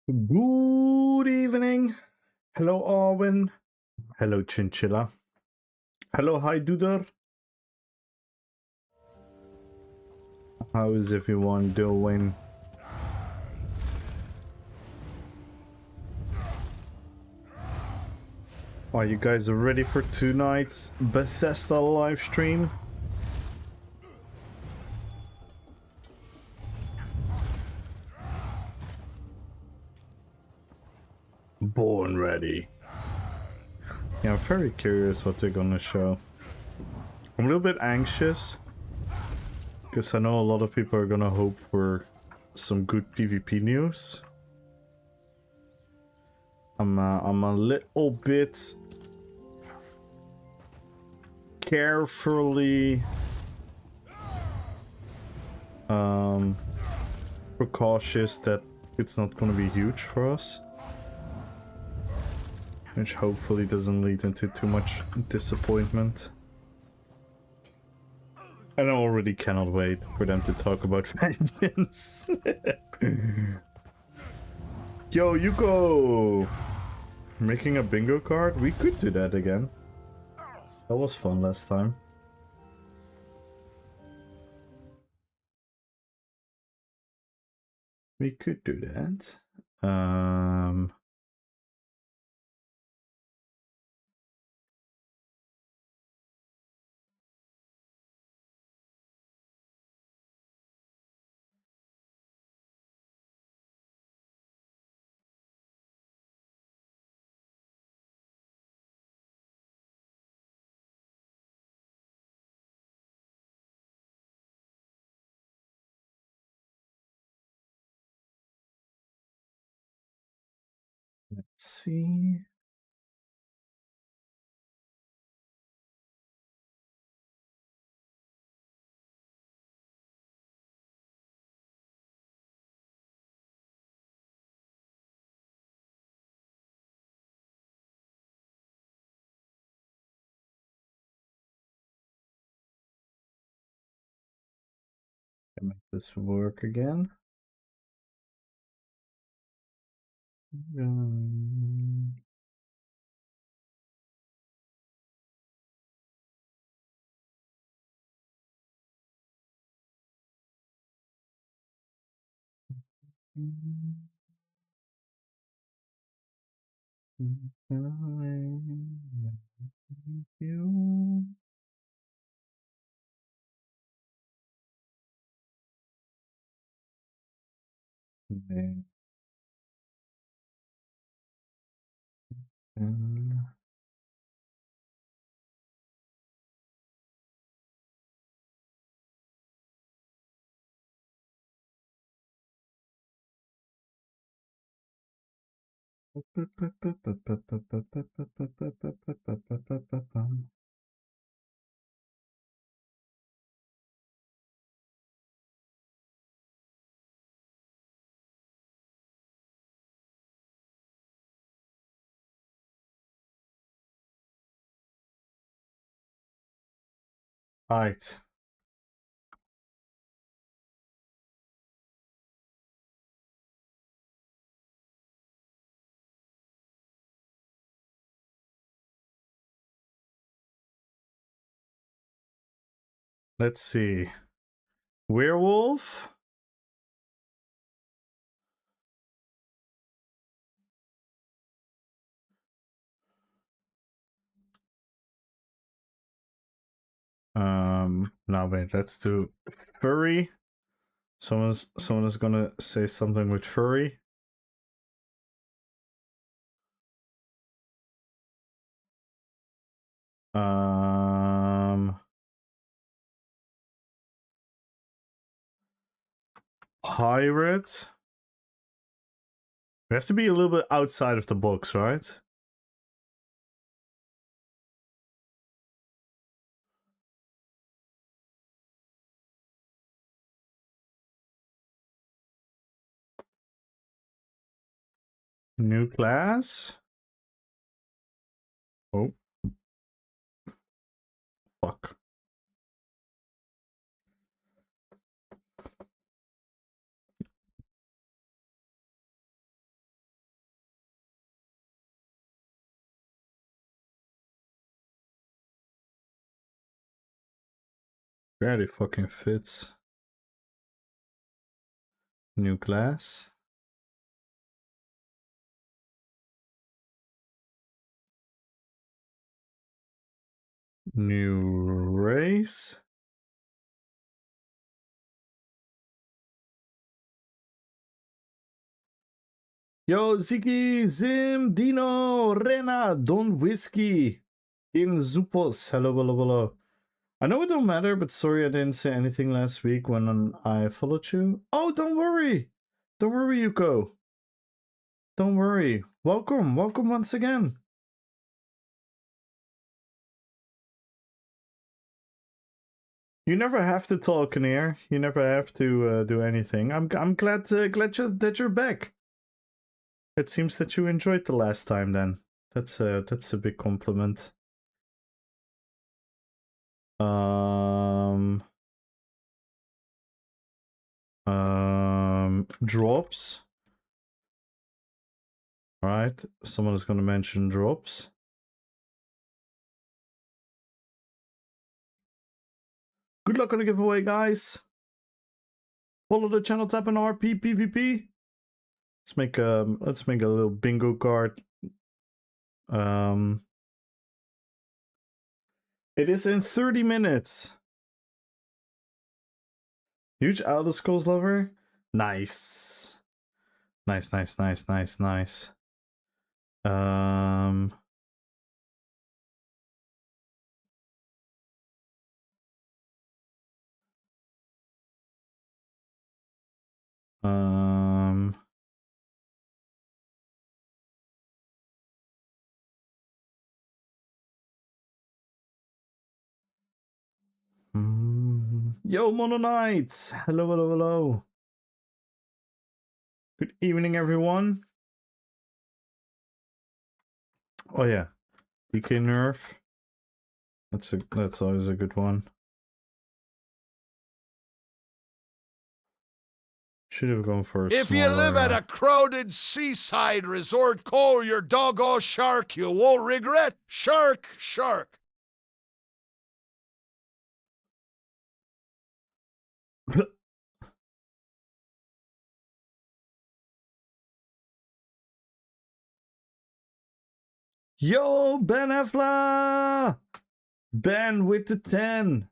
Good evening. Hello, Arwen. Hello, Chinchilla. Hello, Hi Duder. How is everyone doing? Are you guys ready for tonight's Bethesda live stream? Born ready. Yeah, I'm very curious what they're gonna show. I'm a little bit anxious because I know a lot of people are gonna hope for some good PvP news. I'm a little bit carefully precautious that it's not going to be huge for us, which hopefully doesn't lead into too much disappointment. And I already cannot wait for them to talk about vengeance. Yo, Yuko! Making a bingo card? We could do that again. That was fun last time. We could do that. Let's see. Can make this work again. Alright. Let's see. Werewolf? Now wait, let's do furry. Someone is gonna say something with furry. Pirate. We have to be a little bit outside of the box, right? New class? Oh. Fuck. Barely fucking fits. New class. New race. Yo, Ziggy, Zim, Dino, Rena, Don Whiskey, in Zupos. Hello, hello, hello. I know it don't matter, but sorry I didn't say anything last week when I followed you. Oh, don't worry. Don't worry, Yuko. Don't worry. Welcome. Welcome once again. You never have to talk in here. You never have to do anything. I'm glad that you're back. It seems that you enjoyed the last time then. That's a big compliment. Drops. All right, someone is going to mention drops. Good luck on the giveaway, guys. Follow the channel, tap on RPPVP. Let's make a little bingo card. It is in 30 minutes. Huge Elder Scrolls lover. Nice. Nice. Yo, Mono Knights! Hello, hello, hello. Good evening, everyone. Oh yeah, DK nerf. That's always a good one. Should have gone for a If smaller, you live at a crowded seaside resort, call your doggo shark. You won't regret. Shark, shark. Yo, Ben Efla! Ben with the 10.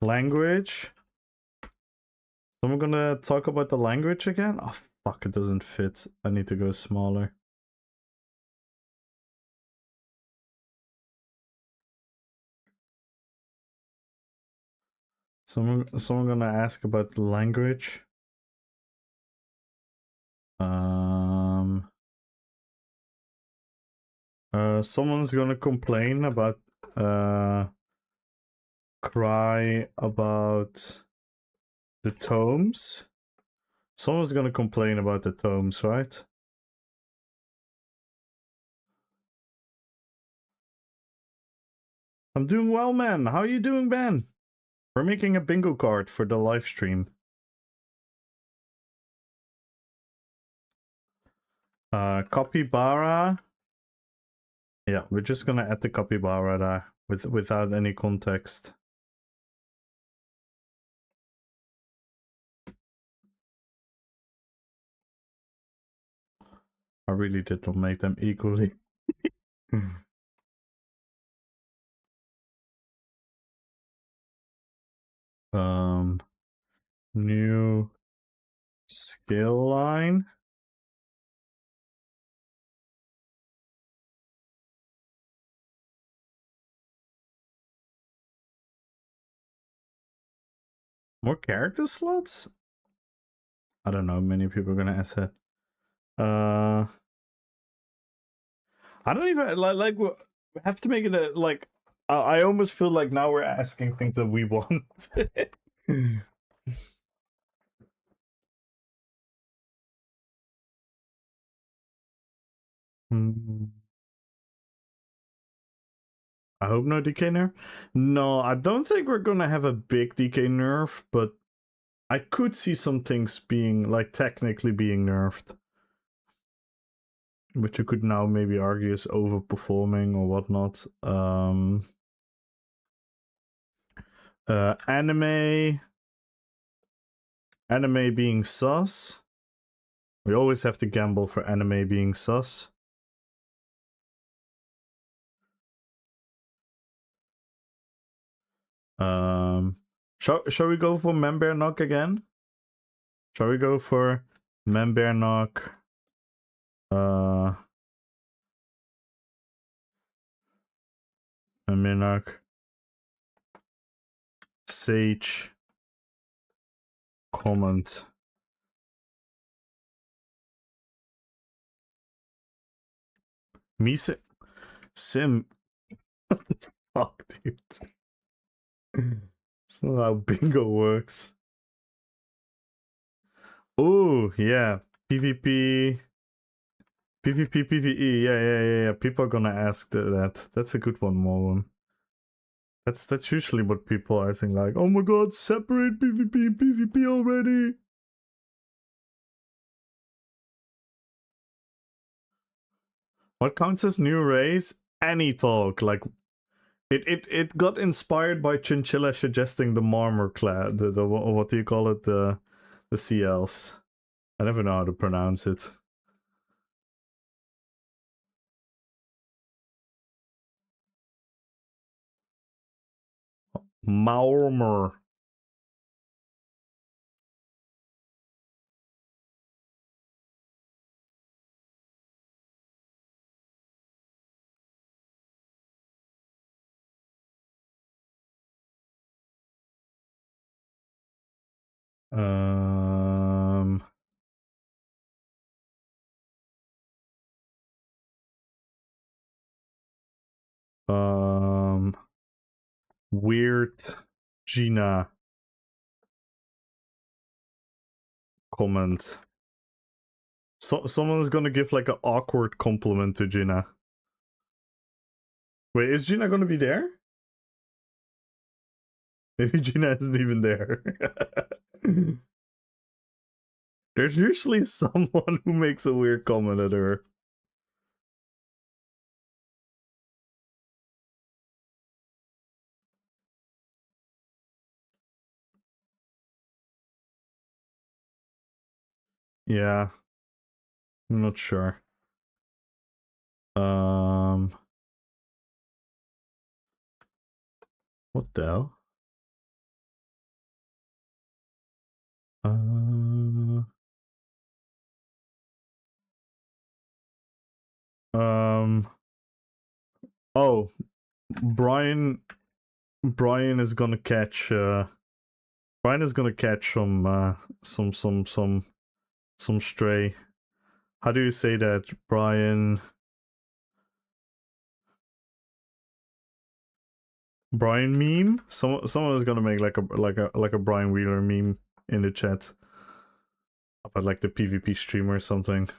Language. Someone gonna talk about the language again? Oh fuck, it doesn't fit. I need to go smaller. Someone gonna ask about the language. Someone's gonna complain about cry about the tomes. Someone's gonna complain about the tomes, right? I'm doing well, man. How are you doing, Ben? We're making a bingo card for the live stream. Capybara. Yeah, we're just gonna add the capybara there without any context. I really did not make them equally. New skill line. More character slots? I don't know. Many people are gonna ask that. I don't even like. We have to make it a like. I almost feel like now we're asking things that we want. I hope no DK nerf. No, I don't think we're gonna have a big DK nerf, but I could see some things being, like, technically being nerfed. Which you could now maybe argue is overperforming or whatnot. Anime being sus. We always have to gamble for anime being sus. Shall we go for Member Knock again? Shall we go for Member Knock? Member Knock. Sage. Comment. Mise. Sim. What the fuck, dude? It's not how bingo works. Oh, yeah. PvP. PvP, PvE. Yeah. People are gonna ask that. That's a good one, Morwen. That's usually what people are saying, like, oh my god, separate PvP and PvP already. What counts as new race? Any talk. Like, it got inspired by Chinchilla suggesting the Marmor clad, the what do you call it, the sea elves. I never know how to pronounce it. Marmor. Weird Gina comment. So someone's gonna give like an awkward compliment to Gina. Wait, is Gina gonna be there? Maybe Gina isn't even there. There's usually someone who makes a weird comment at her. Yeah. I'm not sure. What the hell? Oh, Brian is gonna catch Brian is gonna catch some stray. How do you say that, Brian? Brian meme? Someone is gonna make like a Brian Wheeler meme in the chat about like the PvP stream or something.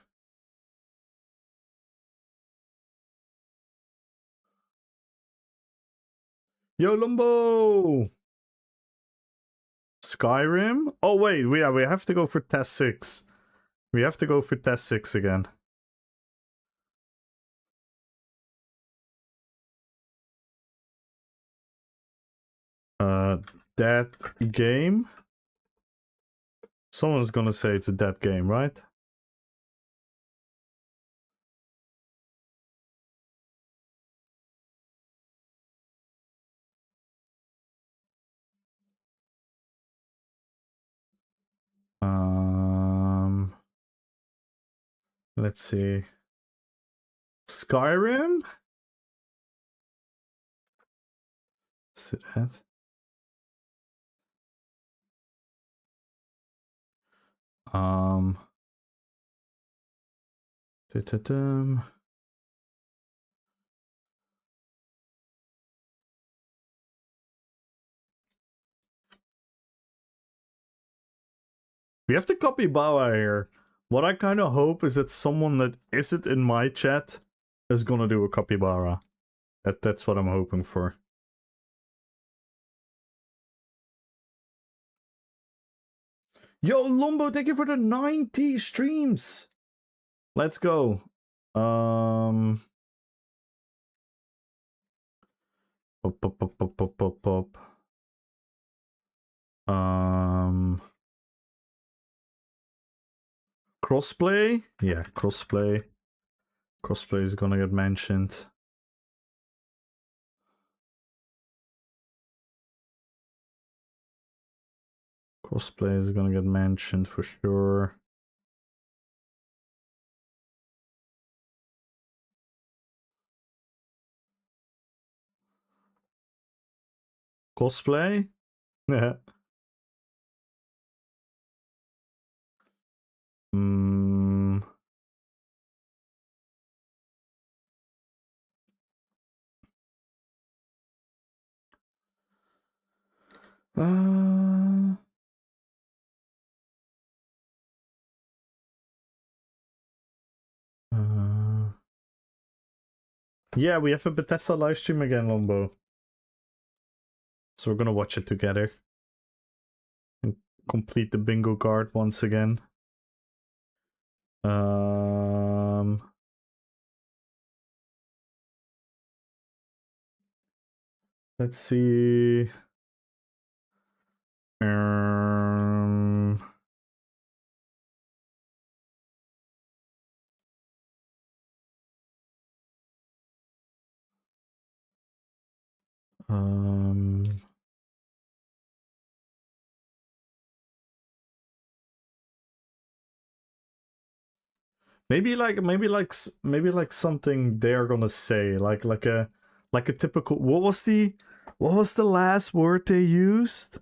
Yo, Lumbo! Skyrim? Oh wait, we have to go for test 6. We have to go for test 6 again. Dead game? Someone's gonna say it's a dead game, right? Let's see. Skyrim? Is it that? We have to copy Bawa here. What I kind of hope is that someone that isn't in my chat is gonna do a capybara. That's what I'm hoping for. Yo, Lombo, thank you for the 90 streams. Let's go. Pop, pop, pop, pop, pop, pop, pop. Crossplay? Yeah, crossplay. Crossplay is gonna get mentioned. Crossplay is gonna get mentioned for sure. Cosplay? Yeah. Hmm. Uh, yeah, we have a Bethesda livestream again, Lombo. So we're gonna watch it together. And complete the bingo card once again. Let's see. Um, um, maybe like something they're gonna say like a typical. What was the last word they used?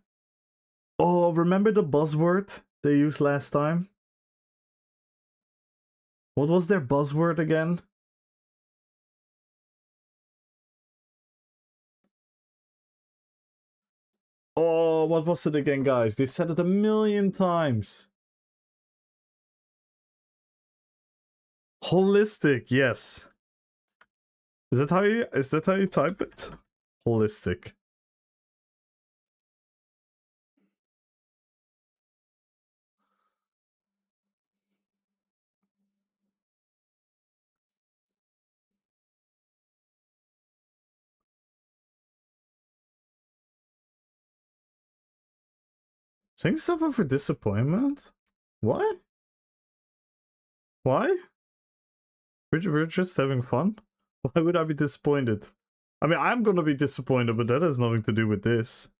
Oh, remember the buzzword they used last time? What was their buzzword again? Oh, what was it again, guys? They said it a million times. Holistic, yes. Is that how you type it? Holistic. Saying suffer for disappointment? Why? Why? We're just having fun. Why would I be disappointed? I mean, I'm gonna be disappointed, but that has nothing to do with this.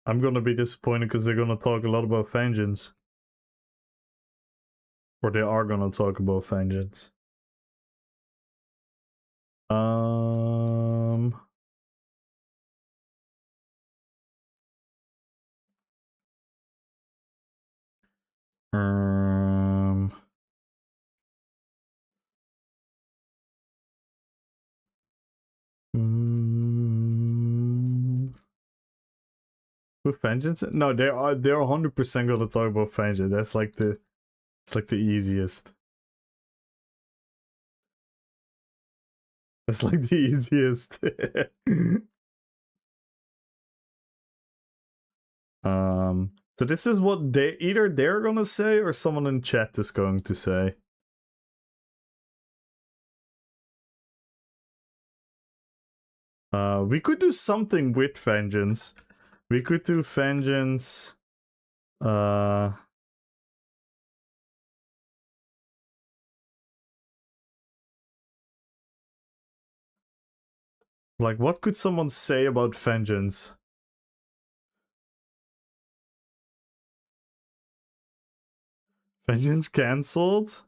I'm gonna be disappointed because they're gonna talk a lot about vengeance. Or they are gonna talk about vengeance. Um... Um... With vengeance? No, they're 100% gonna talk about vengeance. That's like it's like the easiest. That's like the easiest. So this is what they're gonna say or someone in chat is going to say. We could do something with vengeance. We could do vengeance. Like, what could someone say about vengeance? Vengeance cancelled?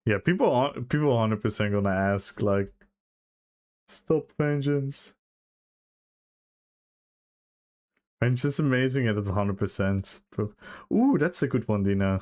Yeah, people 100% gonna ask like, stop vengeance. Vengeance is amazing and it's 100%. Ooh, that's a good one, Dina.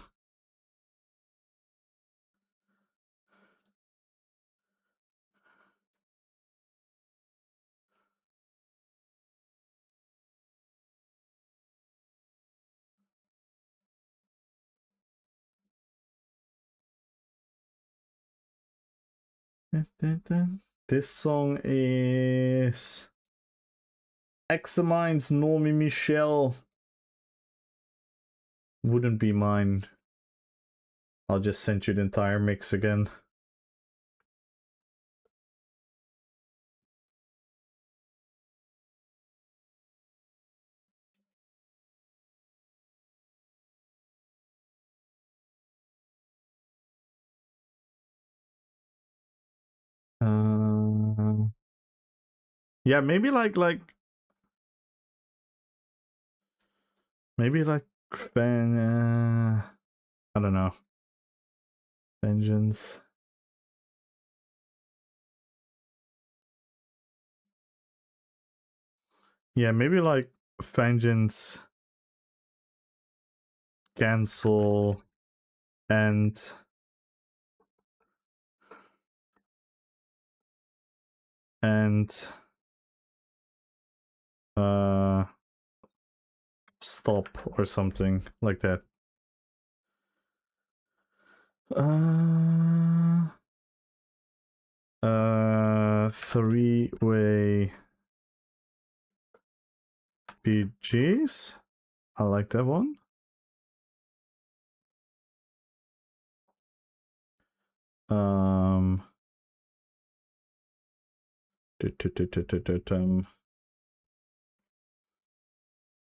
This song is Examine's Normie Michelle. wouldn't be mine. I'll just send you the entire mix again. Yeah, maybe like I don't know. Vengeance. Yeah, maybe like Vengeance, cancel, and stop or something like that. Three-way PGs. I like that one.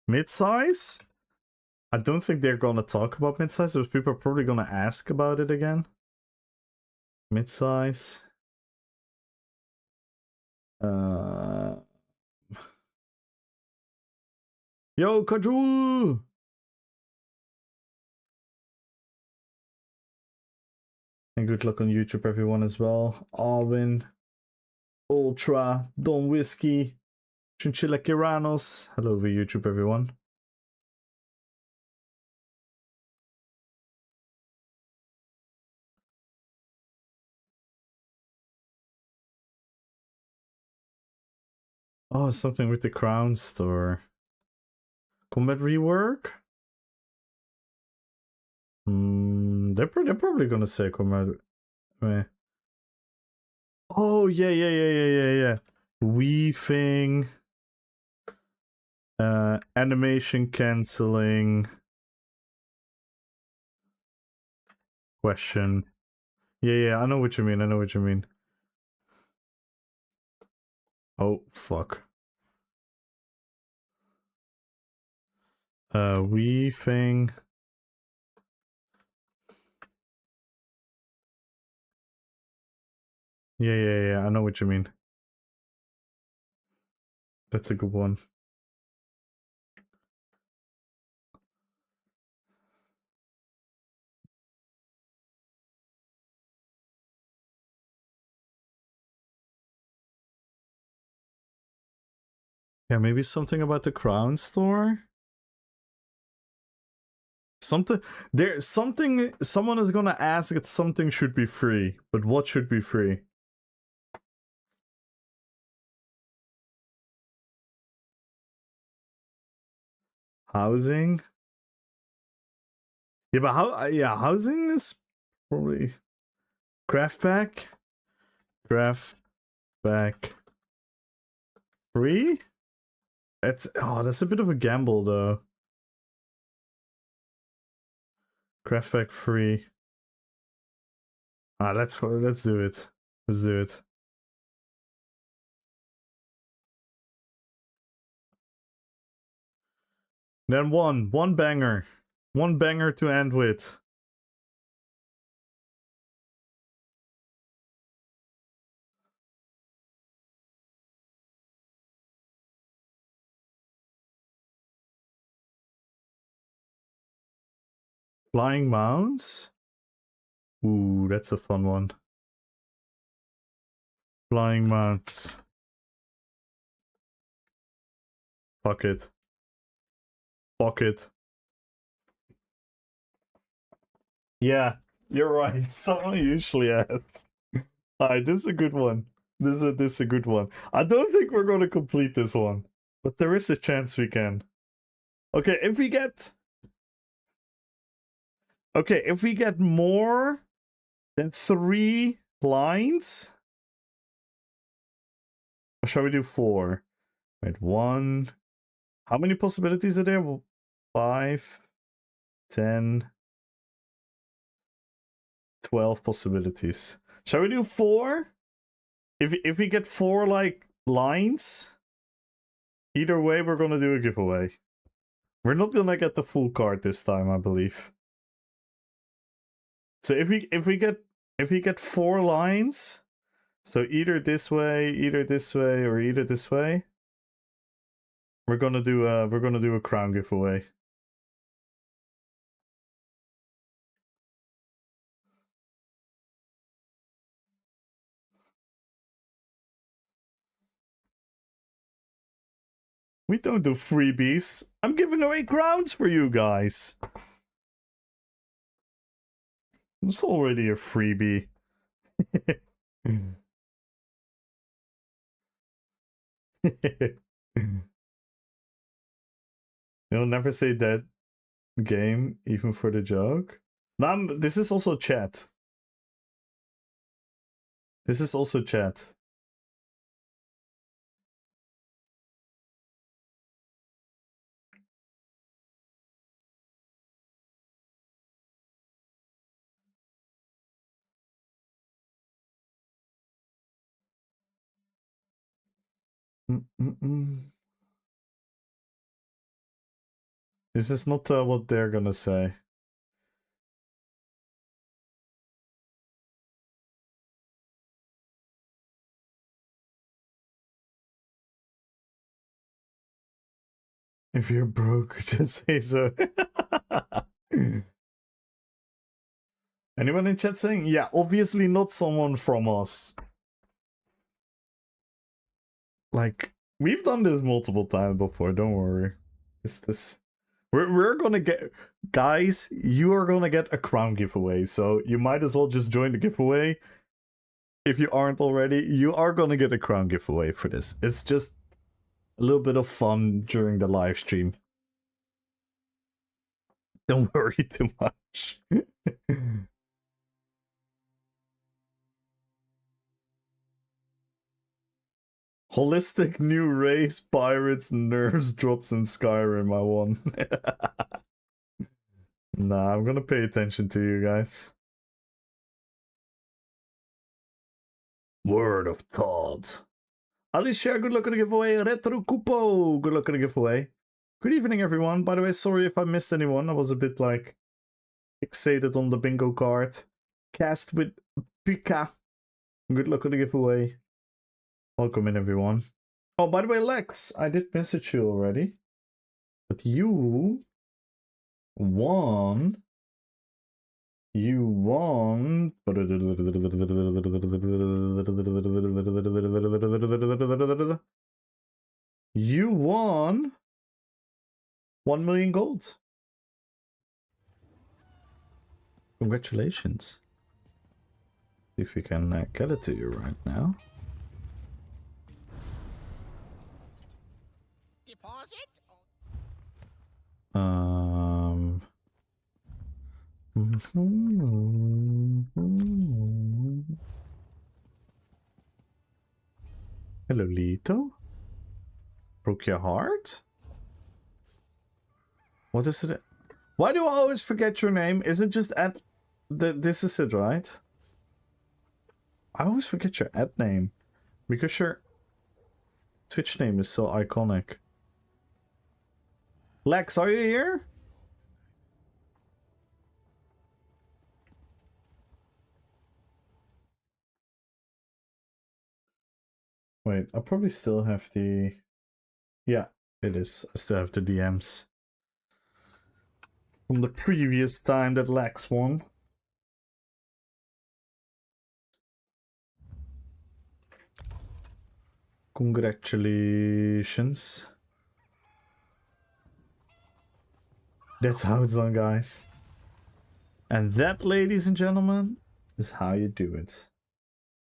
Mid-size? I don't think they're gonna talk about mid-size, but people are probably gonna ask about it again. Mid-size. Yo, Kajul! And good luck on YouTube, everyone, as well. Arvin, Ultra, Don Whiskey, Chinchilla Kiranos. Hello over YouTube, everyone. Oh, something with the Crown Store. Combat rework? They're probably gonna say combat. Oh yeah. Weaving. Animation canceling. Question. Yeah, I know what you mean. Oh, fuck. Weaving. Yeah, I know what you mean. That's a good one. Yeah, maybe something about the Crown Store? Someone is gonna ask if something should be free, but what should be free? Housing? Yeah, but housing is probably craft pack free? That's a bit of a gamble though. Craft pack free. Let's do it. Let's do it. Then one banger. One banger to end with. Flying mounts? Ooh, that's a fun one. Flying mounts. Fuck it. Yeah, you're right. Someone usually asks. Alright, this is a good one. This is a good one. I don't think we're gonna complete this one, but there is a chance we can. Okay, if we get more than 3 lines, or shall we do 4? Wait, 1. How many possibilities are there? 5, 10, 12 possibilities. Shall we do 4? If we get 4 like lines, either way we're gonna do a giveaway. We're not gonna get the full card this time, I believe. So if we get 4 lines, so either this way, or either this way, we're gonna do a crown giveaway. We don't do freebies. I'm giving away crowns for you guys. It's already a freebie. You'll never say that game, even for the joke. No, this is also chat. This is also chat. This is not what they're gonna say. If you're broke, just say so. Anyone in chat saying? Yeah, obviously not someone from us. Like, we've done this multiple times before, don't worry. We're gonna get... Guys, you are gonna get a crown giveaway, so you might as well just join the giveaway. If you aren't already, you are gonna get a crown giveaway for this. It's just a little bit of fun during the live stream. Don't worry too much. Holistic new race, pirates, nerves, drops in Skyrim, I won. Nah, I'm gonna pay attention to you guys. Word of thought. Alicia, good luck on the giveaway. Retro Cupo, good luck on the giveaway. Good evening, everyone. By the way, sorry if I missed anyone. I was a bit, like, fixated on the bingo card. Cast with Pika. Good luck on the giveaway. Welcome in, everyone. Oh, by the way, Lex, I did message you already. But you won. You won. You won 1 million gold. Congratulations. See if we can get it to you right now. Deposit? Hello, Lito. Broke your heart? What is it? Why do I always forget your name? Is it just at this is it, right? I always forget your ad name because your Twitch name is so iconic. Lex, are you here? Wait, I probably still have the... Yeah, it is. I still have the DMs from the previous time that Lex won. Congratulations. That's how it's done, guys. And that, ladies and gentlemen, is how you do it.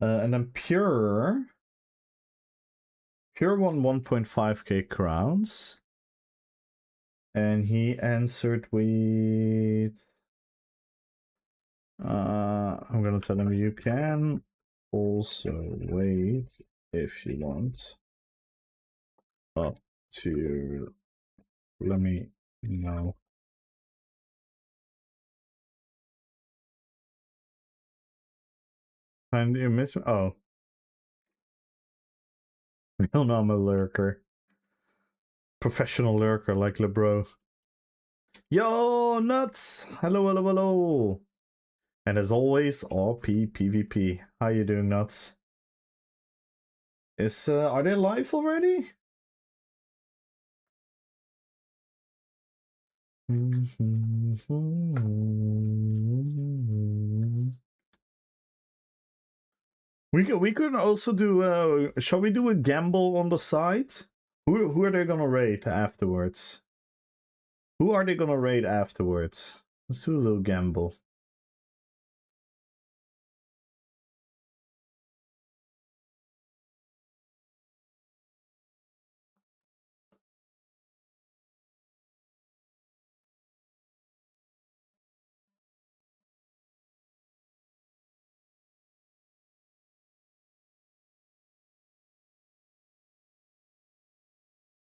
And then Pure won 1.5k crowns. And he answered with... I'm gonna tell him you can also wait if you want up to... Let me know And you miss me? Oh. No, no, I'm a lurker. Professional lurker like LeBro. Yo, nuts! Hello, hello, hello! And as always, RPPVP. How you doing, nuts? Are they live already? We could also do shall we do a gamble on the side? Who are they gonna raid afterwards? Who are they gonna raid afterwards? Let's do a little gamble.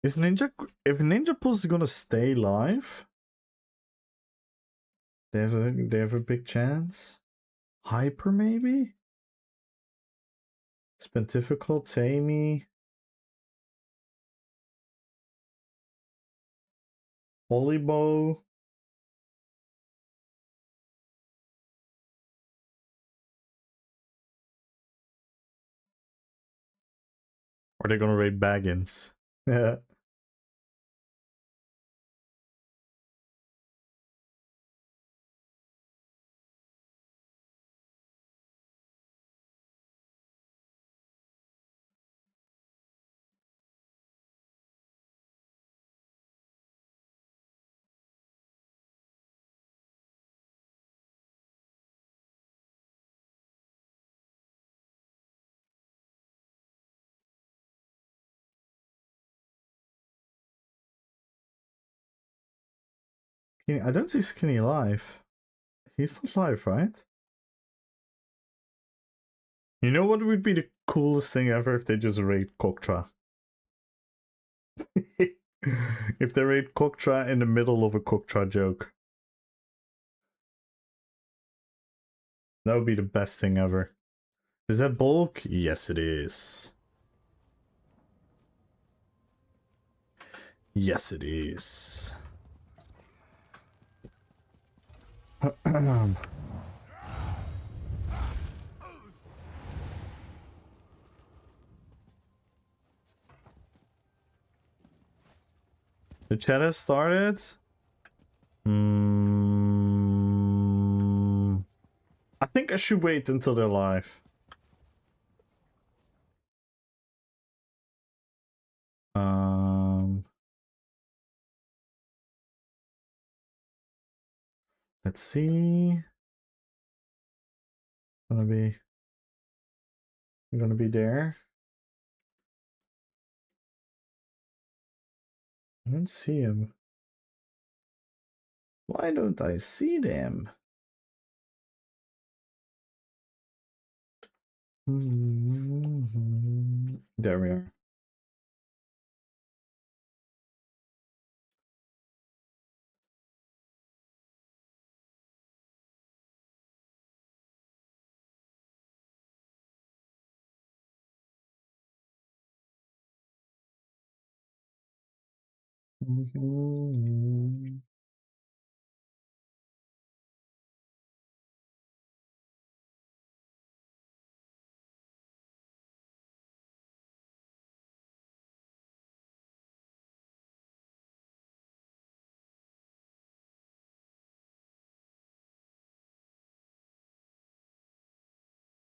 Is Ninja if Ninja Pulse is gonna stay live? They have a big chance. Hyper maybe? It's been difficult, Tammy. Holybow. Are they gonna raid Baggins? Yeah. I don't see Skinny live. He's not live, right? You know what would be the coolest thing ever if they just raid Koktra? If they raid Koktra in the middle of a Koktra joke. That would be the best thing ever. Is that bulk? Yes, it is. Yes, it is. The chat has started. I think I should wait until they're live. Let's see. I'm gonna be there. I don't see him. Why don't I see them? There we are.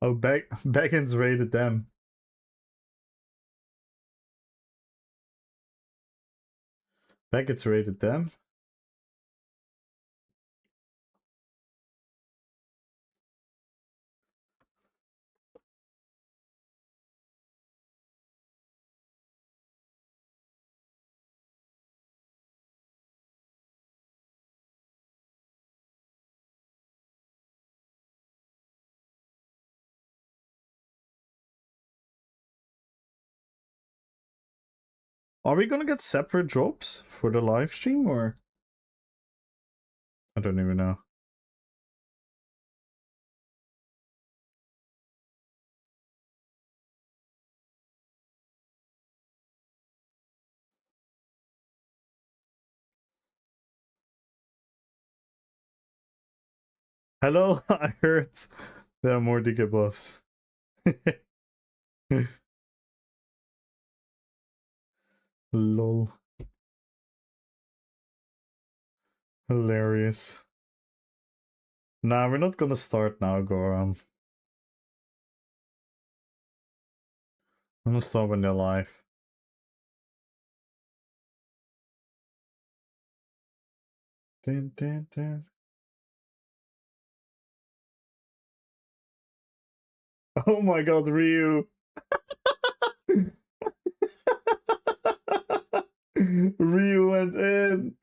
Oh, Baggins raided them. Baggins raided them. Are we gonna get separate drops for the live stream or? I don't even know. Hello, I heard there are more DK buffs. Lol. Hilarious. Nah, we're not gonna start now, Goram. I'm gonna start when they're live. Dun, dun, dun. Oh my god, Ryu! Ryu went in!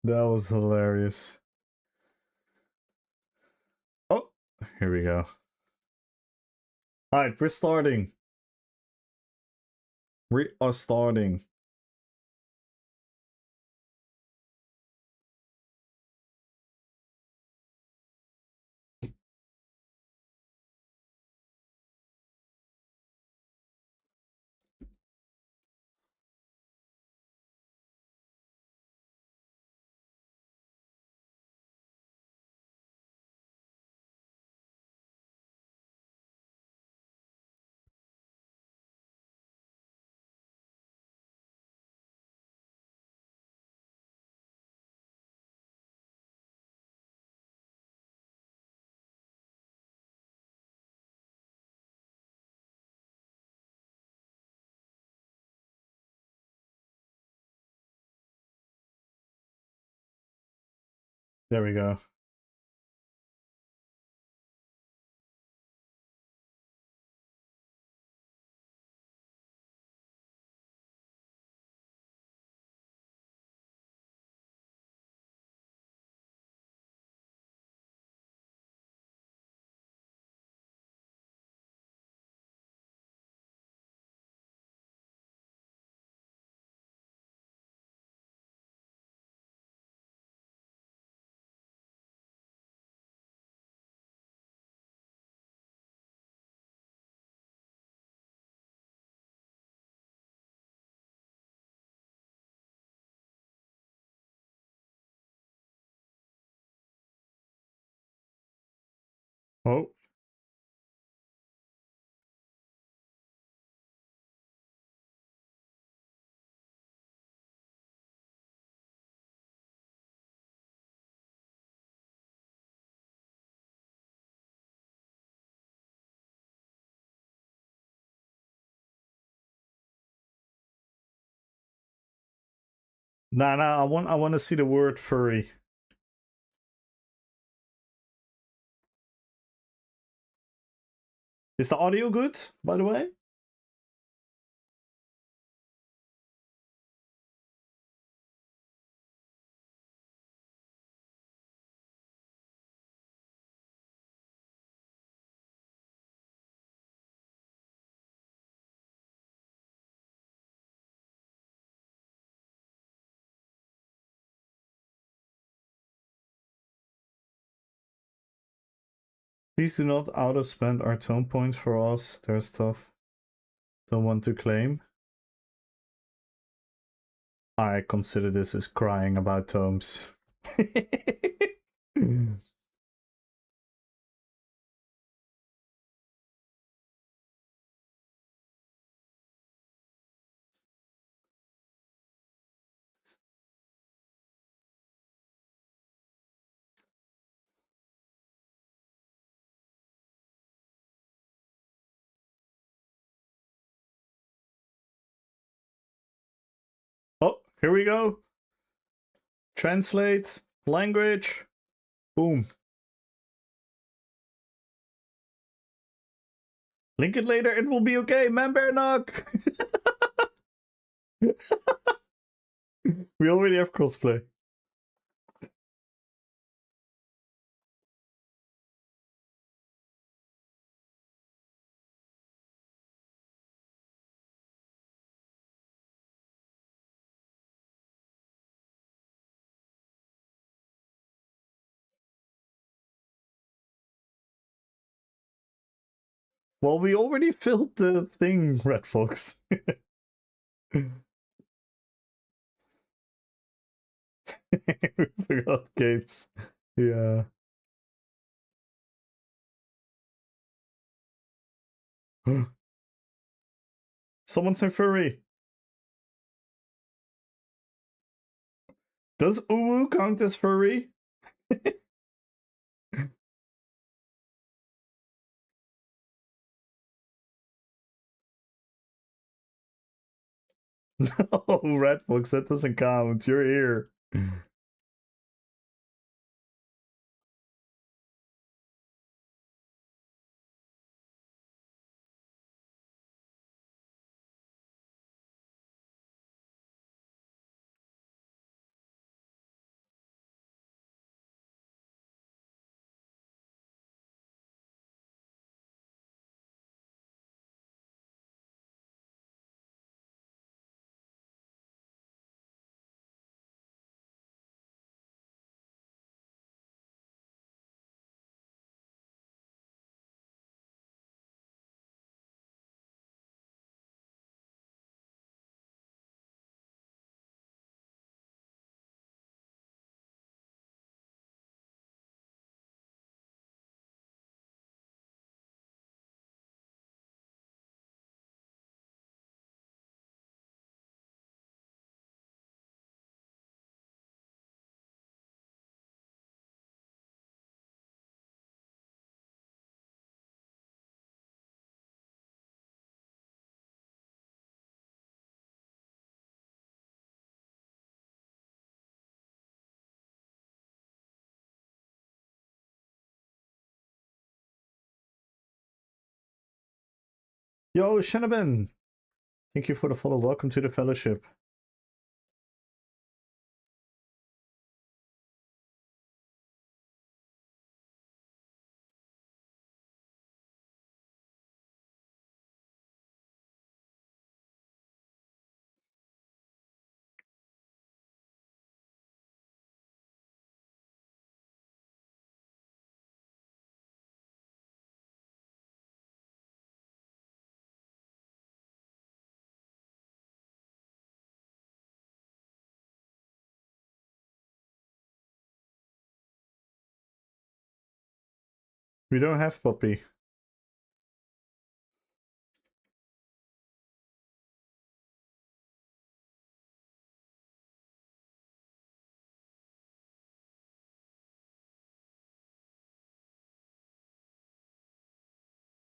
That was hilarious. Oh, here we go. Alright, we're starting. We are starting. There we go. Oh. Nah, I want to see the word furry. Is the audio good, by the way? Please do not auto-spend our tone points for us. There's stuff don't want to claim. I consider this as crying about tomes. Oh, here we go. Translate language. Boom. Link it later. It will be okay. Man bear knock. We already have crossplay. Well, we already filled the thing, Red Fox. We forgot games. Yeah. Someone say furry. Does Uwu count as furry? No, Red Fox, that doesn't count. You're here. Yo, Shinabin! Thank you for the follow. Welcome to the fellowship. We don't have Puppy.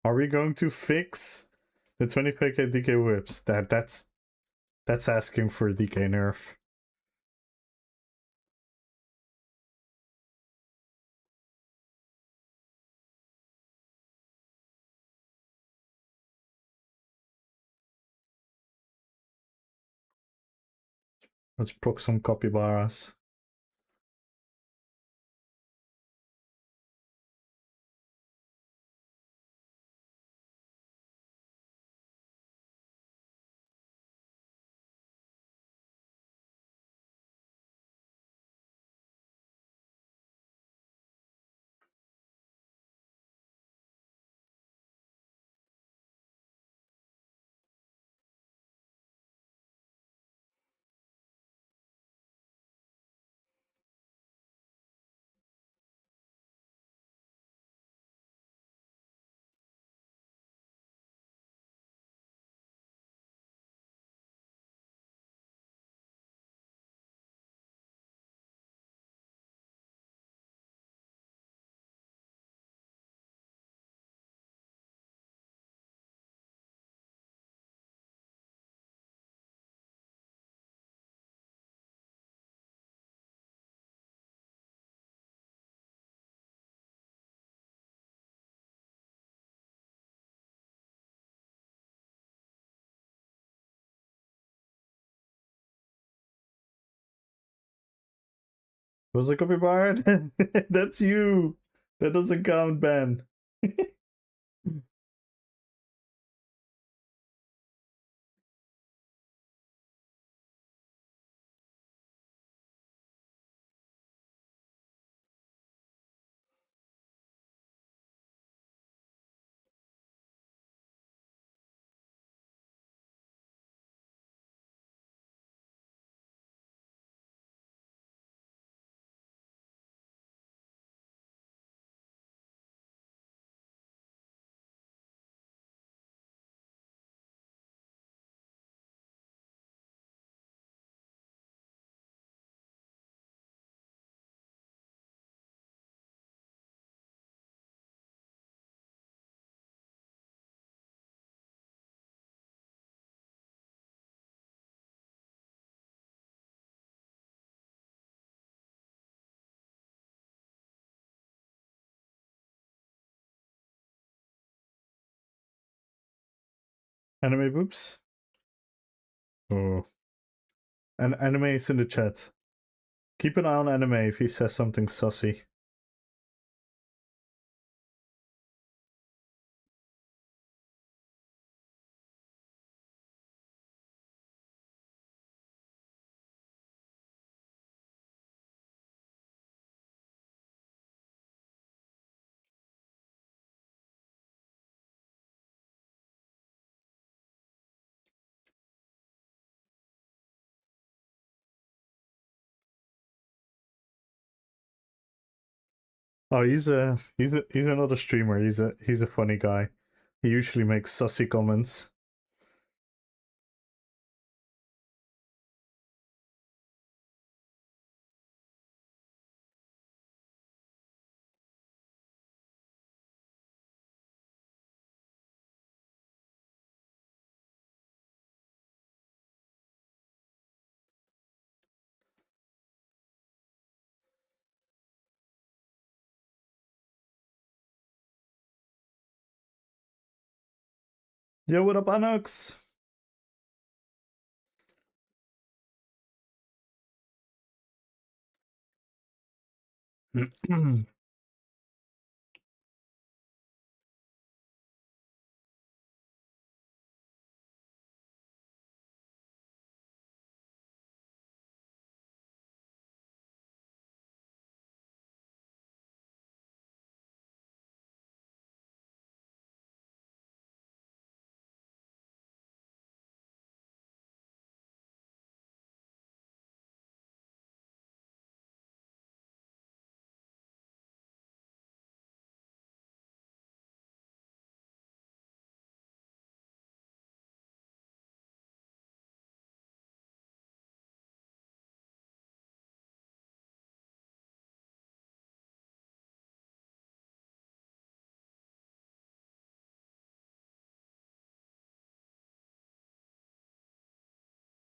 Are we going to fix the 20k DK whips? That's asking for DK nerf. Let's proc some capybaras. Was a capybara? That's you. That doesn't count, Ben. Anime boobs? Oh. And anime is in the chat. Keep an eye on anime if he says something sussy. Oh, he's another streamer. He's a funny guy. He usually makes sussy comments. Yo, what up, Anox?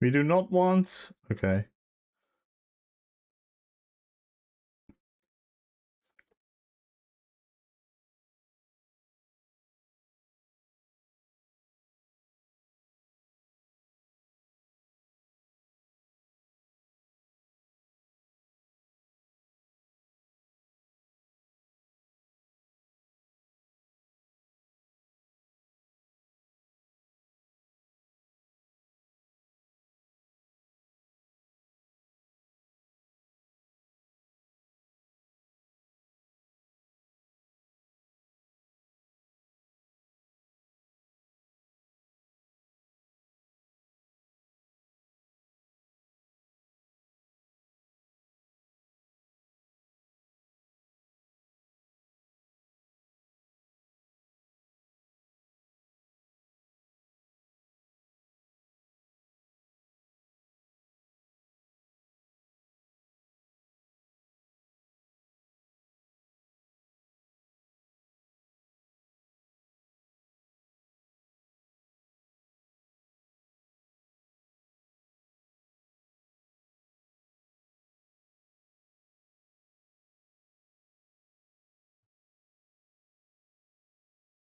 We do not want. Okay.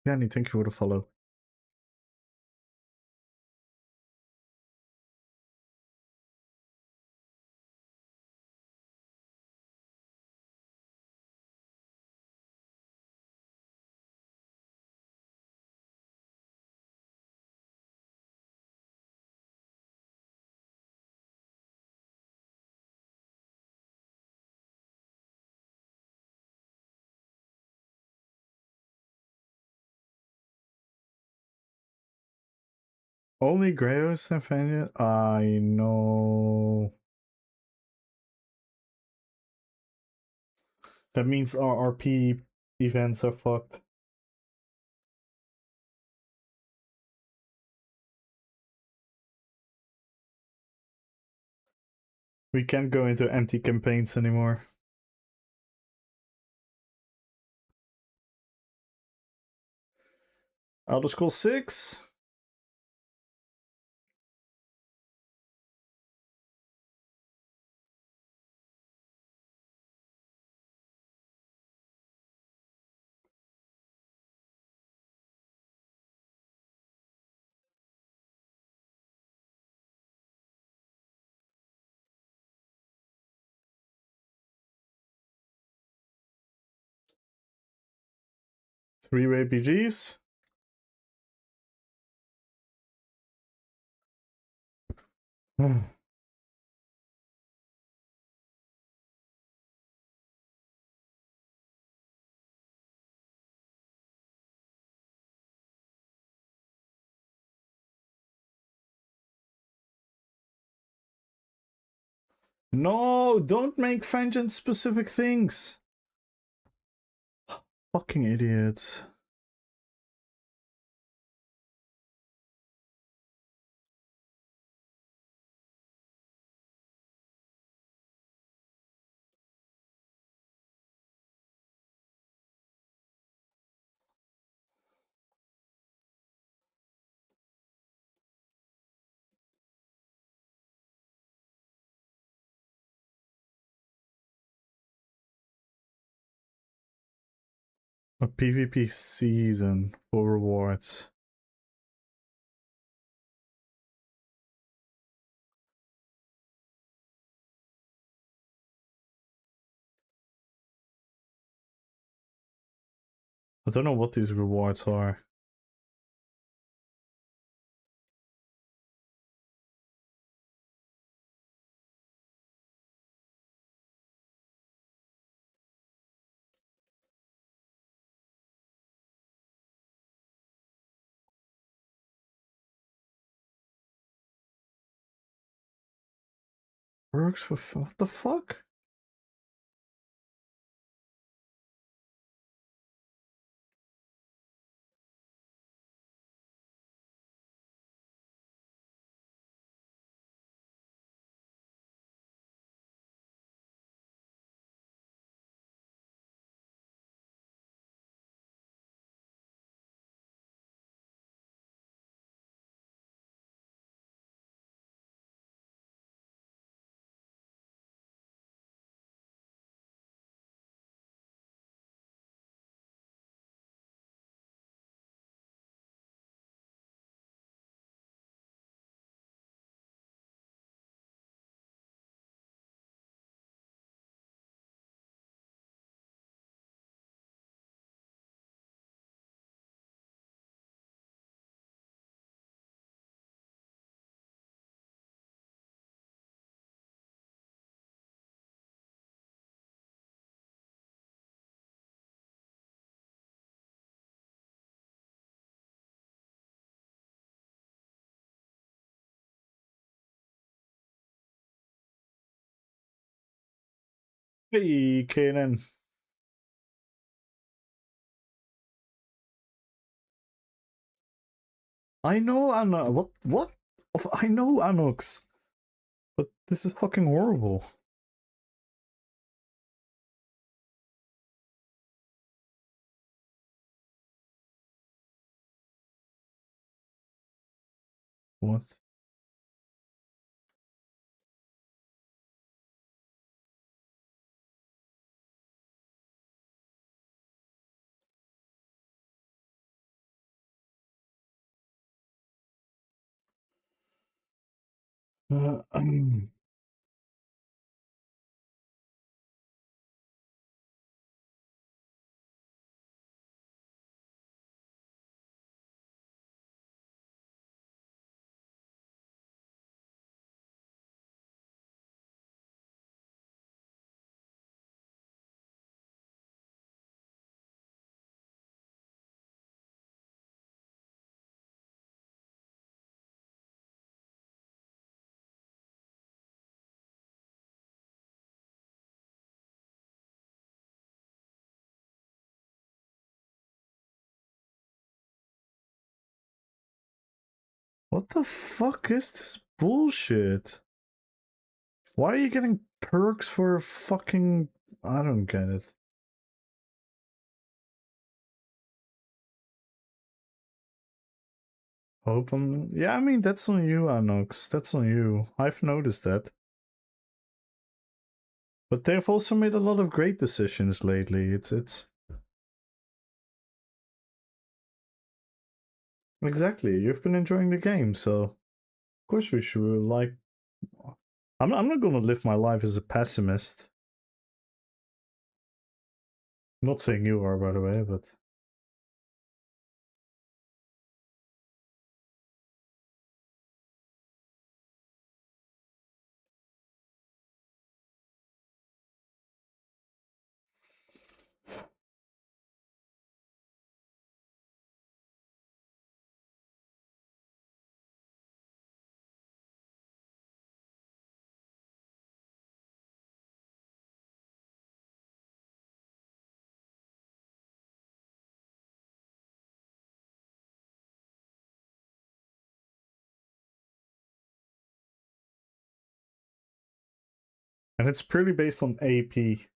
Yanni, thank you for the follow. Only Grayos and Fanya? I know. That means our RP events are fucked. We can't go into empty campaigns anymore. Elder Scrolls 6? 3-way PGs. No, don't make vengeance specific things. Fucking idiots. A PvP season for rewards. I don't know what these rewards are. Works for what the fuck? Hey, Kanan. I know Anna. What? I know Anox. But this is fucking horrible. What? Uh, um, what the fuck is this bullshit? Why are you getting perks for fucking... I don't get it. Open... Yeah, I mean, that's on you, Anox. That's on you. I've noticed that. But they've also made a lot of great decisions lately. It's... Exactly. You've been enjoying the game, so... Of course we should, like... I'm not gonna live my life as a pessimist. Not saying you are, by the way, but... And it's purely based on AP.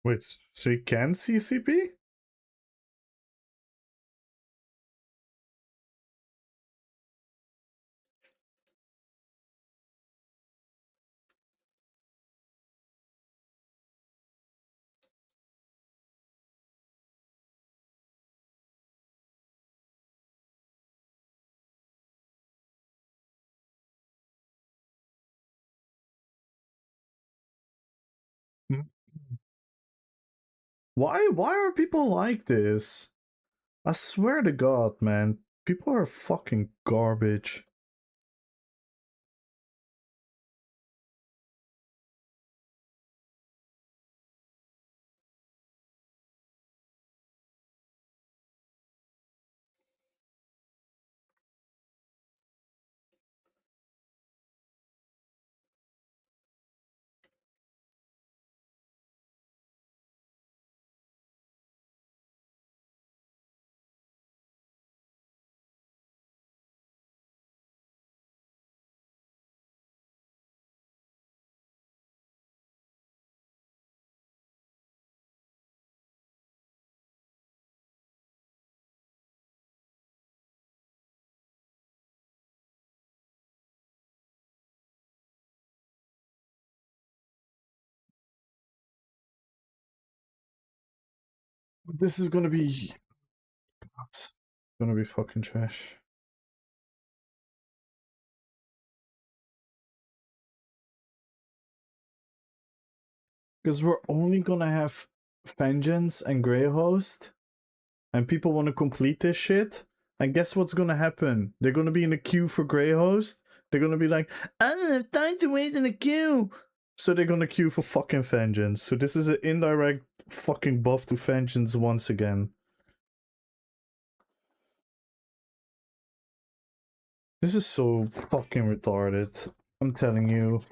Wait, so you can CCP? Why are people like this? I swear to God, man. People are fucking garbage. This is gonna be... It's gonna be fucking trash. Because we're only gonna have Vengeance and Grey Host, and people want to complete this shit. And guess what's gonna happen? They're gonna be in a queue for Grey Host. They're gonna be like, I don't have time to wait in a queue. So they're gonna queue for fucking Vengeance. So this is an indirect fucking buff to Vengeance once again. This is so fucking retarded. I'm telling you.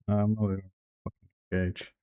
I'm not gauge.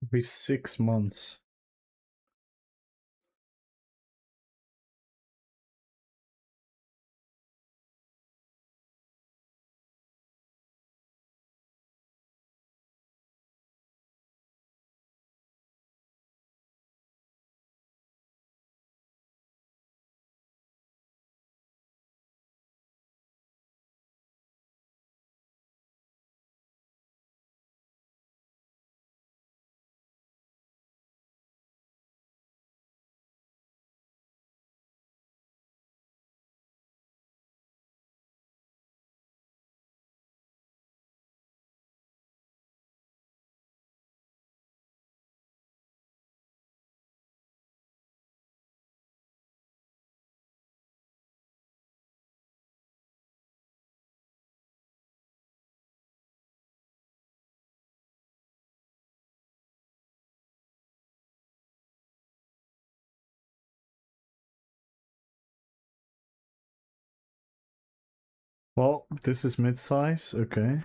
It'll be 6 months. Well, this is mid-size, okay.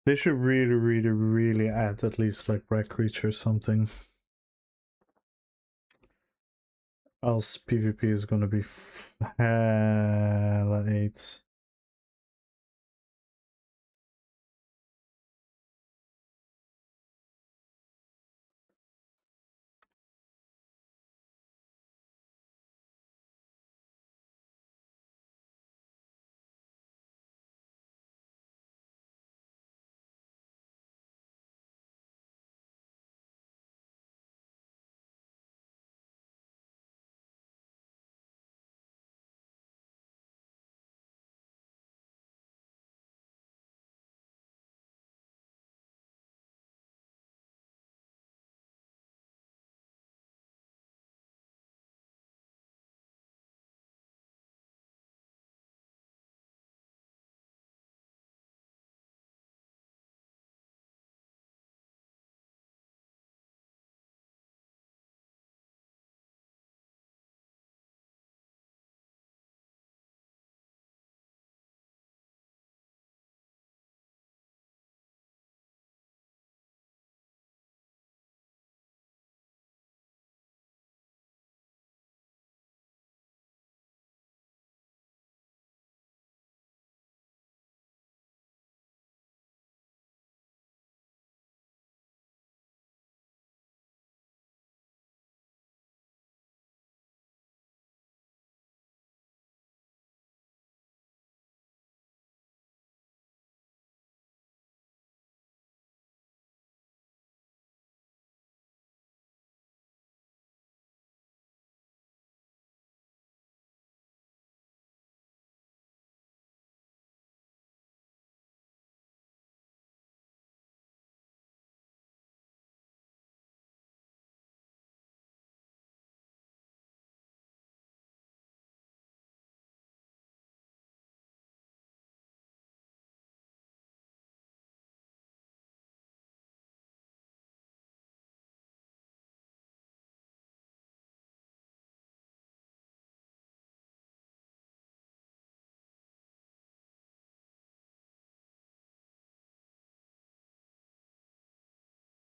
They should really add at least like Rec Reach or something. Else PvP is gonna be hella 8.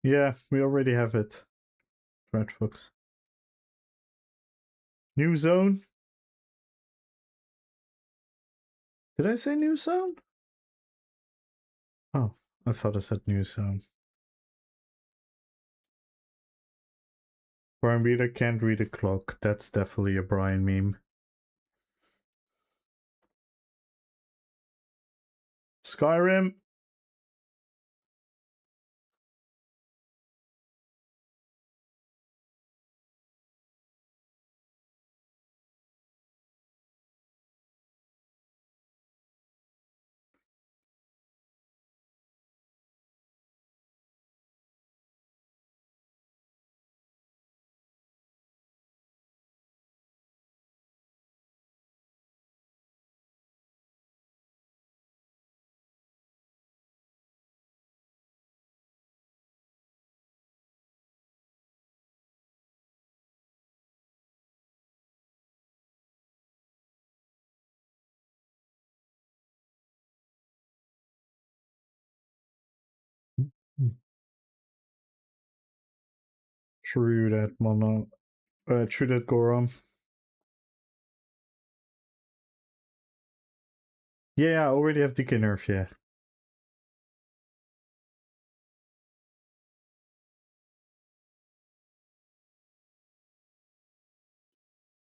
Yeah, we already have it. Red Fox. New zone? Did I say new zone? Oh, I thought I said new zone. Brian Reader can't read a clock. That's definitely a Brian meme. Skyrim. True that, Mono. True that, Goron. Yeah, I already have DK Nerf, yeah.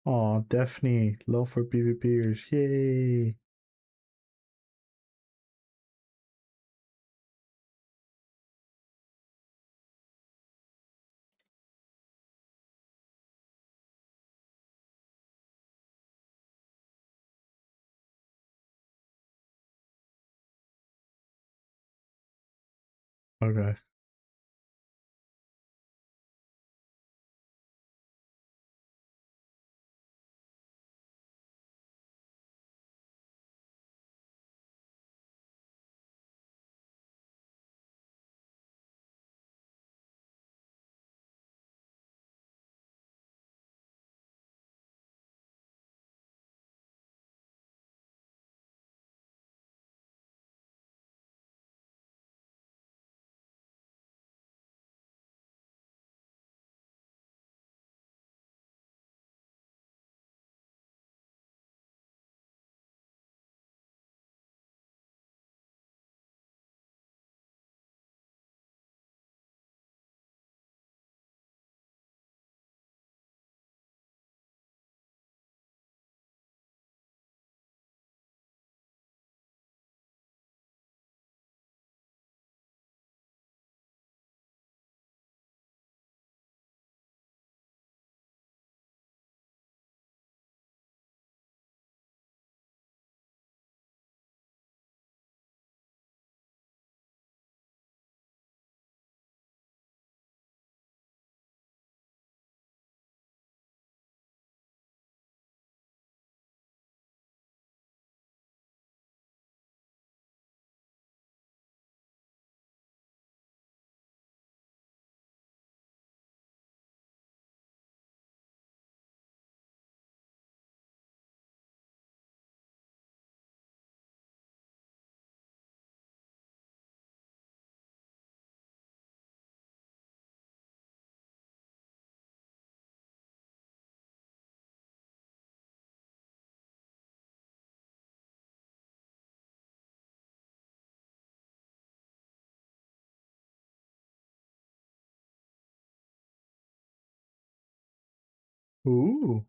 Aw, Daphne. Love for PvPers. Yay. Okay. Ooh.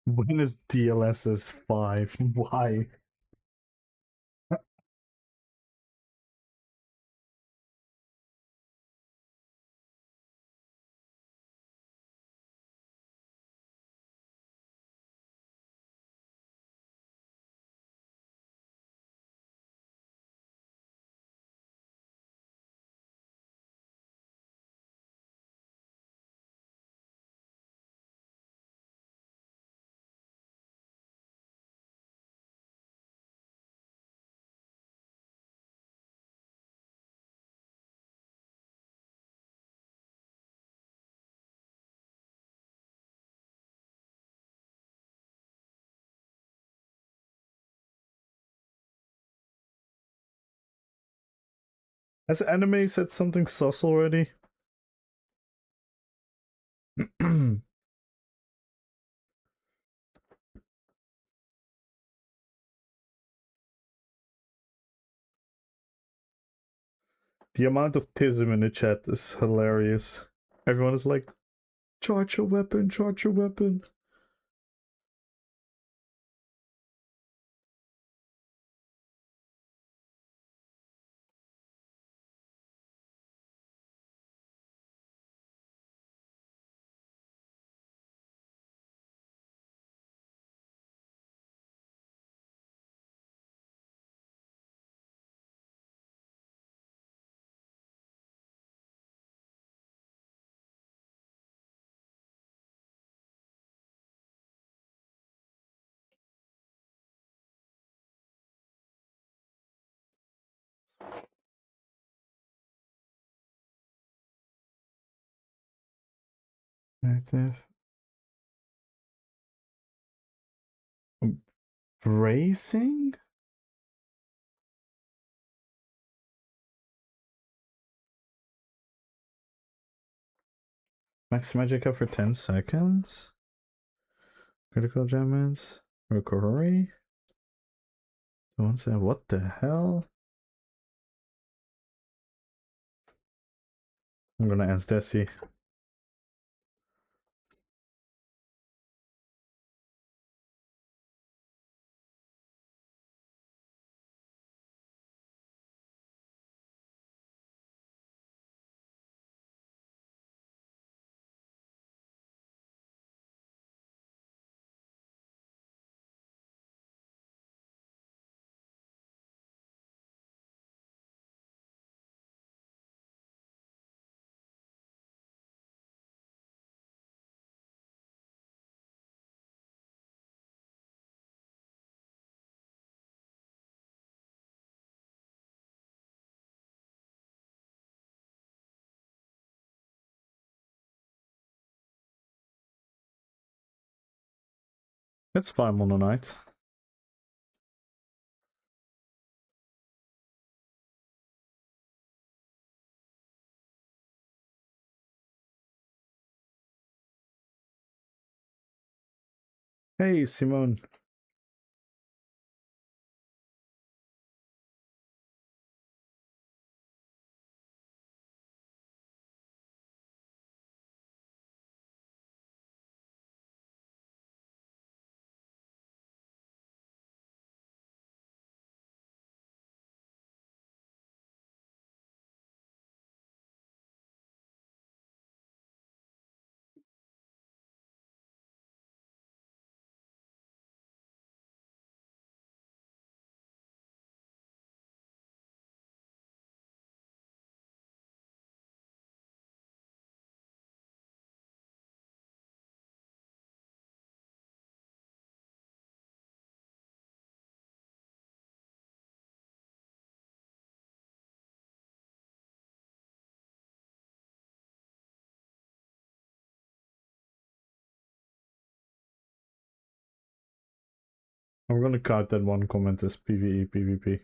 When is DLSS 5? Why? Has anime said something sus already? The amount of tism in the chat is hilarious. Everyone is like, charge your weapon, charge your weapon. Active. Bracing? Max Magica for 10 seconds? Critical damage? Recovery? Someone said, what the hell? I'm gonna ask Desi. It's 5 on the night. Hey, Simone. I'm gonna cut that one comment as PvE, PvP.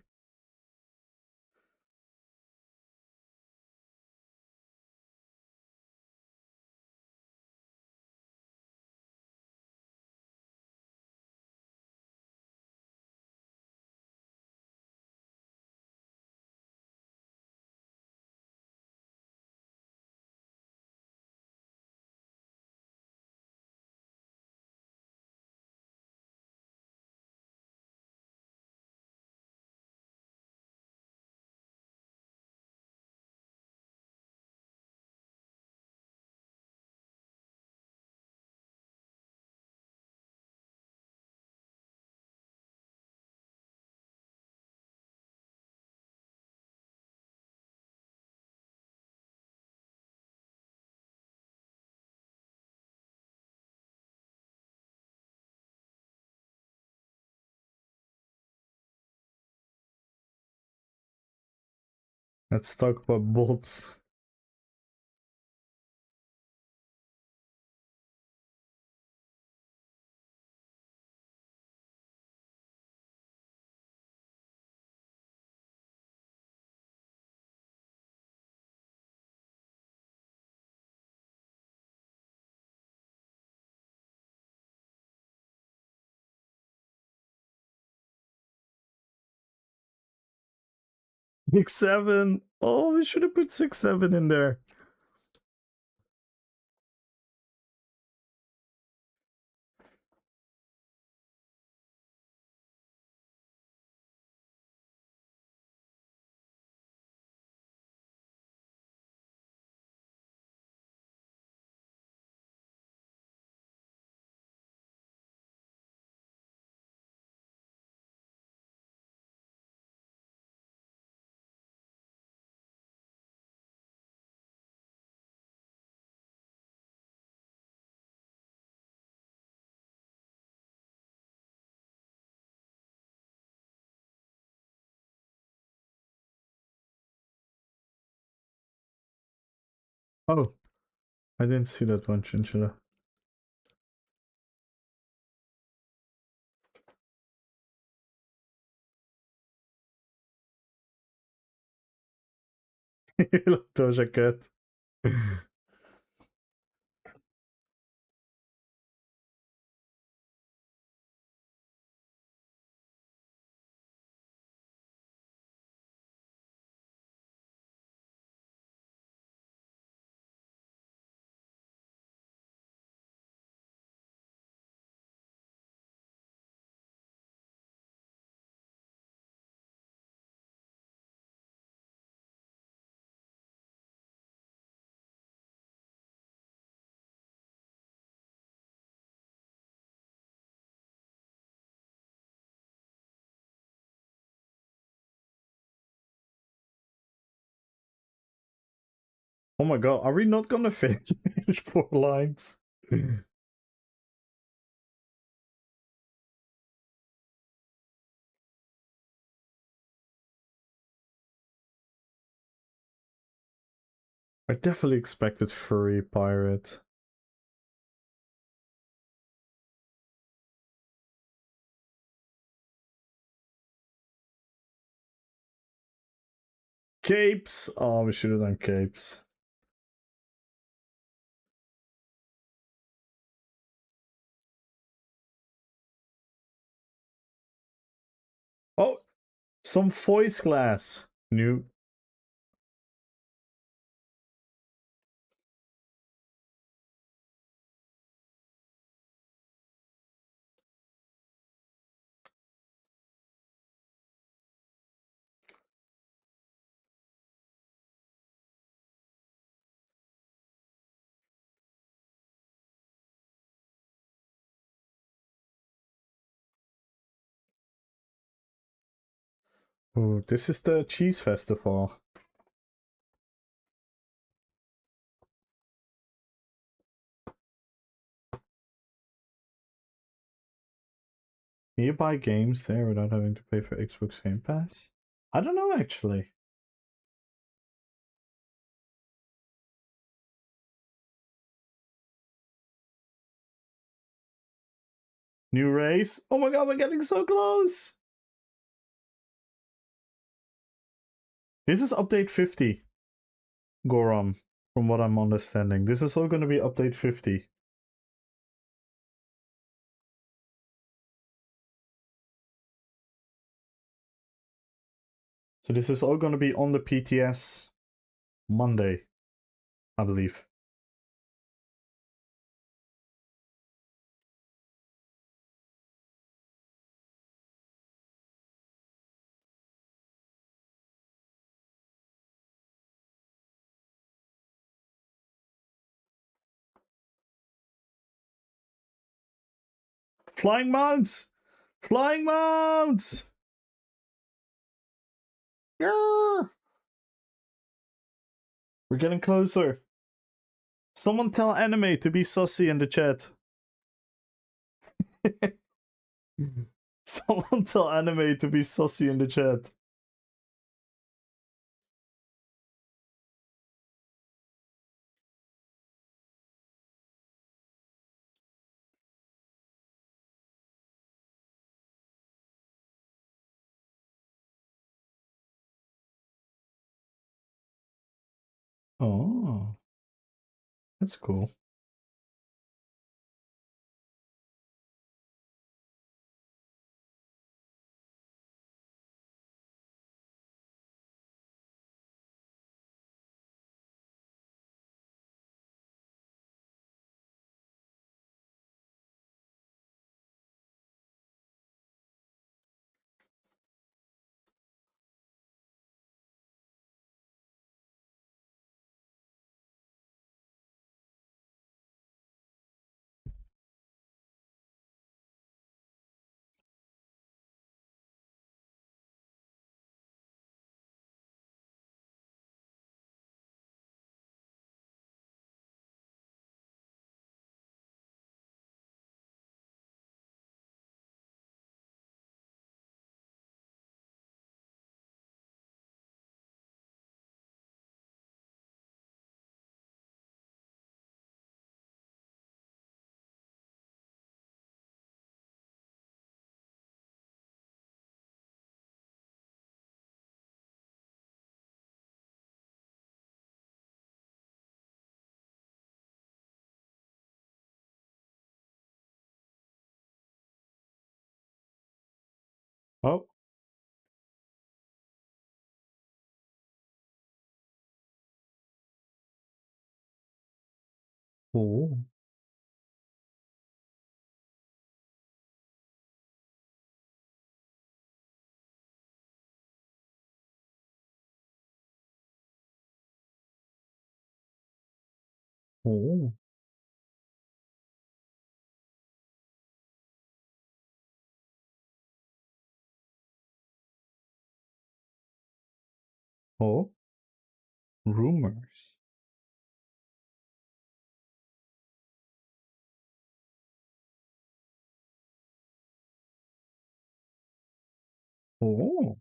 Let's talk about bots. Big 7. Oh, we should have put 6-7 in there. Oh, I didn't see that one, Chinchilla. Doja Cat. Oh my god, are we not gonna finish 4 lines? I definitely expected furry pirate. Capes! Oh, we should have done capes. Oh! Some voice glass. New. Oh, this is the cheese festival. Can you buy games there without having to pay for Xbox Game Pass? I don't know actually. New race? Oh my god, we're getting so close! This is update 50. Goram, from what I'm understanding. This is all going to be update 50. So this is all going to be on the PTS Monday, I believe. Flying mounts! Flying mounts! Yeah! We're getting closer. Someone tell anime to be sussy in the chat. Someone tell anime to be sussy in the chat. Oh, that's cool. Oh. Oh. Oh. Oh. Rumors. Oh.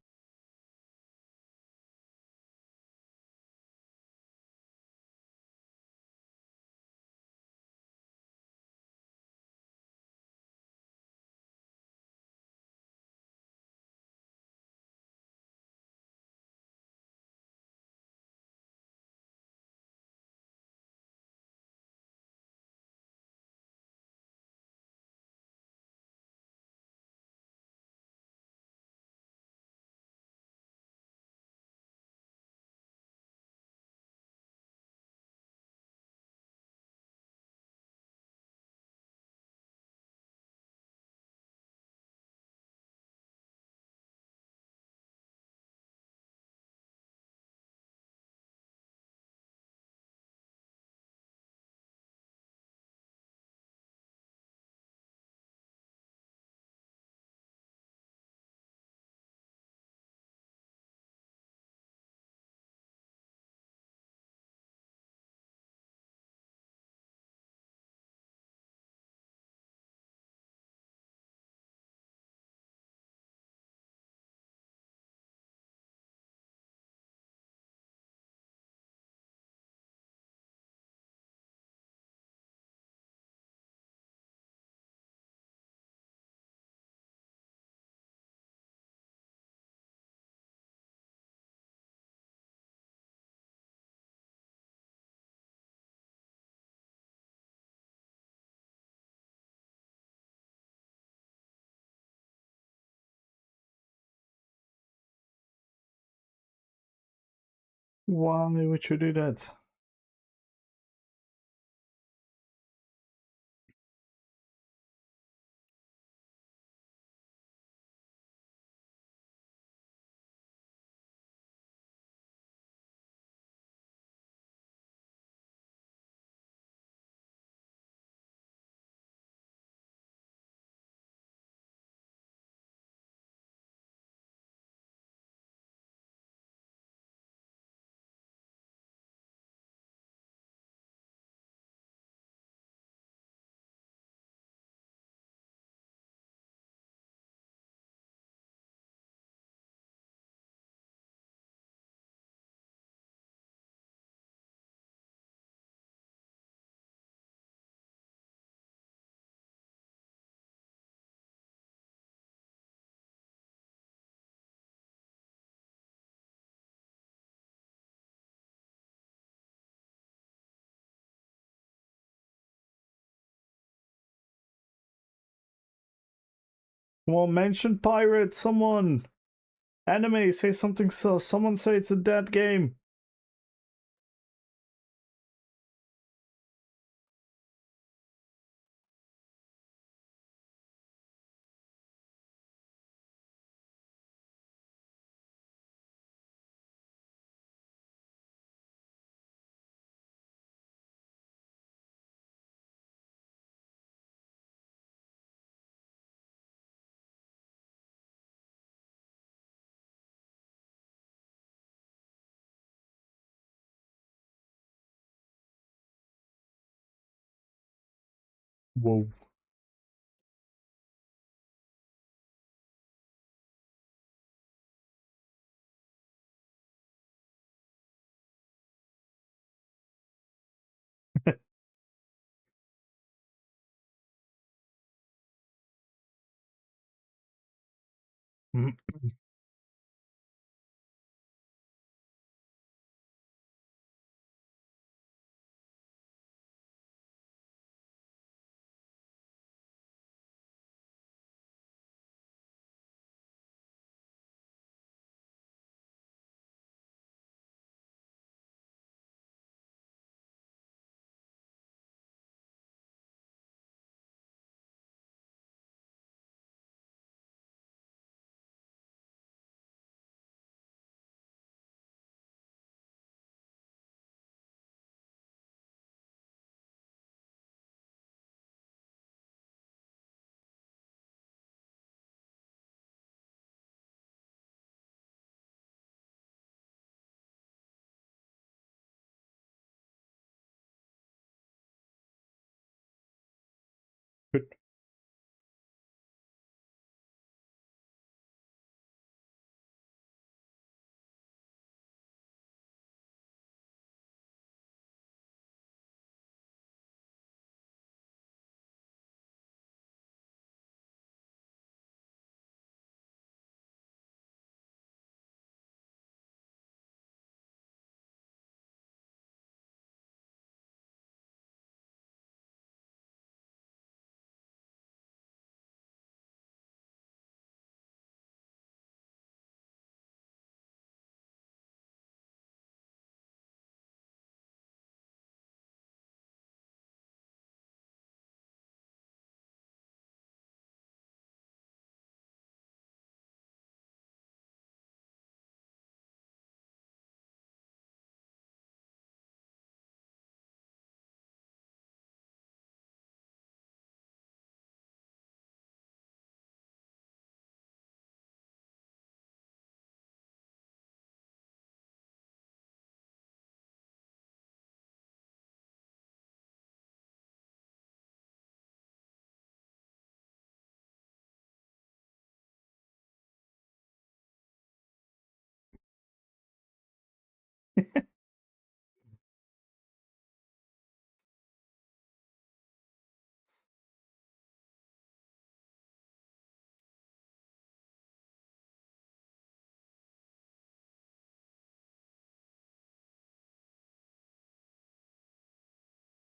Why would you do that? Come on, mention pirate, someone. Anime, say something sus. Someone say it's a dead game. Whoa.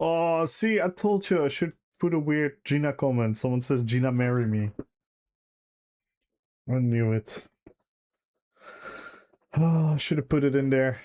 Oh, see, I told you I should put a weird Gina comment. Someone says, Gina, marry me. I knew it. Oh, I should have put it in there.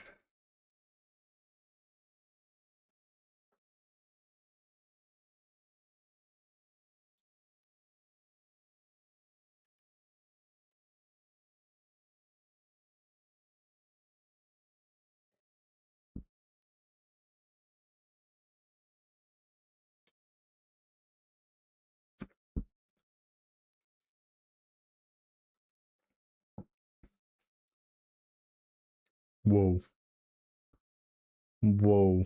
Whoa. Whoa.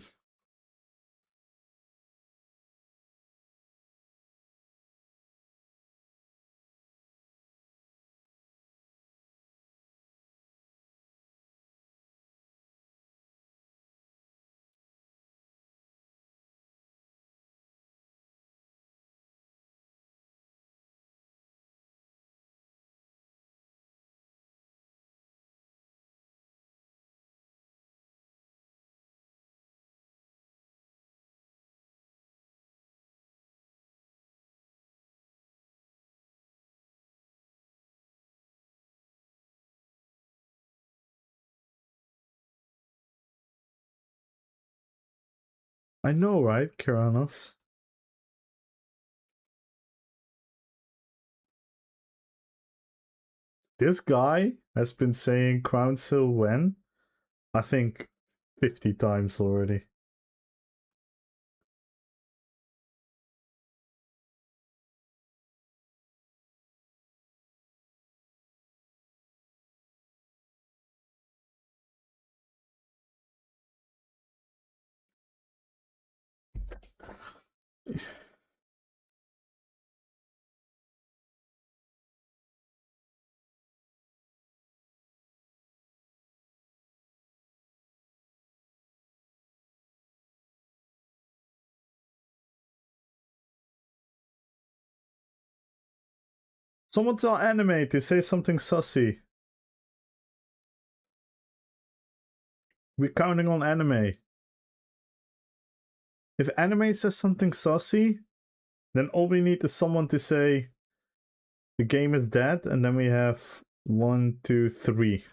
I know, right, Kiranos? This guy has been saying Crown Seal when? I think 50 times already. Someone tell Anime to say something sussy. We're counting on Anime. If Anime says something sussy, then all we need is someone to say the game is dead, and then we have 1, 2, 3.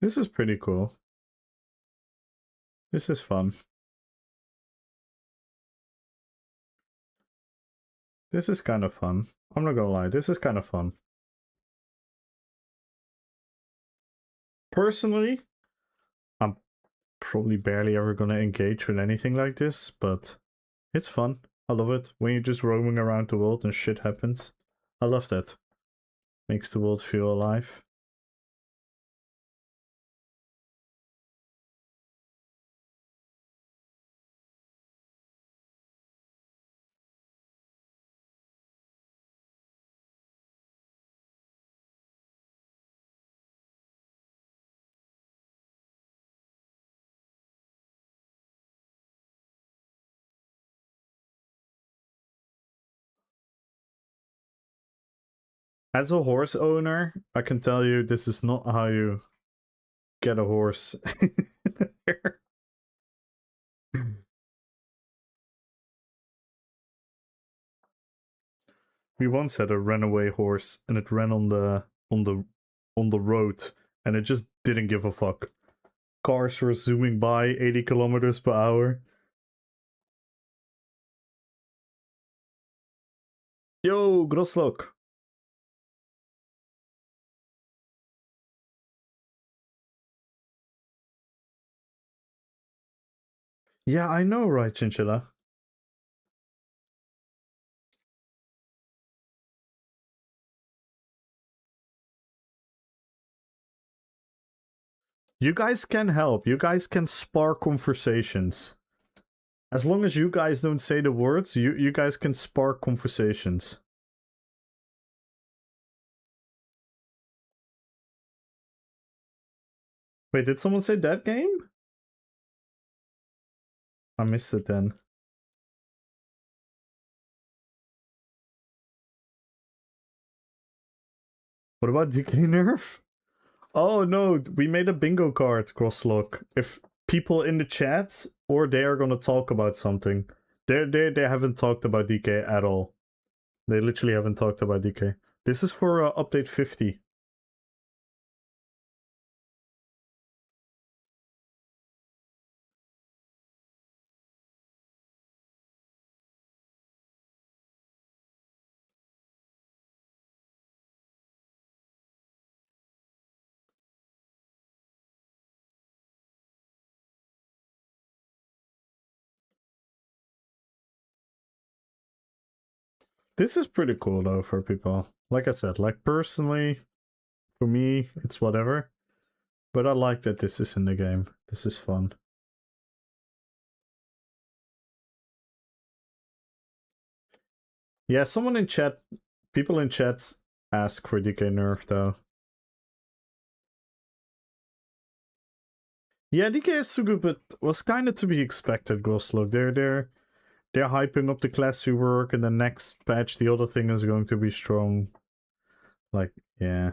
This is pretty cool. This is fun. This is kind of fun. I'm not gonna lie, this is kind of fun. Personally, I'm probably barely ever gonna engage with anything like this, but it's fun. I love it. When you're just roaming around the world and shit happens. I love that. Makes the world feel alive. As a horse owner, I can tell you this is not how you get a horse. We once had a runaway horse and it ran on the road and it just didn't give a fuck. Cars were zooming by 80 kilometers per hour. Yo, Groslok. Yeah, I know, right, Chinchilla? You guys can help. You guys can spark conversations. As long as you guys don't say the words, you guys can spark conversations. Wait, did someone say that game? I missed it then. What about DK Nerf? Oh no, we made a bingo card, Crosslock. If people in the chat or they are gonna talk about something. They haven't talked about DK at all. They literally haven't talked about DK. This is for update 50. This is pretty cool though for people. Like I said, like personally, for me, it's whatever. But I like that this is in the game. This is fun. Yeah, someone in chat, people in chats ask for DK nerf though. Yeah, DK is too good, but was kind of to be expected. Glosslog, they're hyping up the class rework, and the next patch, the other thing is going to be strong. Like, yeah.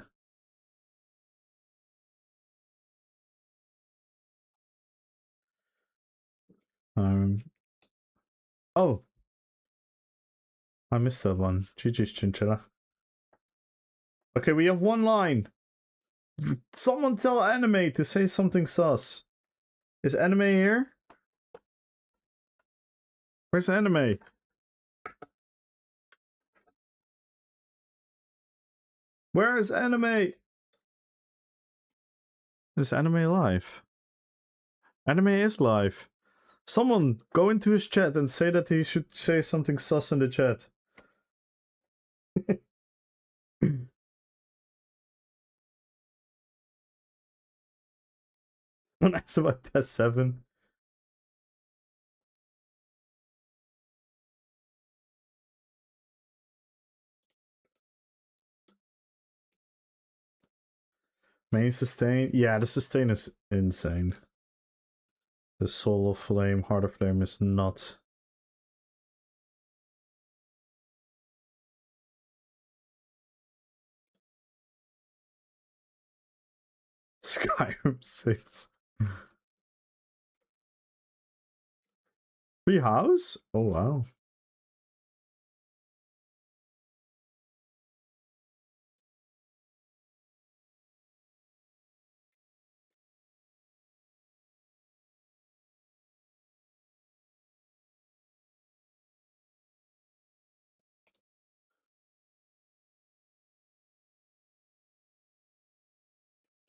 Oh, I missed that one. GG's Chinchilla. Okay, we have one line. Someone tell Anime to say something sus. Is Anime here? Where's Anime? Where is Anime? Is Anime live? Anime is live. Someone go into his chat and say that he should say something sus in the chat. Don't ask about test 7. Main sustain? Yeah, the sustain is insane. The Soul of Flame, Heart of Flame is not. Skyrim 6. Free house? Oh wow.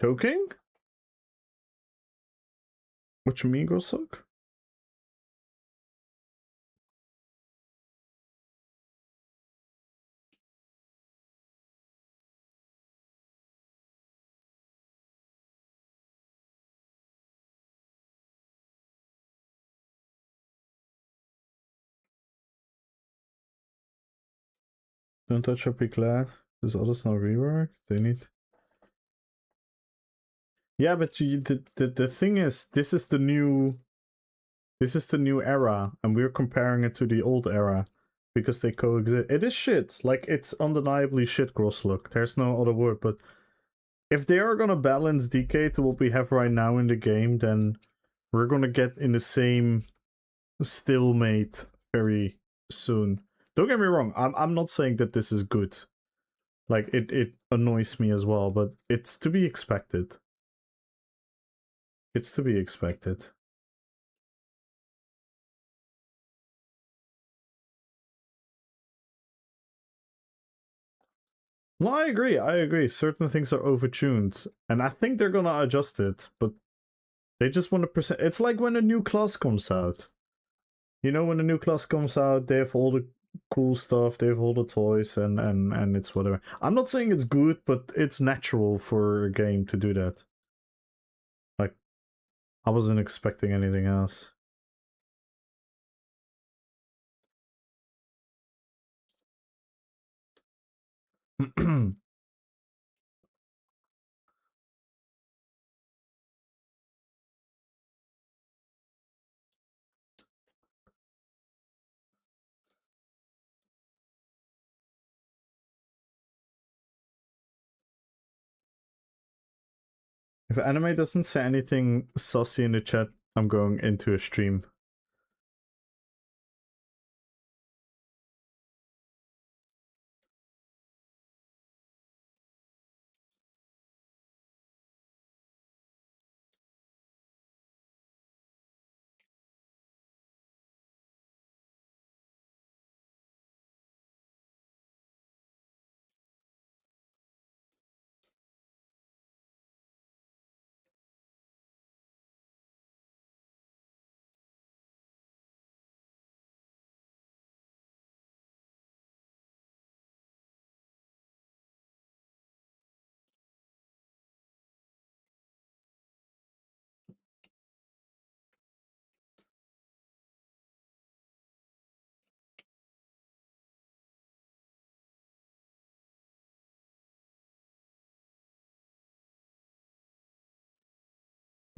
Choking? What you mean, go suck? Don't touch your class. Does others not rework? They need. Yeah, but the thing is, this is the new era, and we're comparing it to the old era because they coexist. It is shit. Like, it's undeniably shit, Grosslook. There's no other word. But if they are gonna balance DK to what we have right now in the game, then we're gonna get in the same stalemate very soon. Don't get me wrong. I'm not saying that this is good. Like, it annoys me as well, but it's to be expected. It's to be expected. No, I agree. I agree. Certain things are overtuned, and I think they're gonna adjust it, but they just want to present. It's like when a new class comes out. You know, when a new class comes out, they have all the cool stuff, they have all the toys, and it's whatever. I'm not saying it's good, but it's natural for a game to do that. Like, I wasn't expecting anything else. If anime doesn't say anything saucy in the chat, I'm going into a stream.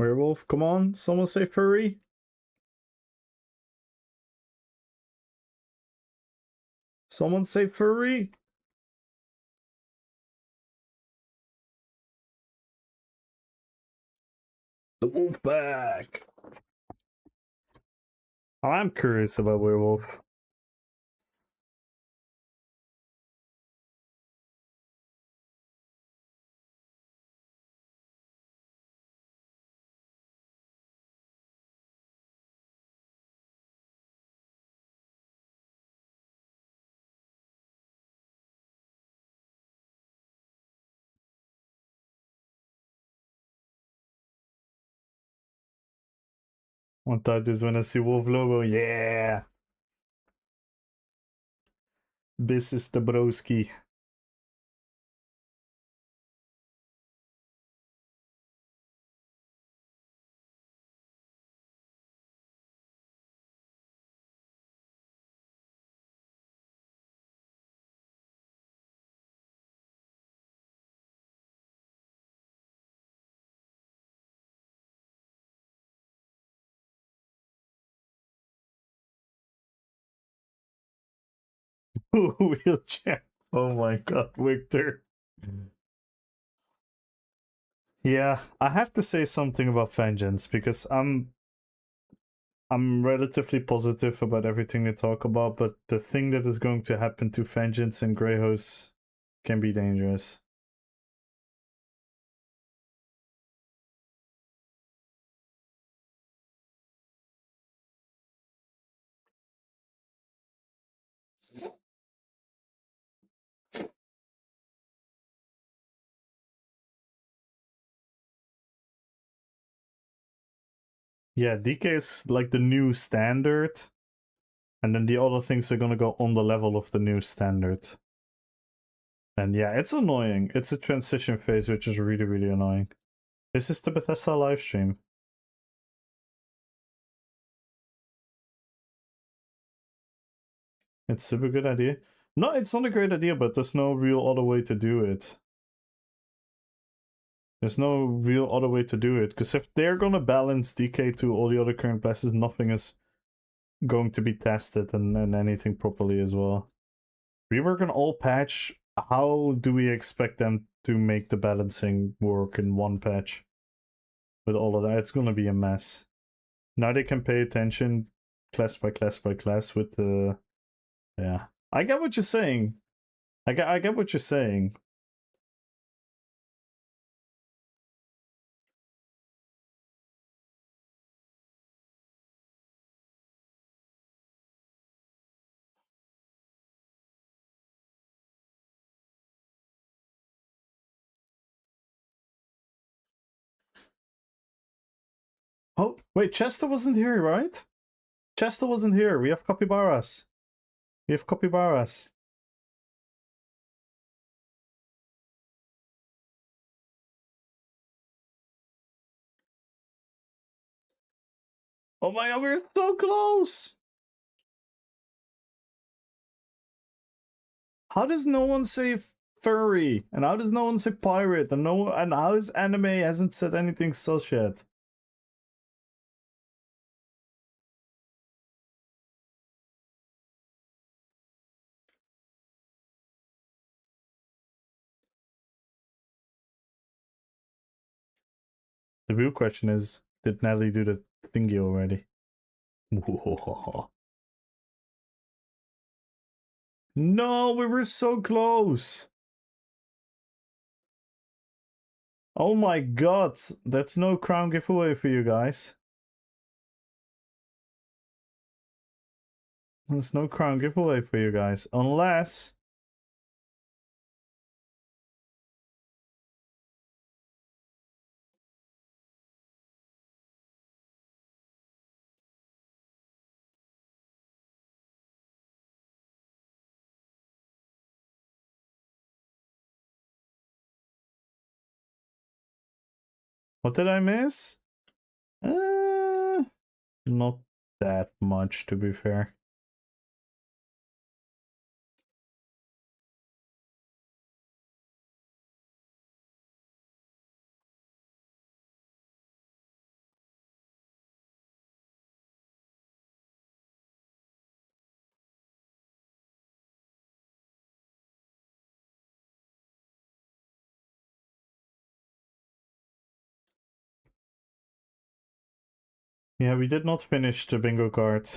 Werewolf, come on. Someone say furry. Someone say furry. The wolf back. I'm curious about werewolf. One thought is when I see wolf logo, yeah. This is the broski. Wheelchair. Oh my god, Victor. Yeah, I have to say something about Vengeance because I'm relatively positive about everything they talk about, but the thing that is going to happen to Vengeance and Greyhouse can be dangerous. Yeah, DK is like the new standard, and then the other things are gonna go on the level of the new standard. And yeah, it's annoying. It's a transition phase, which is really, really annoying. This is the Bethesda live stream. It's a super good idea. No, it's not a great idea, but there's no real other way to do it. There's no real other way to do it, because if they're gonna balance DK to all the other current classes, nothing is going to be tested and anything properly as well. Rework an all patch. How do we expect them to make the balancing work in one patch? With all of that, it's gonna be a mess. Now they can pay attention class by class by class with the... Yeah. I get what you're saying. I get what you're saying. Oh, wait, Chester wasn't here, right? Chester wasn't here. We have capybaras. We have capybaras. Oh my god, we're so close! How does no one say furry? And how does no one say pirate? And how is anime hasn't said anything such yet? The real question is, did Natalie do the thingy already? No, we were so close. Oh my god, that's no crown giveaway for you guys. There's no crown giveaway for you guys, unless... What did I miss? Not that much, to be fair. Yeah, we did not finish the bingo card.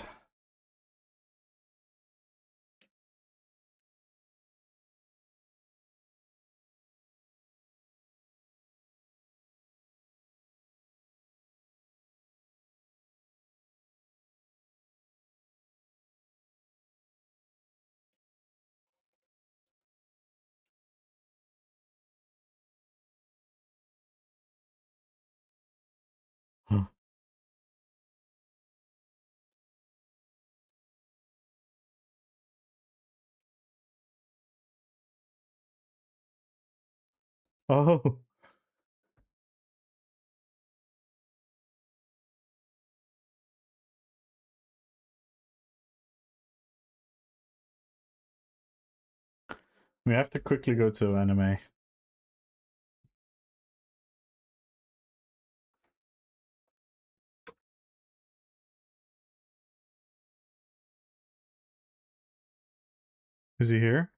Huh. Oh. We have to quickly go to anime. Is he here?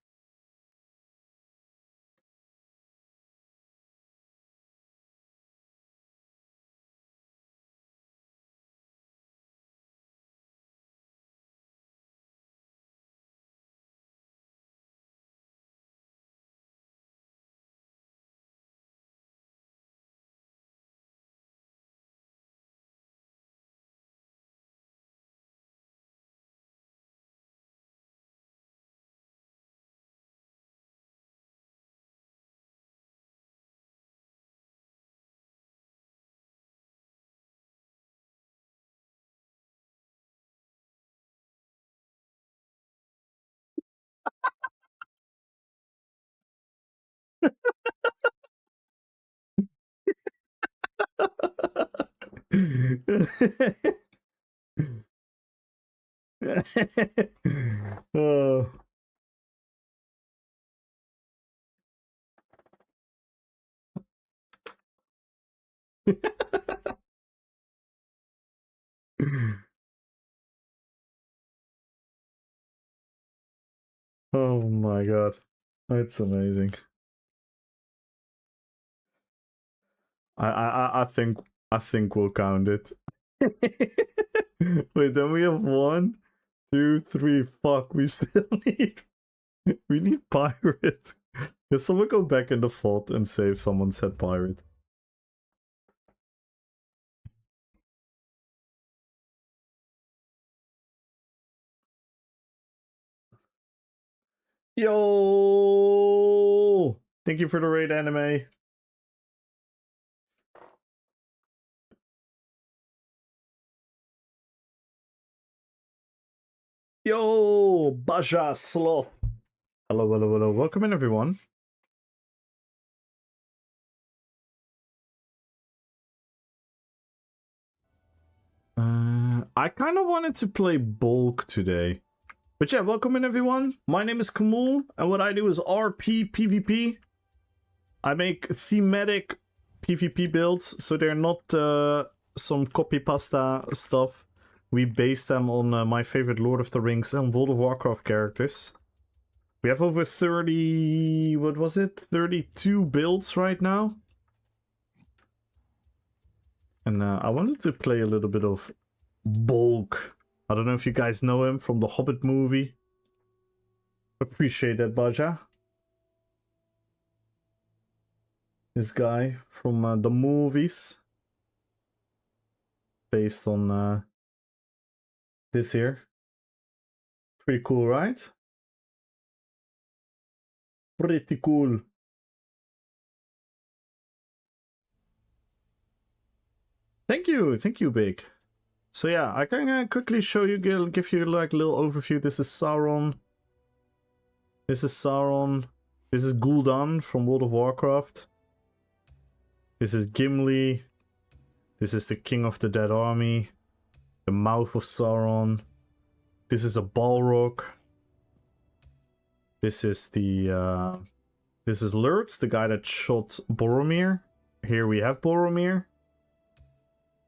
Oh. Oh my god. That's amazing. I think we'll count it. Wait, then we have 1, 2, 3. Fuck, we still need pirate. Can someone go back in the vault and say if someone said pirate? Yo! Thank you for the raid, anime. Yo, Baja Sloth. Hello, hello, hello. Welcome in, everyone. I kind of wanted to play Bulk today. But yeah, welcome in, everyone. My name is Kamul, and what I do is RPPVP. I make thematic PvP builds, so they're not some copy pasta stuff. We base them on my favorite Lord of the Rings and World of Warcraft characters. We have over 30... what was it? 32 builds right now. And I wanted to play a little bit of Bulk. I don't know if you guys know him from the Hobbit movie. Appreciate that, Baja. This guy from the movies. Based on this here. Pretty cool, right? Pretty cool. Thank you, Big. So yeah, I can quickly show you, give you like a little overview. This is Sauron. This is Sauron. This is Gul'dan from World of Warcraft. This is Gimli. This is the King of the Dead Army. The Mouth of Sauron. This is a Balrog. This is the this is Lurtz, the guy that shot Boromir. Here we have Boromir.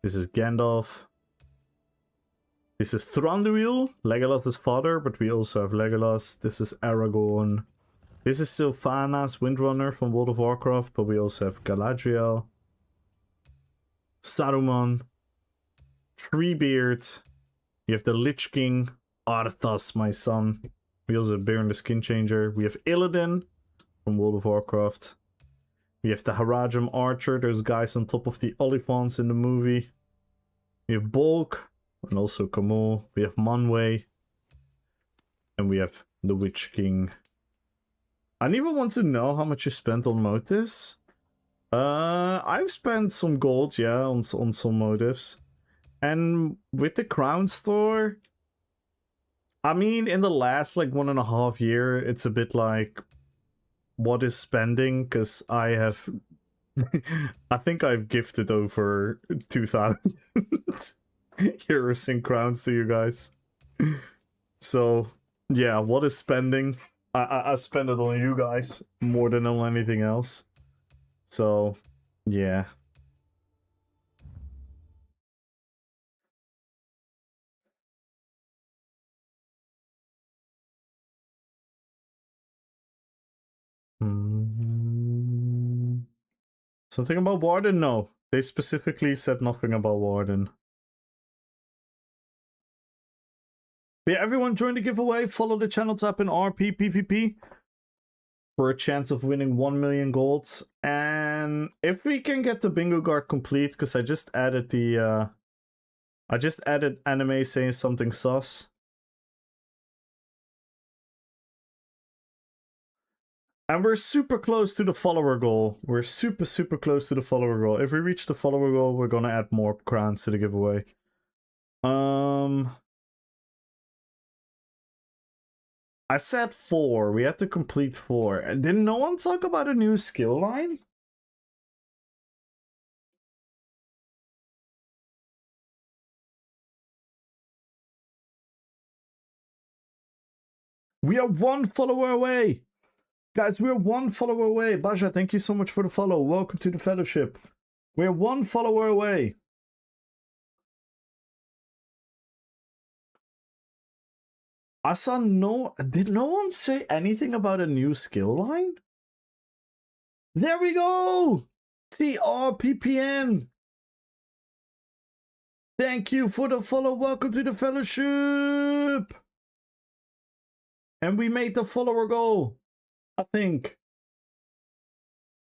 This is Gandalf. This is Thranduil, Legolas' father, but we also have Legolas. This is Aragorn. This is Sylvanas, Windrunner from World of Warcraft, but we also have Galadriel. Saruman. Treebeard. You have the Lich King, Arthas, my son. We also have Baron the Skin Changer. We have Illidan from World of Warcraft. We have the Haradrim Archer, those guys on top of the Oliphaunts in the movie. We have Bulk, and also Kamo. We have Manwë. And we have the Witch King. I even want to know how much you spent on motives. I've spent some gold, yeah, on some motives. And with the Crown Store, I mean, in the last, like, 1.5 years, it's a bit like, what is spending? Because I have... I think I've gifted over 2,000 euros in crowns to you guys. So, yeah, what is spending? I spend it on you guys more than on anything else. So, yeah. Something about Warden? No. They specifically said nothing about Warden. But yeah, everyone join the giveaway. Follow the channel, tap in RPPVP for a chance of winning 1 million gold. And if we can get the bingo card complete, because I just added the I just added anime saying something sus. And we're super close to the follower goal. We're super close to the follower goal. If we reach the follower goal, we're gonna add more crowns to the giveaway. I said 4. We had to complete 4. And did no one talk about a new skill line? We are 1 follower away. Guys, we're 1 follower away. Baja, thank you so much for the follow. Welcome to the fellowship. We're 1 follower away. I saw no... Did no one say anything about a new skill line? There we go! TRPPN! Thank you for the follow. Welcome to the fellowship! And we made the follower goal. I think.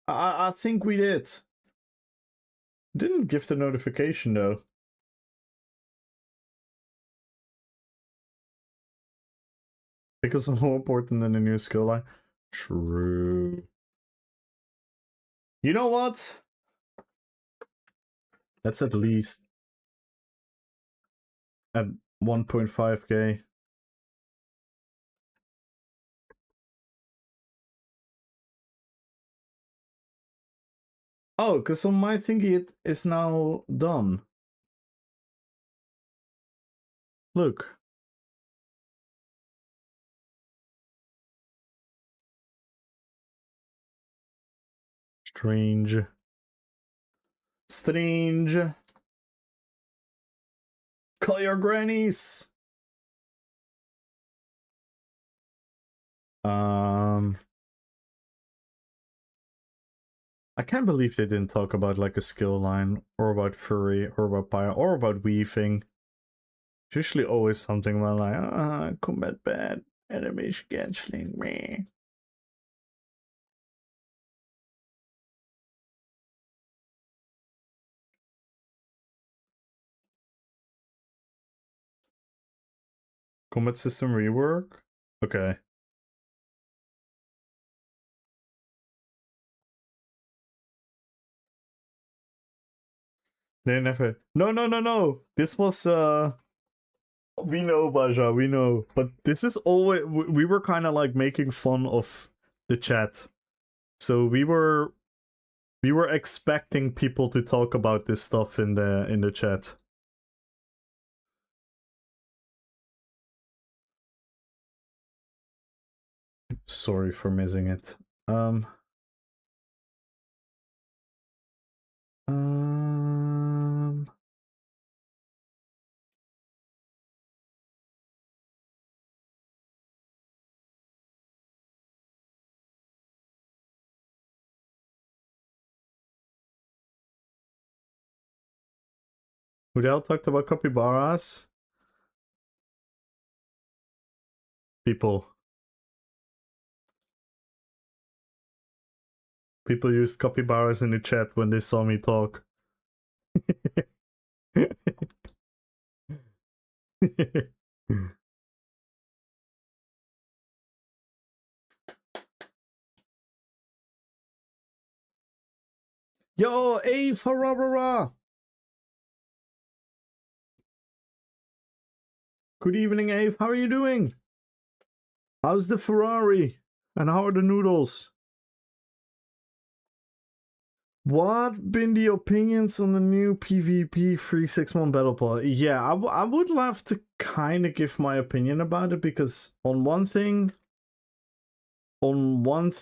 I think we did. Didn't give the notification though. Because it's more important than the new skill line. True. You know what? That's at least at 1.5k. Oh, because on my thingy it is now done. Look. Strange. Strange. Call your grannies. I can't believe they didn't talk about like a skill line, or about furry, or about pyre, or about weaving. It's usually always something about like, combat bad, animation canceling, meh. Combat system rework? Okay. They never... No. This was, we know, Baja, we know. But this is always... We were kind of like making fun of the chat. So we were expecting people to talk about this stuff in the chat. Sorry for missing it. We all talked about capybaras. People used capybaras in the chat when they saw me talk. Yo, hey, Farabara! Good evening, Ave. How are you doing? How's the Ferrari? And how are the noodles? What been the opinions on the new PvP 361 Battle Pass? Yeah, I would love to kind of give my opinion about it, because on one thing, on one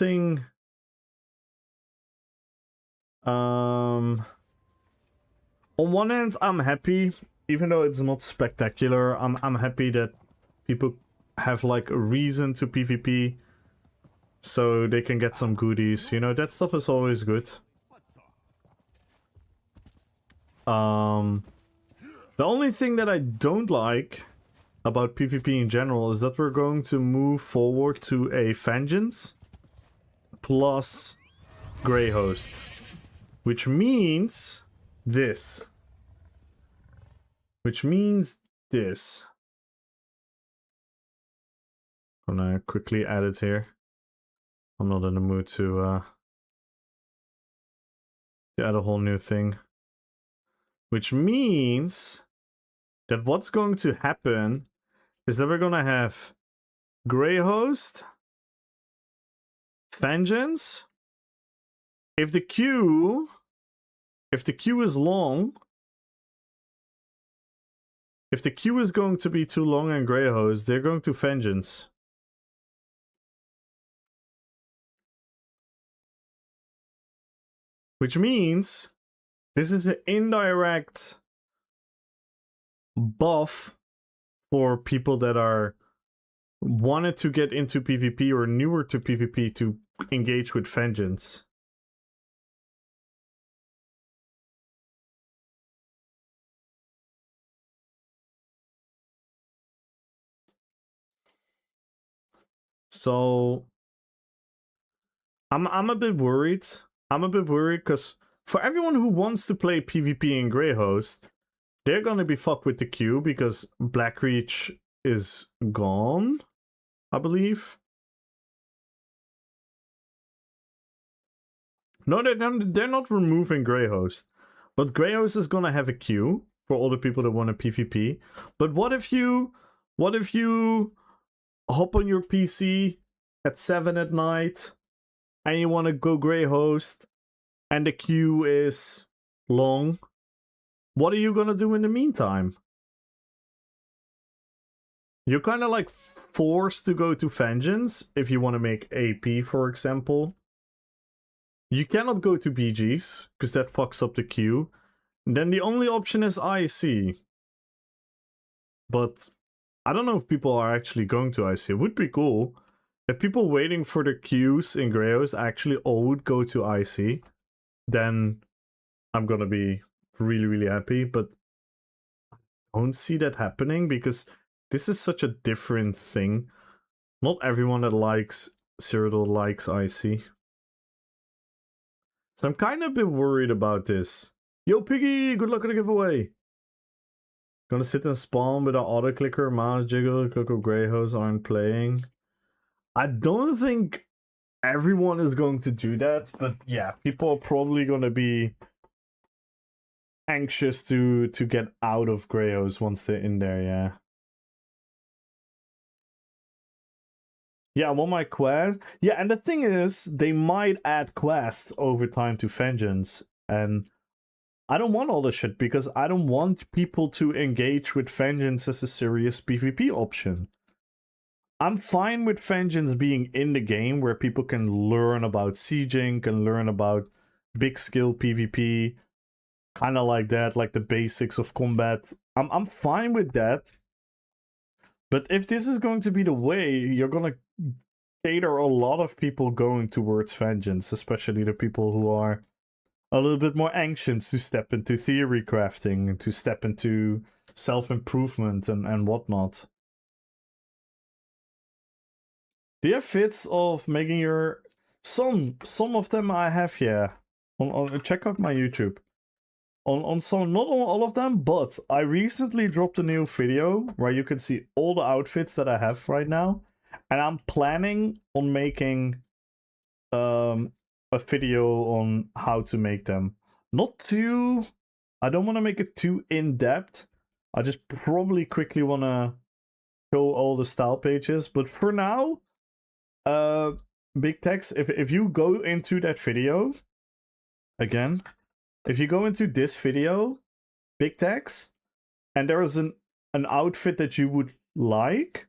hand, I'm happy, even though it's not spectacular. I'm happy that people have like a reason to PvP, so they can get some goodies. You know, that stuff is always good. The only thing that I don't like about PvP in general is that we're going to move forward to a Vengeance plus Grey Host, which means this. I'm gonna quickly add it here. I'm not in the mood to add a whole new thing. Which means that what's going to happen is that we're gonna have Grey Host, Vengeance. If the queue is long, if the queue is going to be too long in Grey Host, they're going to Vengeance. Which means this is an indirect buff for people that are wanted to get into PvP or newer to PvP to engage with Vengeance. So I'm a bit worried. I'm a bit worried because for everyone who wants to play PvP in Grey Host, they're gonna be fucked with the queue because Blackreach is gone, I believe. No, they're not removing Grey Host, but Grey Host is gonna have a queue for all the people that want a PvP. But what if you hop on your PC at 7 at night and you want to go Grey Host and the queue is long? What are you gonna do in the meantime? You're kind of like forced to go to Vengeance if you want to make AP, for example. You cannot go to BGs because that fucks up the queue. And then the only option is IC. But I don't know if people are actually going to IC. It would be cool if people waiting for the queues in Grey Host actually all would go to IC. Then I'm gonna be really, really happy. But I don't see that happening because this is such a different thing. Not everyone that likes Cyrodiil likes IC. So I'm kind of a bit worried about this. Yo, Piggy, good luck on the giveaway. Gonna sit and spawn with an auto clicker, mouse jiggle, Coco Grey Host aren't playing. I don't think everyone is going to do that, but yeah, people are probably gonna be anxious to get out of Grey Host once they're in there, yeah. Yeah, I want my quest. Yeah, and the thing is, they might add quests over time to Vengeance, and I don't want all this shit because I don't want people to engage with Vengeance as a serious PvP option. I'm fine with Vengeance being in the game where people can learn about sieging, can learn about big skill PvP, kind of like that, like the basics of combat. I'm fine with that. But if this is going to be the way, you're gonna cater a lot of people going towards Vengeance, especially the people who are a little bit more anxious to step into theory crafting, to step into self-improvement and whatnot. Do you have fits of making your... Some of them I have, yeah. Check out my YouTube. On some, not on all of them, but I recently dropped a new video where you can see all the outfits that I have right now. And I'm planning on making a video on how to make them. Not too... I don't want to make it too in-depth. I just probably quickly want to show all the style pages. But for now, Big Tex, if you go into that video, again, if you go into this video, Big Tex, and there is an outfit that you would like,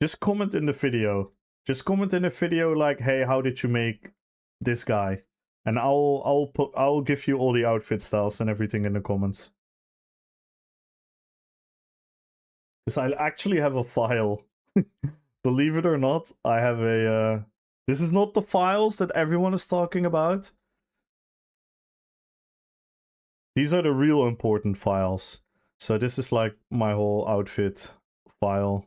just comment in the video. Just comment in the video like, hey, how did you make this guy? And I'll give you all the outfit styles and everything in the comments. Because I actually have a file. Believe it or not, I have a... This is not the files that everyone is talking about. These are the real important files. So this is like my whole outfit file.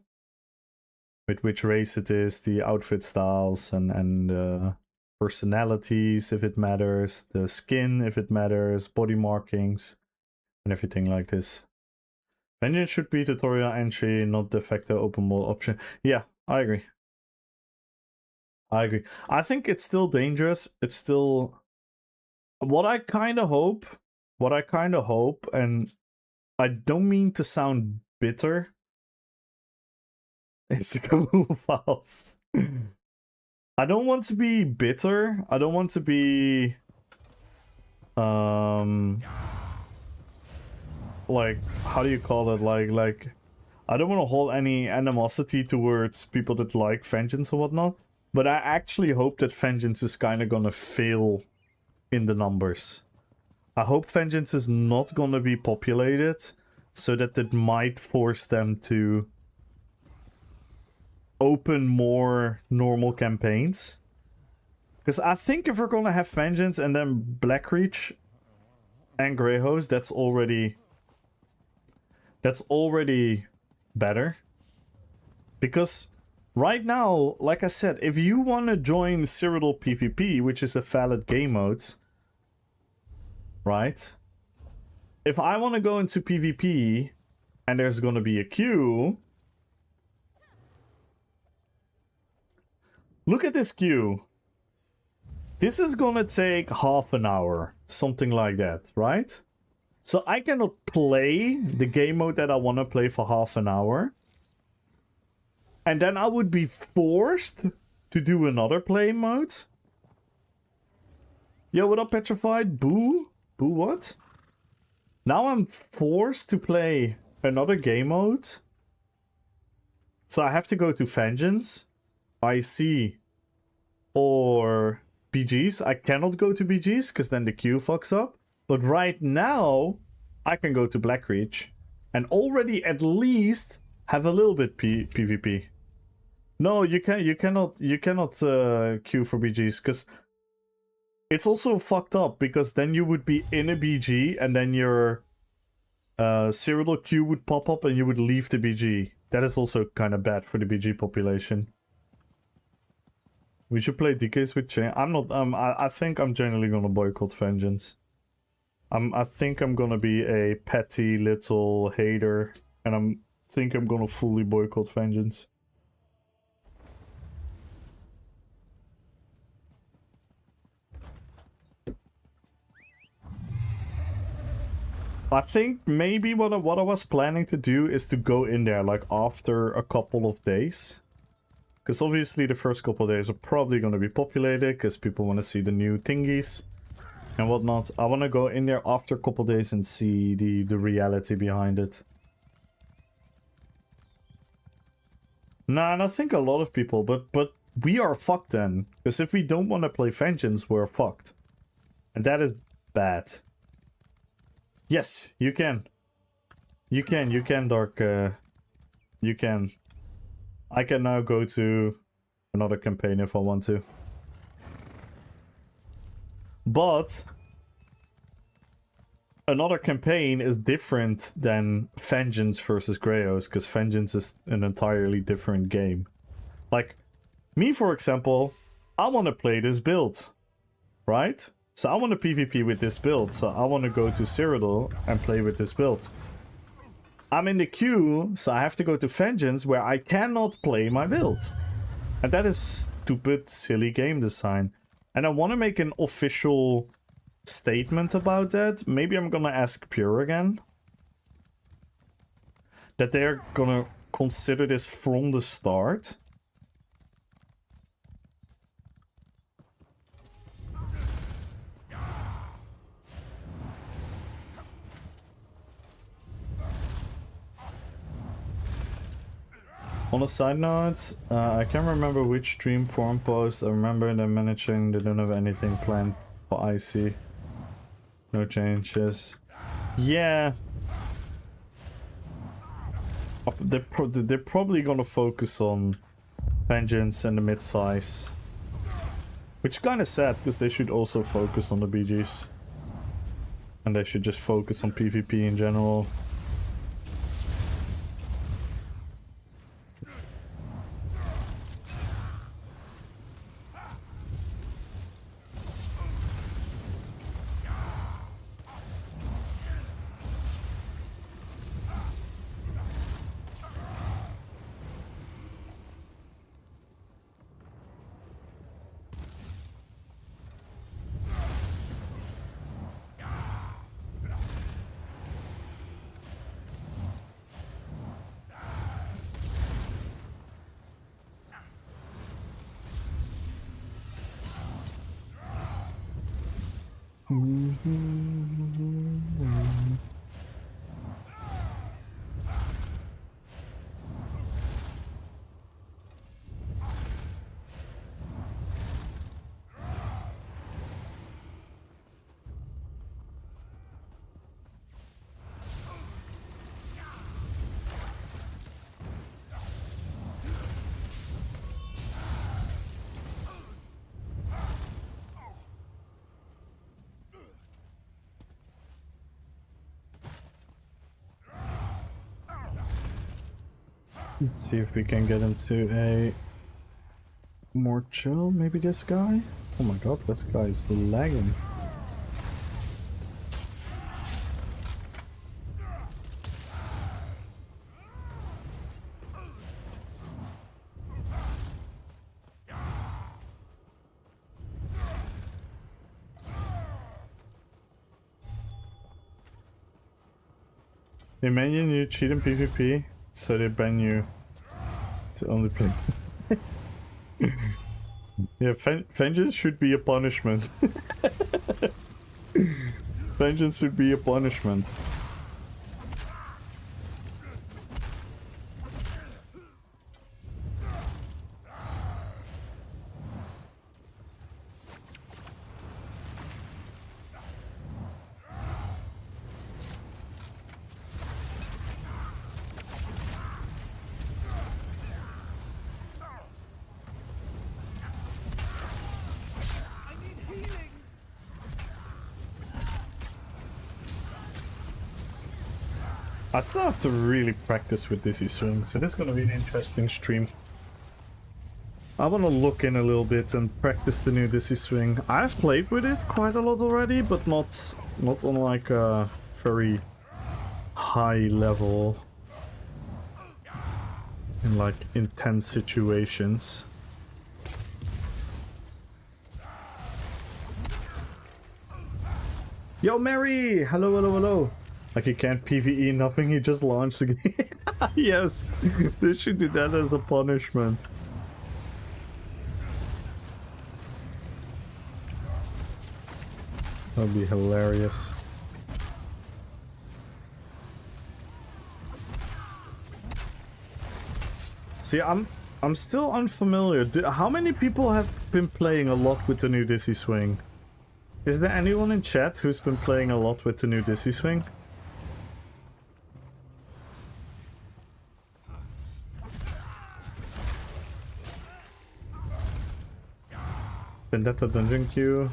With which race it is, the outfit styles, and personalities if it matters, the skin if it matters, body markings, and everything like this. Vengeance should be tutorial entry, not de facto open world option. Yeah, I agree. I agree. I think it's still dangerous. It's still... What I kind of hope, and I don't mean to sound bitter, is to go files. I don't want to be bitter. I don't want to be... like, how do you call it? Like, I don't want to hold any animosity towards people that like Vengeance or whatnot. But I actually hope that Vengeance is kind of gonna fail in the numbers. I hope Vengeance is not gonna be populated, so that it might force them to open more normal campaigns. Because I think if we're gonna have Vengeance and then Blackreach and Greyhost, that's already better. Because right now, like I said, if you want to join Cyrodiil PvP, which is a valid game mode, right? If I want to go into PvP and there's going to be a queue, look at this queue. This is going to take half an hour, something like that, right? So I cannot play the game mode that I want to play for half an hour. And then I would be forced to do another play mode. Yo, what up, Petrified? Boo? Boo what? Now I'm forced to play another game mode. So I have to go to Vengeance, IC, or BGs. I cannot go to BGs, because then the queue fucks up. But right now, I can go to Blackreach. And already at least have a little bit PvP. No, you cannot queue for BGs, because it's also fucked up, because then you would be in a BG and then your Cyrodiil queue would pop up and you would leave the BG. That is also kind of bad for the BG population. We should play DKs with Chain. I'm not. I think I'm generally gonna boycott Vengeance. I think I'm gonna be a petty little hater, and I'm gonna fully boycott Vengeance. I think maybe what I was planning to do is to go in there like after a couple of days. Because obviously the first couple of days are probably going to be populated because people want to see the new thingies and whatnot. I want to go in there after a couple of days and see the reality behind it. Nah, and I think a lot of people, but we are fucked then. Because if we don't want to play Vengeance, we're fucked. And that is bad. Yes, you can. You can, Dark. You can. I can now go to another campaign if I want to. But another campaign is different than Vengeance versus Greyhouse, because Vengeance is an entirely different game. Like, me, for example, I want to play this build, right? So I want to PvP with this build, so I want to go to Cyrodiil and play with this build. I'm in the queue, so I have to go to Vengeance, where I cannot play my build. And that is stupid, silly game design. And I want to make an official statement about that. Maybe I'm gonna ask Pure again. That they're gonna consider this from the start. On a side note, I can't remember which stream forum post. I remember them mentioning they don't have anything planned for IC. No changes. Yeah. They're probably gonna focus on Vengeance and the mid-size. Which is kinda sad, because they should also focus on the BGs. And they should just focus on PvP in general. Let's see if we can get into a more chill. Maybe this guy? Oh my god, this guy is lagging. They mention you cheat in PvP, so they ban you to only play. Yeah, vengeance should be a punishment. Vengeance should be a punishment. I still have to really practice with this swing, so this is gonna be an interesting stream. I want to look in a little bit and practice the new Dizzy Swing. I've played with it quite a lot already, but not on like a very high level in like intense situations. Yo Mary! Hello, hello, hello! Like you can't PvE nothing, you just launched the game. Yes, they should do that as a punishment. That'd be hilarious. See, I'm still unfamiliar. How many people have been playing a lot with the new Dizzy Swing? Is there anyone in chat who's been playing a lot with the new Dizzy Swing? Vendetta Dungeon Queue.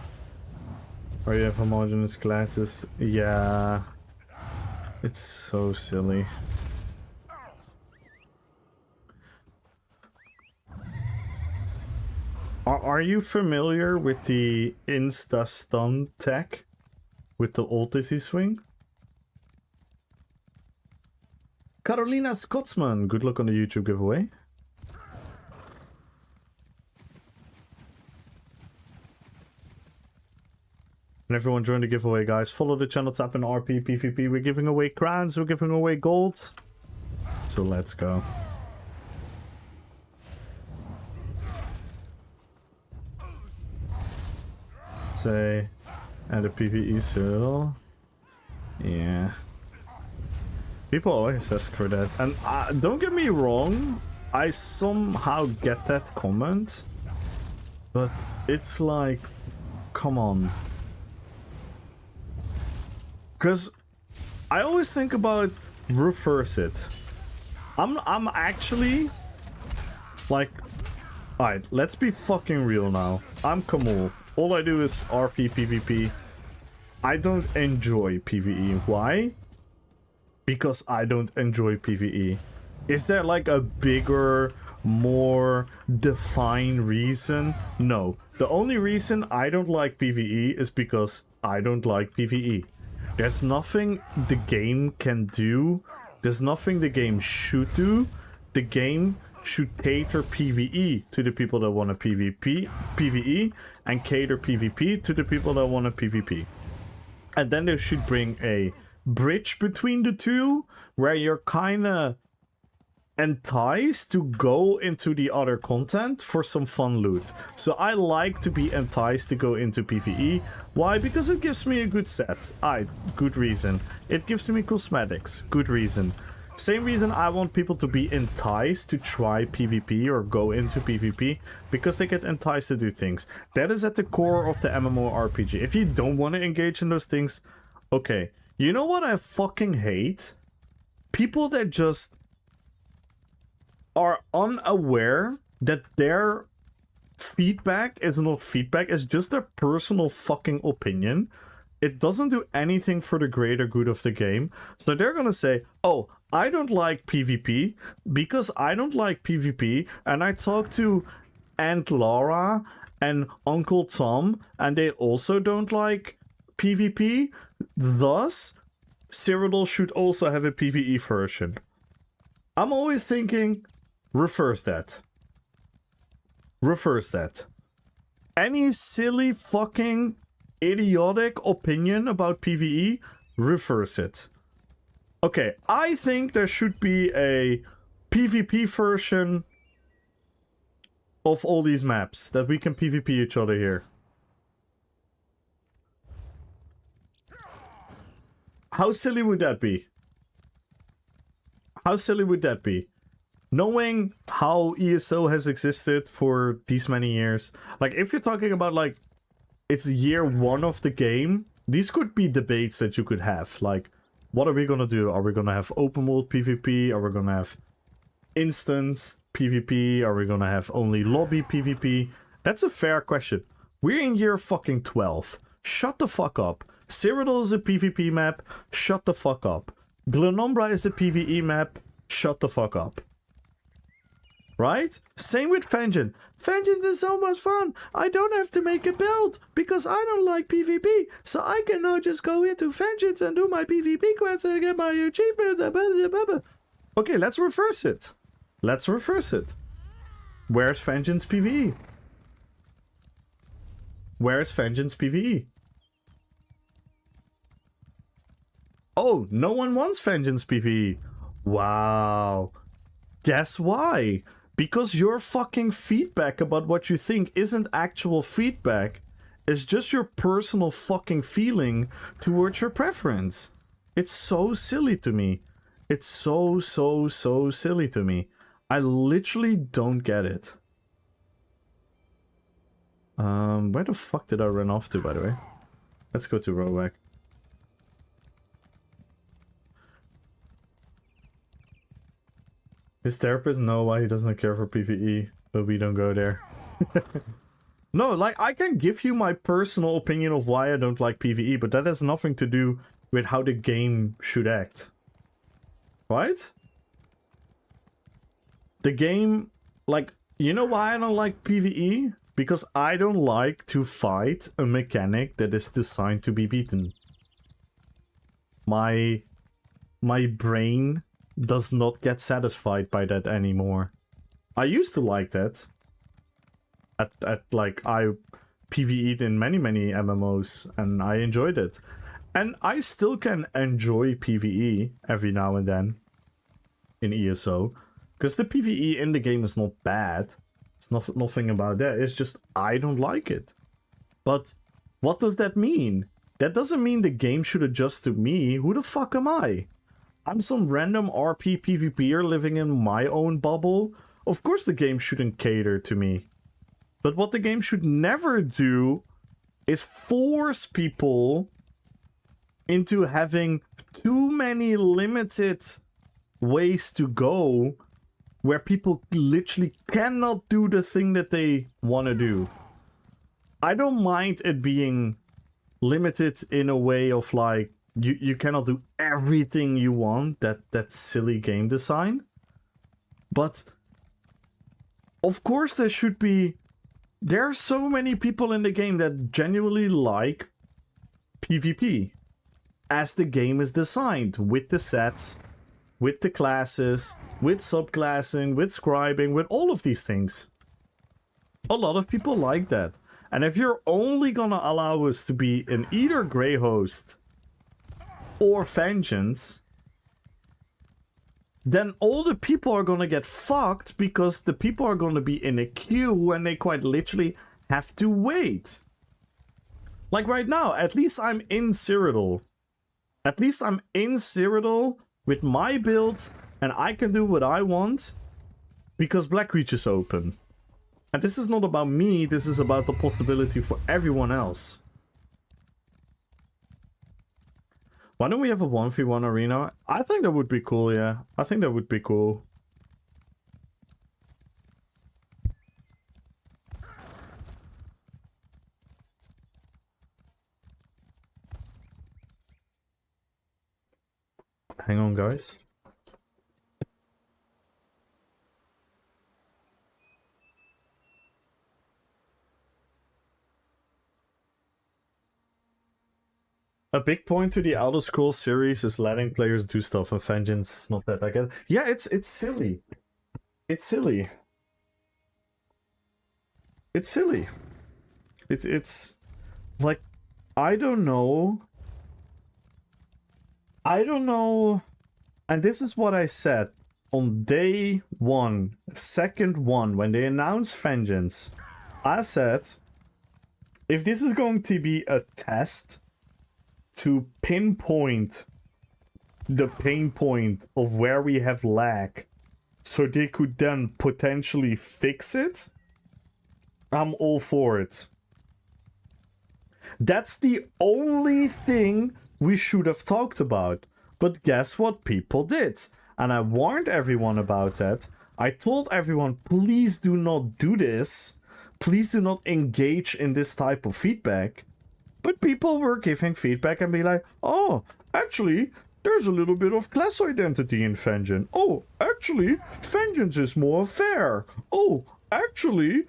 Or you have homogeneous classes. Yeah. It's so silly. Are you familiar with the insta stun tech with the ulti swing? Carolina Scotsman, good luck on the YouTube giveaway. And everyone join the giveaway, guys. Follow the channel, tap in RPPVP. We're giving away crowns, we're giving away gold. So let's go. Say, and a PvE circle. Yeah. People always ask for that. And don't get me wrong, I somehow get that comment. But it's like, come on. Because I always think about reverse it. I'm actually like, alright, let's be fucking real now. I'm Kamul. All I do is RPPVP. I don't enjoy PvE. Why? Because I don't enjoy PvE. Is there like a bigger, more defined reason? No. The only reason I don't like PvE is because I don't like PvE. There's nothing the game can do. There's nothing the game should do. The game should cater PvE to the people that want to PvE, and cater PvP to the people that want to PvP. And then they should bring a bridge between the two, where you're kind of enticed to go into the other content for some fun loot. So I like to be enticed to go into PvE. Why? Because it gives me a good set. Good reason. It gives me cosmetics. Good reason. Same reason I want people to be enticed to try PvP or go into PvP, because they get enticed to do things. That is at the core of the MMORPG. If you don't want to engage in those things, okay. You know what I fucking hate? People that just are unaware that their feedback is not feedback, it's just their personal fucking opinion. It doesn't do anything for the greater good of the game. So they're gonna say, oh, I don't like PvP because I don't like PvP, and I talked to Aunt Laura and Uncle Tom, and they also don't like PvP. Thus, Cyrodiil should also have a PvE version. I'm always thinking, reverse that. Reverse that. Any silly fucking idiotic opinion about PvE, reverse it. Okay, I think there should be a PvP version of all these maps that we can PvP each other here. How silly would that be? How silly would that be? Knowing how ESO has existed for these many years. Like, if you're talking about, like, it's year one of the game, these could be debates that you could have. Like, what are we gonna do? Are we gonna have open world PvP? Are we gonna have instance PvP? Are we gonna have only lobby PvP? That's a fair question. We're in year fucking 12. Shut the fuck up. Cyrodiil is a PvP map. Shut the fuck up. Glenombra is a PvE map. Shut the fuck up. Right? Same with Vengeance. Vengeance is so much fun. I don't have to make a build because I don't like PvP. So I can now just go into Vengeance and do my PvP quests and get my achievements. Okay, let's reverse it. Let's reverse it. Where's Vengeance PvE? Where's Vengeance PvE? Oh, no one wants Vengeance PvE. Wow. Guess why? Because your fucking feedback about what you think isn't actual feedback. It's just your personal fucking feeling towards your preference. It's so silly to me. It's so silly to me. I literally don't get it. Where the fuck did I run off to, by the way? Let's go to Rowback. His therapist know why he doesn't care for PvE, but we don't go there. No, like, I can give you my personal opinion of why I don't like PvE, but that has nothing to do with how the game should act. Right? The game, like, you know why I don't like PvE? Because I don't like to fight a mechanic that is designed to be beaten. My brain does not get satisfied by that anymore. I used to like that. Like, I PvE'd in many MMOs and I enjoyed it. And I still can enjoy PvE every now and then in ESO. Because the PvE in the game is not bad. It's nothing about that. It's just I don't like it. But what does that mean? That doesn't mean the game should adjust to me. Who the fuck am I? I'm some random RPPVPer living in my own bubble. Of course the game shouldn't cater to me. But what the game should never do is force people into having too many limited ways to go where people literally cannot do the thing that they want to do. I don't mind it being limited in a way of like, you cannot do everything you want, that's silly game design. But of course there are so many people in the game that genuinely like PvP as the game is designed, with the sets, with the classes, with subclassing, with scribing, with all of these things. A lot of people like that. And if you're only gonna allow us to be in either Grey Host or Vengeance, then all the people are gonna get fucked because the people are gonna be in a queue and they quite literally have to wait. Like right now, at least I'm in Cyrodiil. At least I'm in Cyrodiil with my build and I can do what I want because Black Reach is open. And this is not about me, this is about the possibility for everyone else. Why don't we have a 1v1 arena? I think that would be cool, yeah. I think that would be cool. Hang on, guys. A big point to the Elder Scrolls series is letting players do stuff, and Vengeance is not that I get. Yeah, it's silly. It's silly. It's silly. It's like, I don't know. And this is what I said on day one, second one, when they announced Vengeance. I said, if this is going to be a test to pinpoint the pain point of where we have lag, so they could then potentially fix it, I'm all for it. That's the only thing we should have talked about. But guess what people did? And I warned everyone about that. I told everyone, please do not do this. Please do not engage in this type of feedback. But people were giving feedback and be like, oh, actually, there's a little bit of class identity in Vengeance. Oh, actually, Vengeance is more fair. Oh, actually...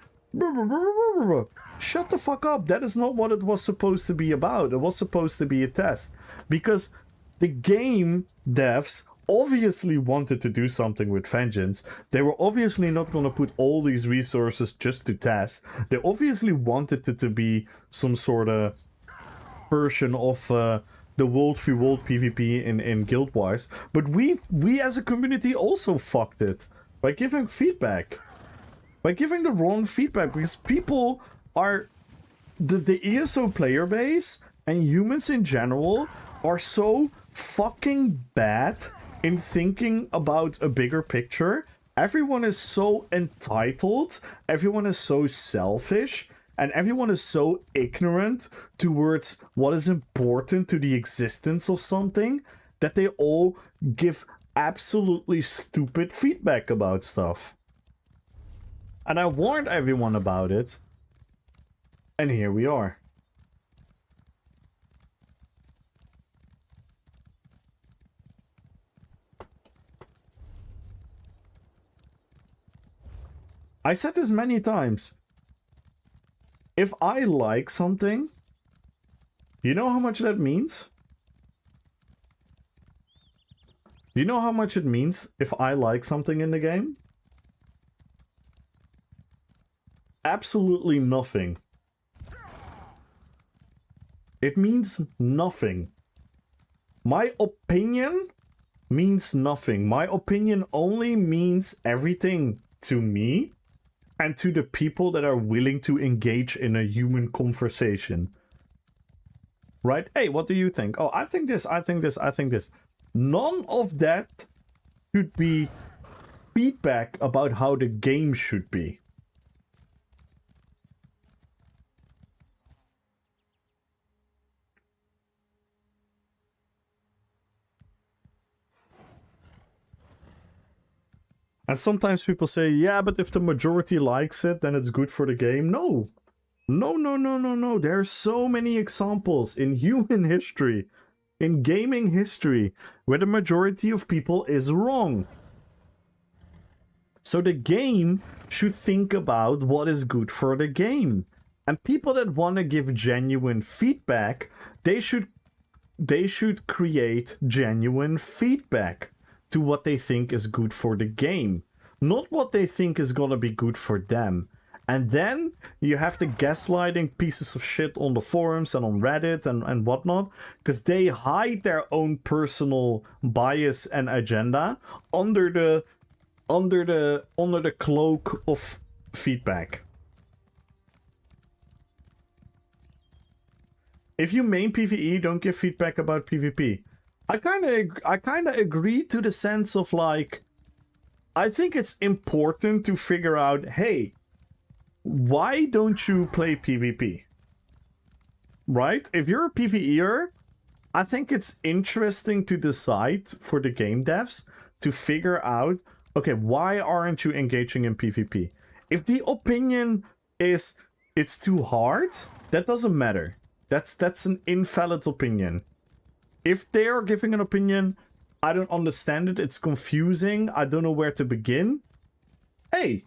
Shut the fuck up. That is not what it was supposed to be about. It was supposed to be a test. Because the game devs obviously wanted to do something with Vengeance. They were obviously not going to put all these resources just to test. They obviously wanted it to be some sort of version of the World v World PvP in Guild Wars. But we as a community also fucked it by giving feedback. By giving the wrong feedback, because people are... The ESO player base and humans in general are so fucking bad in thinking about a bigger picture. Everyone is so entitled, everyone is so selfish, and everyone is so ignorant towards what is important to the existence of something that they all give absolutely stupid feedback about stuff. And I warned everyone about it. And here we are. I said this many times. If I like something, you know how much that means? You know how much it means if I like something in the game? Absolutely nothing. It means nothing. My opinion means nothing. My opinion only means everything to me and to the people that are willing to engage in a human conversation. Right? Hey, what do you think? Oh, I think this, I think this, I think this. None of that should be feedback about how the game should be. And sometimes people say, yeah, but if the majority likes it, then it's good for the game. No. No, no, no, no, no. There are so many examples in human history, in gaming history, where the majority of people is wrong. So the game should think about what is good for the game. And people that want to give genuine feedback, they should create genuine feedback to what they think is good for the game, not what they think is gonna be good for them. And then you have the gaslighting pieces of shit on the forums and on Reddit and whatnot, because they hide their own personal bias and agenda under the cloak of feedback. If you main PvE, don't give feedback about PvP. I kind of agree to the sense of like, I think it's important to figure out, hey, why don't you play PvP? Right? If you're a PvEer, I think it's interesting to decide for the game devs to figure out, okay, why aren't you engaging in PvP? If the opinion is it's too hard, that doesn't matter. That's an invalid opinion. If they are giving an opinion, I don't understand it, it's confusing, I don't know where to begin. Hey,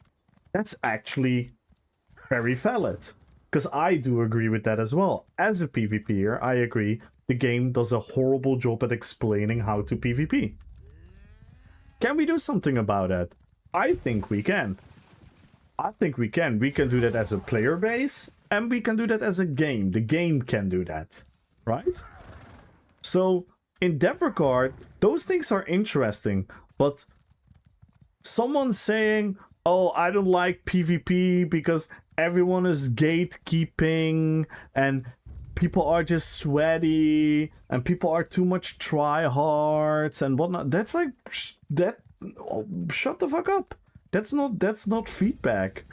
that's actually very valid. Because I do agree with that as well. As a PvPer, I agree the game does a horrible job at explaining how to PvP. Can we do something about that? I think we can. I think we can. We can do that as a player base, and we can do that as a game. The game can do that, right? So, in that regard, those things are interesting, but someone saying, oh, I don't like PvP because everyone is gatekeeping and people are just sweaty and people are too much tryhards and whatnot. That's like, shut the fuck up. That's not feedback.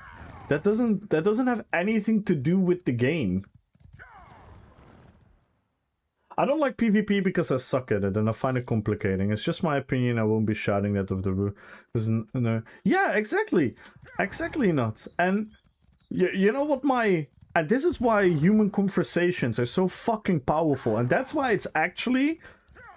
That doesn't have anything to do with the game. I don't like PvP because I suck at it and I find it complicating. It's just my opinion. I won't be shouting that of the roof. No. Yeah, exactly. Exactly not. And you know what and this is why human conversations are so fucking powerful. And that's why it's actually,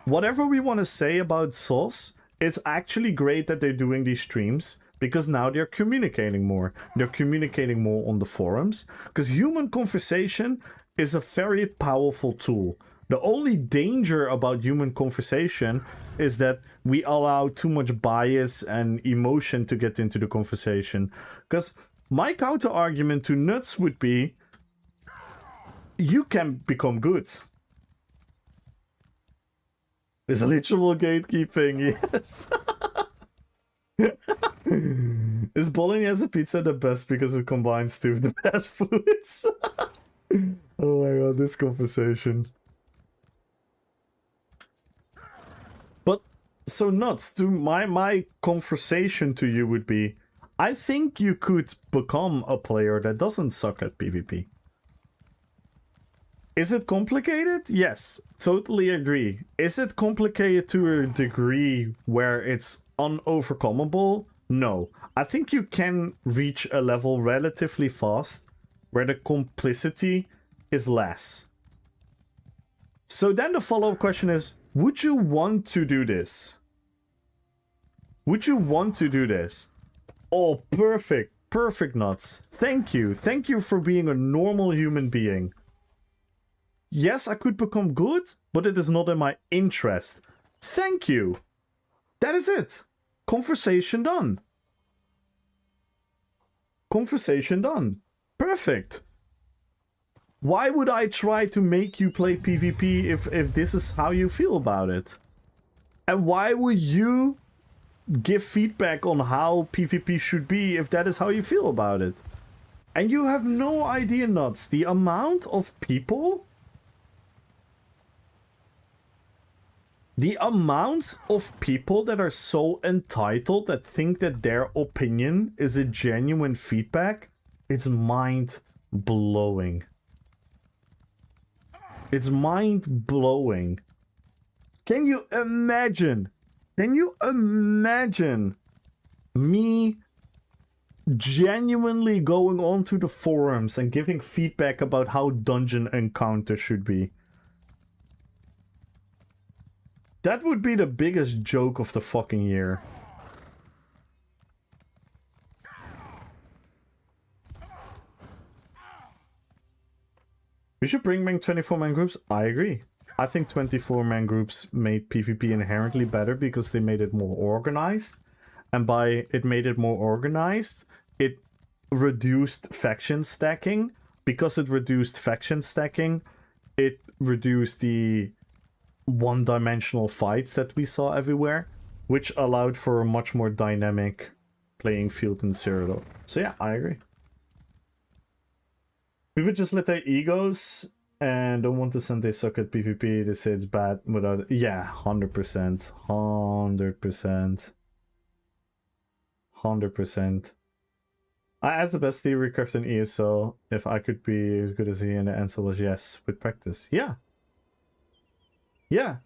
whatever we want to say about SOS, it's actually great that they're doing these streams. Because now they're communicating more. They're communicating more on the forums. Because human conversation is a very powerful tool. The only danger about human conversation is that we allow too much bias and emotion to get into the conversation. Because my counter argument to Nuts would be, you can become good. There's a literal gatekeeping, yes. Is bolognese pizza the best because it combines two of the best foods? Oh my god, this conversation. But, so Nuts, to my conversation to you would be, I think you could become a player that doesn't suck at PvP. Is it complicated? Yes, totally agree. Is it complicated to a degree where it's unovercomable? No. I think you can reach a level relatively fast where the complicity is less. So then the follow-up question is, would you want to do this? Would you want to do this? Oh, perfect. Perfect, Nuts. Thank you. Thank you for being a normal human being. Yes, I could become good, but it is not in my interest. Thank you. That is it. Conversation done. Conversation done. Perfect. Why would I try to make you play PvP if this is how you feel about it? And why would you give feedback on how PvP should be if that is how you feel about it? And you have no idea, Nuts, the amount of people... The amount of people that are so entitled that think that their opinion is a genuine feedback, it's mind-blowing. It's mind-blowing. Can you imagine? Can you imagine me genuinely going onto the forums and giving feedback about how dungeon encounters should be? That would be the biggest joke of the fucking year. We should bring back 24-man groups. I agree. I think 24-man groups made PvP inherently better because they made it more organized. And by it made it more organized, it reduced faction stacking. Because it reduced faction stacking, it reduced the one-dimensional fights that we saw everywhere, which allowed for a much more dynamic playing field in Cyrodiil. So yeah, I agree. We would just let their egos and don't want to send they suck at PvP. They say it's bad without... Yeah, 100%. 100%. 100%. I asked the best theory craft in ESO if I could be as good as he, and the answer was yes, with practice. Yeah. Yeah.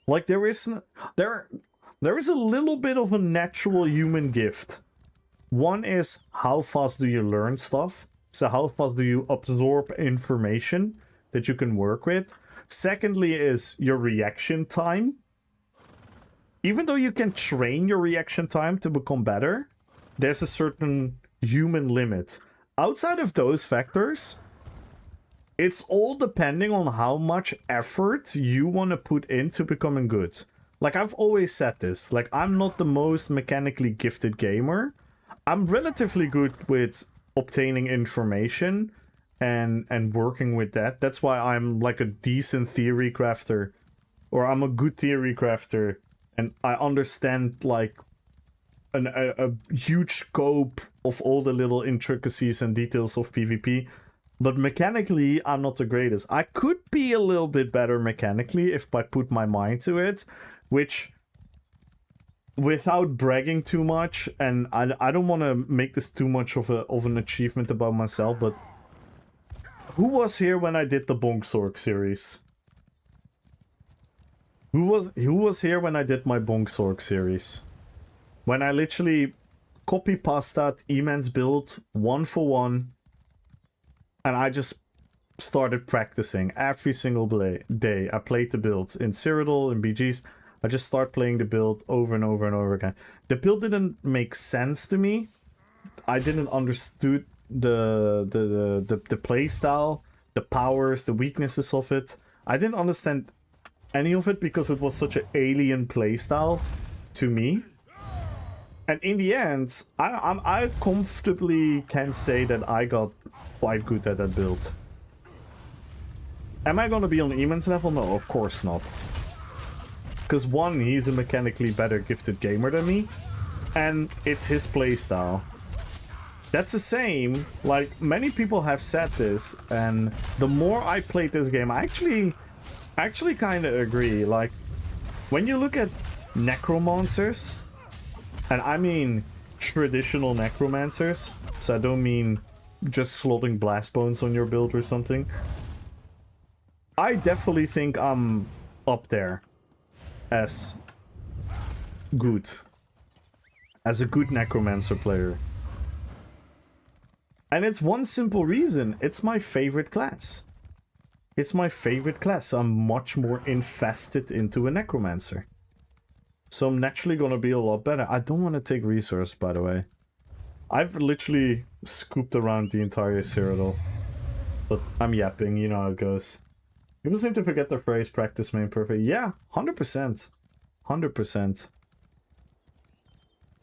Like there is a little bit of a natural human gift. One is how fast do you learn stuff? So how fast do you absorb information that you can work with? Secondly is your reaction time. Even though you can train your reaction time to become better, there's a certain human limit. Outside of those factors, it's all depending on how much effort you want to put into becoming good. Like I've always said this, like I'm not the most mechanically gifted gamer. I'm relatively good with obtaining information and working with that. That's why I'm like a decent theory crafter, or I'm a good theory crafter, and I understand like a huge scope of all the little intricacies and details of PvP. But mechanically, I'm not the greatest. I could be a little bit better mechanically if I put my mind to it, which, without bragging too much, and I don't want to make this too much of an achievement about myself, but who was here when I did the Bonksorg series? Who was here when I did my Bonksorg series? When I literally copy-pasted E-Man's build one for one, and I just started practicing every single day. I played the builds in Cyrodiil, in BGs. I just start playing the build over and over and over again. The build didn't make sense to me. I didn't understood the play style, the powers, the weaknesses of it. I didn't understand any of it because it was such an alien play style to me. And in the end, I comfortably can say that I got quite good at that build. Am I gonna be on E-Man's level? No, of course not. Because one, he's a mechanically better gifted gamer than me, and it's his playstyle. That's the same, like many people have said this, and the more I played this game, I actually kind of agree. Like, when you look at necromancers, and I mean traditional necromancers, so I don't mean just slotting blast bones on your build or something. I definitely think I'm up there as good. As a good necromancer player. And it's one simple reason. It's my favorite class. It's my favorite class. So I'm much more invested into a necromancer. So I'm naturally going to be a lot better. I don't want to take resource, by the way. I've literally scooped around the entire Cyrodiil. But I'm yapping, you know how it goes. People seem to forget the phrase practice made perfect. Yeah, 100%. 100%.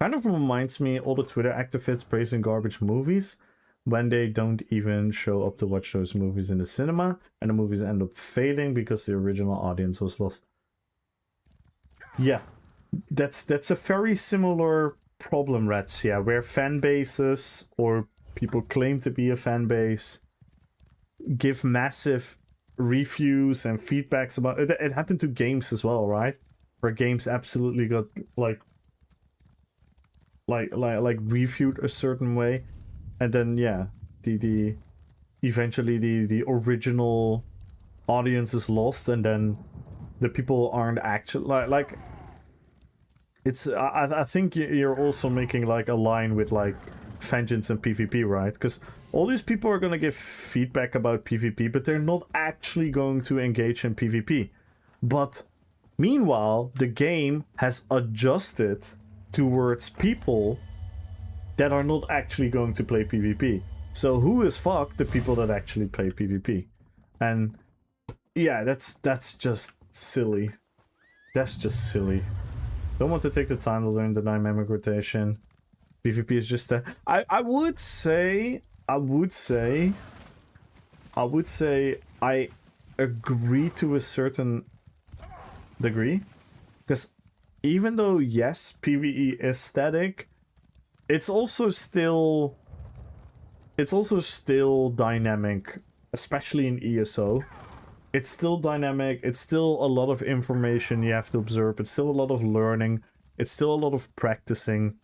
Kind of reminds me all the Twitter activists praising garbage movies when they don't even show up to watch those movies in the cinema, and the movies end up failing because the original audience was lost. Yeah, that's a very similar problem, Rats. Yeah, where fan bases or people claim to be a fan base give massive reviews and feedbacks about it. It happened to games as well, right? Where games absolutely got like reviewed a certain way, and then yeah, the eventually the original audience is lost, and then the people aren't actually like it's I think you're also making like a line with like Vengeance and PvP, right? Because all these people are gonna give feedback about PvP, but they're not actually going to engage in PvP. But meanwhile, the game has adjusted towards people that are not actually going to play PvP. So who is fucked? The people that actually play PvP. And yeah, that's just silly. That's just silly. Don't want to take the time to learn the dynamic rotation. PvP is just a... I would say I agree to a certain degree. Because even though, yes, PvE is static, it's also still dynamic, especially in ESO. It's still dynamic, it's still a lot of information you have to observe, it's still a lot of learning, it's still a lot of practicing.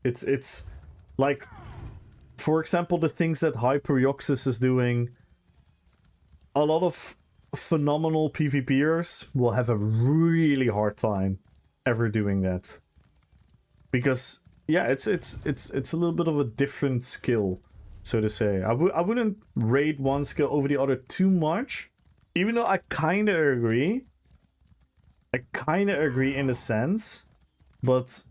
It's like, for example, the things that Hyperioxis is doing, a lot of phenomenal PvPers will have a really hard time ever doing that. Because yeah, it's a little bit of a different skill, so to say. I wouldn't rate one skill over the other too much, even though I kind of agree. I kind of agree in a sense, but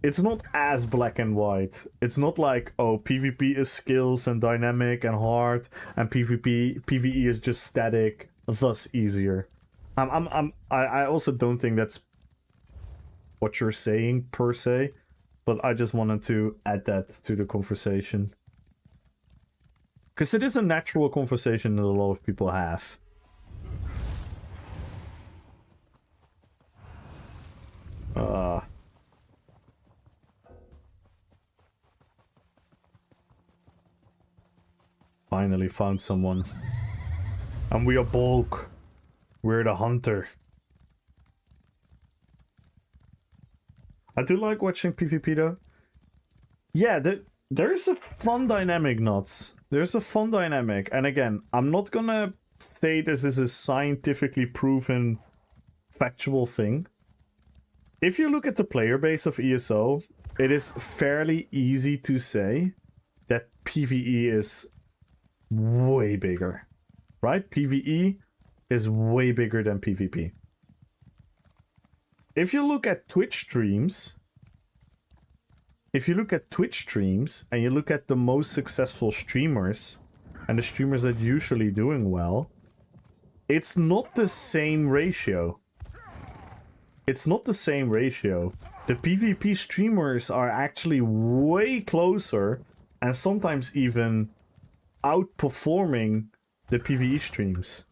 it's not as black and white. It's not like, oh, PvP is skills and dynamic and hard, and PvE is just static, thus easier. I also don't think that's what you're saying per se, but I just wanted to add that to the conversation. Because it is a natural conversation that a lot of people have. Finally found someone. And we are bulk. We're the hunter. I do like watching PvP though. Yeah, there's a fun dynamic, Nuts. There's a fun dynamic. And again, I'm not gonna say this is a scientifically proven factual thing. If you look at the player base of ESO, it is fairly easy to say that PvE is way bigger. Right? PvE is way bigger than PvP. If you look at Twitch streams, and you look at the most successful streamers, and the streamers that usually doing well, it's not the same ratio. It's not the same ratio. The PvP streamers are actually way closer, and sometimes even outperforming the PvE streams.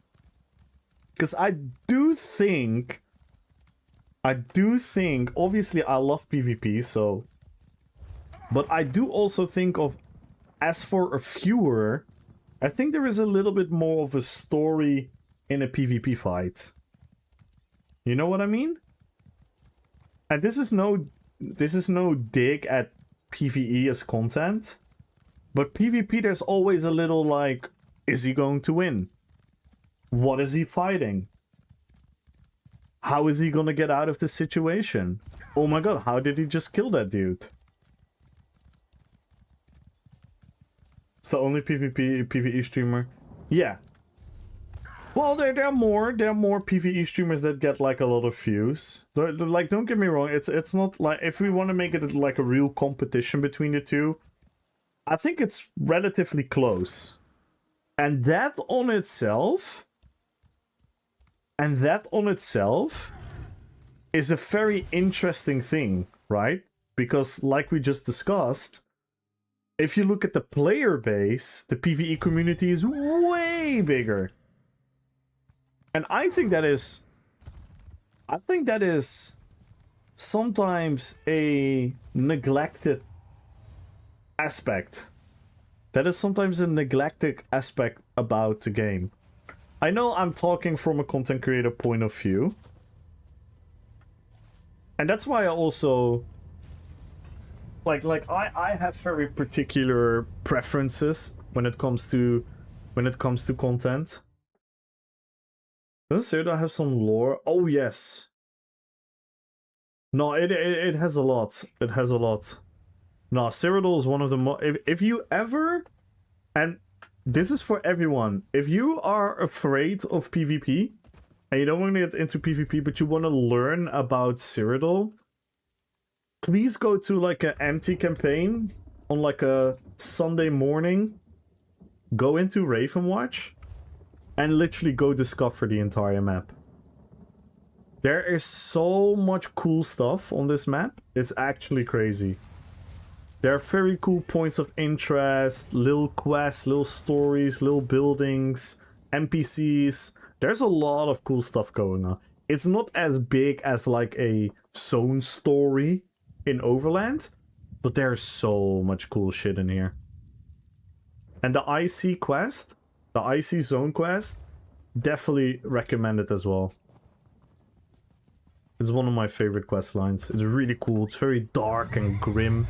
Because I do think, obviously I love PvP, so... But I do also think of, as for a viewer, I think there is a little bit more of a story in a PvP fight. You know what I mean? And this is no dig at PvE as content. But PvP, there's always a little like, is he going to win? What is he fighting? How is he gonna get out of this situation? Oh my god, how did he just kill that dude? It's the only PvP PvE streamer. Yeah. Well, there are more PvE streamers that get like a lot of views. Like, don't get me wrong, it's not like, if we want to make it like a real competition between the two, I think it's relatively close. And that on itself is a very interesting thing, right? Because like we just discussed, if you look at the player base, the PvE community is way bigger. And I think that is sometimes a neglected aspect. That is sometimes a neglected aspect about the game. I know I'm talking from a content creator point of view. And that's why I also I have very particular preferences when it comes to content. Does Cyrodiil have some lore? Oh yes. No, it has a lot. It has a lot. No, Cyrodiil is one of the most... If you ever... And this is for everyone. If you are afraid of PvP, and you don't want to get into PvP, but you want to learn about Cyrodiil, please go to like an empty campaign on like a Sunday morning. Go into Ravenwatch. And literally go discover the entire map. There is so much cool stuff on this map. It's actually crazy. There are very cool points of interest, little quests, little stories, little buildings, NPCs. There's a lot of cool stuff going on. It's not as big as like a zone story in Overland, but there's so much cool shit in here. And the IC quest, the IC Zone quest, definitely recommend it as well. It's one of my favorite quest lines. It's really cool. It's very dark and grim,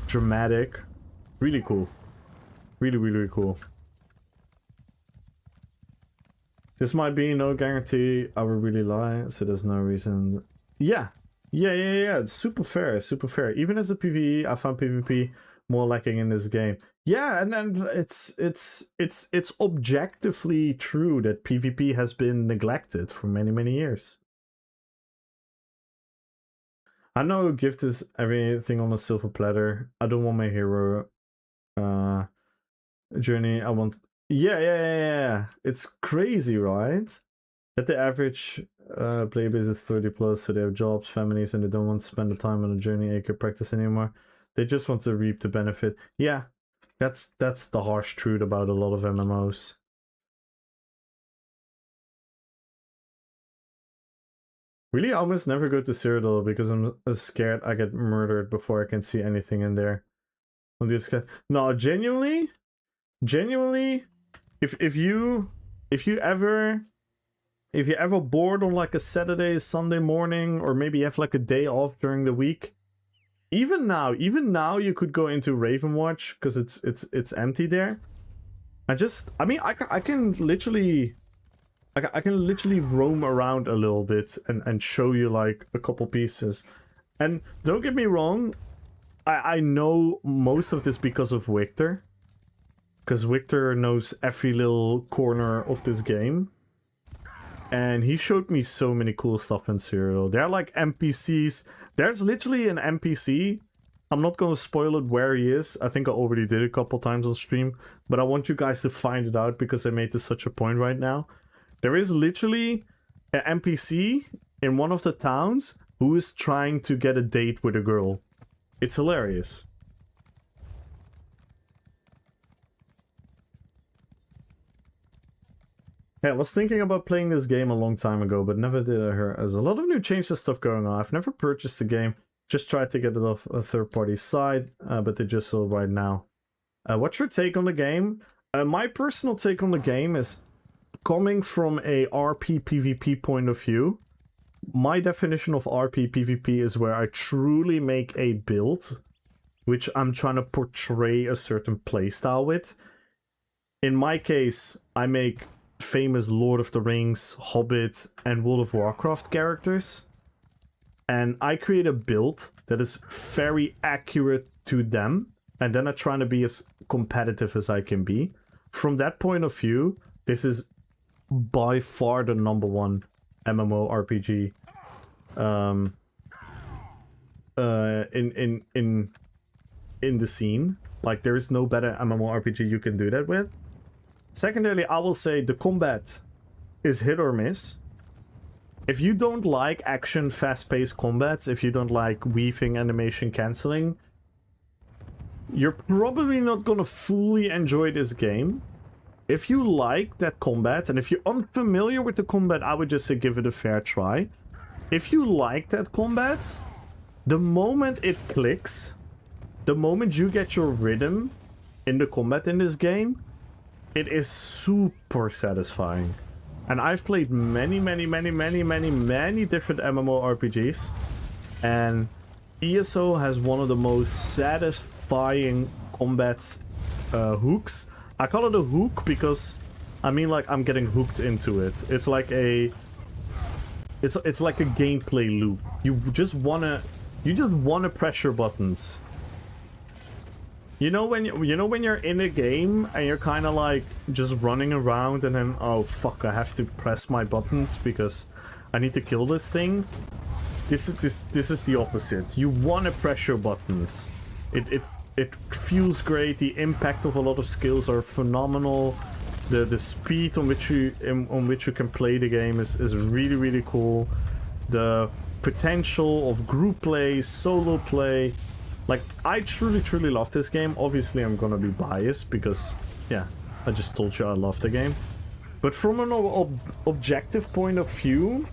dramatic. Really cool. Really, really, really cool. This might be no guarantee I would really lie, so there's no reason. Yeah. Yeah. It's super fair, super fair. Even as a PvE, I found PvP more lacking in this game. Yeah, and then it's objectively true that PvP has been neglected for many, many years. I know gift is everything on a silver platter. I don't want my hero journey. I want... Yeah. It's crazy, right? That the average player base is 30 plus, so they have jobs, families, and they don't want to spend the time on the journey acre practice anymore. They just want to reap the benefit. Yeah, that's the harsh truth about a lot of MMOs. Really, I almost never go to Cyrodiil because I'm scared I get murdered before I can see anything in there. I'm just scared. No, genuinely, if you ever bored on like a Saturday, Sunday morning, or maybe you have like a day off during the week, even now you could go into Ravenwatch because it's empty there. I can literally roam around a little bit and show you like a couple pieces. And don't get me wrong, I know most of this because of Victor. Because Victor knows every little corner of this game. And he showed me so many cool stuff in Cyrodiil. They're like NPCs. There's literally an NPC. I'm not going to spoil it where he is. I think I already did a couple times on stream. But I want you guys to find it out because I made this such a point right now. There is literally an NPC in one of the towns who is trying to get a date with a girl. It's hilarious. Yeah, I was thinking about playing this game a long time ago, but never did. I heard there's a lot of new changes stuff going on. I've never purchased the game. Just tried to get it off a third-party site, but they just sold right now. What's your take on the game? My personal take on the game is coming from a RPPVP point of view. My definition of RPPVP is where I truly make a build, which I'm trying to portray a certain playstyle with. In my case, I make famous Lord of the Rings, Hobbit, and World of Warcraft characters. And I create a build that is very accurate to them. and then I try to be as competitive as I can be. From that point of view, this is by far the #1 MMORPG in the scene. Like, there is no better MMORPG you can do that with. Secondarily, I will say the combat is hit or miss. If you don't like action, fast-paced combats, if you don't like weaving, animation, cancelling, you're probably not gonna fully enjoy this game. If you like that combat, and if you're unfamiliar with the combat, I would just say give it a fair try. If you like that combat, the moment it clicks, the moment you get your rhythm in the combat in this game, it is super satisfying. And I've played many different MMORPGs, and ESO has one of the most satisfying combat hooks. I call it a hook because I mean, like, I'm getting hooked into it. It's like a it's like a gameplay loop. You just wanna press your buttons. You know when you're in a game and you're kind of like just running around and then, oh fuck, I have to press my buttons because I need to kill this thing. This is the opposite. You want to press your buttons. It feels great. The impact of a lot of skills are phenomenal. The speed on which you can play the game is really cool. The potential of group play, solo play. Like, I truly love this game. Obviously, I'm gonna be biased because, yeah, I just told you I love the game. But from an objective point of view,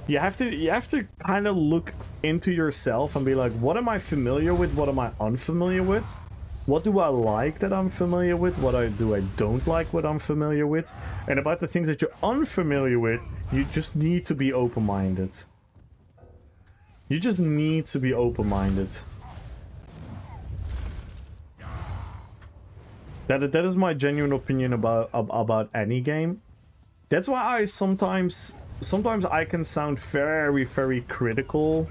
you have to kind of look into yourself and be like, what am I familiar with? What am I unfamiliar with? What do I like that I'm familiar with? What I don't like what I'm familiar with? And about the things that you're unfamiliar with, you just need to be open-minded. You just need to be open-minded. That is my genuine opinion about any game. That's why I sometimes I can sound very critical.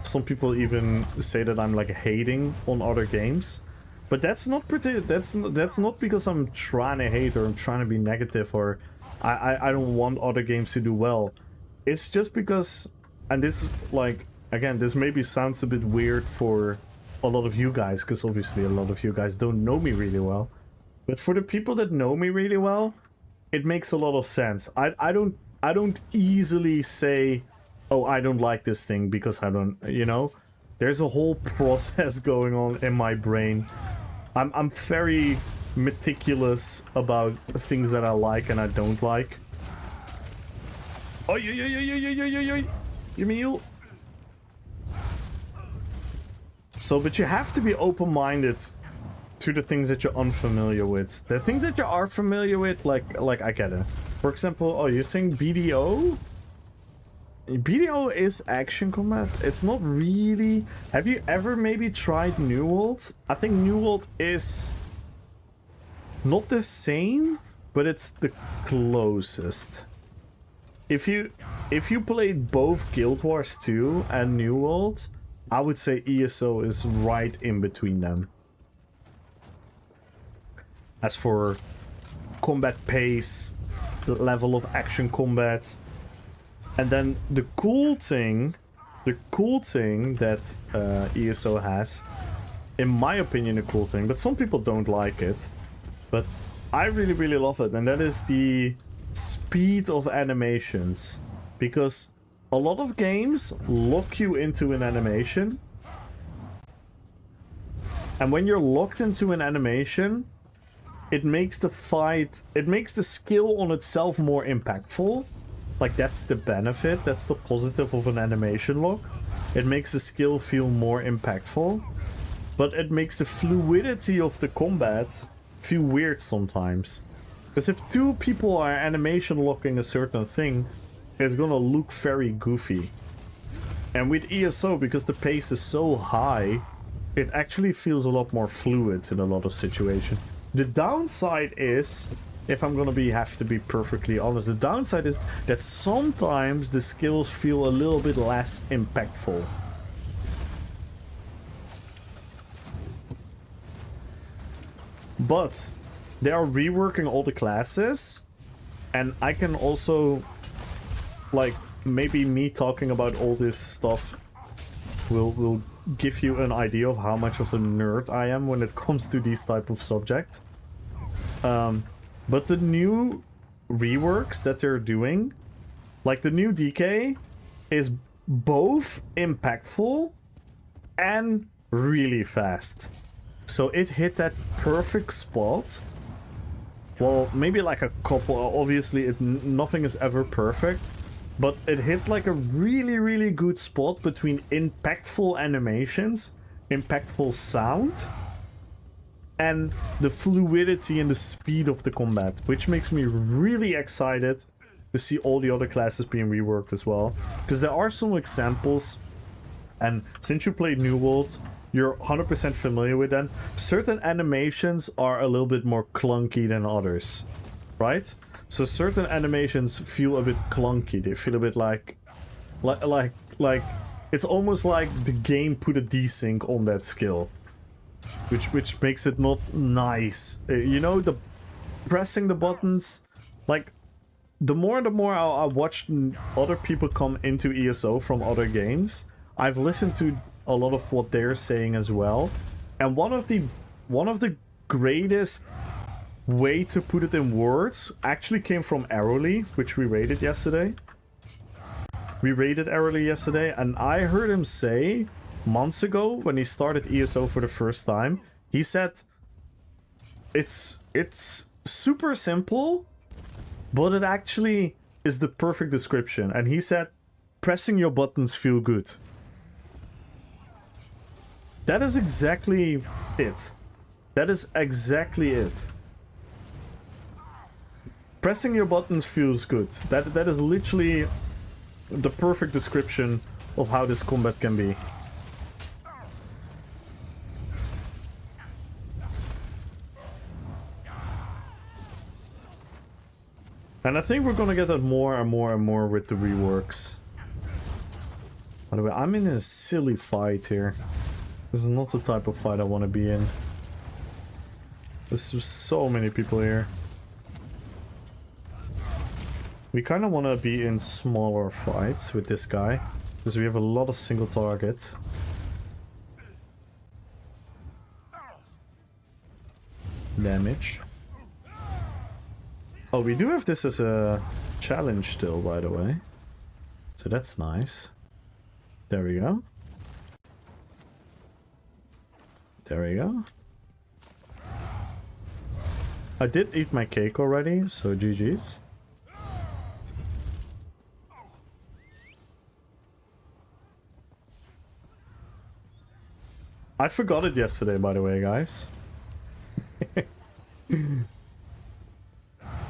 Some people even say that I'm like hating on other games, but that's not because I'm trying to hate or I'm trying to be negative or I don't want other games to do well. It's just because, and this, like, again, this maybe sounds a bit weird for a lot of you guys, because obviously a lot of you guys don't know me really well. But for the people that know me really well, it makes a lot of sense. I don't easily say, oh, I don't like this thing because I don't, you know? There's a whole process going on in my brain. I'm very meticulous about things that I like and I don't like. Oh, give me you. So, but you have to be open-minded to the things that you're unfamiliar with. The things that you are familiar with, like I get it. For example, oh, you're saying BDO? BDO is action combat. It's not really... Have you ever maybe tried New World? I think New World is not the same, but it's the closest. If you played both Guild Wars 2 and New World, I would say ESO is right in between them. As for combat pace, the level of action combat, and then the cool thing that ESO has, in my opinion, a cool thing, but some people don't like it, but I really love it, and that is the speed of animations, because a lot of games lock you into an animation, and when you're locked into an animation, it makes the skill on itself more impactful. Like, that's the benefit, that's the positive of an animation lock. It makes the skill feel more impactful, but it makes the fluidity of the combat feel weird sometimes. Because if two people are animation locking a certain thing, it's gonna look very goofy. And with ESO, because the pace is so high, it actually feels a lot more fluid in a lot of situations. The downside is, if I'm gonna have to be perfectly honest, the downside is that sometimes the skills feel a little bit less impactful. but they are reworking all the classes, and I can also, like, maybe me talking about all this stuff will give you an idea of how much of a nerd I am when it comes to these type of subject. But the new reworks that they're doing, like the new DK, is both impactful and really fast. So it hit that perfect spot. Well, maybe like a couple, obviously nothing is ever perfect, but it hits like a really, really good spot between impactful animations, impactful sound, and the fluidity and the speed of the combat, which makes me really excited to see all the other classes being reworked as well. Because there are some examples, and since you played New World, you're 100% familiar with them. Certain animations are a little bit more clunky than others, right? So certain animations feel a bit clunky. They feel a bit like it's almost like the game put a desync on that skill, which makes it not nice. You know, the pressing the buttons, like the more I watch other people come into ESO from other games, I've listened to a lot of what they're saying as well, and one of the greatest way to put it in words actually came from Arrowly, which we rated yesterday. We rated Arrowly yesterday, and I heard him say months ago when he started ESO for the first time, he said it's super simple, but it actually is the perfect description. And he said pressing your buttons feel good. That is exactly it. That is exactly it. Pressing your buttons feels good. That is literally the perfect description of how this combat can be. And I think we're gonna get that more and more and more with the reworks. By the way, I'm in a silly fight here. This is not the type of fight I want to be in. There's so many people here. We kind of want to be in smaller fights with this guy, because we have a lot of single target. Damage. Oh, we do have this as a challenge still, by the way. So that's nice. There we go. There we go. I did eat my cake already, so GG's. I forgot it yesterday, by the way, guys.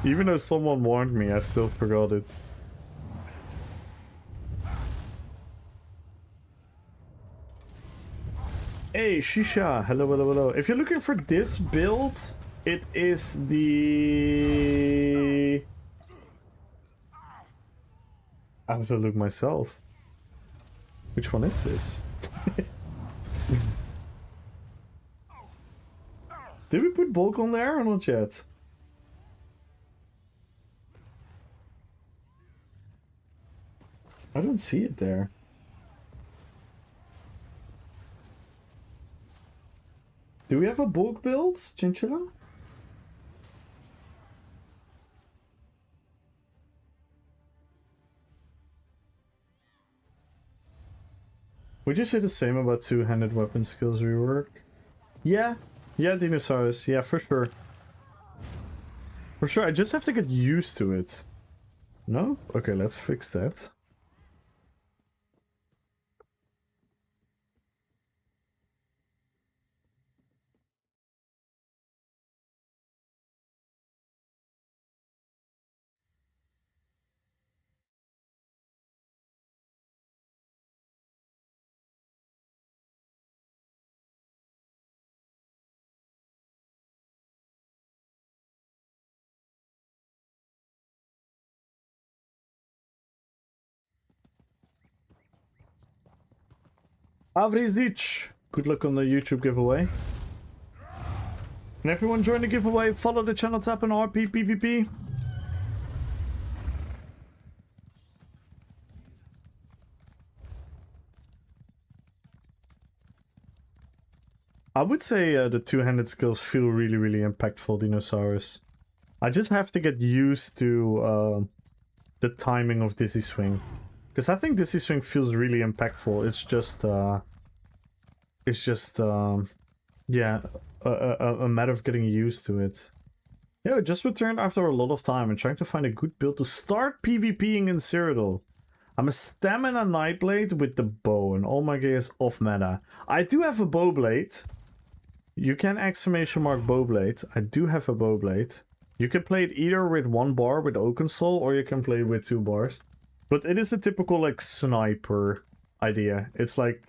Even though someone warned me, I still forgot it. Hey, Shisha! Hello, hello, hello. If you're looking for this build, it is the... I have to look myself. Which one is this? Did we put bulk on there or not yet? I don't see it there. Do we have a bulk build, Chinchilla? Would you say the same about two-handed weapon skills rework? Yeah. Yeah, Dinosaurus. Yeah, for sure. For sure, I just have to get used to it. No? Okay, let's fix that. Avrizdic! Good luck on the YouTube giveaway. Can everyone join the giveaway? Follow the channel, tap on RPPVP. I would say the two-handed skills feel really, really impactful, Dinosaurus. I just have to get used to the timing of Dizzy Swing. Because I think Dizzy Swing feels really impactful. Yeah, a matter of getting used to it. Yeah, it just returned after a lot of time and trying to find a good build to start PvPing in Cyrodiil. I'm a Stamina Nightblade with the bow and all my gear is off meta. I do have a bowblade. You can exclamation mark bowblade. I do have a bowblade. You can play it either with 1 bar with Oakensole or you can play it with 2 bars. But it is a typical like sniper idea. It's like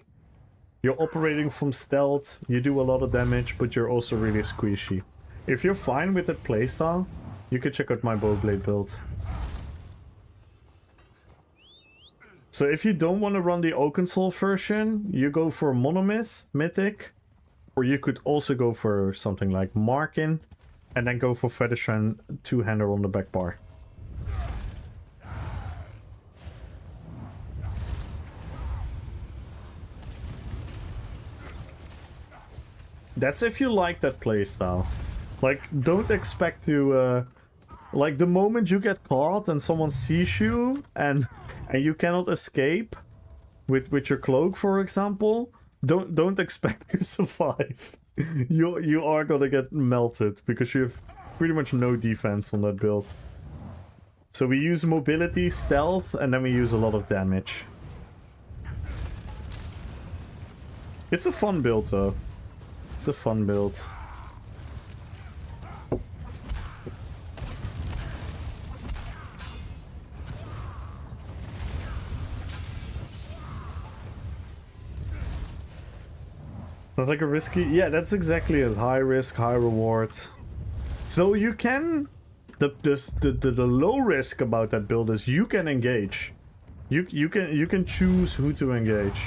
you're operating from stealth, you do a lot of damage, but you're also really squishy. If you're fine with that playstyle, you can check out my bowblade build. So if you don't want to run the Oakensole version, you go for Monomyth, Mythic, or you could also go for something like Markin, and then go for Featherstrand 2-hander on the back bar. That's if you like that playstyle. Like, don't expect to, like, the moment you get caught and someone sees you and you cannot escape with your cloak, for example, don't expect to survive. You are gonna get melted because you have pretty much no defense on that build. So we use mobility, stealth, and then we use a lot of damage. It's a fun build though. It's a fun build. Sounds like a risky... Yeah, that's exactly it. High risk, high reward. So you can... The low risk about that build is you can engage. You can choose who to engage.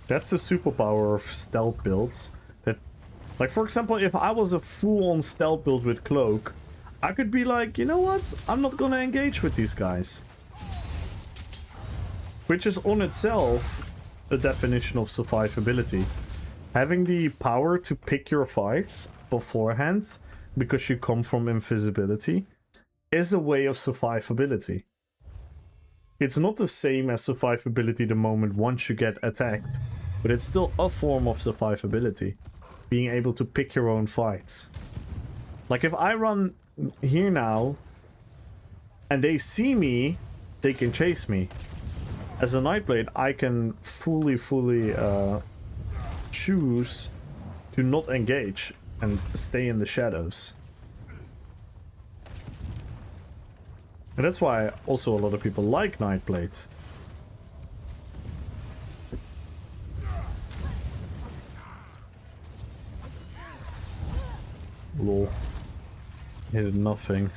That's the superpower of stealth builds. That, like, for example, if I was a full-on stealth build with cloak, I could be like, you know what? I'm not gonna engage with these guys. Which is on itself a definition of survivability. Having the power to pick your fights beforehand because you come from invisibility is a way of survivability. It's not the same as survivability the moment once you get attacked, but it's still a form of survivability. Being able to pick your own fights. Like if I run here now and they see me, they can chase me. As a Nightblade, I can fully choose to not engage and stay in the shadows. And that's why also a lot of people like Nightblade. Lol. Hit nothing.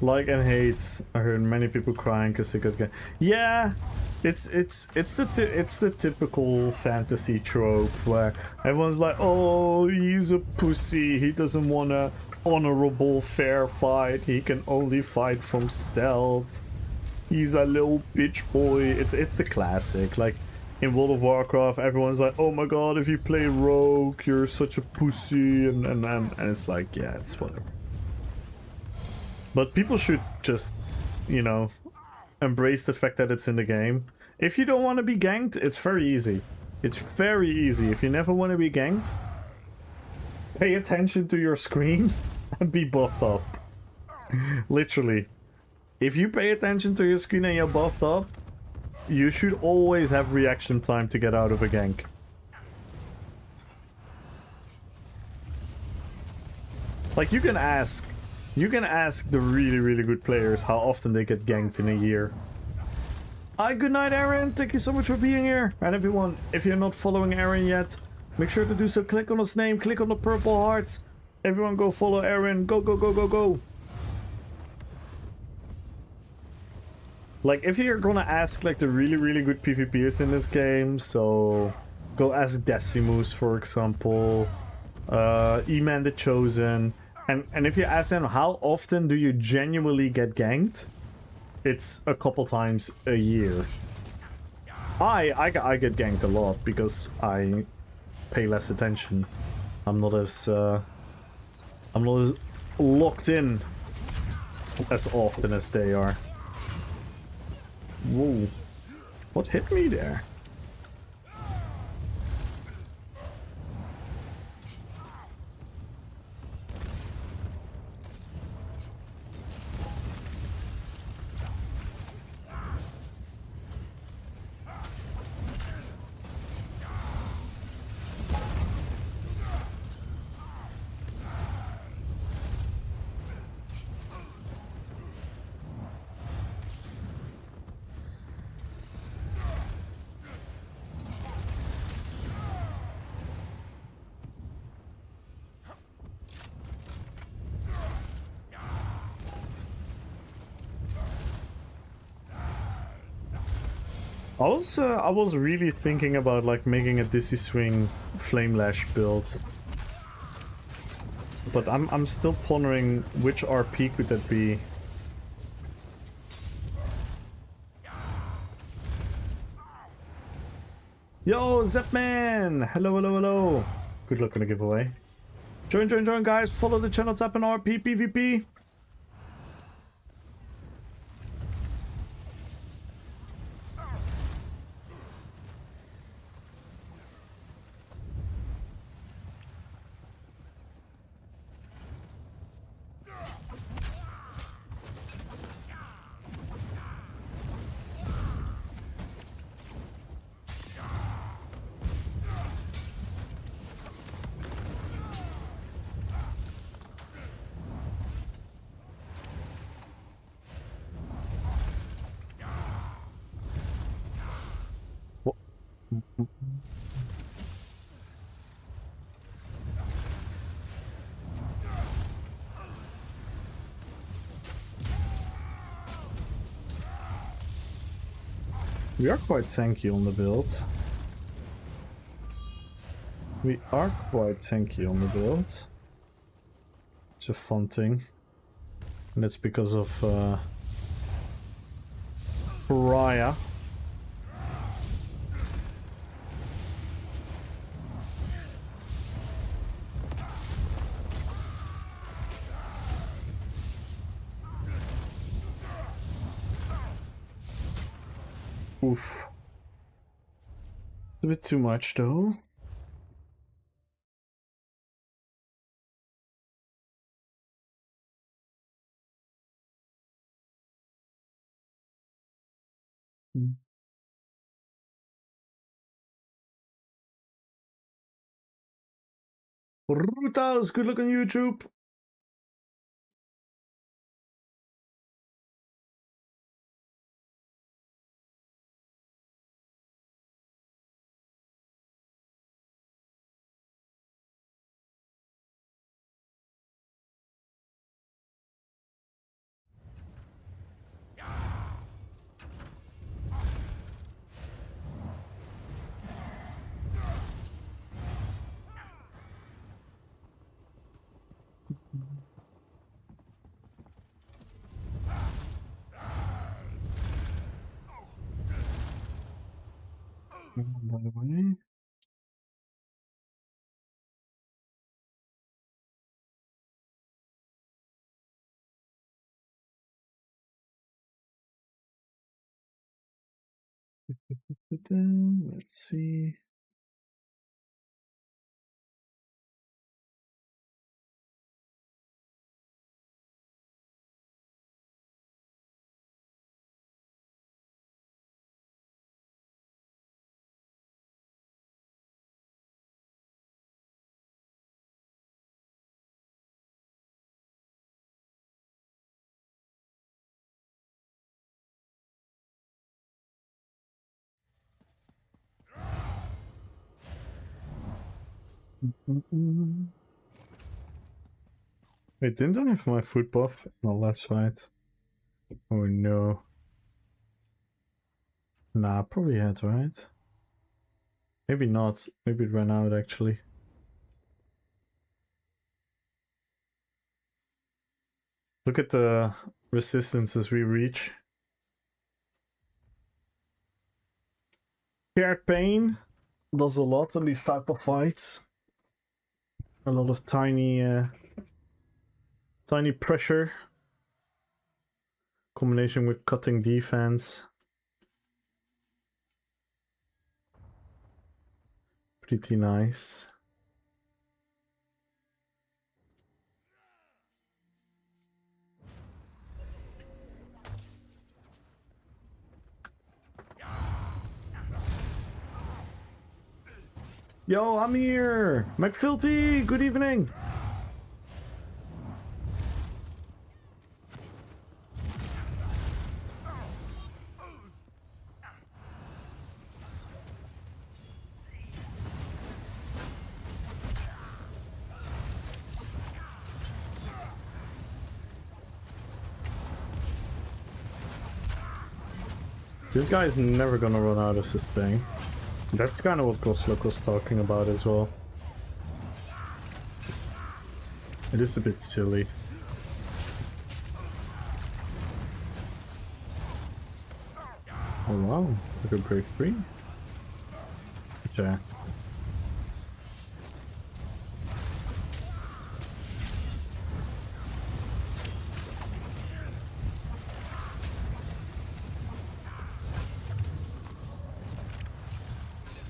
Like and hate. I heard many people crying because they got. Yeah, it's the typical fantasy trope where everyone's like, oh, he's a pussy. He doesn't want a honorable, fair fight. He can only fight from stealth. He's a little bitch boy. It's the classic. Like in World of Warcraft, everyone's like, oh my god, if you play rogue, you're such a pussy, and it's like, yeah, it's whatever. But people should just, you know, embrace the fact that it's in the game. If you don't want to be ganked, it's very easy. It's very easy. If you never want to be ganked, pay attention to your screen and be buffed up. Literally. If you pay attention to your screen and you're buffed up, you should always have reaction time to get out of a gank. Like, you can ask You can ask the really, really good players how often they get ganked in a year. Hi, good night, Aaron. Thank you so much for being here. And everyone, if you're not following Aaron yet, make sure to do so. Click on his name, click on the purple hearts. Everyone go follow Aaron. Go, go, go, go, go. Like, if you're gonna ask, like, the really, really good PvPers in this game, so go ask Decimus, for example, E-Man the Chosen, and if you ask them how often do you genuinely get ganked, it's a couple times a year. I get ganked a lot because I pay less attention. I'm not as locked in as often as they are. Whoa. What hit me there? I was really thinking about like making a Dizzy Swing Flame Lash build, but I'm still pondering which RP could that be. Yo, Zepman! Hello, hello, hello! Good luck on the giveaway. Join, join, join, guys! Follow the channel, tap in RPPVP. We are quite tanky on the build. We are quite tanky on the build. It's a fun thing. And it's because of Pariah. Oof. It's a bit too much though. Rutas, good luck on YouTube. By the way. Let's see. Wait, didn't I have my foot buff? No, that's right. Oh no. Nah, probably had, right? Maybe not. Maybe it ran out actually. Look at the resistances we reach. Shared pain does a lot in these type of fights. A lot of tiny pressure. Combination with cutting defense. Pretty nice. Yo, I'm here! McFilty, good evening! This guy's never gonna run out of this thing. That's kind of what Goslock was talking about as well. It is a bit silly. Oh wow, I could break free. Okay.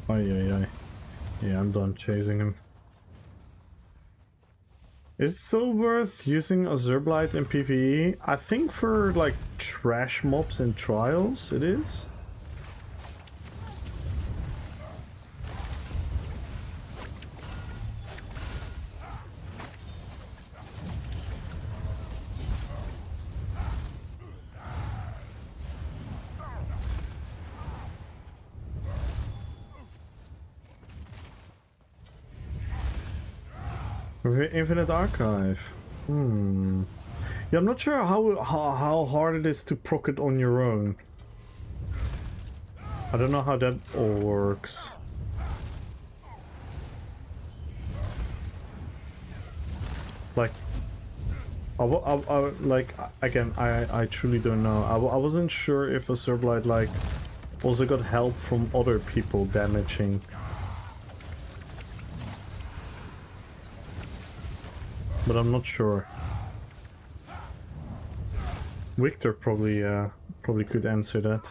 Ay. Yeah, I'm done chasing him. Is it still worth using a Zerblite in PvE? I think for like trash mobs and trials it is. Infinite Archive. Yeah, I'm not sure how hard it is to proc it on your own. I don't know how that all works. Like, I truly don't know. I wasn't sure if a Zerblite like also got help from other people damaging. But I'm not sure. Victor probably could answer that.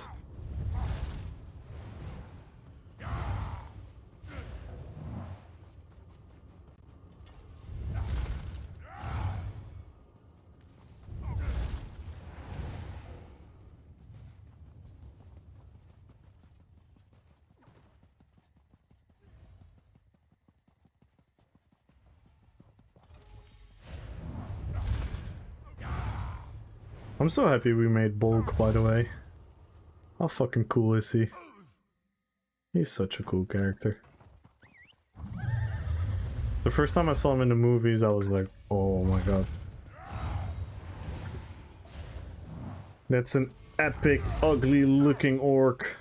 I'm so happy we made Bulk, by the way. How fucking cool is he? He's such a cool character. The first time I saw him in the movies, I was like, oh my god. That's an epic, ugly looking orc.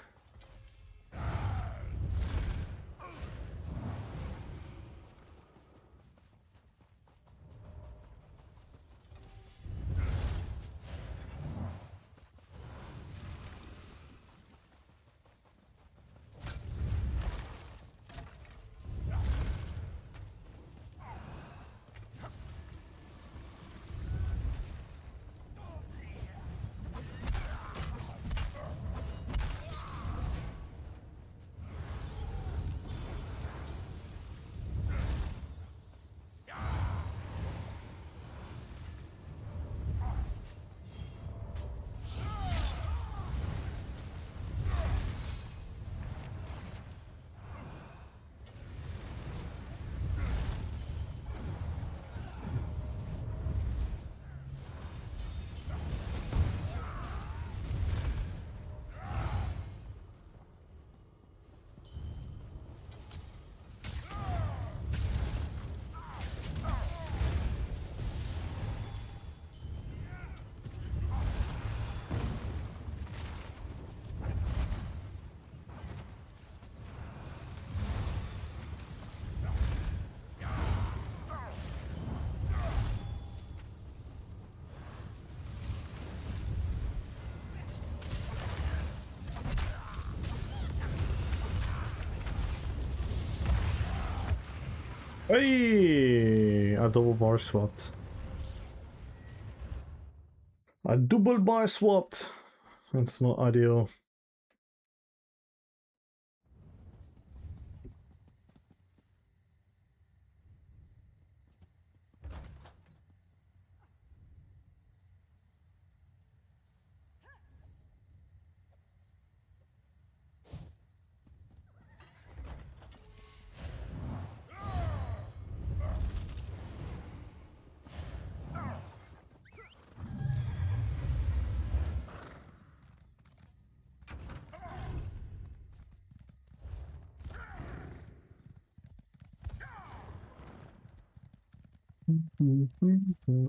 Hey, a double bar swapped. A double bar swapped. That's not ideal.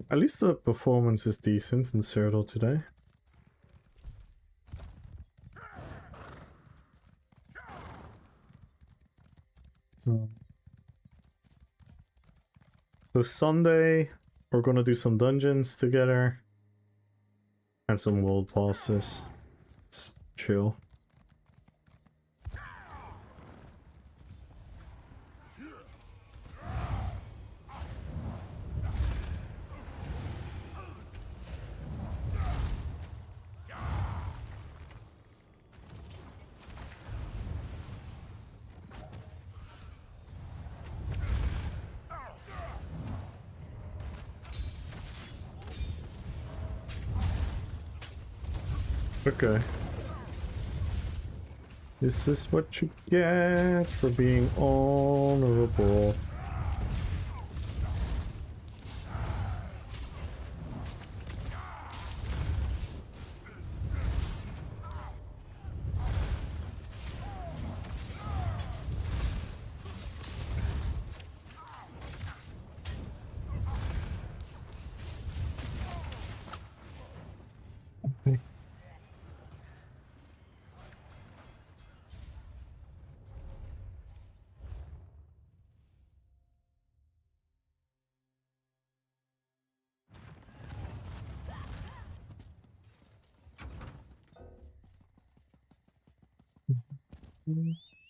At least the performance is decent in Cyrodiil today. So Sunday, we're gonna do some dungeons together. And some world passes. It's chill. Okay. This is what you get for being honorable.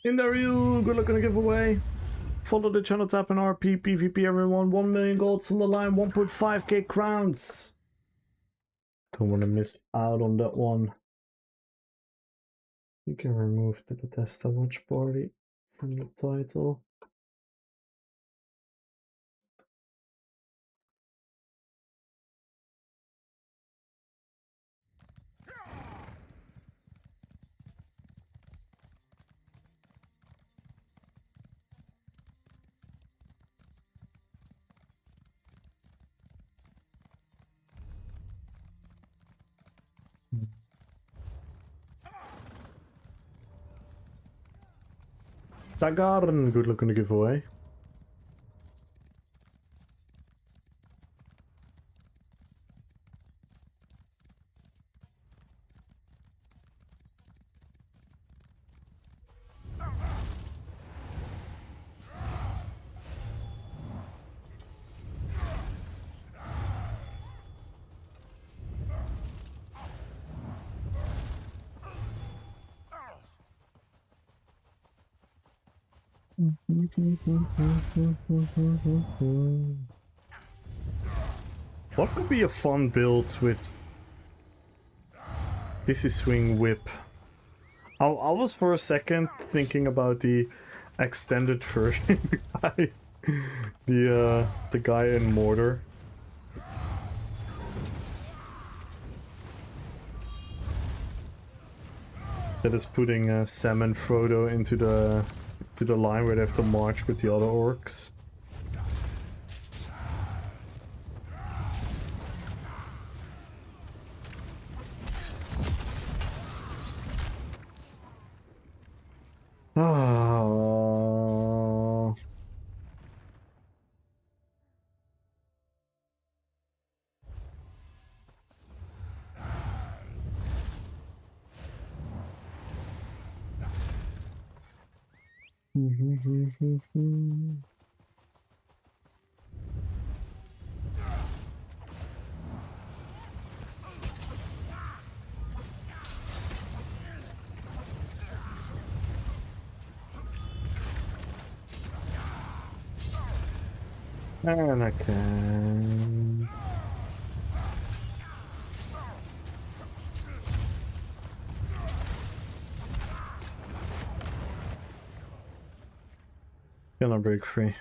In there you, good luck on a giveaway. Follow the channel, tap in RPPVP everyone. 1 million golds on the line, 1.5k crowns. Don't want to miss out on that one. You can remove the Bethesda watch party from the title. Tagarn, good luck on the giveaway. What could be a fun build with Dizzy Swing Whip? I was for a second thinking about the extended version guy. The guy in Mortar. That is putting Sam and Frodo into the line where they have to march with the other orcs. Oh. And I can. Gonna break free.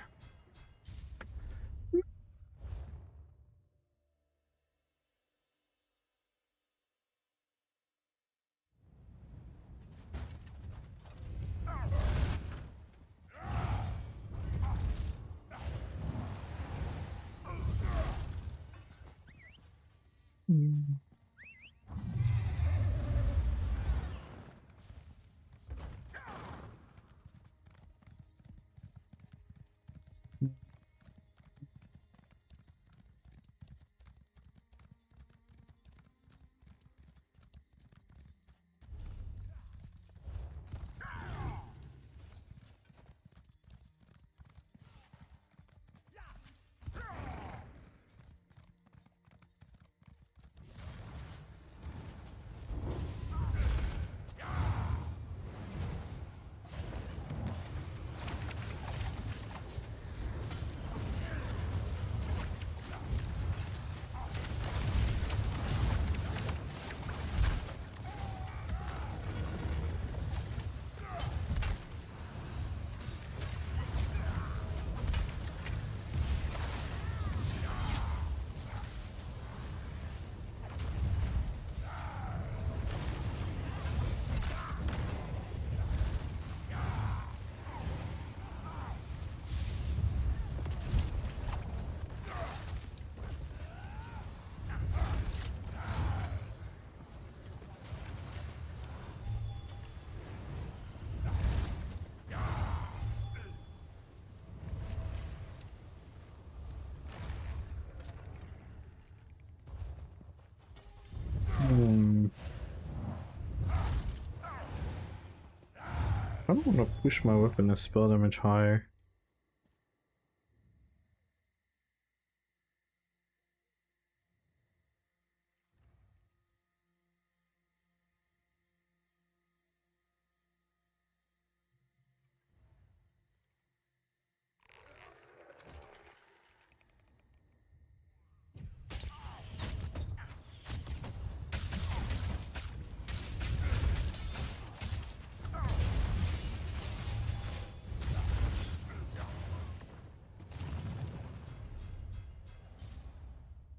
I don't want to push my weapon and spell damage higher.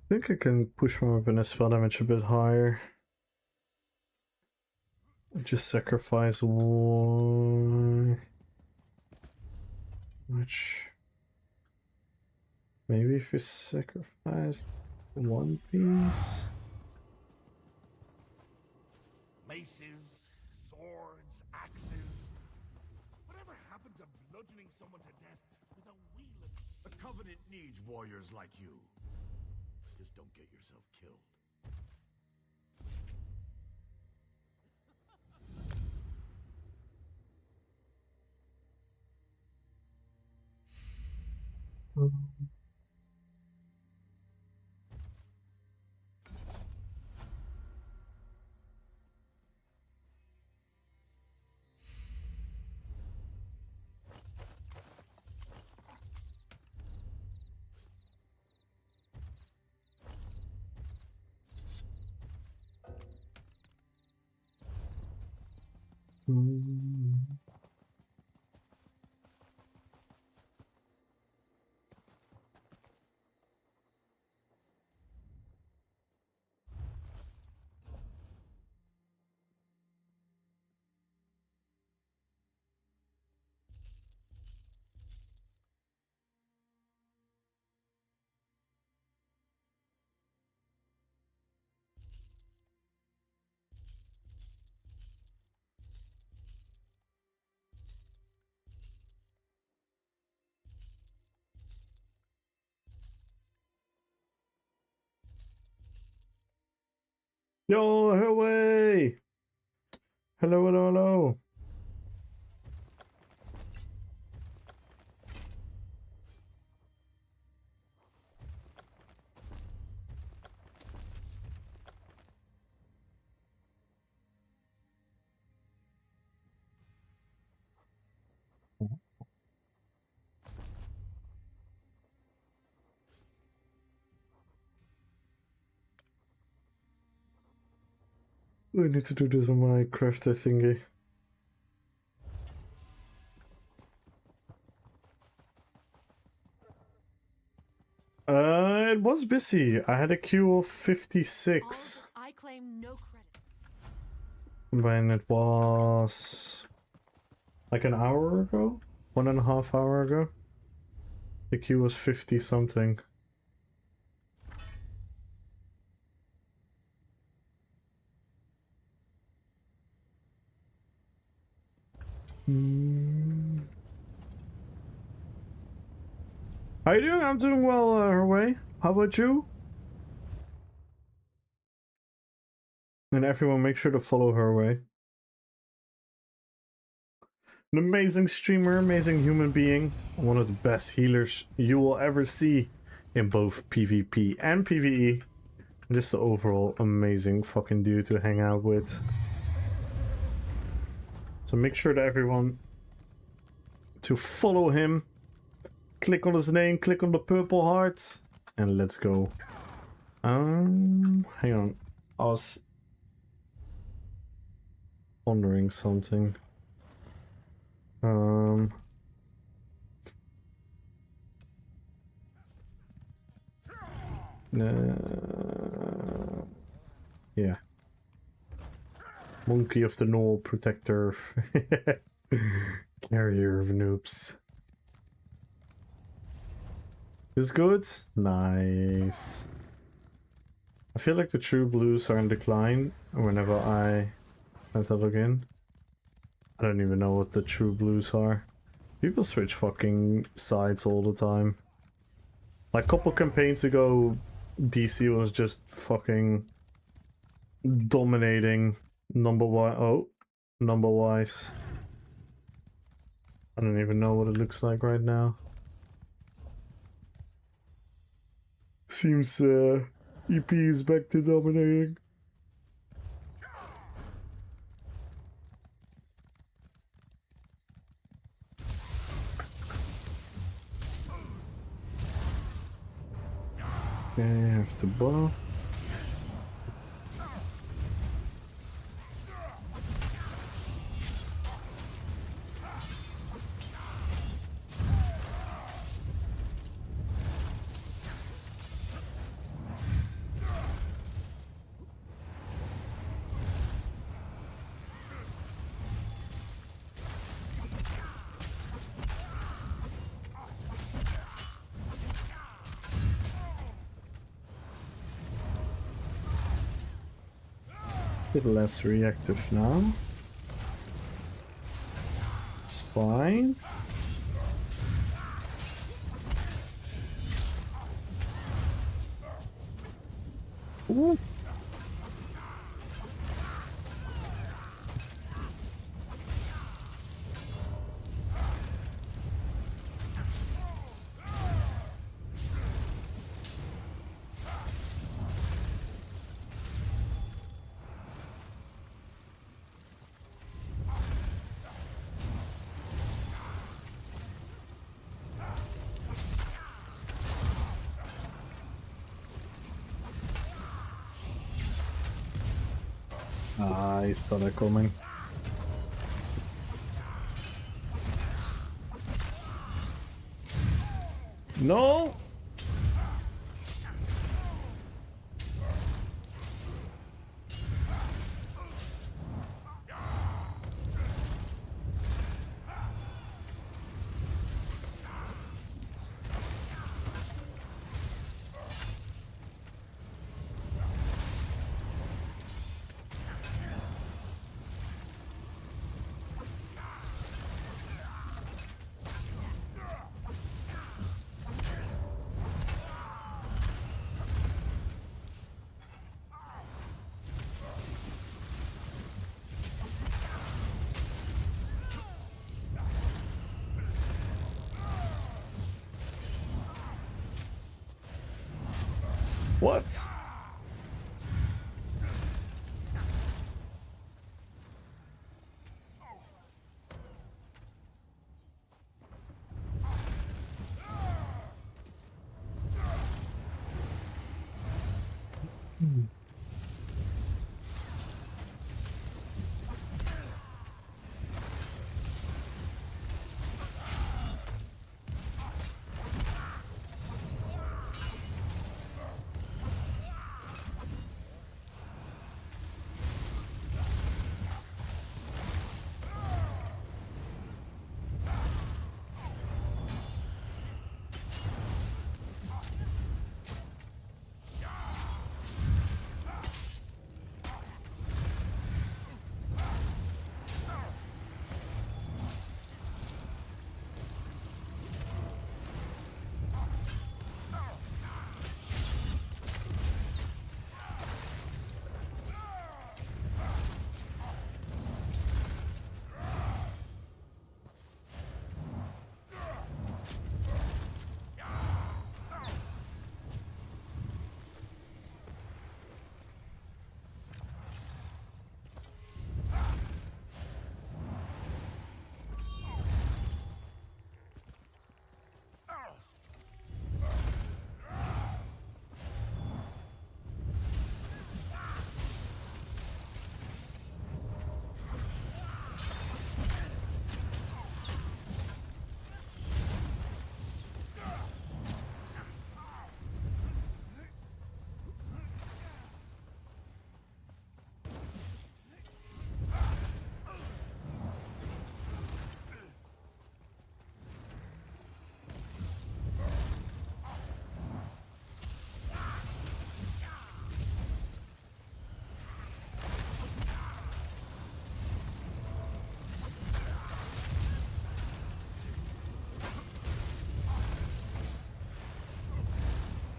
I think I can push my weapon and spell damage a bit higher. Just sacrifice one. Which maybe if we sacrifice one piece. Maces, swords, axes. Whatever happened to bludgeoning someone to death with a wheel of... The Covenant needs warriors like you. Just don't get yourself killed. Yo, away! Hello, hello, hello. I need to do this on my crafter thingy. It was busy. I had a queue of 56 I claim no credit. when it was like an hour ago, 1.5 hours ago. The queue was 50 something. How you doing? I'm doing well, Herway. How about you? And everyone, make sure to follow Herway. An amazing streamer, amazing human being, one of the best healers you will ever see in both PvP and PvE. Just the overall amazing fucking dude to hang out with. So make sure to everyone to follow him. Click on his name, click on the purple heart, and let's go. Hang on. I was wondering something. Yeah. Monkey of the Knoll, protector. Carrier of noobs. Is good? Nice. I feel like the true blues are in decline whenever I have to log in. I don't even know what the true blues are. People switch fucking sides all the time. Like a couple campaigns ago, DC was just fucking dominating number-wise. I don't even know what it looks like right now. Seems EP is back to dominating. Okay, I have to buff. Bit less reactive now. It's fine. Ooh. I saw that coming. No! What?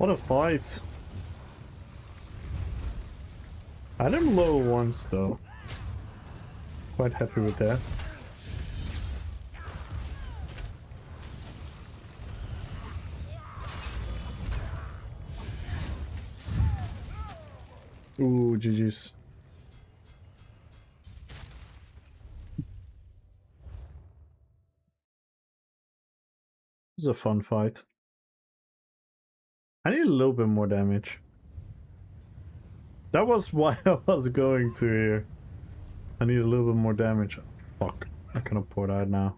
What a fight! I had him low once though. Quite happy with that. Ooh, GG's. This is a fun fight. I need a little bit more damage. That was why I was going to here. I need a little bit more damage. Fuck. I cannot pour that now.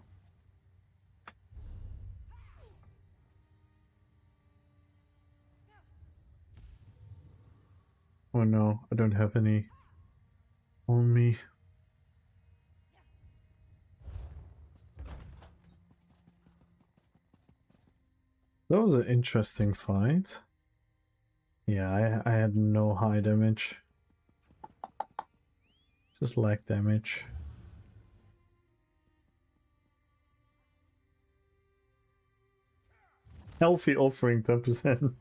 Oh no, I don't have any on me. That was an interesting fight. Yeah, I had no high damage. Just lag damage. Healthy offering 10%.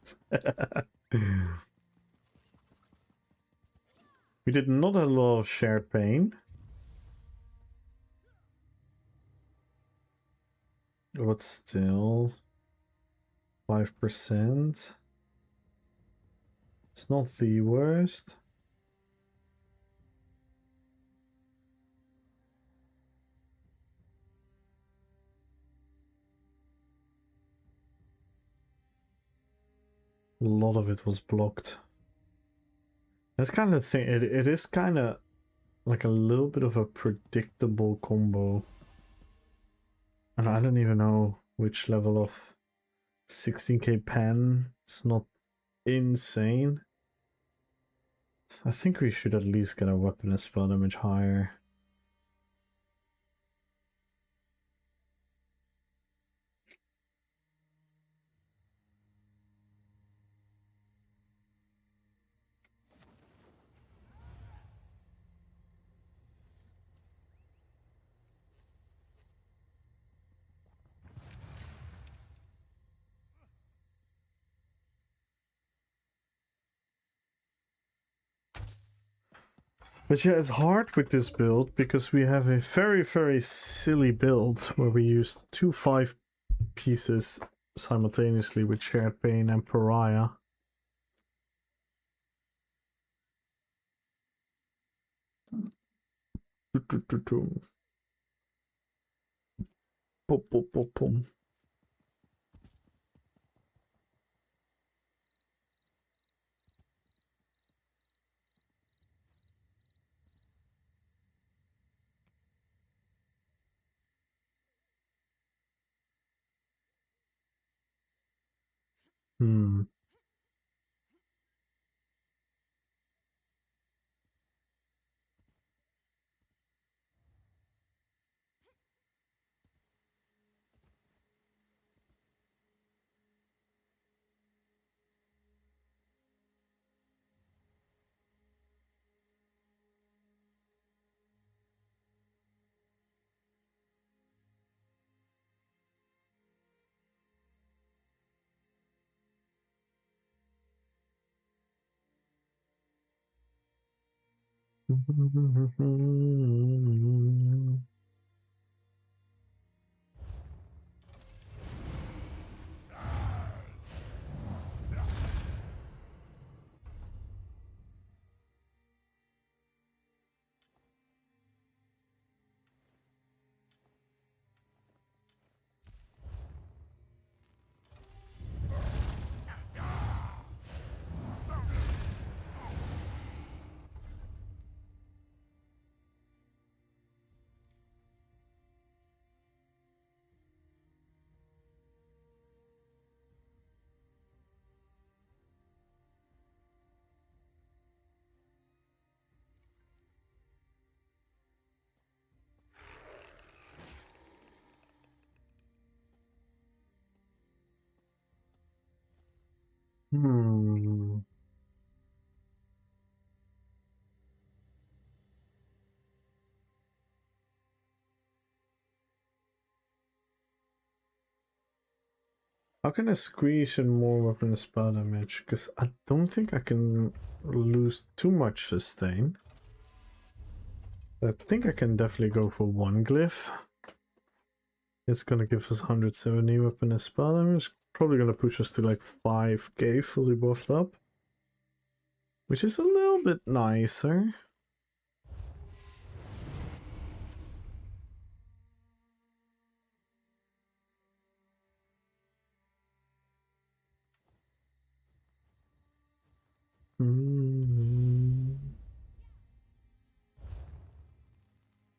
We did not have a lot of shared pain. But still 5%. It's not the worst. A lot of it was blocked. That's kind of the thing. It is kind of like a little bit of a predictable combo. And I don't even know which level of 16k pen. It's not insane. I think we should at least get our weapon and spell damage higher. But yeah, it's hard with this build because we have a very, very silly build where we use 2 5 pieces simultaneously with Shared Pain and Pariah. Pop, pop, pop, pop. Hmm. How can I squeeze in more weapon spell damage? Because I don't think I can lose too much sustain. I think I can definitely go for one glyph. It's gonna give us 170 weapon and spell damage. Probably gonna push us to like 5k fully buffed up. Which is a little bit nicer.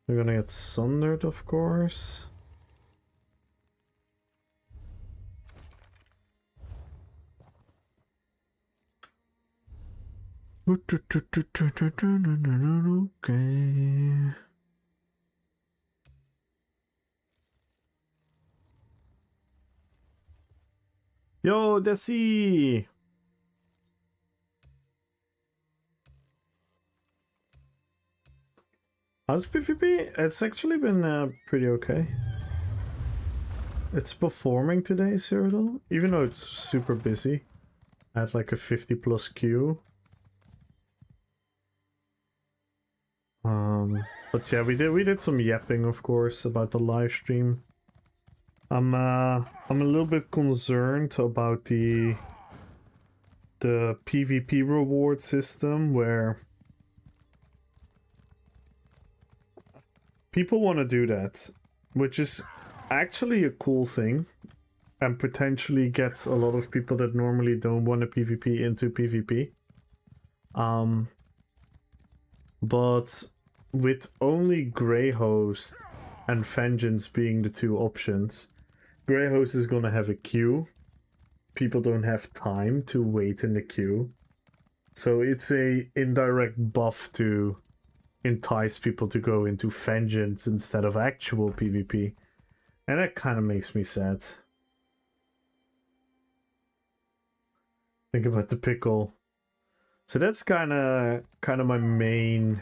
We're gonna get sundered, of course. Okay. Yo, Desi! How's PvP? It's actually been pretty okay. It's performing today, Cyril, even though it's super busy. I had like a 50+ queue. But yeah, we did some yapping, of course, about the live stream. I'm a little bit concerned about the PvP reward system where people want to do that, which is actually a cool thing and potentially gets a lot of people that normally don't want to PvP into PvP. But with only Grey Host and Vengeance being the two options, Grey Host is gonna have a queue. People don't have time to wait in the queue. So it's a indirect buff to entice people to go into Vengeance instead of actual PvP. And that kind of makes me sad. Think about the pickle. So that's kind of my main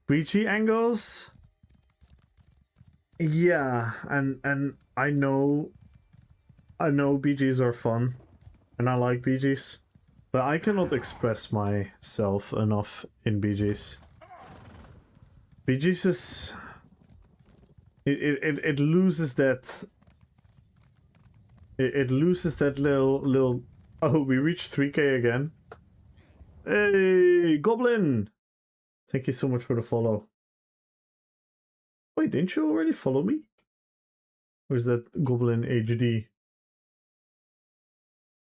BG angles. Yeah, and I know BGs are fun, and I like BGs, but I cannot express myself enough in BGs. BGs is it loses that. It loses that little. Oh, we reached 3k again. Hey, Goblin! Thank you so much for the follow. Wait, didn't you already follow me? Or is that Goblin HD?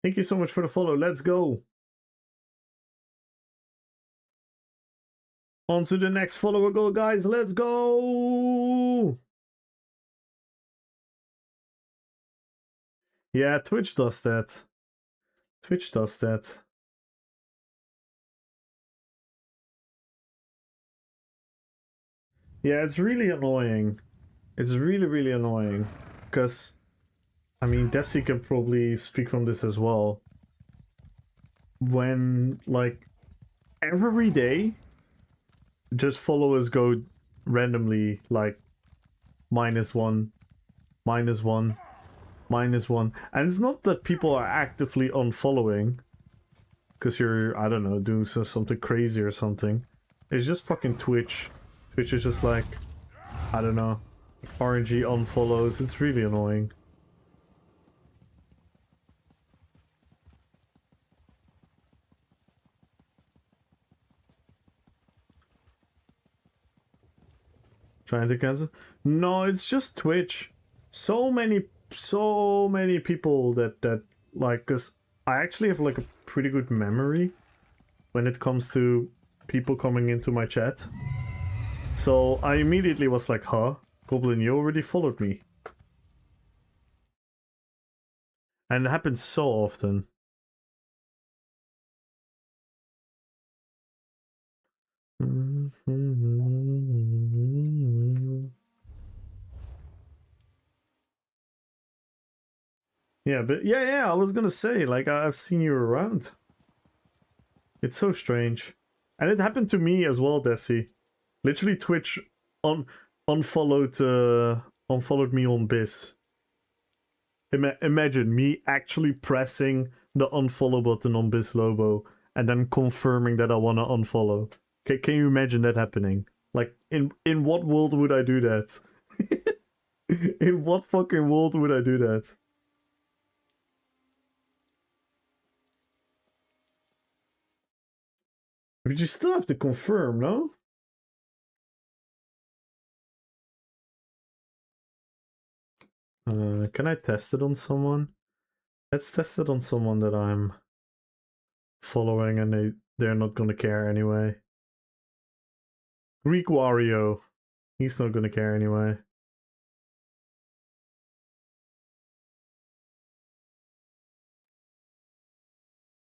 Thank you so much for the follow. Let's go. On to the next follower goal, guys. Let's go. Yeah, Twitch does that. Twitch does that. Yeah, it's really annoying. It's really annoying. Because, I mean, Desi can probably speak from this as well. When, like, every day, just followers go randomly, like, -1, -1, -1. And it's not that people are actively unfollowing. Because you're, I don't know, doing something crazy or something. It's just fucking Twitch. Twitch is just like, I don't know, RNG unfollows. It's really annoying. Trying to cancel? No, it's just Twitch. So many people that like, cause I actually have like a pretty good memory when it comes to people coming into my chat. So I immediately was like, huh? Goblin, you already followed me. And it happens so often. Yeah, but yeah, I was gonna say, like, I've seen you around. It's so strange. And it happened to me as well, Desi. Literally Twitch unfollowed me on Biz. Imagine me actually pressing the unfollow button on Bislobo and then confirming that I want to unfollow. Can you imagine that happening? Like, in what world would I do that? In what fucking world would I do that? But you still have to confirm, no? Can I test it on someone? Let's test it on someone that I'm following and they're not gonna care anyway. Greek Wario. He's not gonna care anyway.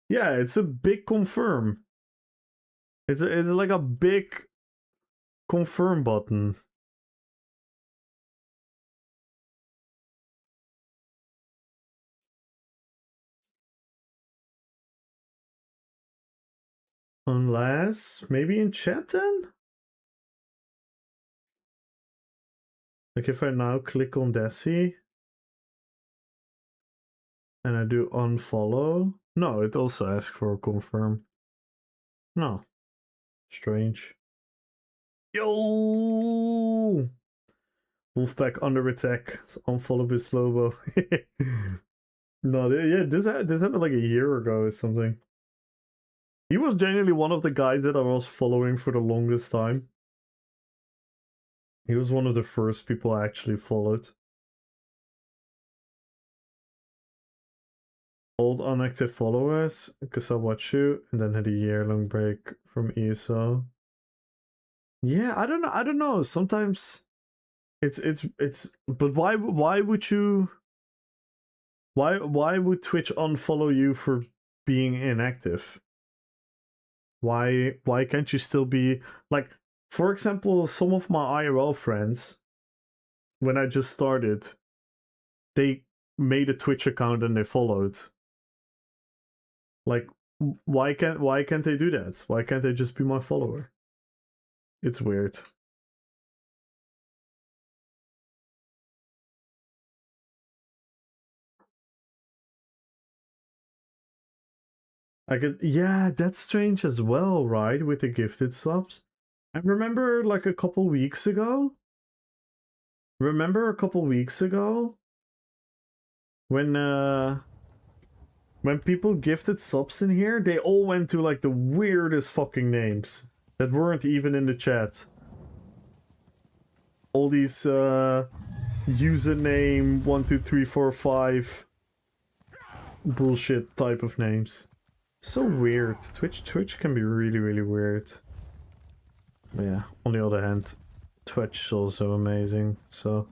Yeah, it's a big confirm. It's like a big confirm button. Unless maybe in chat then? Like if I now click on Desi and I do unfollow. No, it also asks for a confirm. No. Strange. Yo! Wolfpack under attack. Unfollow this Lobo. No, yeah, this happened like a year ago or something. He was genuinely one of the guys that I was following for the longest time. He was one of the first people I actually followed. Old unactive followers, because I watch you, and then had a year-long break from ESO. Yeah, I don't know. Sometimes it's but why would you why would Twitch unfollow you for being inactive? Why can't you still be like, for example, some of my IRL friends, when I just started, they made a Twitch account and they followed. Like, why can't they do that? Why can't they just be my follower? It's weird. Yeah, that's strange as well, right? With the gifted subs. I remember like a couple weeks ago. Remember a couple weeks ago when people gifted subs in here, they all went to like the weirdest fucking names that weren't even in the chat. All these username 12345 bullshit type of names. So weird. Twitch can be really weird. But yeah, on the other hand, Twitch is also amazing, so.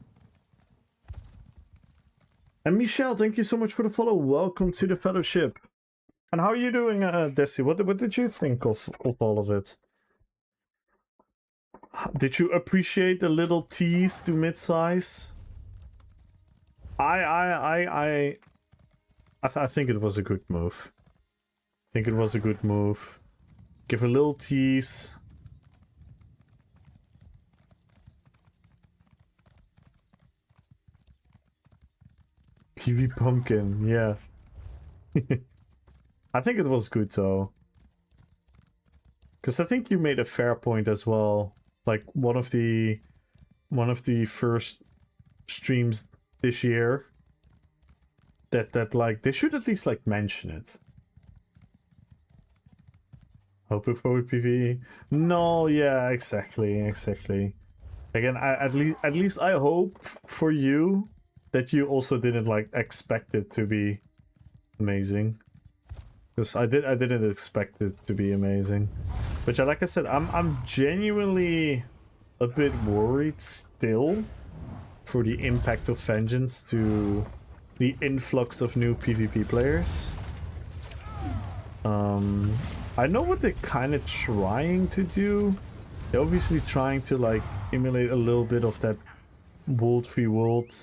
And Michelle, thank you so much for the follow. Welcome to the fellowship. And how are you doing, Desi? What did you think of all of it? Did you appreciate the little tease to mid-size? I think it was a good move. Give a little tease. PV Pumpkin, yeah. I think it was good though. Because I think you made a fair point as well. Like one of the first streams this year that like they should at least like mention it. Hoping for PvE. No, yeah, exactly. Again, at least I hope for you that you also didn't like expect it to be amazing. Because I didn't expect it to be amazing. But yeah, like I said, I'm genuinely a bit worried still for the impact of Vengeance to the influx of new PvP players. I know what they're kind of trying to do. They're obviously trying to like emulate a little bit of that world v world,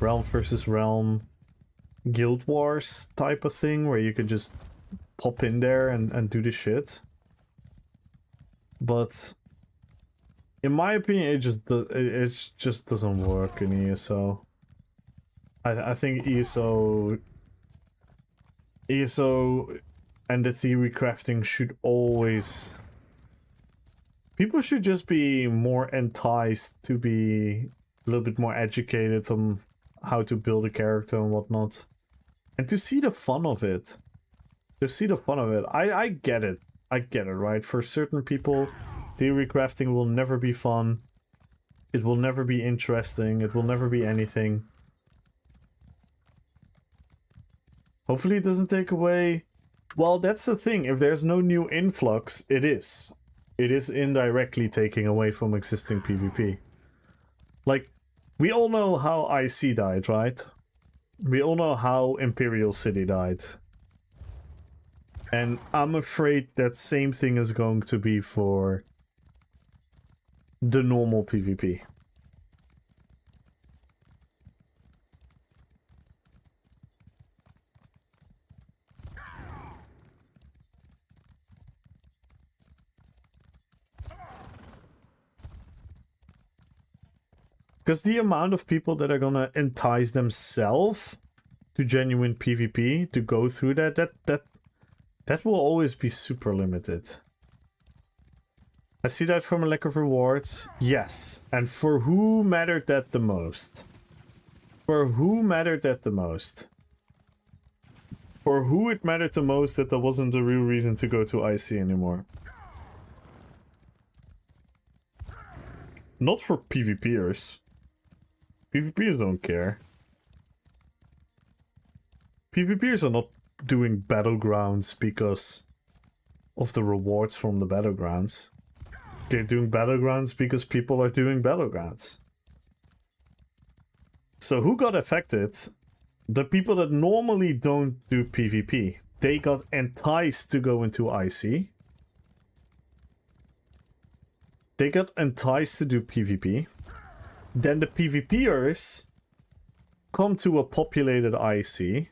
realm versus realm, guild wars type of thing, where you can just pop in there and do the shit. But in my opinion, it just doesn't work in ESO. I think ESO and the theory crafting should always... People should just be more enticed to be a little bit more educated on how to build a character and whatnot. And to see the fun of it. To see the fun of it. I get it. I get it, right? For certain people, theory crafting will never be fun. It will never be interesting. It will never be anything. Hopefully it doesn't take away... Well, that's the thing. If there's no new influx, it is. It is indirectly taking away from existing PvP. Like, we all know how IC died, right? We all know how Imperial City died. And I'm afraid that same thing is going to be for the normal PvP. Because the amount of people that are gonna entice themselves to genuine PvP to go through that will always be super limited. I see that from a lack of rewards. Yes. And for who mattered that the most? For who mattered that the most? For who it mattered the most that there wasn't a real reason to go to IC anymore. Not for PvPers. PvPers don't care. PvPers are not doing battlegrounds because of the rewards from the battlegrounds. They're doing battlegrounds because people are doing battlegrounds. So who got affected? The people that normally don't do PvP. They got enticed to go into IC. They got enticed to do PvP. Then the PvPers come to a populated IC,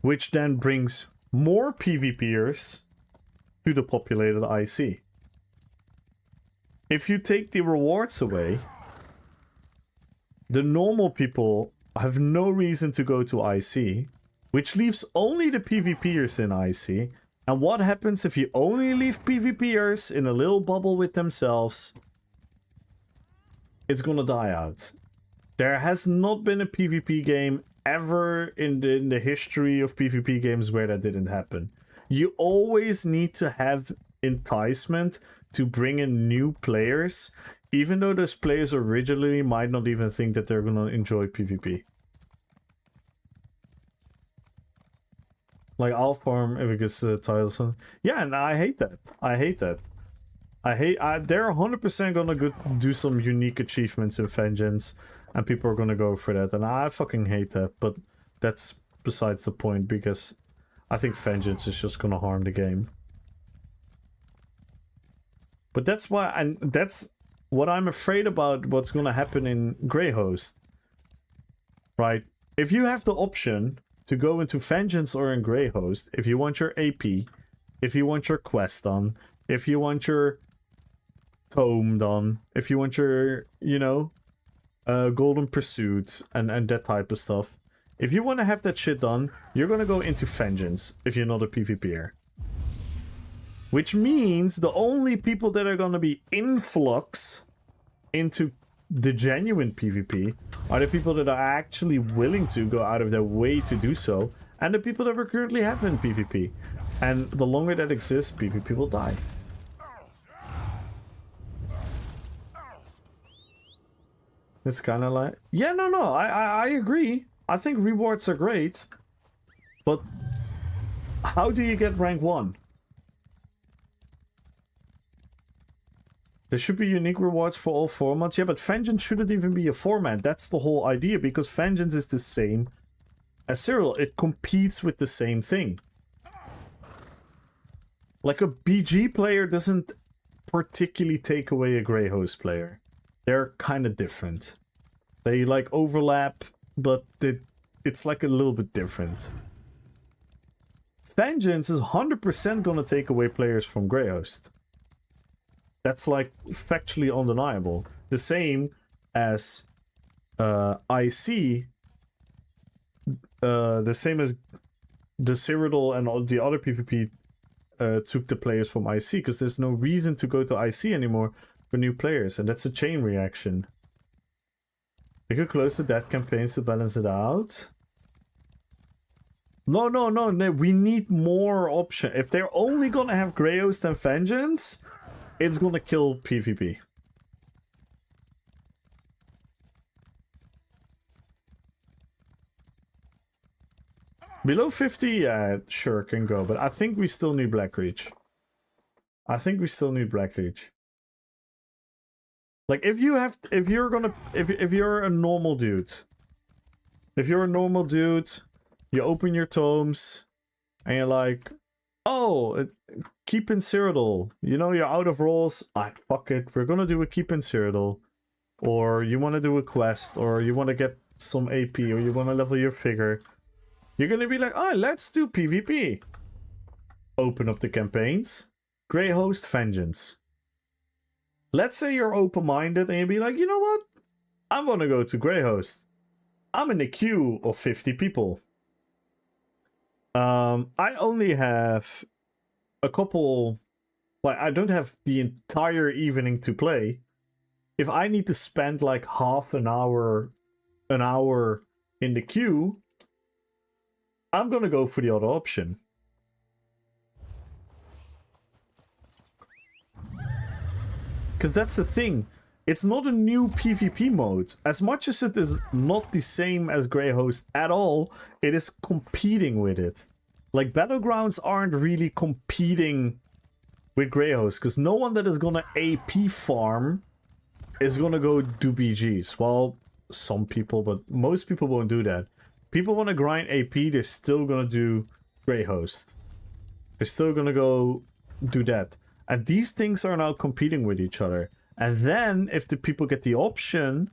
which then brings more PvPers to the populated IC. If you take the rewards away, the normal people have no reason to go to IC, which leaves only the PvPers in IC. And what happens if you only leave PvPers in a little bubble with themselves? It's gonna die out. There has not been a PvP game ever in the history of PvP games where that didn't happen. You always need to have enticement to bring in new players, even though those players originally might not even think that they're gonna enjoy PvP. Like I'll farm Ivicus titles. Yeah, and I hate that. I hate that. They're 100% gonna go do some unique achievements in Vengeance, and people are gonna go for that, and I fucking hate that, but that's besides the point, because I think Vengeance is just gonna harm the game. But that's why, and that's what I'm afraid about what's gonna happen in Greyhost. Right? If you have the option to go into Vengeance or in Greyhost, if you want your AP, if you want your quest done, if you want your tome done, if you want your, you know, Golden Pursuit and that type of stuff, if you want to have that shit done, you're gonna go into Vengeance if you're not a PvPer. Which means the only people that are gonna be influx into the genuine PvP are the people that are actually willing to go out of their way to do so, and the people that we currently have in PvP. And the longer that exists, PvP will die. It's kind of like... Yeah, no, I agree. I think rewards are great. But how do you get rank 1? There should be unique rewards for all formats. Yeah, but Vengeance shouldn't even be a format. That's the whole idea, because Vengeance is the same as Cyril. It competes with the same thing. Like a BG player doesn't particularly take away a Greyhost player. They're kind of different. They like overlap, but it's like a little bit different. Vengeance is 100% gonna take away players from Greyhost. That's like factually undeniable. The same as IC the same as the Cyrodiil and all the other PvP took the players from IC, because there's no reason to go to IC anymore for new players, and that's a chain reaction. We could close the dead campaigns to balance it out. No, we need more option. If they're only gonna have Grey Host and Vengeance, it's gonna kill PvP. Below 50, yeah, sure, can go, but I think we still need Blackreach. Like, if you're a normal dude, you open your tomes, and you're like, oh, keep in Cyrodiil. You know, you're out of rolls. Fuck it, we're gonna do a keep in Cyrodiil. Or you want to do a quest, or you want to get some AP, or you want to level your figure. You're gonna be like, oh, let's do PvP. Open up the campaigns. Grey Host, Vengeance. Let's say you're open-minded and you'll be like, you know what? I'm gonna go to Grey Host. I'm in a queue of 50 people. I only have a couple... Like, I don't have the entire evening to play. If I need to spend like half an hour in the queue, I'm gonna go for the other option. Because that's the thing. It's not a new PvP mode. As much as it is not the same as Grey Host at all, it is competing with it. Like, Battlegrounds aren't really competing with Grey Host, because no one that is gonna AP farm is gonna go do BGs. Well, some people, but most people won't do that. People want to grind AP, they're still gonna do Grey Host. They're still gonna go do that. And these things are now competing with each other. And then, if the people get the option,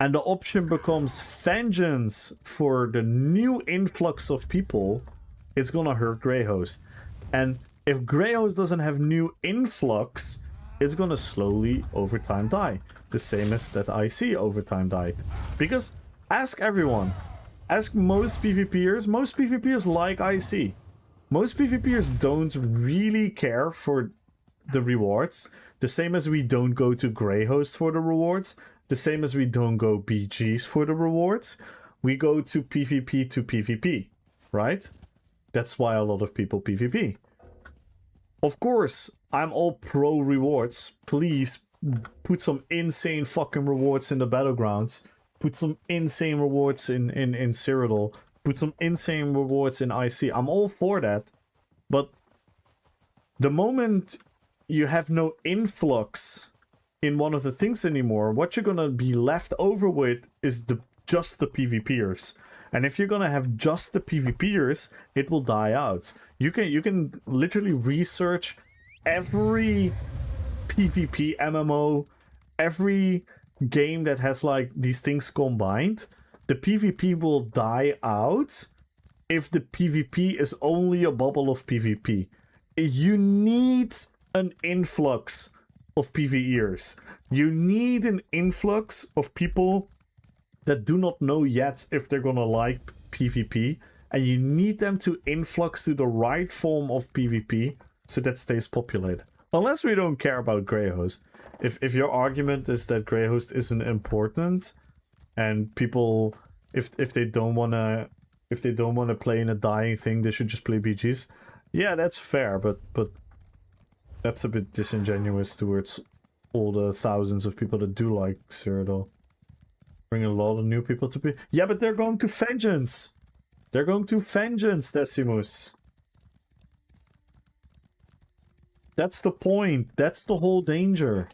and the option becomes Vengeance for the new influx of people, it's gonna hurt Grey Host. And if Grey Host doesn't have new influx, it's gonna slowly over time die. The same as that IC over time died. Because ask everyone. Ask most PvPers. Most PvPers like IC. Most PvPers don't really care for the rewards. The same as we don't go to Grey Host for the rewards. The same as we don't go BGs for the rewards. We go to PvP, right? That's why a lot of people PvP. Of course, I'm all pro rewards. Please put some insane fucking rewards in the Battlegrounds. Put some insane rewards in Cyrodiil. Put some insane rewards in IC. I'm all for that. But the moment you have no influx in one of the things anymore, what you're gonna be left over with is just the PvPers. And if you're gonna have just the PvPers, it will die out. You can literally research every PvP MMO, every game that has like these things combined. The PvP will die out if the PvP is only a bubble of PvP. You need an influx of PvEers. You need an influx of people that do not know yet if they're gonna like PvP, and you need them to influx to the right form of PvP so that stays populated. Unless we don't care about Grey Host. If your argument is that Grey Host isn't important, and people, if they don't wanna play in a dying thing, they should just play BGs. Yeah, that's fair, but that's a bit disingenuous towards all the thousands of people that do like Cyrodiil. Bring a lot of new people to be. Yeah, but they're going to Vengeance. They're going to Vengeance, Decimus. That's the point. That's the whole danger.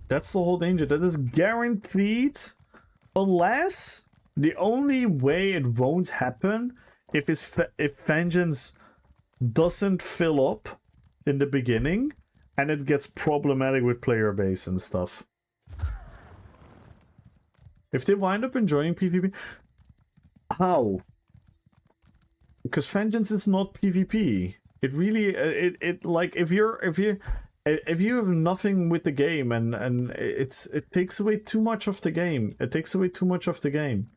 That's the whole danger. That is guaranteed, unless the only way it won't happen if Vengeance doesn't fill up in the beginning and it gets problematic with player base and stuff. If they wind up enjoying PvP, how? Because Vengeance is not PvP. It really, it like if you're if you have nothing with the game and it takes away too much of the game. It takes away too much of the game.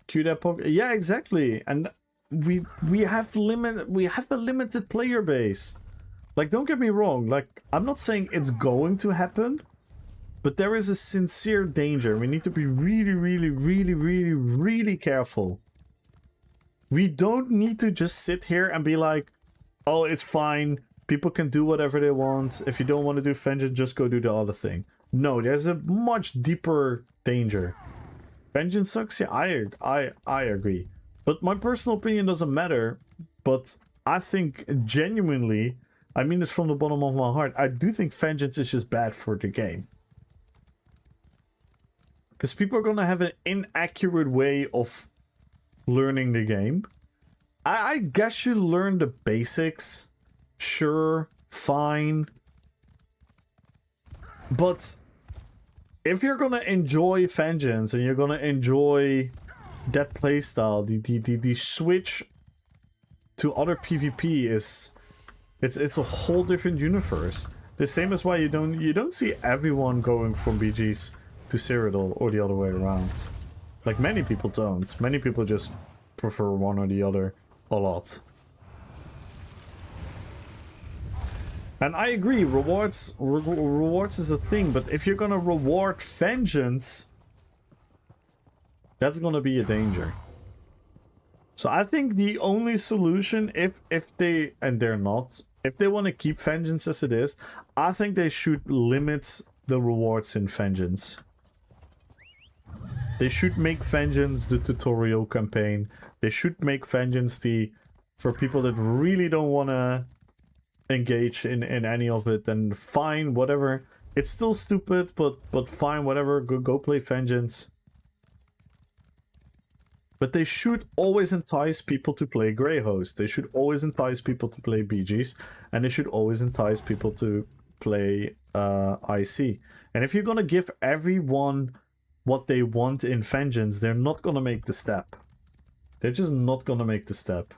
Cue that pocket. Yeah, exactly. And we have a limited player base. Like, don't get me wrong. Like, I'm not saying it's going to happen, but there is a sincere danger. We need to be really careful. We don't need to just sit here and be like, oh, it's fine. People can do whatever they want. If you don't want to do vengeance, just go do the other thing. No, there's a much deeper danger. Vengeance sucks? Yeah, I agree. But my personal opinion doesn't matter. But I think genuinely, I mean this from the bottom of my heart, I do think vengeance is just bad for the game. Because people are going to have an inaccurate way of learning the game. I guess you learn the basics. Sure, fine. But if you're gonna enjoy vengeance and you're gonna enjoy that playstyle, the switch to other PvP is it's a whole different universe. The same as why you don't see everyone going from BGs to Cyrodiil or the other way around. Like, many people don't. Many people just prefer one or the other a lot. And I agree, rewards is a thing, but if you're gonna reward vengeance, that's gonna be a danger. So I think the only solution, if they, and they're not, if they want to keep vengeance as it is, I think they should limit the rewards in vengeance. They should make vengeance the tutorial campaign. They should make vengeance for people that really don't want to engage in any of it, then fine, whatever. It's still stupid, but fine, whatever. Go play vengeance. But they should always entice people to play Grey Host. They should always entice people to play BGs, and they should always entice people to play IC. And if you're gonna give everyone what they want in vengeance, they're not gonna make the step. They're just not gonna make the step.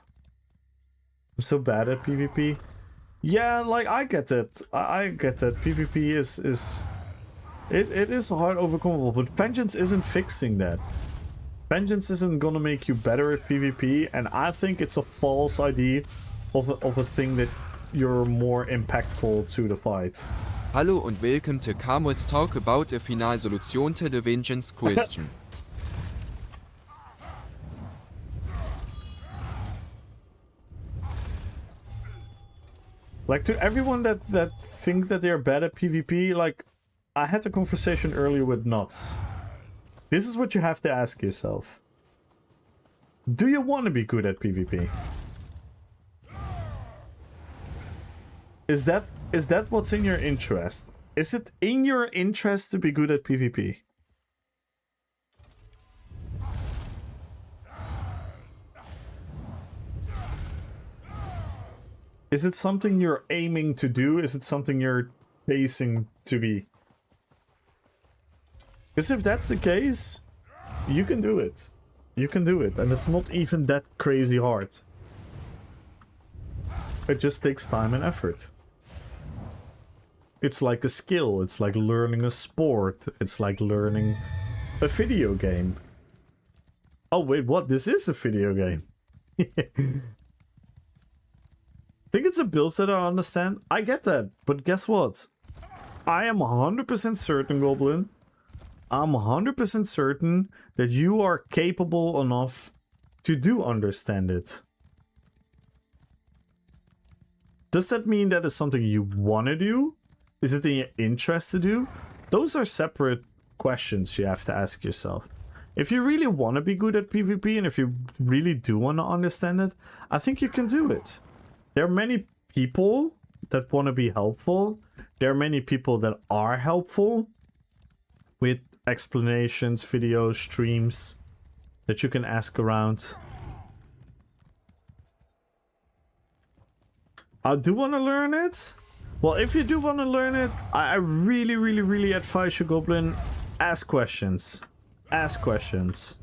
I'm so bad at PvP. Yeah, like, I get it. I get that PvP is it is hard overcomable, but vengeance isn't fixing that. Vengeance isn't gonna make you better at PvP, and I think it's a false idea of a thing that you're more impactful to the fight. Hallo und welcome to Carmel's talk about a final solution to the vengeance question. Like, to everyone that think that they're bad at PvP, like, I had a conversation earlier with Nuts. This is what you have to ask yourself. Do you want to be good at PvP? Is that what's in your interest? Is it in your interest to be good at PvP? Is it something you're aiming to do? Is it something you're chasing to be? Because if that's the case, you can do it. You can do it, and it's not even that crazy hard. It just takes time and effort. It's like a skill. It's like learning a sport. It's like learning a video game. Oh, wait, what? This is a video game. Think it's a build set, I understand. I get that, but guess what? I am 100% certain, Goblin. I'm 100% certain that you are capable enough to do understand it. Does that mean that is something you want to do? Is it in your interest to do? Those are separate questions you have to ask yourself. If you really want to be good at PvP, and if you really do want to understand it, I think you can do it. There are many people that want to be helpful. There are many people that are helpful with explanations, videos, streams that you can ask around. I do want to learn it. Well, if you do want to learn it, I really advise you, Goblin, ask questions. Ask questions.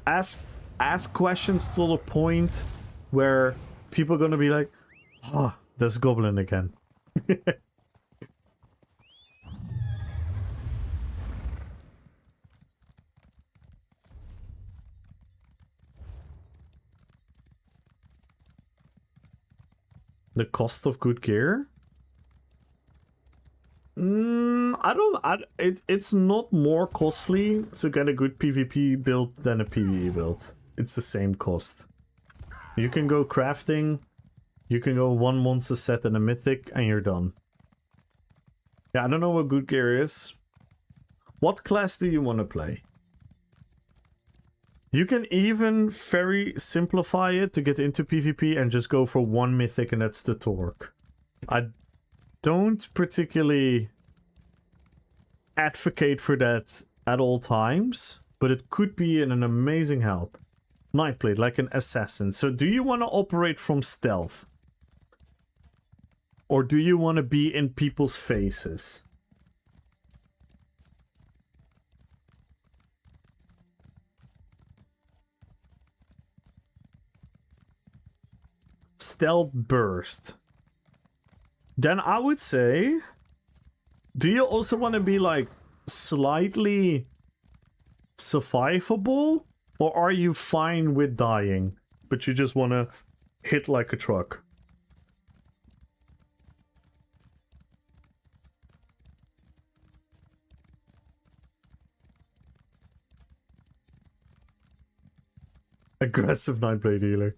Ask ask questions to the point where people are gonna be like, oh, there's Goblin again. The cost of good gear? It's not more costly to get a good PvP build than a PvE build. It's the same cost. You can go crafting, you can go one monster set and a mythic, and you're done. Yeah, I don't know what good gear is. What class do you want to play? You can even very simplify it to get into PvP and just go for one mythic, and that's the Torque. I don't particularly advocate for that at all times, but it could be an amazing help. Nightblade, like an assassin. So do you want to operate from stealth? Or do you want to be in people's faces? Stealth burst. Then I would say, do you also want to be like slightly survivable? Or are you fine with dying, but you just want to hit like a truck? Aggressive Nightblade healer.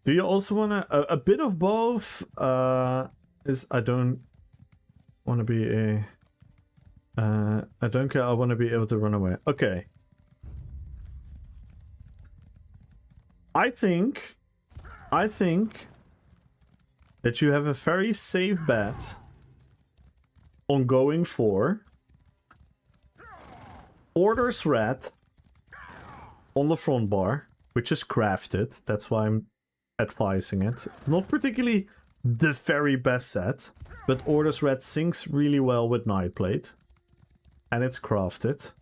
Do you also want to... A bit of both is I don't want to be a... I don't care, I want to be able to run away. Okay. I think that you have a very safe bet on going for Orders Red on the front bar, which is crafted. That's why I'm advising it. It's not particularly the very best set, but Orders Red syncs really well with Nightblade. And it's crafted.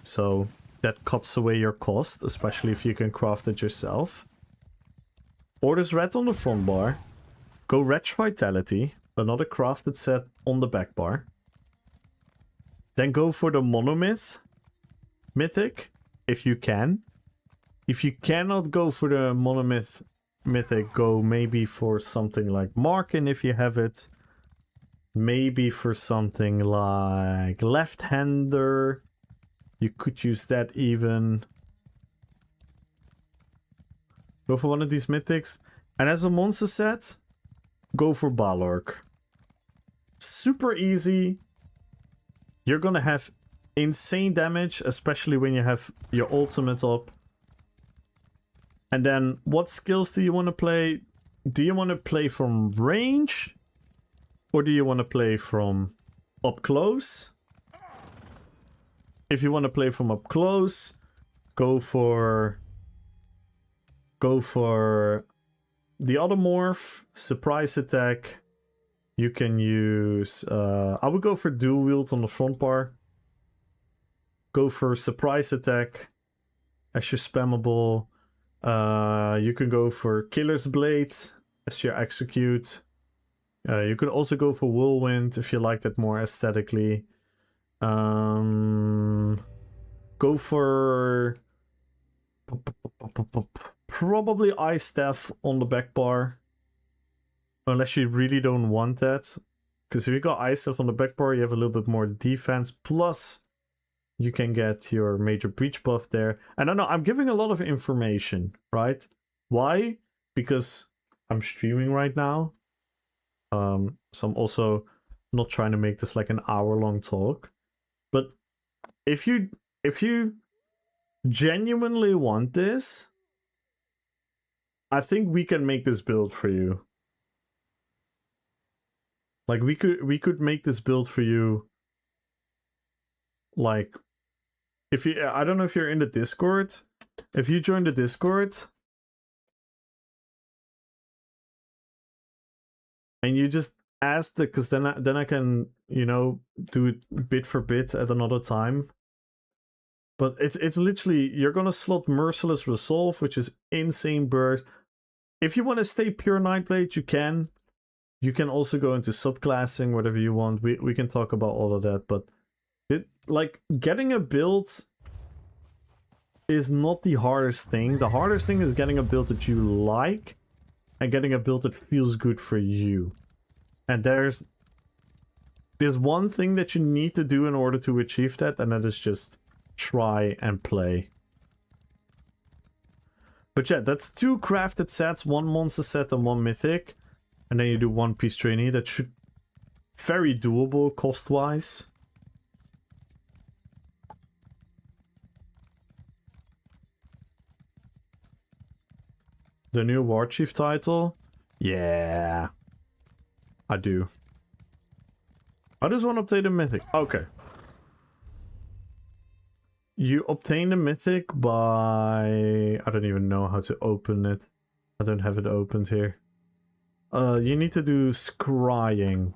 So that cuts away your cost, especially if you can craft it yourself. Orders Red on the front bar. Go Wretch Vitality, another crafted set on the back bar. Then go for the Monomyth Mythic, if you can. If you cannot go for the Monomyth Mythic, go maybe for something like Markin if you have it. Maybe for something like Left-Hander. You could use that even. Go for one of these mythics. And as a monster set, go for Balorg. Super easy. You're gonna have insane damage, especially when you have your ultimate up. And then, what skills do you want to play? Do you want to play from range? Or do you want to play from up close? If you want to play from up close, go for the other morph, surprise attack. You can use I would go for dual wield on the front bar. Go for surprise attack as your spammable. You can go for Killer's Blade as your execute. You could also go for Whirlwind if you like that more aesthetically. Go for probably Ice Staff on the back bar. Unless you really don't want that. Because if you got Ice Staff on the back bar, you have a little bit more defense. Plus, you can get your Major Breach buff there. And I know I'm giving a lot of information, right? Why? Because I'm streaming right now. So I'm also not trying to make this like an hour-long talk. But if you genuinely want this, I think we can make this build for you. Like we could make this build for you. Like if you, I don't know if you're in the Discord. If you join the Discord and you just as the, because then I can, you know, do it bit for bit at another time. But it's literally, you're gonna slot Merciless Resolve, which is insane burst. If you want to stay pure Nightblade, you can. You can also go into subclassing, whatever you want. We can talk about all of that, but like getting a build is not the hardest thing. The hardest thing is getting a build that you like and getting a build that feels good for you. And there's one thing that you need to do in order to achieve that, and that is just try and play. But yeah, that's 2 crafted sets, 1 monster set and 1 mythic. And then you do 1 piece trainee. That should very doable cost-wise. The new War Chief title? Yeah. I do. I just want to play the mythic. Okay. You obtain the mythic by... I don't even know how to open it. I don't have it opened here. You need to do scrying.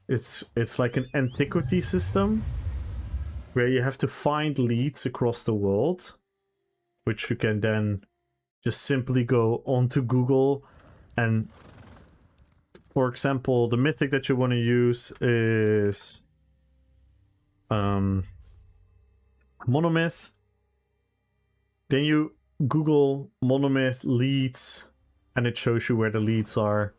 It's like an antiquity system where you have to find leads across the world, which you can then just simply go onto Google and, for example, the mythic that you want to use is Monomyth. Then you Google Monomyth leads and it shows you where the leads are,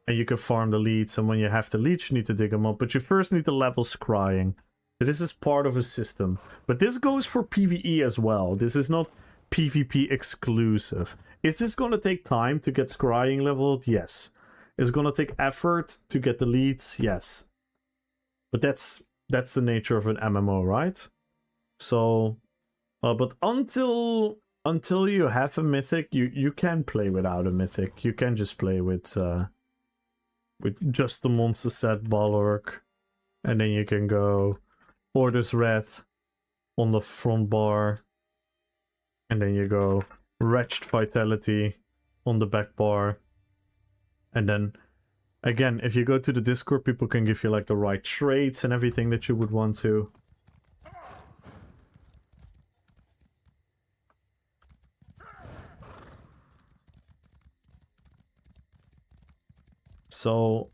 and you can farm the leads, and when you have the leads you need to dig them up, but you first need to level scrying. So this is part of a system, but this goes for PvE as well. This is not PvP exclusive. Is this going to take time to get scrying leveled? Yes. Is it going to take effort to get the leads? Yes. But that's the nature of an MMO, right? So, but until you have a mythic, you can play without a mythic. You can just play with just the monster set Balork, and then you can go Order's Wrath on the front bar, and then you go Wretched Vitality on the back bar, and then again, if you go to the Discord, people can give you like the right traits and everything that you would want to. So,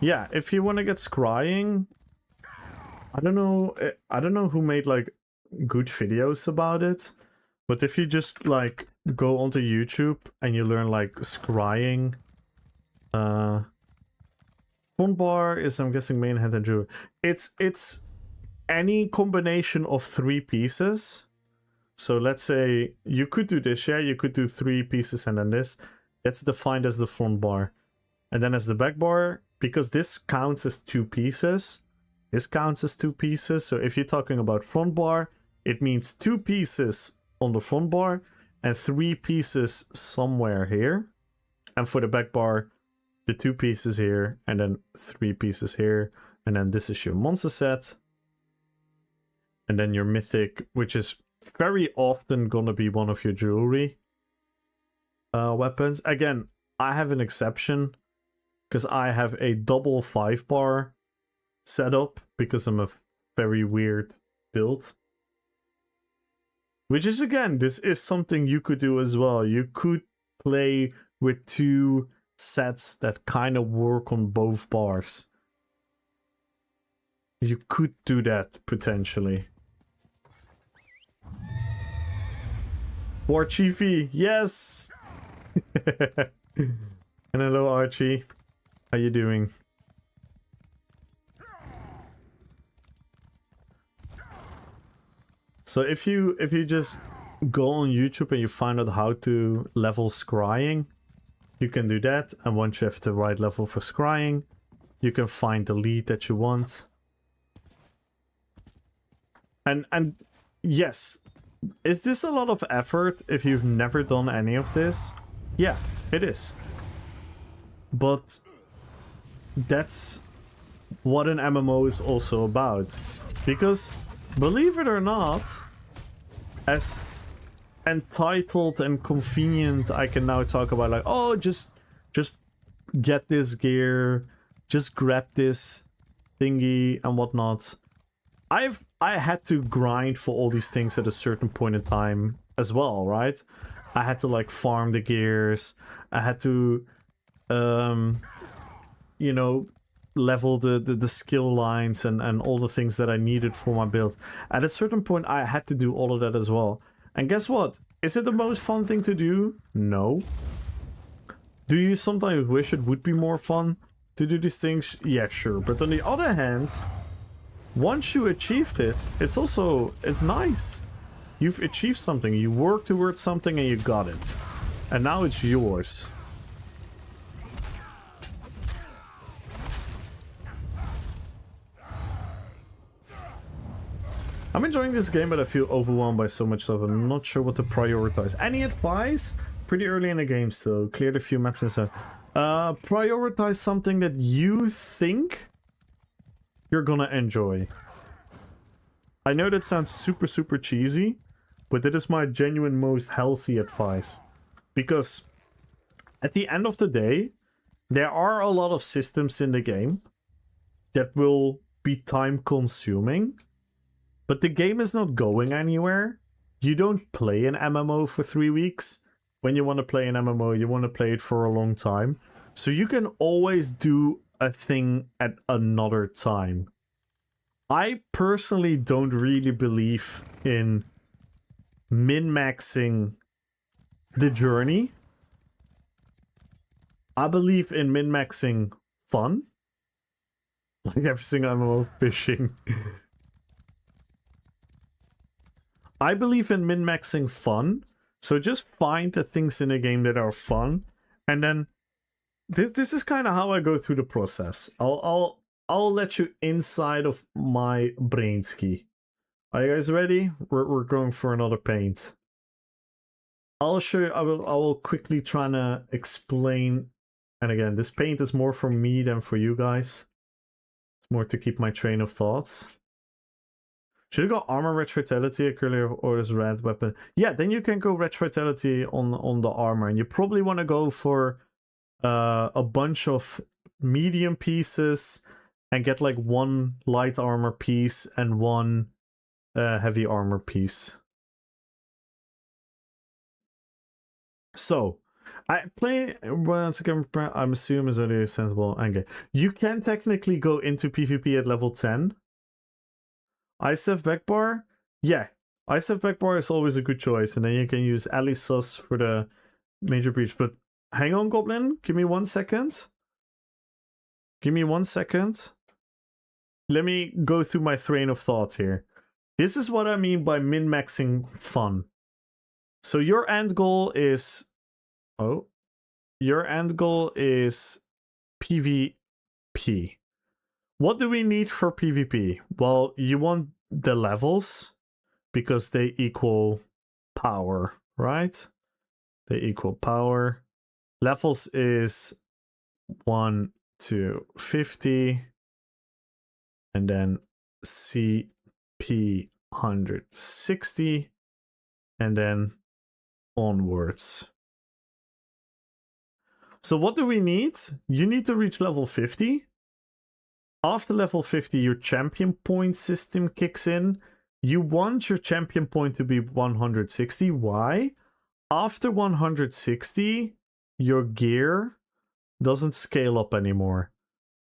yeah, if you want to get scrying, I don't know who made like good videos about it, but if you just like go onto YouTube and you learn like scrying, front bar is, I'm guessing, main hand and jewelry. It's any combination of 3 pieces. So let's say you could do this, yeah, you could do 3 pieces and then this. That's defined as the front bar. And then as the back bar, because this counts as 2 pieces, this counts as 2 pieces. So if you're talking about front bar, it means 2 pieces on the front bar and 3 pieces somewhere here. And for the back bar, the 2 pieces here and then 3 pieces here. And then this is your monster set. And then your mythic, which is very often gonna be one of your jewelry weapons. Again, I have an exception, because I have a double 5-bar setup, because I'm a very weird build. Which is, again, this is something you could do as well. You could play with 2 sets that kind of work on both bars. You could do that, potentially. War Chiefy, yes! And hello, Archie. How you doing? So if you just go on YouTube and you find out how to level scrying, you can do that. And once you have the right level for scrying, you can find the lead that you want. And yes, is this a lot of effort if you've never done any of this? Yeah, it is. But that's what an MMO is also about. Because, believe it or not, as entitled and convenient I can now talk about, like, oh, just get this gear, just grab this thingy and whatnot. I had to grind for all these things at a certain point in time as well, right? I had to like farm the gears. I had to, you know, level the skill lines and all the things that I needed for my build. At a certain point, I had to do all of that as well. And guess what? Is it the most fun thing to do? No. Do you sometimes wish it would be more fun to do these things? Yeah, sure. But on the other hand, once you achieved it, it's nice. You've achieved something. You worked towards something and you got it. And now it's yours. I'm enjoying this game, but I feel overwhelmed by so much stuff. I'm not sure what to prioritize. Any advice? Pretty early in the game still. Cleared a few maps and stuff. Prioritize something that you think you're gonna enjoy. I know that sounds super, super cheesy, but that is my genuine most healthy advice. Because at the end of the day, there are a lot of systems in the game that will be time consuming. But the game is not going anywhere. You don't play an MMO for 3 weeks. When you want to play an MMO, you want to play it for a long time. So you can always do a thing at another time. I personally don't really believe in min-maxing the journey. I believe in min-maxing fun. Like every single MMO, fishing. I believe in min-maxing fun, so just find the things in a game that are fun, and then this is kind of how I go through the process. I'll let you inside of my brain ski. Are you guys ready? We're going for another paint. I'll show you. I will quickly try to explain. And again, this paint is more for me than for you guys. It's more to keep my train of thoughts. Should I go armor rich vitality, a curly or is red weapon? Yeah, then you can go rich vitality on the armor, and you probably want to go for a bunch of medium pieces and get like one light armor piece and one heavy armor piece. So I play once again. I'm assuming is only sensible. Okay, you can technically go into PvP at level 10. ISF backbar? Yeah, ISF backbar is always a good choice, and then you can use Alisus for the major breach. But hang on, Goblin, give me 1 second. Give me 1 second. Let me go through my train of thought here. This is what I mean by min-maxing fun. So your end goal is... Oh. Your end goal is PvP. What do we need for PvP? Well, you want the levels because they equal power, right? They equal power. Levels is 1 to 50. And then CP 160. And then onwards. So what do we need? You need to reach level 50. After level 50, your champion point system kicks in. You want your champion point to be 160. Why? After 160, your gear doesn't scale up anymore.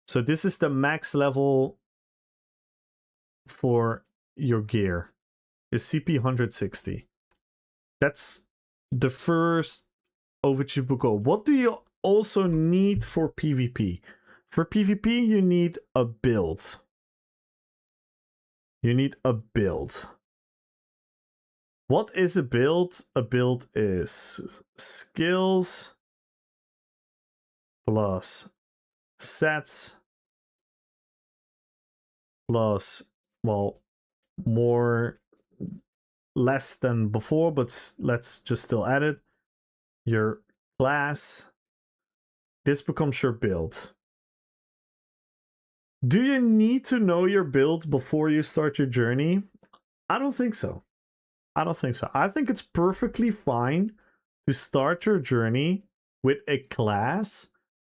So this is the max level for your gear. Is CP 160. That's the first overachievable goal. What do you also need for PvP? For PvP, you need a build. You need a build. What is a build? A build is skills plus sets plus, well, less than before, but let's just still add it. Your class. This becomes your build. Do you need to know your build before you start your journey? I don't think so. I don't think so. I think it's perfectly fine to start your journey with a class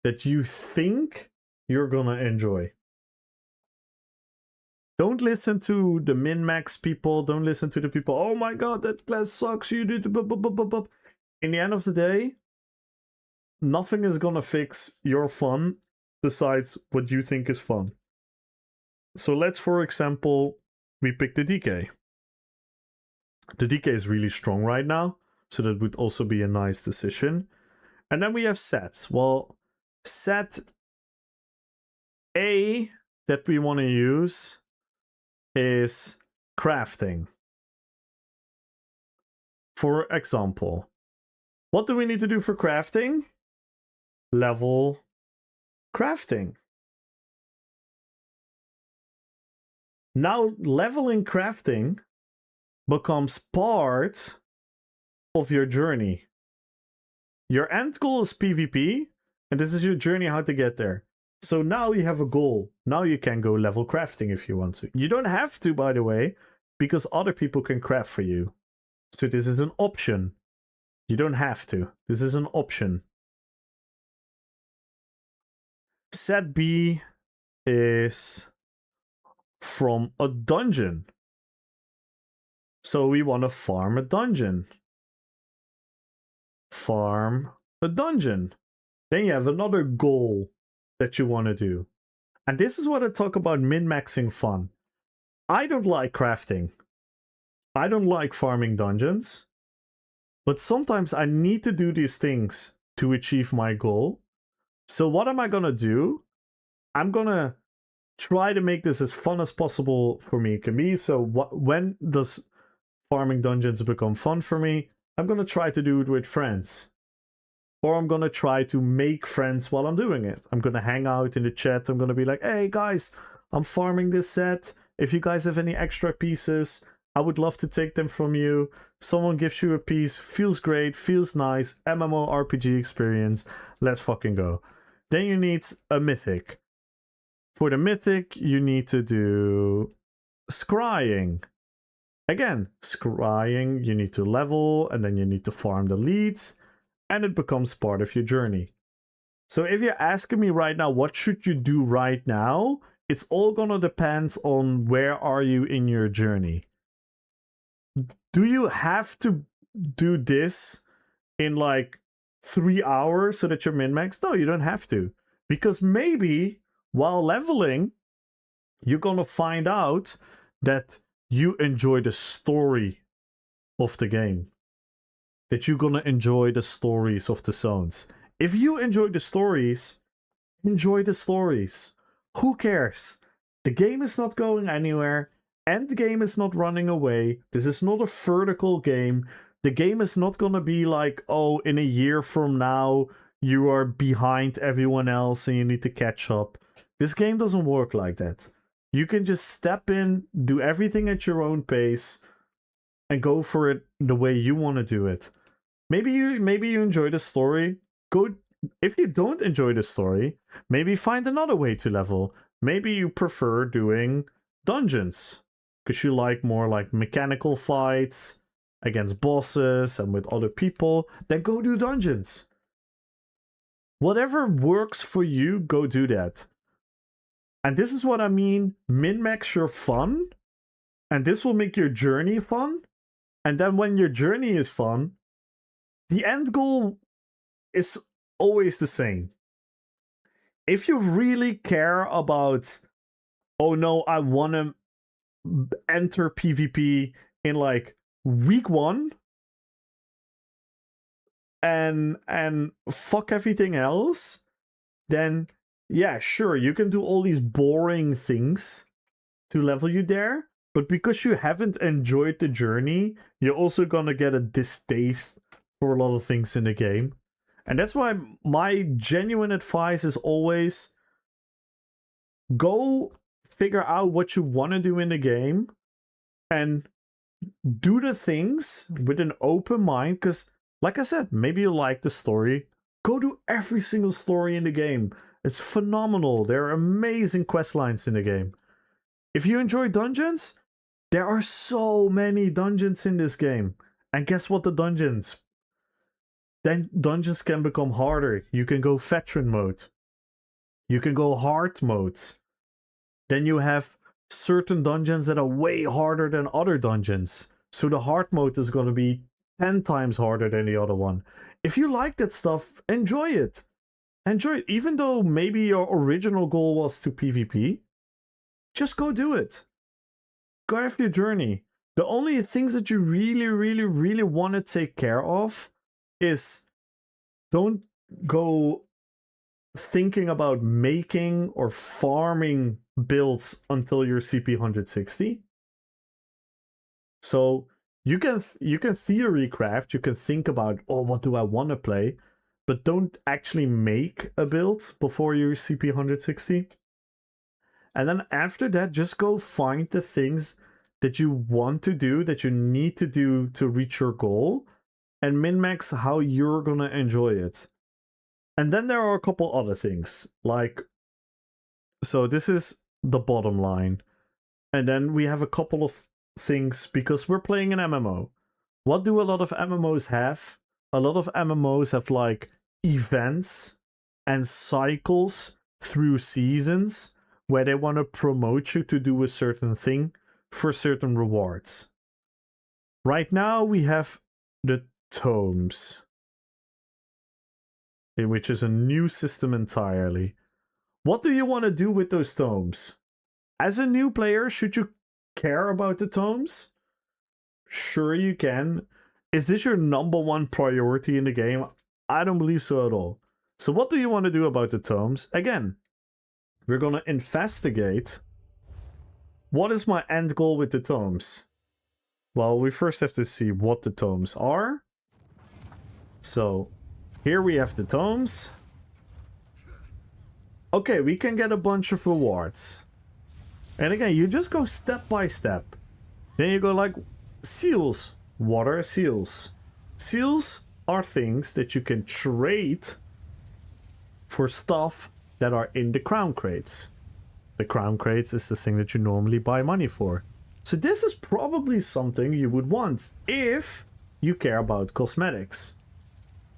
that you think you're gonna enjoy. Don't listen to the min-max people. Don't listen to the people, oh my god, that class sucks, you did... In the end of the day, nothing is gonna fix your fun besides what you think is fun. So let's, for example, we pick the DK. The DK is really strong right now, so that would also be a nice decision. And then we have sets. Well, set A that we want to use is crafting. For example, what do we need to do for crafting? Level crafting. Now, leveling crafting becomes part of your journey. Your end goal is PvP, and this is your journey how to get there. So now you have a goal. Now you can go level crafting if you want to. You don't have to, by the way, because other people can craft for you. So this is an option. You don't have to. This is an option. Set B is from a dungeon. So we want to farm a dungeon. Farm a dungeon. Then you have another goal that you want to do. And this is what I talk about min-maxing fun. I don't like crafting. I don't like farming dungeons. But sometimes I need to do these things to achieve my goal. So what am I going to do? I'm going to try to make this as fun as possible for me. It can be. So when does farming dungeons become fun for me? I'm going to try to do it with friends. Or I'm going to try to make friends while I'm doing it. I'm going to hang out in the chat. I'm going to be like, hey guys, I'm farming this set. If you guys have any extra pieces, I would love to take them from you. Someone gives you a piece. Feels great. Feels nice. MMORPG experience. Let's fucking go. Then you need a mythic. For the mythic, you need to do scrying. Again, scrying, you need to level, and then you need to farm the leads, and it becomes part of your journey. So if you're asking me right now, what should you do right now? It's all gonna depend on where are you in your journey. Do you have to do this in like 3 hours so that you're min-max? No, you don't have to. Because maybe while leveling, you're gonna find out that you enjoy the story of the game. That you're gonna enjoy the stories of the zones. If you enjoy the stories, enjoy the stories. Who cares? The game is not going anywhere, and the game is not running away. This is not a vertical game. The game is not gonna be like, oh, in a year from now, you are behind everyone else and you need to catch up. This game doesn't work like that. You can just step in, do everything at your own pace, and go for it the way you want to do it. Maybe you enjoy the story. Go. If you don't enjoy the story, maybe find another way to level. Maybe you prefer doing dungeons because you like more like mechanical fights against bosses and with other people. Then go do dungeons. Whatever works for you, go do that. And this is what I mean, min-max your fun, and this will make your journey fun. And then when your journey is fun, the end goal is always the same. If you really care about, oh no, I want to enter PvP in like week 1, and fuck everything else, then yeah, sure, you can do all these boring things to level you there, but because you haven't enjoyed the journey, you're also gonna get a distaste for a lot of things in the game. And that's why my genuine advice is always go figure out what you want to do in the game and do the things with an open mind, because like I said, maybe you like the story. Go do every single story in the game. It's phenomenal. There are amazing quest lines in the game. If you enjoy dungeons, there are so many dungeons in this game. And guess what, then dungeons can become harder. You can go veteran mode. You can go hard mode. Then you have certain dungeons that are way harder than other dungeons. So the hard mode is going to be 10 times harder than the other one. If you like that stuff, enjoy it. Enjoy it. Even though maybe your original goal was to PvP, just go do it. Go have your journey. The only things that you really want to take care of is don't go thinking about making or farming builds until you're CP 160. So you can theory craft, you can think about, oh, what do I want to play, but don't actually make a build before you're CP 160. And then after that, just go find the things that you want to do, that you need to do to reach your goal, and min-max how you're gonna enjoy it. And then there are a couple other things, like, so this is the bottom line. And then we have a couple of things, because we're playing an MMO. What do a lot of MMOs have? A lot of MMOs have like events and cycles through seasons where they want to promote you to do a certain thing for certain rewards. Right now we have the tomes, which is a new system entirely. What do you want to do with those tomes? As a new player, should you care about the tomes? Sure you can. Is this your #1 priority in the game? I don't believe so at all. So what do you want to do about the tomes? Again, we're going to investigate. What is my end goal with the tomes? Well, we first have to see what the tomes are. So here we have the tomes. Okay, we can get a bunch of rewards. And again, you just go step by step. Then you go like seals. What are seals? Seals are things that you can trade for stuff that are in the crown crates. The crown crates is the thing that you normally buy money for. So this is probably something you would want if you care about cosmetics.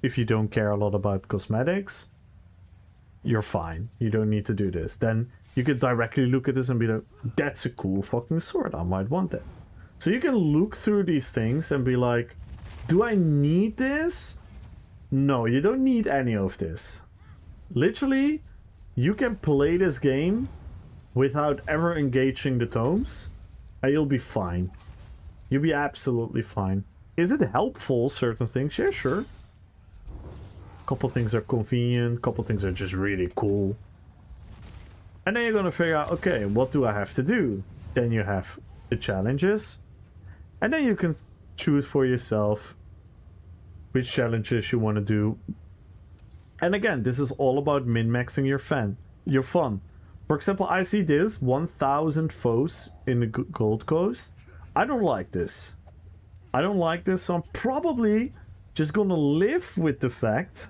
If you don't care a lot about cosmetics, you're fine. You don't need to do this. Then you could directly look at this and be like, that's a cool fucking sword. I might want it. So you can look through these things and be like, do I need this? No, you don't need any of this. Literally, you can play this game without ever engaging the tomes, and you'll be fine. You'll be absolutely fine. Is it helpful, certain things? Yeah, sure. Couple things are convenient, couple things are just really cool. And then you're gonna figure out, okay, what do I have to do? Then you have the challenges. And then you can choose for yourself which challenges you want to do. And again, this is all about min-maxing your fun. For example, I see this 1,000 foes in the Gold Coast. I don't like this. I don't like this, so I'm probably just gonna live with the fact.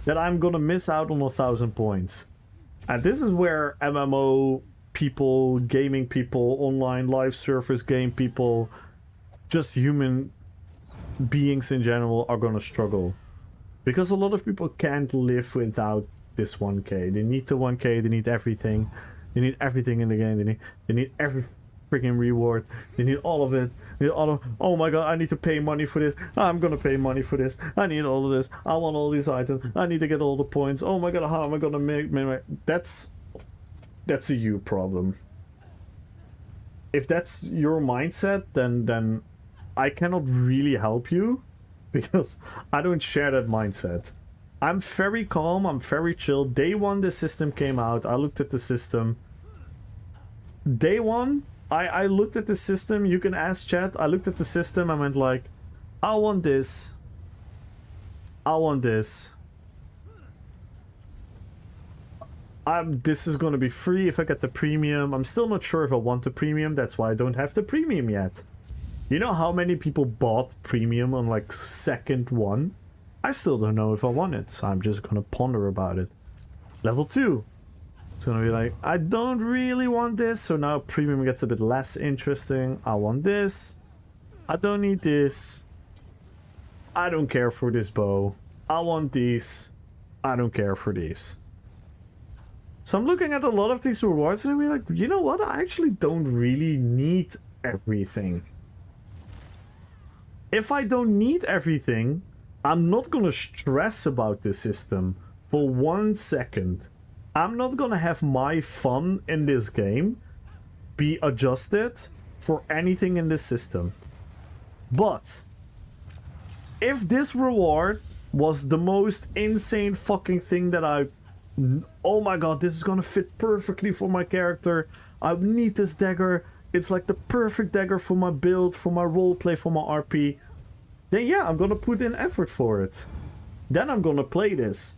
That I'm gonna miss out on 1,000 points. And this is where MMO people, gaming people, online live servers game people, just human beings in general are gonna struggle. Because a lot of people can't live without this 1k. They need the 1k, they need everything. They need everything in the game. They need every freaking reward. They need all of it. They need all of, oh my god, I need to pay money for this. I'm gonna pay money for this. I need all of this. I want all these items. I need to get all the points. Oh my god, how am I gonna make that's a you problem. If that's your mindset, then I cannot really help you, because I don't share that mindset. I'm very calm, I'm very chill. Day one the system came out, I looked at the system. Day one, I looked at the system, you can ask chat, I looked at the system, I went like, I want this. I want this. This is gonna be free if I get the premium. I'm still not sure if I want the premium, that's why I don't have the premium yet. You know how many people bought premium on like second one? I still don't know if I want it, so I'm just gonna ponder about it. Level 2. It's gonna be like, I don't really want this, so now premium gets a bit less interesting. I want this. I don't need this. I don't care for this bow. I want these. I don't care for these. So I'm looking at a lot of these rewards and I'm like, you know what? I actually don't really need everything. If I don't need everything, I'm not gonna stress about the system for 1 second. I'm not gonna have my fun in this game be adjusted for anything in this system. But if this reward was the most insane fucking thing that oh my god, this is gonna fit perfectly for my character. I need this dagger. It's like the perfect dagger for my build, for my roleplay, for my RP. Then yeah, I'm gonna put in effort for it. Then I'm gonna play this.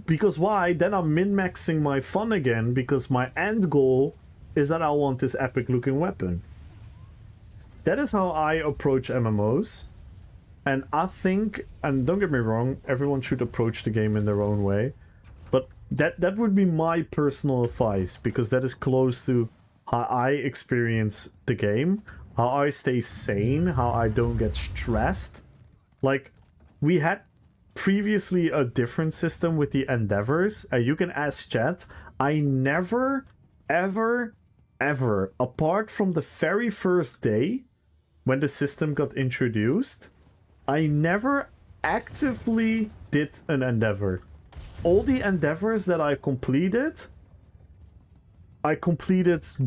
Because why? Then I'm min-maxing my fun again, because my end goal is that I want this epic looking weapon. That is how I approach MMOs. And I think, and don't get me wrong, everyone should approach the game in their own way. But that would be my personal advice, because that is close to how I experience the game, how I stay sane, how I don't get stressed. Like, we had previously a different system with the endeavors, and you can ask chat, I never, ever, ever, apart from the very first day when the system got introduced, I never actively did an endeavor. All the endeavors that I completed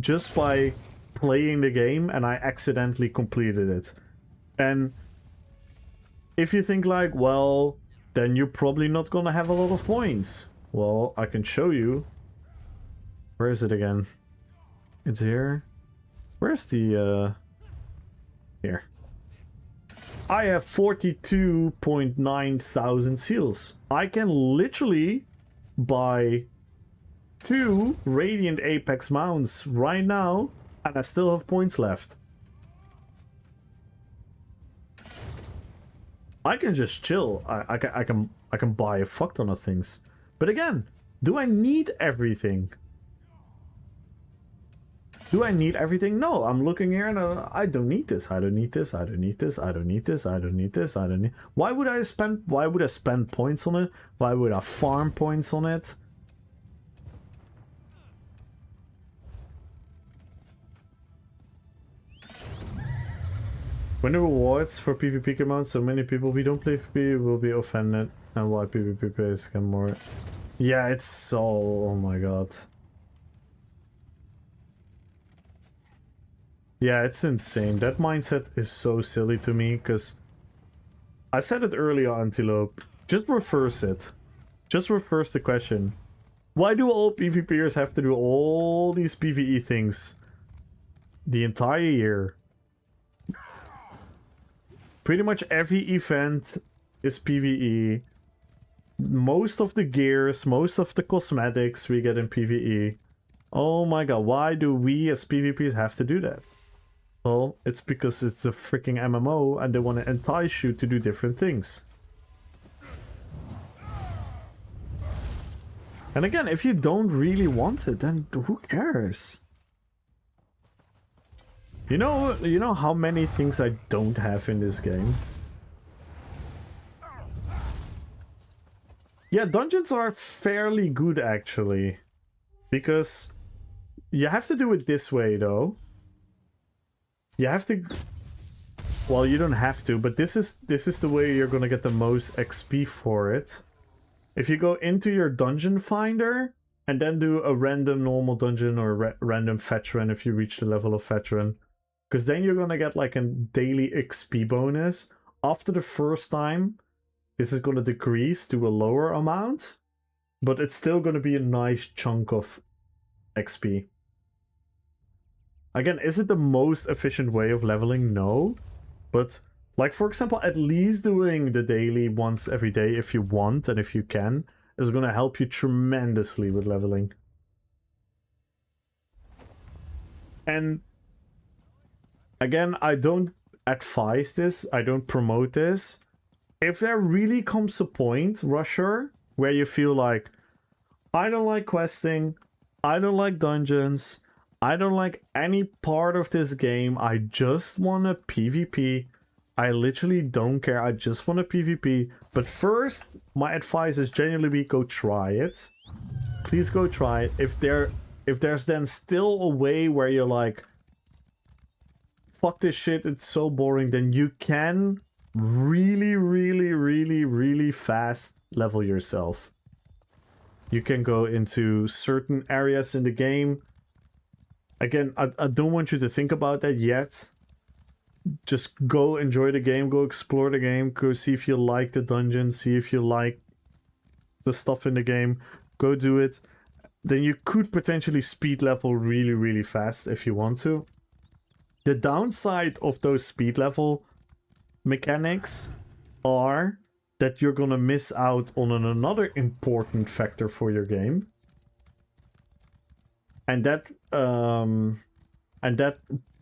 just by playing the game, and I accidentally completed it. And if you think like, well, then you're probably not gonna have a lot of points. Well, I can show you. Where is it again? It's here. Where's the, here. I have 42.9 thousand seals. I can literally buy 2 Radiant Apex mounts right now, and I still have points left. I can just chill. I can buy a fuck ton of things. But again, do I need everything? Do I need everything? No, I'm looking here and I don't need this. I don't need this. I don't need this. I don't need this. I don't need this. I don't need. Why would I spend points on it? Why would I farm points on it? When the rewards for PvP come out, so many people we don't play PvP will be offended, and why PvP players can more. Yeah, it's so. Oh my god. Yeah, it's insane. That mindset is so silly to me, because I said it earlier, Antelope. Just reverse it. Just reverse the question. Why do all PvPers have to do all these PvE things the entire year? Pretty much every event is PvE. Most of the gears, most of the cosmetics we get in PvE. Oh my god, why do we as PvPers have to do that? Well, it's because it's a freaking MMO and they want to entice you to do different things. And again, if you don't really want it, then who cares? You know how many things I don't have in this game? Yeah, dungeons are fairly good actually. Because you have to do it this way though. You have to... Well, you don't have to, but this is the way you're gonna get the most XP for it. If you go into your dungeon finder and then do a random normal dungeon or random veteran if you reach the level of veteran, because then you're gonna get like a daily XP bonus. After the first time, this is gonna decrease to a lower amount, but it's still gonna be a nice chunk of XP. Again, is it the most efficient way of leveling? No. But, like, for example, at least doing the daily once every day if you want and if you can is going to help you tremendously with leveling. And, again, I don't advise this. I don't promote this. If there really comes a point, Rusher, where you feel like, I don't like questing, I don't like dungeons, I don't like any part of this game. I just want a PvP. I literally don't care. I just want a PvP. But first, my advice is genuinely go try it. Please go try it. If there's then still a way where you're like, fuck this shit, it's so boring, then you can really, really, really, really fast level yourself. You can go into certain areas in the game. Again, I don't want you to think about that yet. Just go enjoy the game, go explore the game, go see if you like the dungeon, see if you like the stuff in the game. Go do it. Then you could potentially speed level really, really fast if you want to. The downside of those speed level mechanics are that you're gonna miss out on another important factor for your game. And that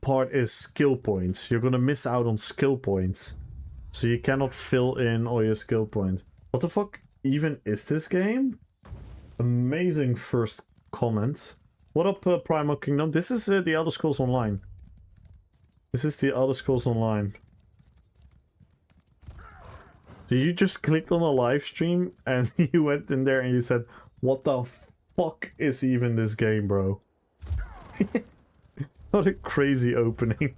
part is skill points. You're gonna miss out on skill points. So you cannot fill in all your skill points. What the fuck even is this game? Amazing first comment. What up, Primal Kingdom? This is the Elder Scrolls Online. This is the Elder Scrolls Online. So you just clicked on a live stream and you went in there and you said, what the fuck is even this game, bro? What a crazy opening.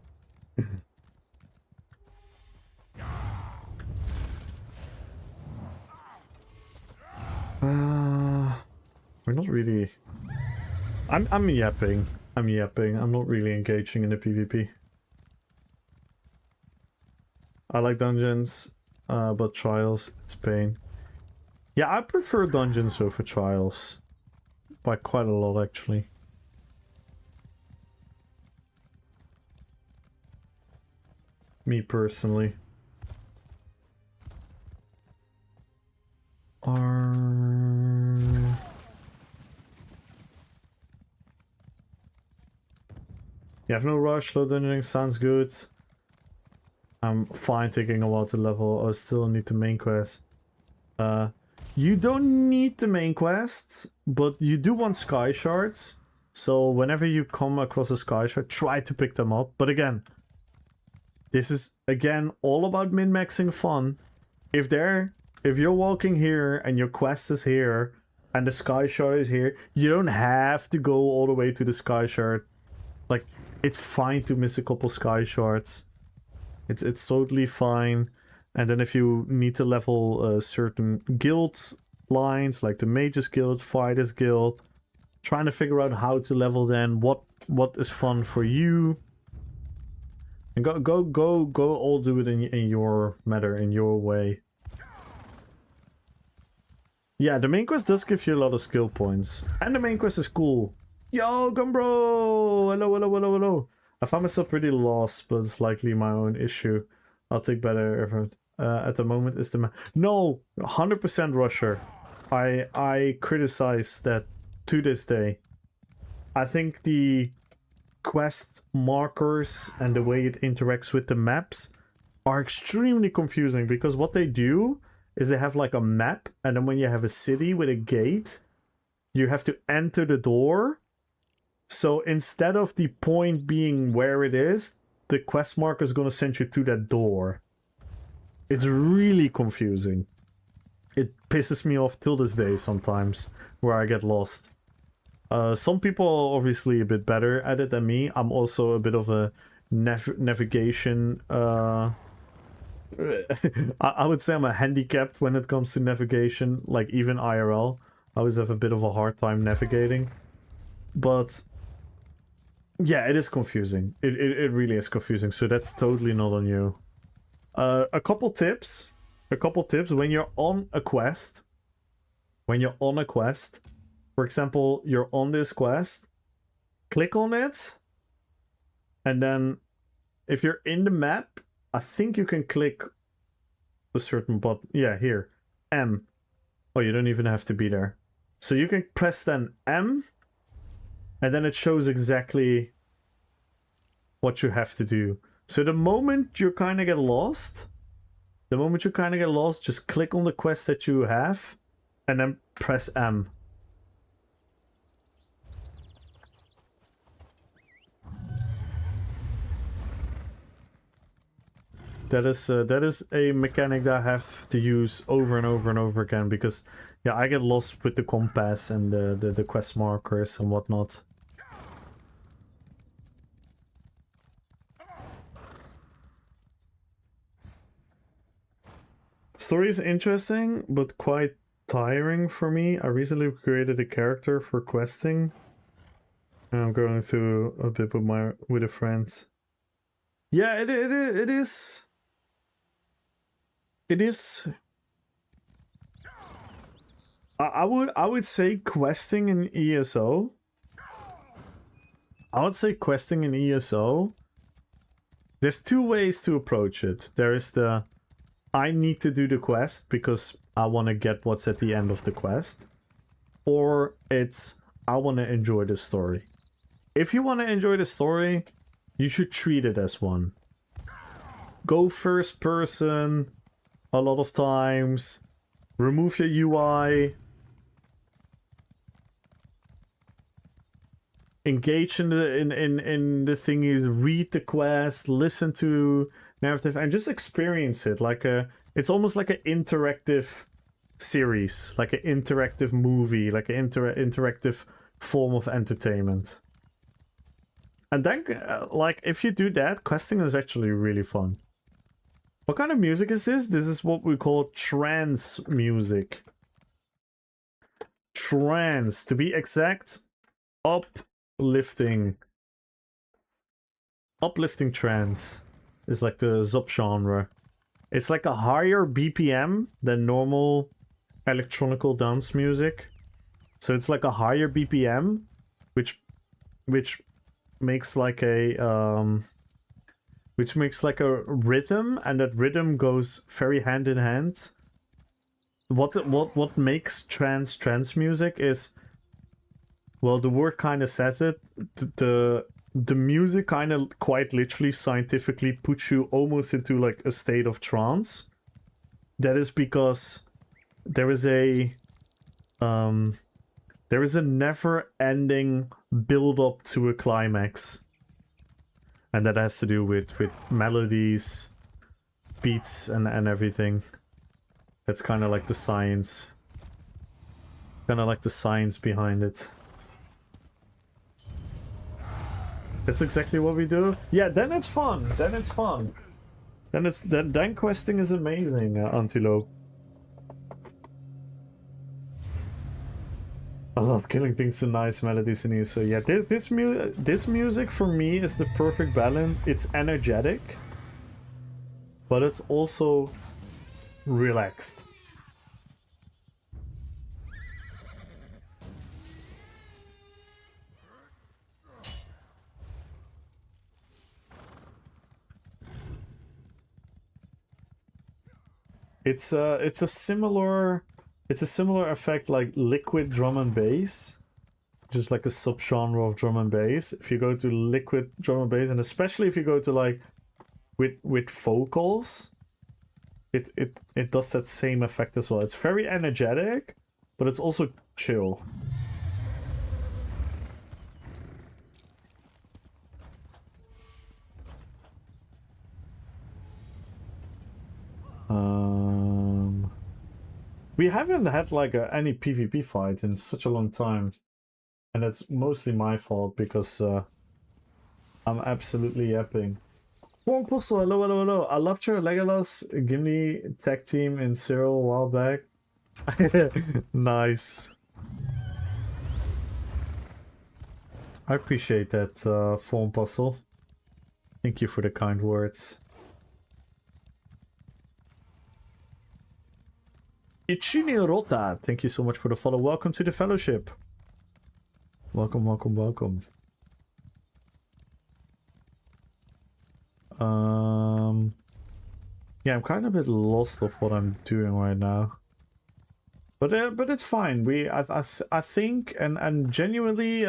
We're not really... I'm yapping. I'm yapping. I'm not really engaging in the PvP. I like dungeons, but trials, it's pain. Yeah, I prefer dungeons over trials. By quite a lot, actually. Me personally. You have no rush, low dungeoning sounds good. I'm fine taking a while to level. I still need the main quest. You don't need the main quests, but you do want sky shards. So whenever you come across a sky shard, try to pick them up. But again, this is again all about min-maxing fun. If you're walking here and your quest is here and the sky shard is here, you don't have to go all the way to the sky shard. Like, it's fine to miss a couple sky shards. It's totally fine. And then if you need to level certain guild lines, like the Mages Guild, Fighters Guild, trying to figure out how to level then, what is fun for you. And go all do it in your manner, in your way. Yeah, the main quest does give you a lot of skill points. And the main quest is cool. Yo, Gumbro! Hello. I found myself pretty lost, but it's likely my own issue. I'll take better effort. At the moment is the no, 100% rusher. I criticize that to this day. I think the quest markers and the way it interacts with the maps are extremely confusing, because what they do is they have like a map, and then when you have a city with a gate, you have to enter the door. So instead of the point being where it is, the quest marker is going to send you to that door. It's really confusing. It pisses me off till this day sometimes, where I get lost. Some people are obviously a bit better at it than me. I'm also a bit of a navigation... I would say I'm a handicapped when it comes to navigation, like even IRL. I always have a bit of a hard time navigating. But... yeah, it is confusing. It really is confusing, so that's totally not on you. A couple tips. When you're on a quest, for example, you're on this quest, click on it, and then if you're in the map, I think you can click a certain button. Yeah, here, M. Oh, you don't even have to be there. So you can press then M, and then it shows exactly what you have to do. So the moment you kind of get lost, just click on the quest that you have, and then press M. That is a mechanic that I have to use over and over and over again because, yeah, I get lost with the compass and the quest markers and whatnot. Story is interesting, but quite tiring for me. I recently created a character for questing. And I'm going through a bit with a friend. Yeah, it is. It is. I would say questing in ESO. I would say questing in ESO. There's two ways to approach it. There is the I need to do the quest because I want to get what's at the end of the quest. Or it's I want to enjoy the story. If you want to enjoy the story, you should treat it as one. Go first person a lot of times. Remove your UI. Engage in the thingies, read the quest, listen to narrative, and just experience it. It's almost like an interactive series, like an interactive movie, like an interactive form of entertainment. And then, if you do that, questing is actually really fun. What kind of music is this? This is what we call trance music. Trance, to be exact, uplifting trance is like the subgenre. It's like a higher BPM than normal electronical dance music. So it's like a higher BPM, which makes like a rhythm, and that rhythm goes very hand in hand. What makes trance music is, well, the word kind of says it. The music kind of quite literally scientifically puts you almost into like a state of trance. That is because there is a never-ending build-up to a climax, and that has to do with melodies, beats, and everything. That's kind of like the science. Kind of like the science behind it. That's exactly what we do. Yeah, then it's fun. Then it's fun. Then questing is amazing, Antelope. I love killing things to nice melodies in here. So yeah, this music for me is the perfect balance. It's energetic, but it's also relaxed. It's a similar effect like liquid drum and bass, just like a subgenre of drum and bass. If you go to liquid drum and bass, and especially if you go to like with vocals, it does that same effect as well. It's very energetic, but it's also chill. We haven't had like any PvP fight in such a long time, and it's mostly my fault because I'm absolutely yapping. Form Puzzle, hello. I loved your Legolas Gimli tag team in Cyril a while back. Nice. I appreciate that, Form Puzzle. Thank you for the kind words. Ichini Rota, thank you so much for the follow. Welcome to the fellowship. Welcome. Yeah, I'm kind of a bit lost of what I'm doing right now. But it's fine. I think and genuinely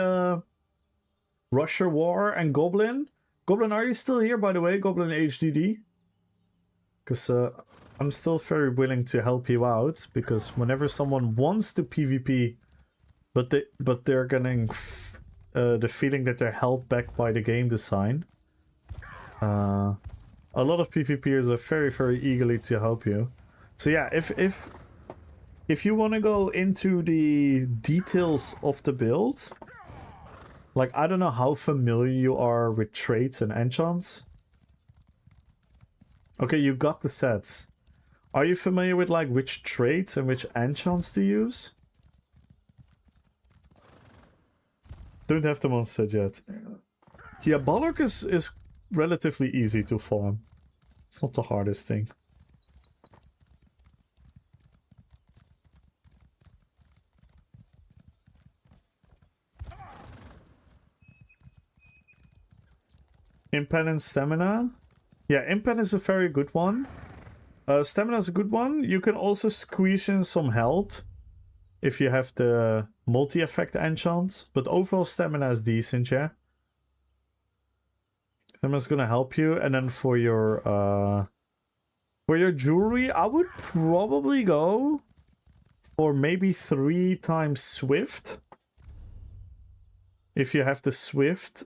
Russia War and Goblin. Goblin, are you still here, by the way? Goblin HDD? Because I'm still very willing to help you out, because whenever someone wants to PvP, but they're getting the feeling that they're held back by the game design, A lot of PvPers are very, very eagerly to help you. So yeah, if you want to go into the details of the build, like, I don't know how familiar you are with traits and enchants. Okay, you got the sets. Are you familiar with, like, which traits and which enchants to use? Don't have them on set yet. Yeah, Balrog is relatively easy to farm. It's not the hardest thing. Impen and Stamina. Yeah, Impen is a very good one. Stamina is a good one. You can also squeeze in some health if you have the multi-effect enchant. But overall, Stamina is decent, yeah. Stamina's gonna help you. And then for your jewelry, I would probably go for maybe 3 times Swift. If you have the Swift.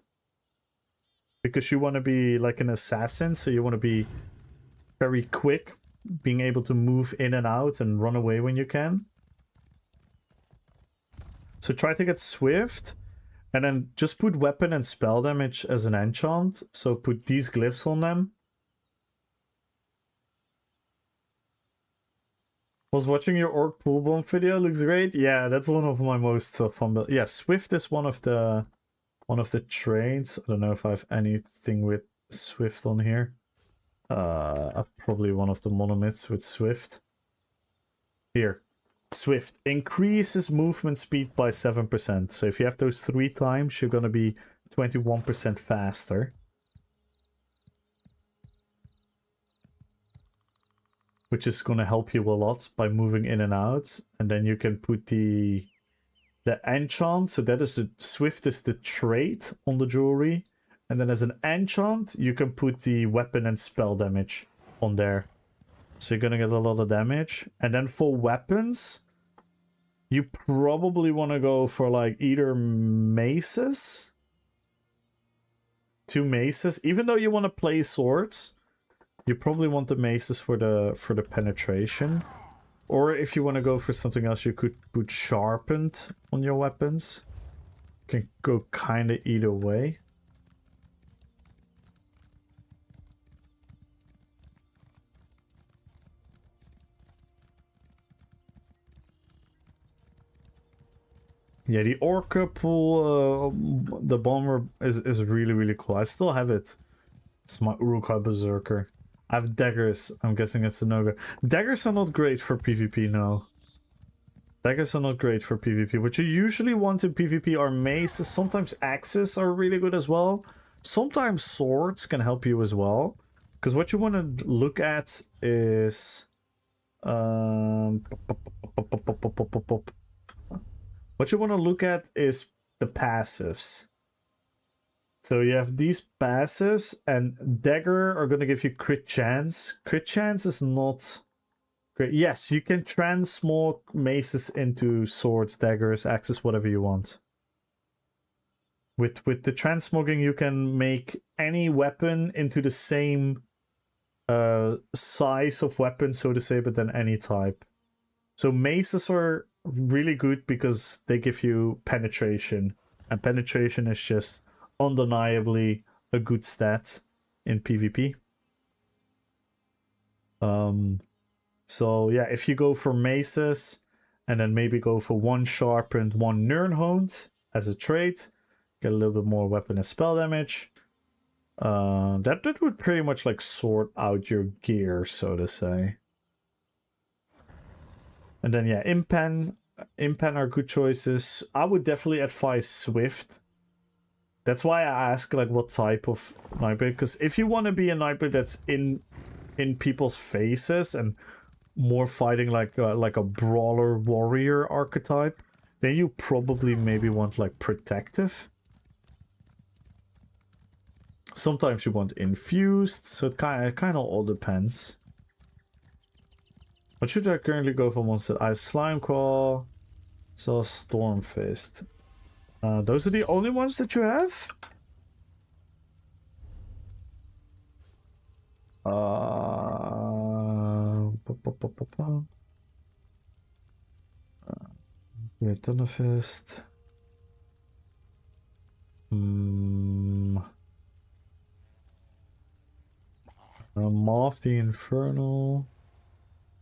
Because you want to be like an assassin, so you want to be very quick, being able to move in and out and run away when you can. So try to get Swift, and then just put weapon and spell damage as an enchant. So put these glyphs on them. Was watching your Orc pool bomb video, looks great. Yeah, that's one of my most fun builds. Yeah, Swift is one of the traits. I don't know if I have anything with Swift on here. Probably one of the monomyths with Swift. Here. Swift increases movement speed by 7%. So if you have those 3 times, you're gonna be 21% faster. Which is gonna help you a lot by moving in and out. And then you can put the enchant, so that is the Swift is the trait on the jewelry, and then as an enchant you can put the weapon and spell damage on there, so you're gonna get a lot of damage. And then for weapons, you probably want to go for like either maces, 2 maces. Even though you want to play swords, you probably want the maces for the penetration. Or if you want to go for something else, you could put sharpened on your weapons. Can go kind of either way. Yeah, the Orca pool, the bomber is really, really cool. I still have it. It's my Uruk-hai Berserker. I have daggers. I'm guessing it's a no-go. Daggers are not great for PvP, no. Daggers are not great for PvP. What you usually want in PvP are maces. Sometimes axes are really good as well. Sometimes swords can help you as well. Because what you want to look at is... what you want to look at is the passives. So you have these passives, and dagger are going to give you crit chance. Crit chance is not great. Yes, you can transmog maces into swords, daggers, axes, whatever you want. With the transmogging, you can make any weapon into the same size of weapon, so to say, but then any type. So maces are really good because they give you penetration, and penetration is just undeniably a good stat in PvP. So yeah, if you go for maces and then maybe go for 1 sharpened, 1 nirnhoned as a trait, get a little bit more weapon and spell damage. That would pretty much like sort out your gear, so to say. And then yeah, Impen are good choices. I would definitely advise Swift. That's why I ask like what type of Nightblade, because if you want to be a Nightblade that's in people's faces and more fighting like a brawler warrior archetype, then you probably maybe want like protective. Sometimes you want infused, so it kind of all depends. What should I currently go for monster? I have Slime Claw, so Storm Fist. Those are the only ones that you have? Yeah, Thunderfist. Moth the Infernal.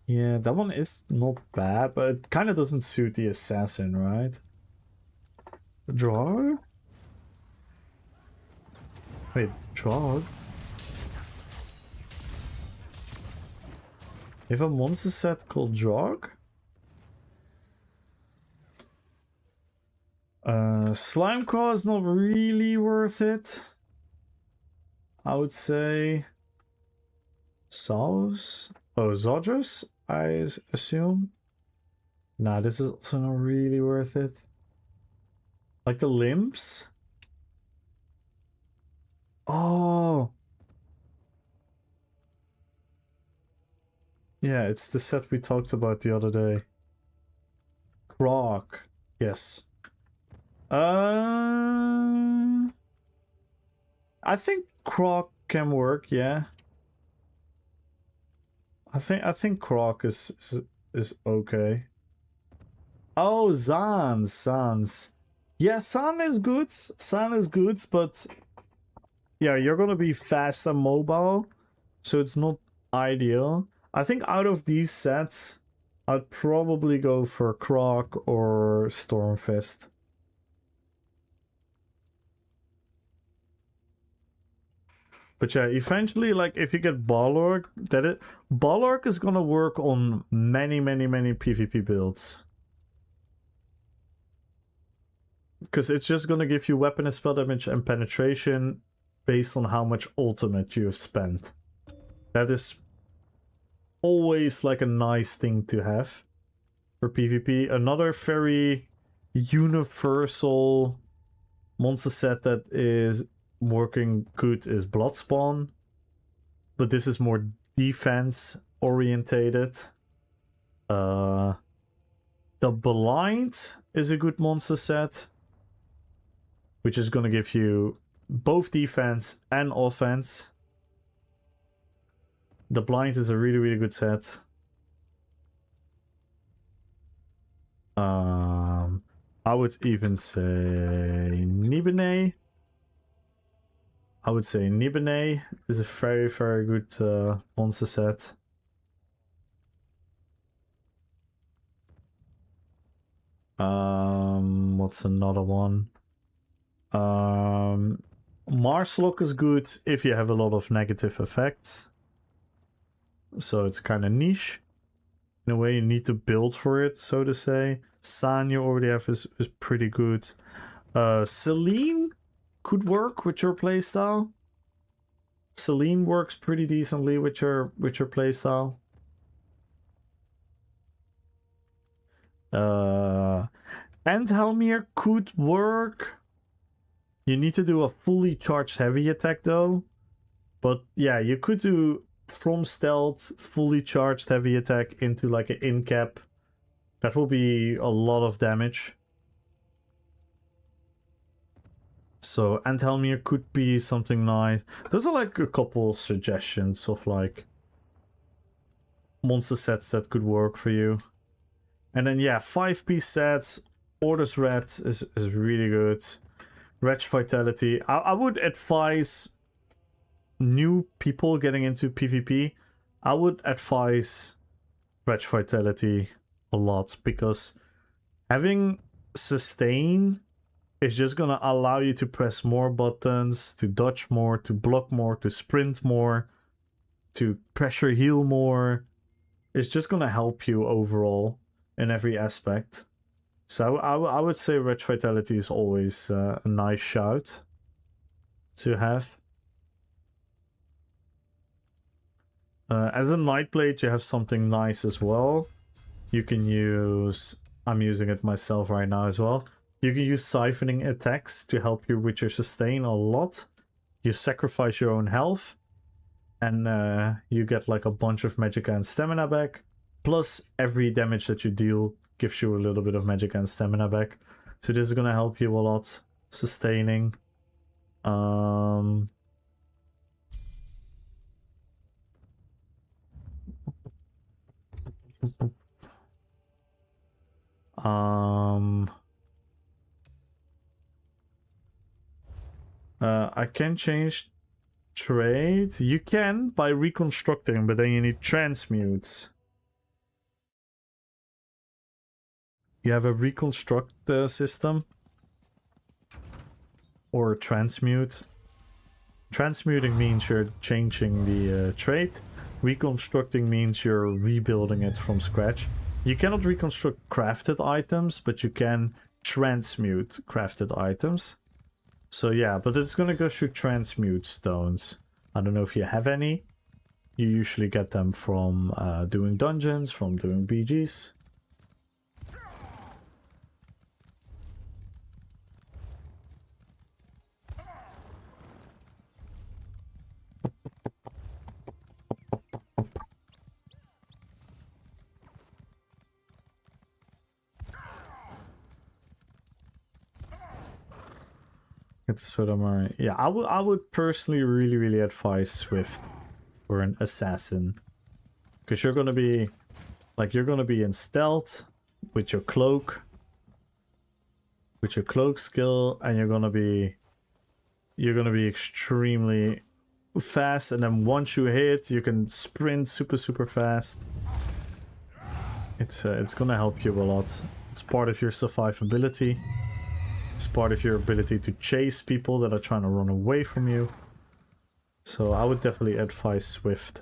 Yeah, that one is not bad, but it kind of doesn't suit the assassin, right? Drog? Wait, Drog? You have a monster set called Drog? Slime Claw is not really worth it. I would say Saus? Oh, Zodrus, I assume? Nah, this is also not really worth it. Like the limbs? Oh! Yeah, it's the set we talked about the other day. Croc. Yes. I think Croc can work, yeah. I think Croc is okay. Oh, Sans. Yeah, San is good. San is good, but yeah, you're gonna be fast and mobile, so it's not ideal. I think out of these sets, I'd probably go for Croc or Stormfist. But yeah, eventually, like, if you get Balorg, Balorg is gonna work on many PvP builds. Because it's just gonna give you weapon and spell damage and penetration based on how much ultimate you have spent. That is always like a nice thing to have for PvP. Another very universal monster set that is working good is Bloodspawn, but this is more defense orientated. The Blind is a good monster set, which is going to give you both defense and offense. The Blind is a really good set. I would even say Nibene. I would say Nibene is a very good monster set. What's another one? Marslock is good if you have a lot of negative effects. So it's kind of niche. In a way, you need to build for it, so to say. San you already have is pretty good. Celine could work with your playstyle. Celine works pretty decently with your playstyle. Endhelmir could work. You need to do a fully charged heavy attack though. But yeah, you could do from stealth, fully charged heavy attack into like an in cap. That will be a lot of damage. So Endhelmir could be something nice. Those are like a couple suggestions of like monster sets that could work for you. And then yeah, 5-piece sets. Orders Red is really good. Wretch Vitality. I would advise new people getting into PvP. I would advise Wretch Vitality a lot, because having sustain is just gonna allow you to press more buttons, to dodge more, to block more, to sprint more, to pressure heal more. It's just gonna help you overall in every aspect. So I would say Wretch Vitality is always a nice shout to have. As a Nightblade, you have something nice as well. You can use... I'm using it myself right now as well. You can use siphoning attacks to help you with your sustain a lot. You sacrifice your own health. And you get like a bunch of magicka and stamina back. Plus, every damage that you deal gives you a little bit of magicka and stamina back. So this is going to help you a lot. Sustaining. I can change trade. You can by reconstructing, but then you need transmutes. You have a reconstruct system or transmute. Transmuting means you're changing the trait. Reconstructing means you're rebuilding it from scratch. You cannot reconstruct crafted items, but you can transmute crafted items. So yeah, but it's gonna go through transmute stones. I don't know if you have any. You usually get them from doing dungeons, from doing BGs. It's sort of my yeah. I would personally really advise Swift for an assassin, because you're gonna be in stealth with your cloak, skill, and you're gonna be extremely fast. And then once you hit, you can sprint super fast. It's gonna help you a lot. It's part of your survivability. It's part of your ability to chase people that are trying to run away from you. So I would definitely advise Swift.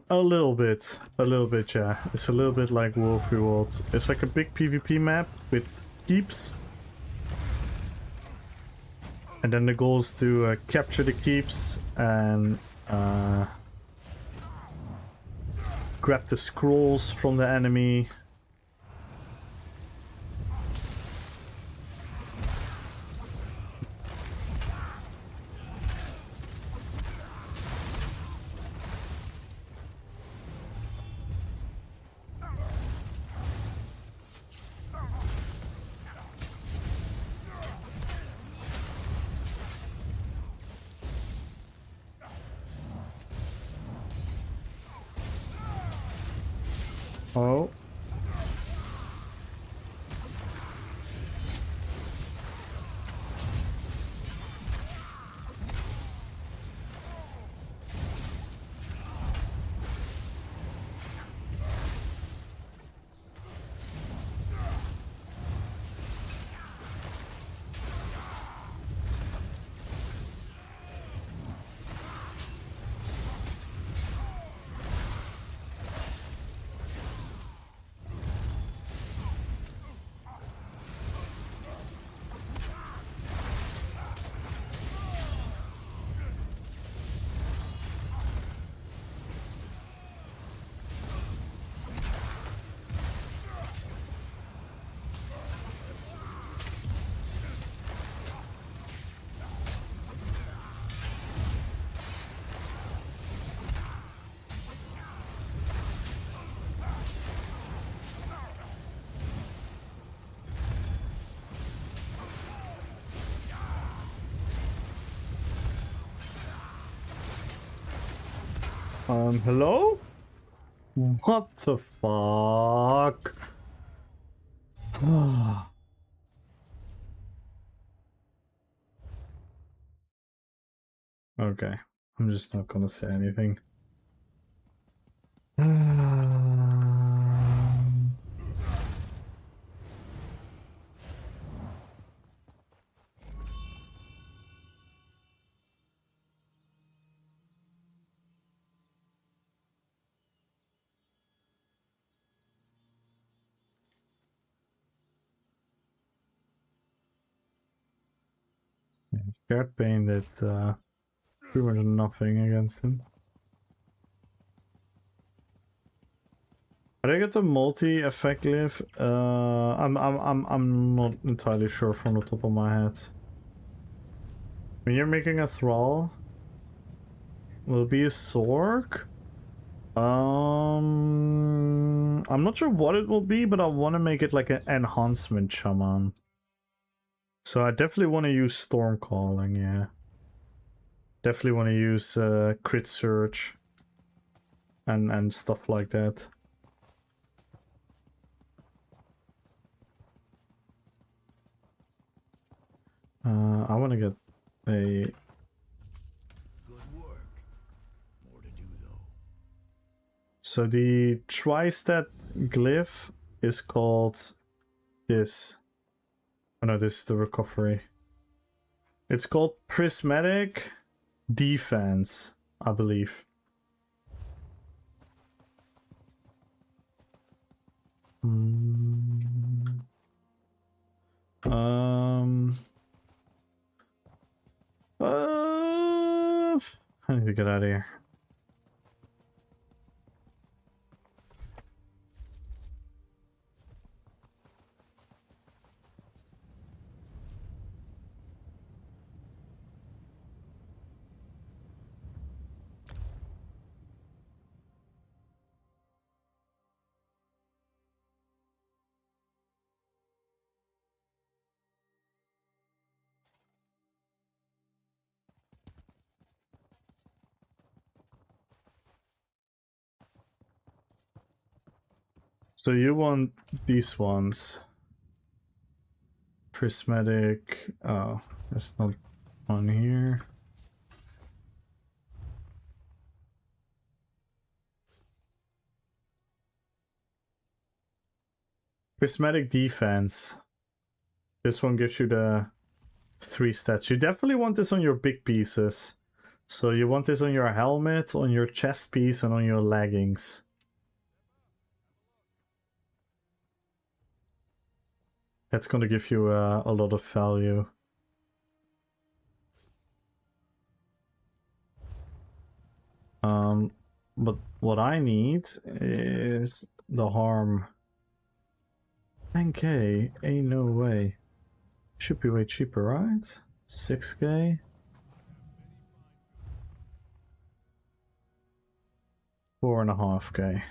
A little bit, yeah. It's a little bit like Wolf Rewards. It's like a big PvP map with keeps. And then the goal is to capture the keeps and grab the scrolls from the enemy. Oh. Hello? What the fuck? Okay, I'm just not gonna say anything. Scared pain that pretty much nothing against him. Did I get the multi-effect live? I'm not entirely sure from the top of my head. When you're making a thrall, will it be a Sork? I'm not sure what it will be, but I want to make it like an enhancement shaman. So I definitely want to use Storm Calling, yeah. Definitely want to use Crit Surge and stuff like that. I want to get a... Good work. More to do, though. So the tri-stat glyph is called this. Oh no, this is the recovery. It's called Prismatic Defense, I believe. I need to get out of here. So you want these ones. Prismatic. Oh, there's not one here. Prismatic Defense. This one gives you the 3 stats. You definitely want this on your big pieces. So you want this on your helmet, on your chest piece, and on your leggings. That's going to give you a lot of value. But what I need is the harm. 10k? Ain't no way. Should be way cheaper, right? 6k? 4.5k.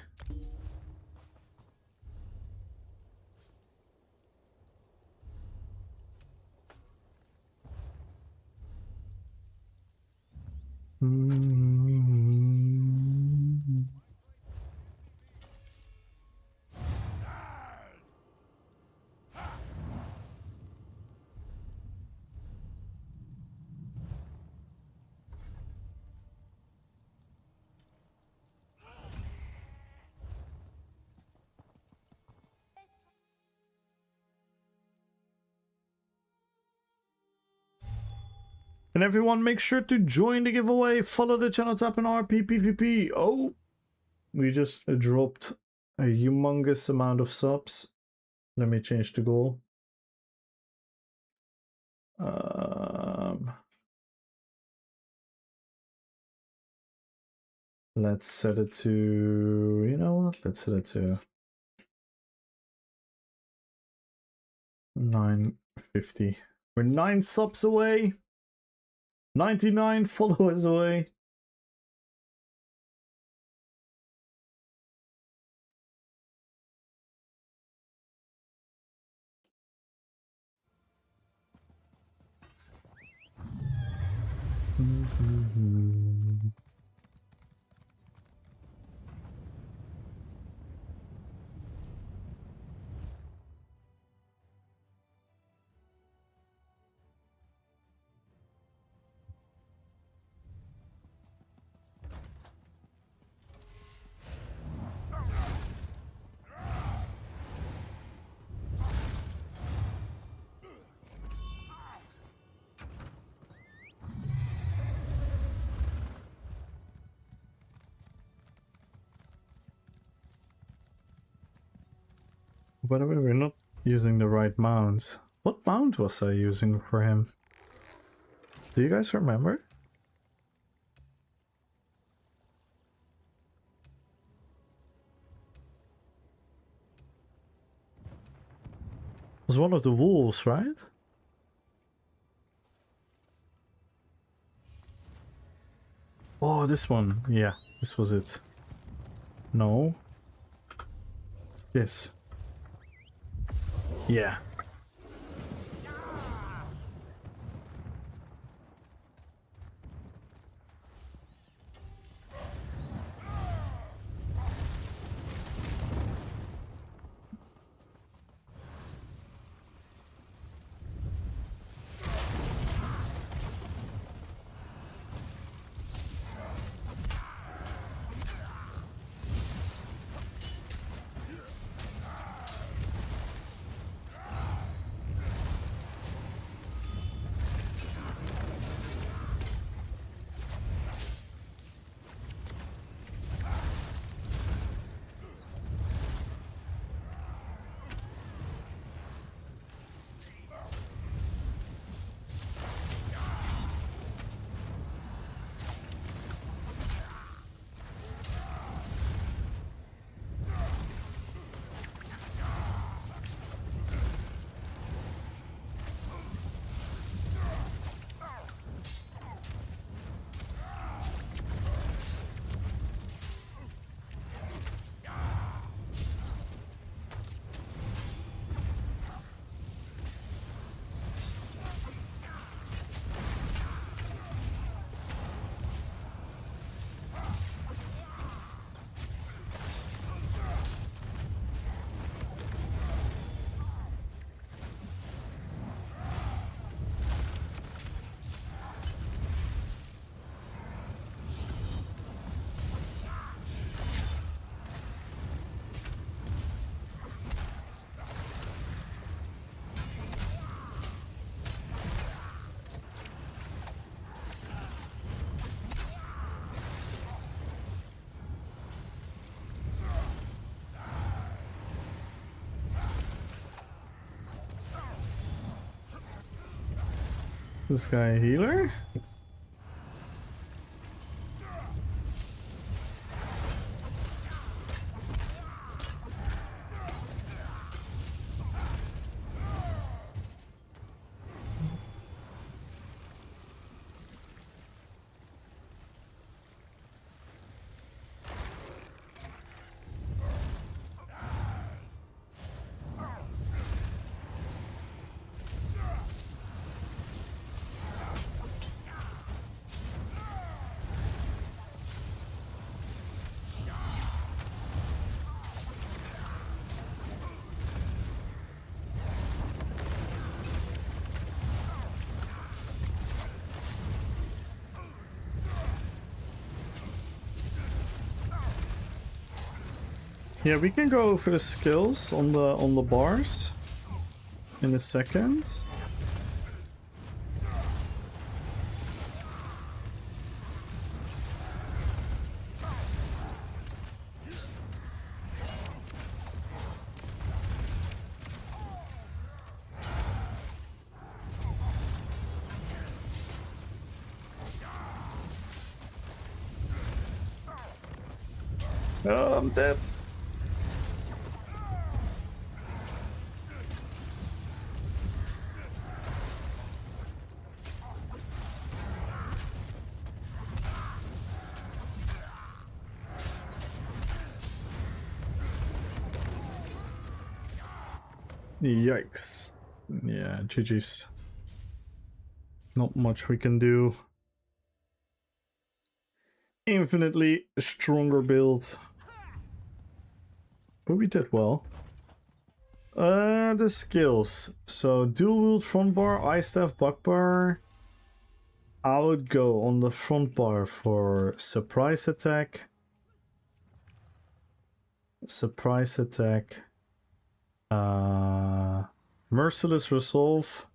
And everyone, make sure to join the giveaway. Follow the channel, tap in RPPVP. Oh, we just dropped a humongous amount of subs. Let me change the goal. Let's set it to, you know what? Let's set it to 950. We're 9 subs away. 99 followers away. By the way, we're not using the right mount. What mount was I using for him? Do you guys remember? It was one of the wolves, right? Oh, this one. Yeah, this was it. No. This. Yeah. This guy a healer? Yeah, we can go over the skills on the bars in a second. Oh, I'm dead. Yikes. Yeah, GG's. Not much we can do. Infinitely stronger build. But we did well. The skills. So dual wield front bar, ice staff, buck bar. I would go on the front bar for surprise attack. Surprise attack. Merciless resolve.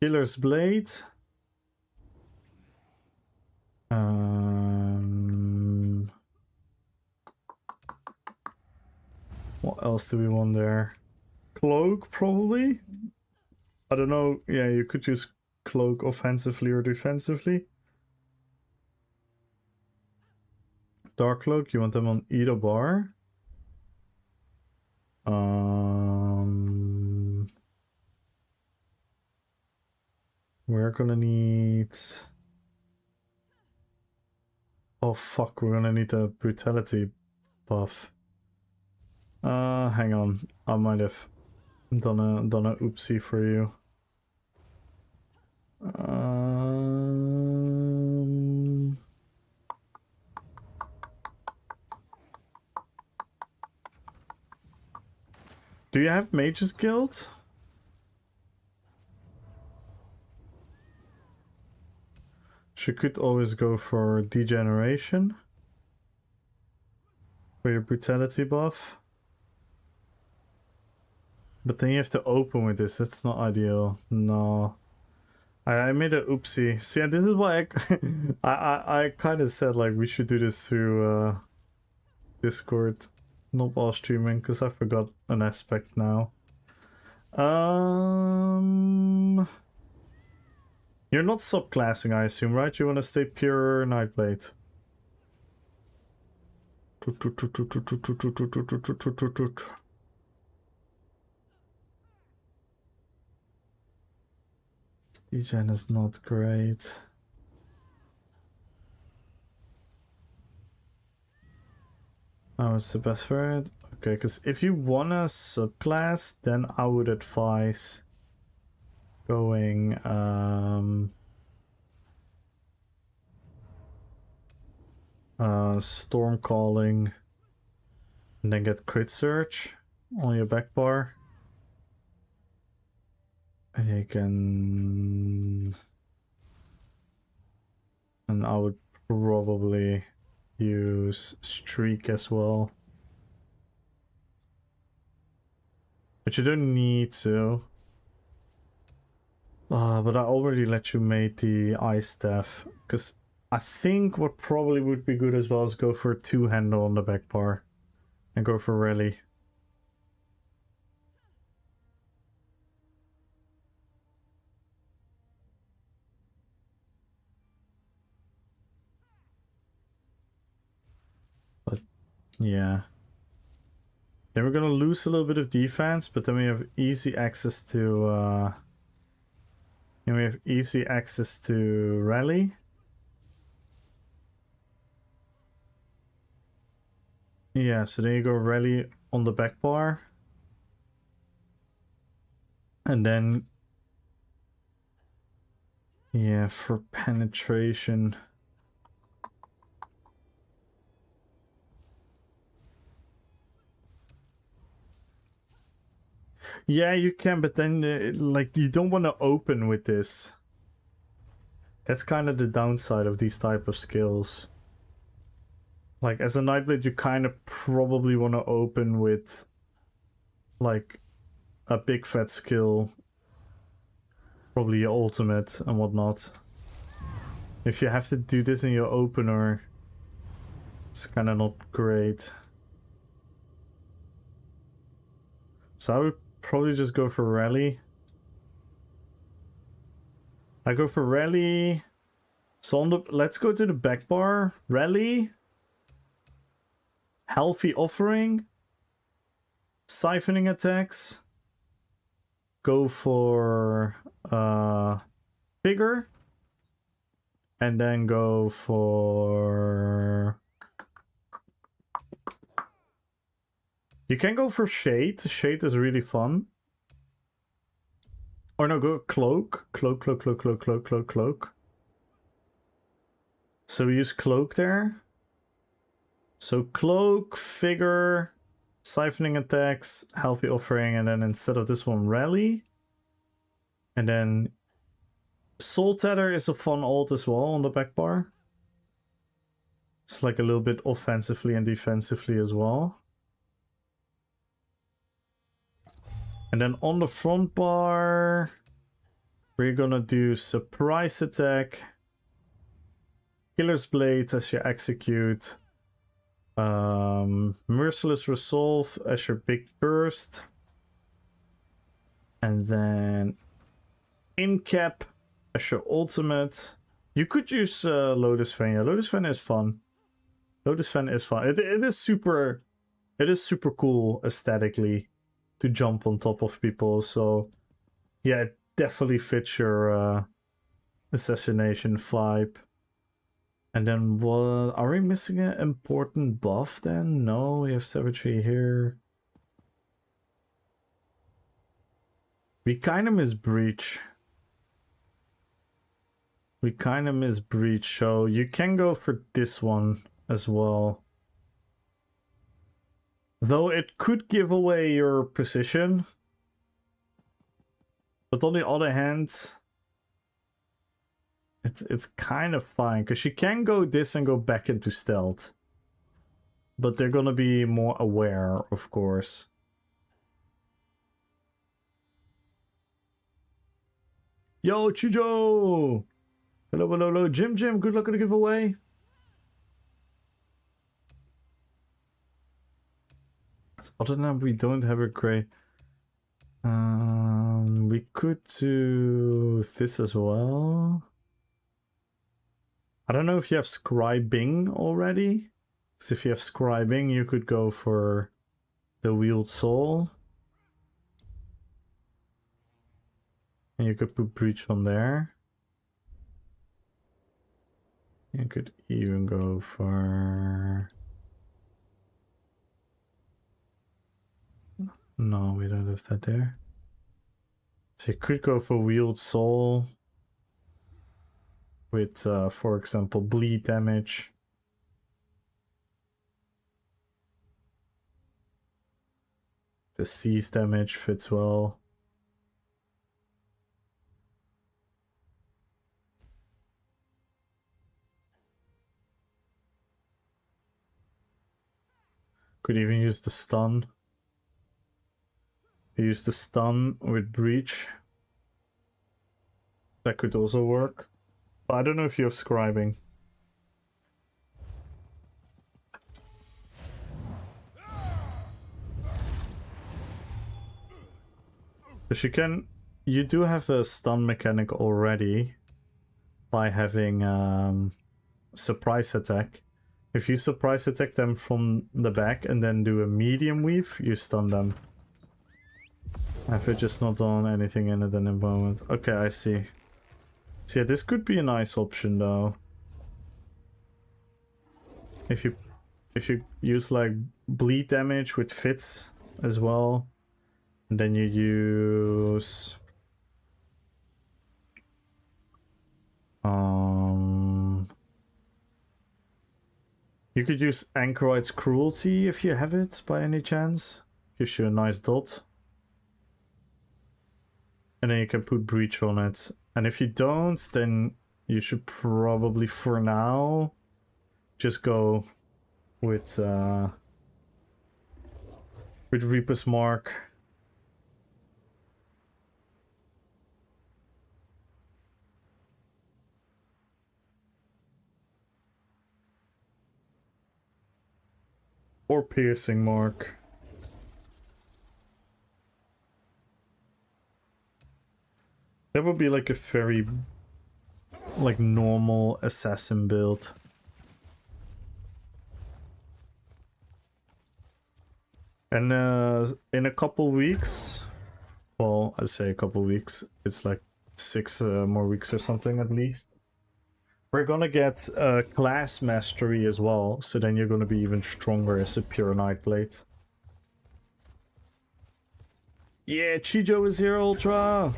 Killer's blade. What else do we want there? Cloak, probably? I don't know. Yeah, you could use Cloak offensively or defensively. Dark Cloak, you want them on either bar. We're gonna need... Oh fuck, we're gonna need a brutality buff. Hang on. I might have done a oopsie for you. Do you have Mage's Guild? She could always go for Degeneration for your brutality buff. But then you have to open with this. That's not ideal. No. I made a oopsie. See, this is why I kind of said like we should do this through Discord, not while streaming, because I forgot an aspect now. You're not subclassing, I assume, right? You want to stay pure Nightblade. Degen is not great. Oh, it's the best for it? Okay, because if you want a subclass, then I would advise going Storm Calling and then get Crit Surge on your back bar. And you can... And I would probably use Streak as well. But you don't need to. But I already let you make the Ice Staff. Because I think what probably would be good as well is go for a two-handle on the back bar. And go for Rally. But yeah. Then we're gonna lose a little bit of defense, but then we have easy access to Rally. Yeah, so then you go Rally on the back bar. And then yeah, for penetration. Yeah, you can, but then like you don't want to open with this. That's kind of the downside of these type of skills. Like as a Nightblade, you kind of probably want to open with like a big fat skill, probably your ultimate and whatnot. If you have to do this in your opener, it's kind of not great. So I would probably just go for Rally. I go for Rally. So on the, let's go to the back bar. Rally. Healthy Offering. Siphoning attacks. Go for Figure. And then go for... You can go for Shade. Shade is really fun. Or no, go Cloak. Cloak. So we use Cloak there. So Cloak, Figure, Siphoning Attacks, Healthy Offering, and then instead of this one, Rally. And then Soul Tether is a fun ult as well on the back bar. It's like a little bit offensively and defensively as well. And then on the front bar, we're gonna do Surprise Attack, Killer's Blade as you execute, Merciless Resolve as your big burst. And then In-Cap as your ultimate. You could use Lotus Fan. Yeah, Lotus Fan is fun. Lotus Fan is fun. It is super cool aesthetically to jump on top of people. So yeah, it definitely fits your assassination vibe. And then what? Are we missing an important buff then? No, we have savagery here. We kind of miss Breach. We kind of miss Breach, so you can go for this one as well. Though it could give away your position. But on the other hand, it's kind of fine, because you can go this and go back into stealth. But they're gonna be more aware, of course. Yo, Chijo! Hello, hello, hello. Jim, good luck on the giveaway. Other than that, we don't have a great... we could do this as well. I don't know if you have scribing already. Because if you have scribing, you could go for the Wheeled Soul. And you could put Breach on there. You could even go for... No, we don't have that there. So you could go for Wheeled Soul. With, for example, bleed damage. The seize damage fits well. Could even use the stun. Use the stun with Breach. That could also work. But I don't know if you have scribing. Because you do have a stun mechanic already by having surprise attack. If you surprise attack them from the back and then do a medium weave, you stun them. I've just not done anything in it in the moment. Okay, I see. So yeah, this could be a nice option though. If you use like bleed damage with fits as well, and then you use you could use Anchorite's Cruelty if you have it by any chance. Gives you a nice dot. And then you can put Breach on it. And if you don't, then you should probably, for now, just go with Reaper's Mark. Or Piercing Mark. That would be like a very, like, normal assassin build. And in a couple weeks, well, I say a couple weeks, it's like 6 more weeks or something at least. We're gonna get class mastery as well, so then you're gonna be even stronger as a pure Nightblade. Yeah, Chijo is here, Ultra!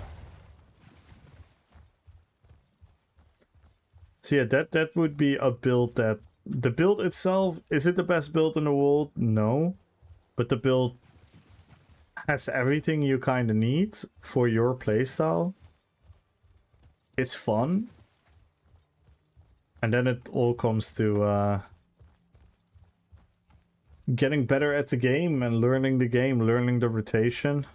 So yeah, that would be a build that... The build itself, is it the best build in the world? No. But the build has everything you kind of need for your playstyle. It's fun. And then it all comes to getting better at the game and learning the game, learning the rotation.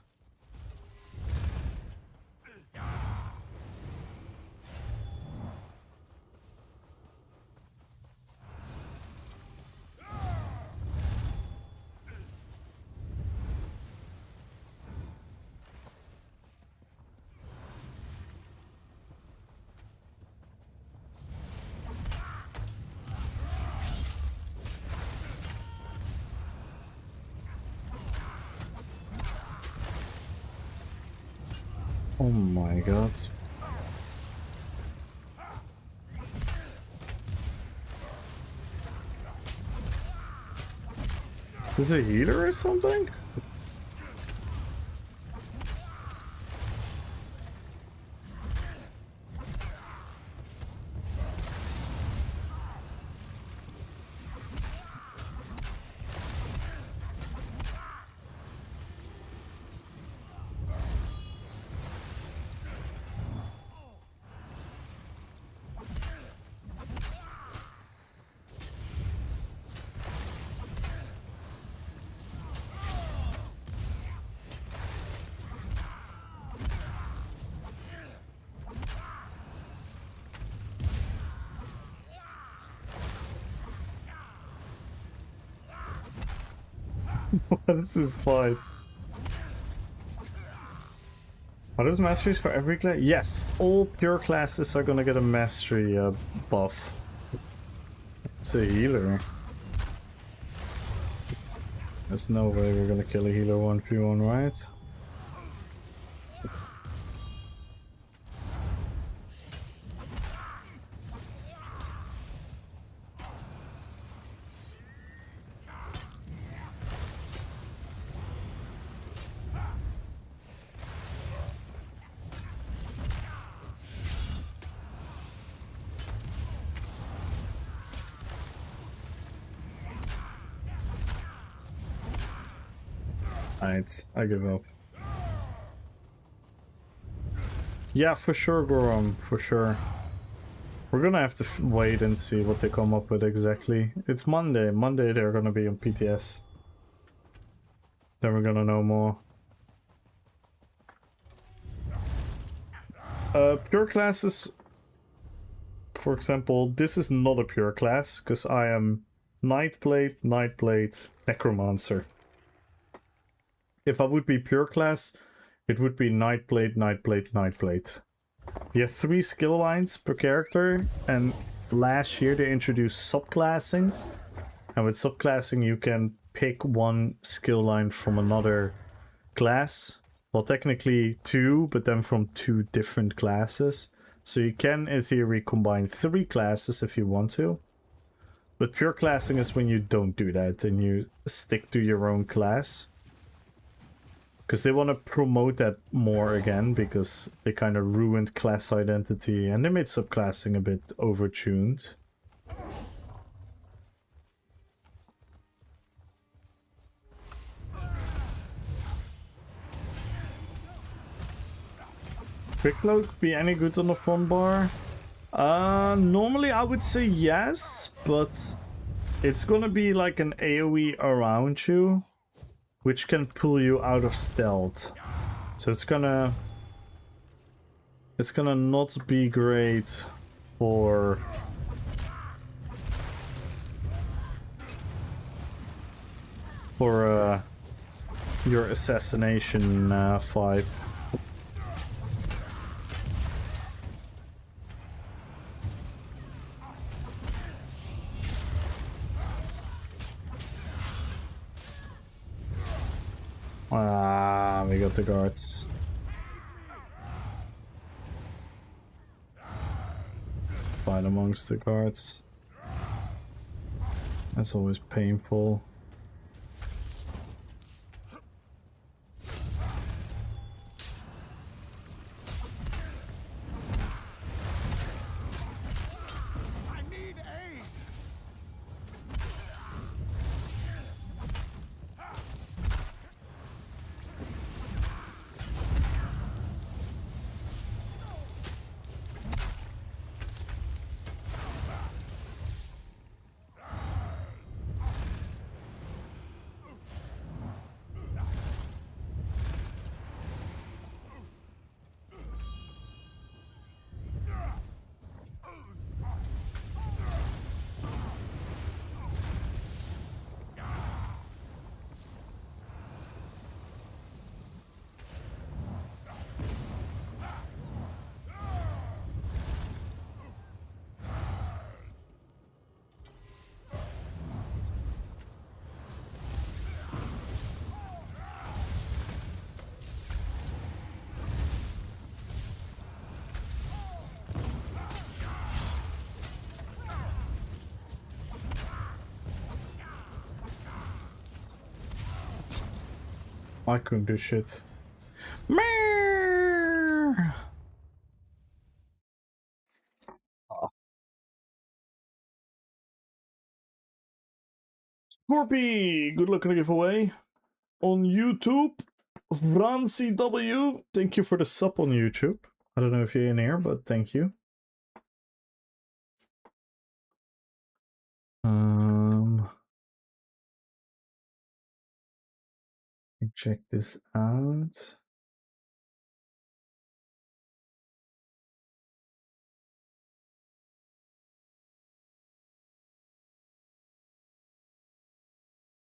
Oh my god. Is it a healer or something? What is this fight? Are those masteries for every class? Yes, all pure classes are gonna get a mastery buff. It's a healer. There's no way we're gonna kill a healer 1v1, right? Alright, I give up. Yeah, for sure, Gorom, for sure. We're gonna have to wait and see what they come up with exactly. It's Monday. Monday they're gonna be on PTS. Then we're gonna know more. Pure classes, for example, this is not a pure class, because I am Nightblade, Necromancer. If I would be pure class, it would be Nightblade. You have 3 skill lines per character, and last year they introduced subclassing. And with subclassing you can pick one skill line from another class. Well, technically 2, but then from 2 different classes. So you can, in theory, combine 3 classes if you want to. But pure classing is when you don't do that and you stick to your own class. Because they want to promote that more again, because they kind of ruined class identity and they made subclassing a bit overtuned. Quick Cloak be any good on the front bar? Normally I would say yes, but it's gonna be like an AoE around you, which can pull you out of stealth. So it's gonna not be great for your assassination fight. Ah, we got the guards. Fight amongst the guards. That's always painful. I couldn't do shit. Meow. Scorpy, good luck on the giveaway. On YouTube, Francie W. Thank you for the sub on YouTube. I don't know if you're in here, but thank you. Check this out.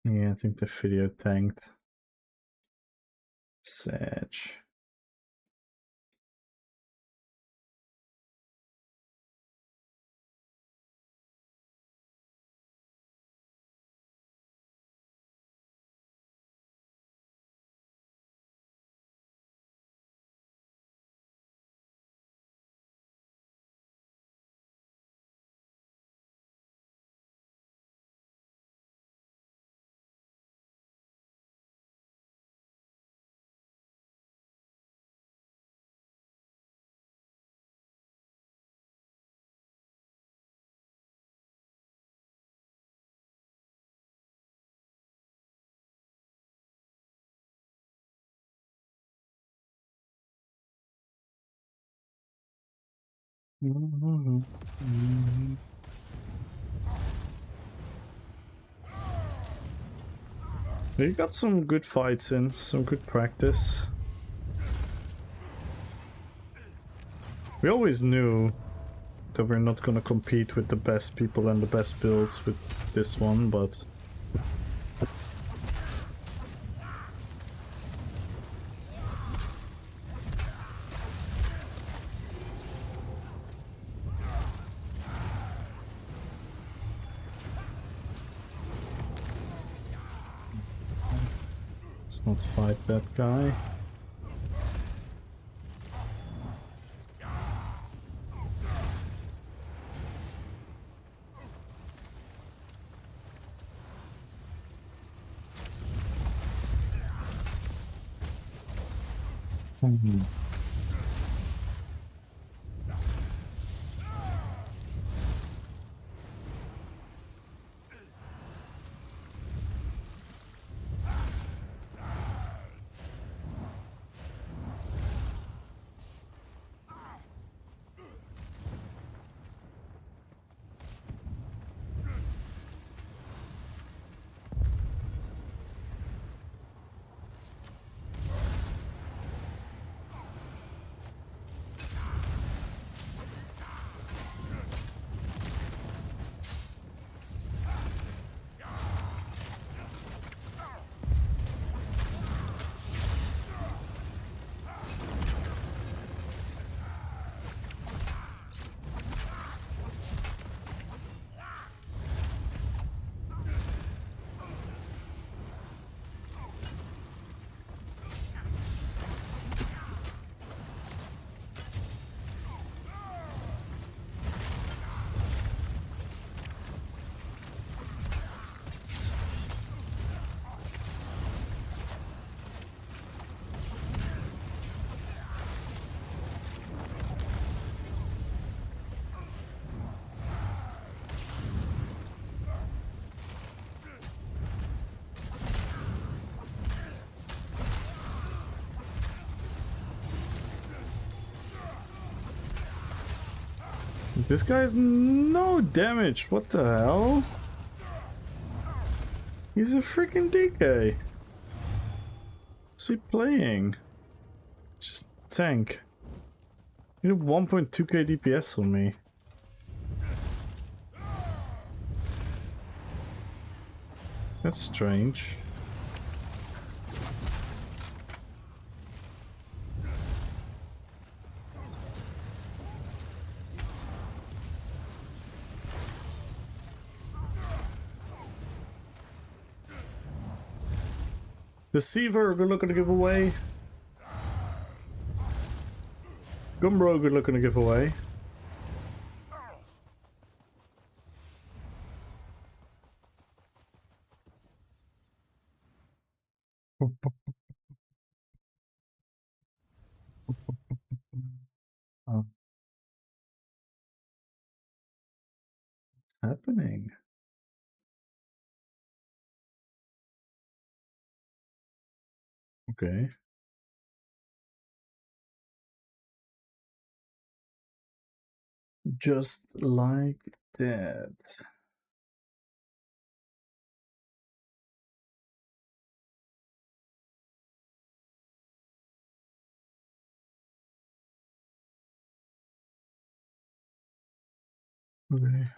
Yeah, I think the video tanked. Sad. You got some good fights in, some good practice. We always knew that we're not gonna compete with the best people and the best builds with this one, but let's not fight that guy. This guy has no damage. What the hell? He's a freaking DK. What's he playing? Just tank. You have 1.2k DPS on me. That's strange. Deceiver, good luck on the giveaway. Gumbro, good luck on the giveaway. Okay. Just like that. Okay.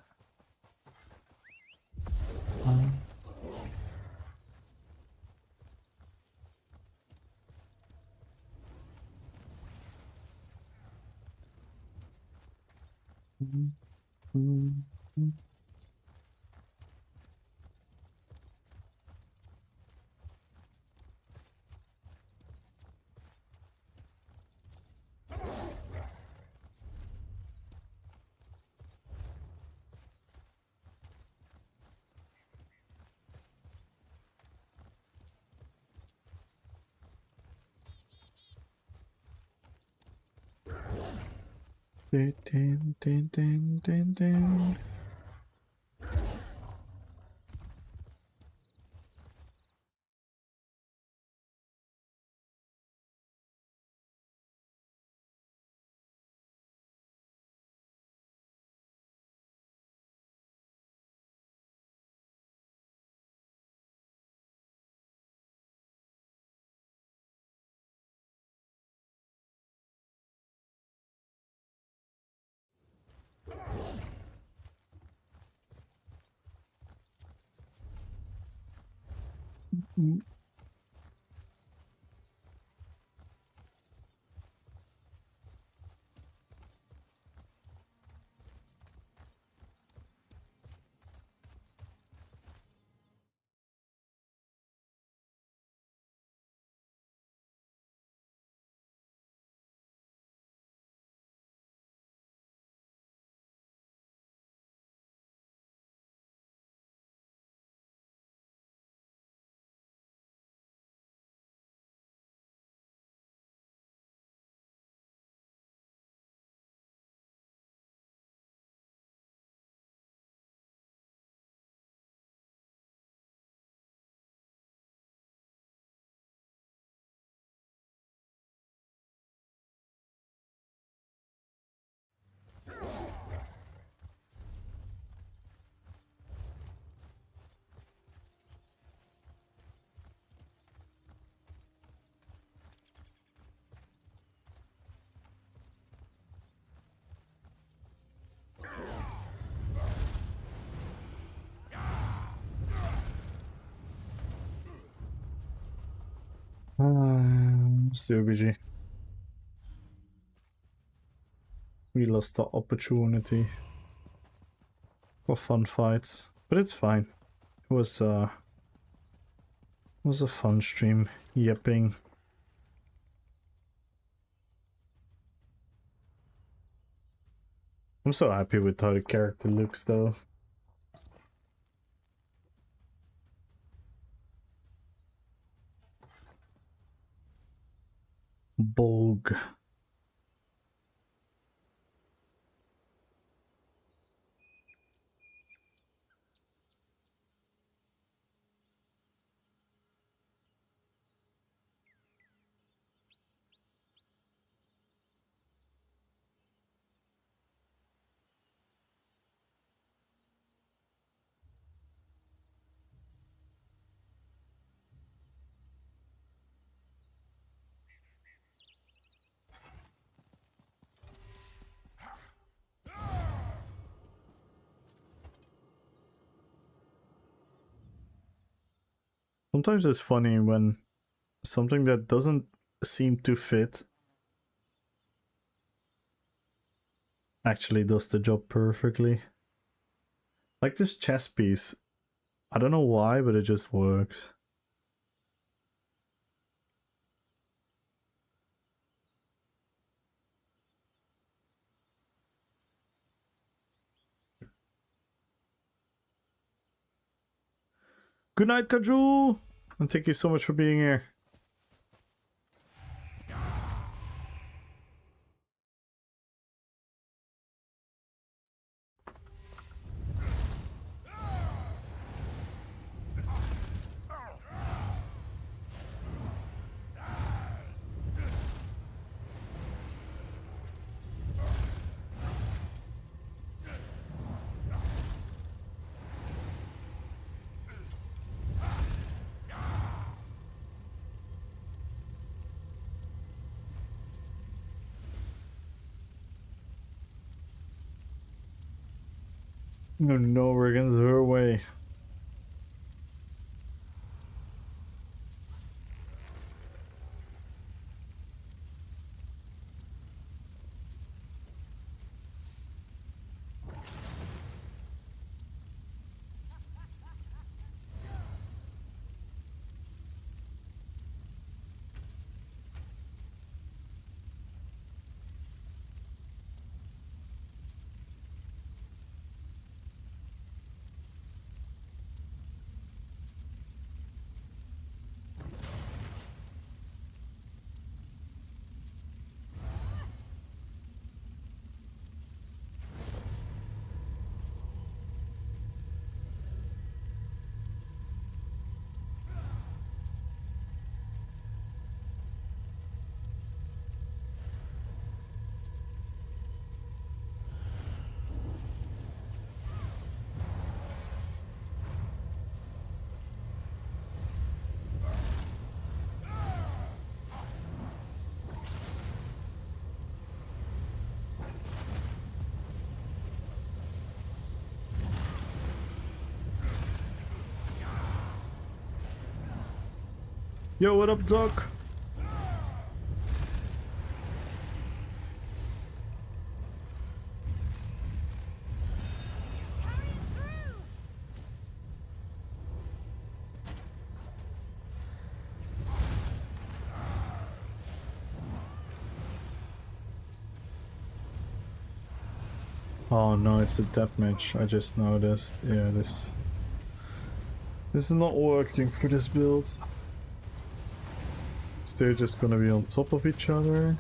Dun, dun, dun, dun, dun. Still BG. We lost the opportunity for fun fights, but it's fine. It was a fun stream. Yipping. I'm so happy with how the character looks, though. Bog. Sometimes it's funny when something that doesn't seem to fit actually does the job perfectly. Like this chess piece. I don't know why, but it just works. Good night, Kajul! And thank you so much for being here. No, no, we're against her way. Yo, what up, Doc? Oh no, it's a deathmatch. I just noticed. Yeah, this is not working for this build. They're just gonna be on top of each other.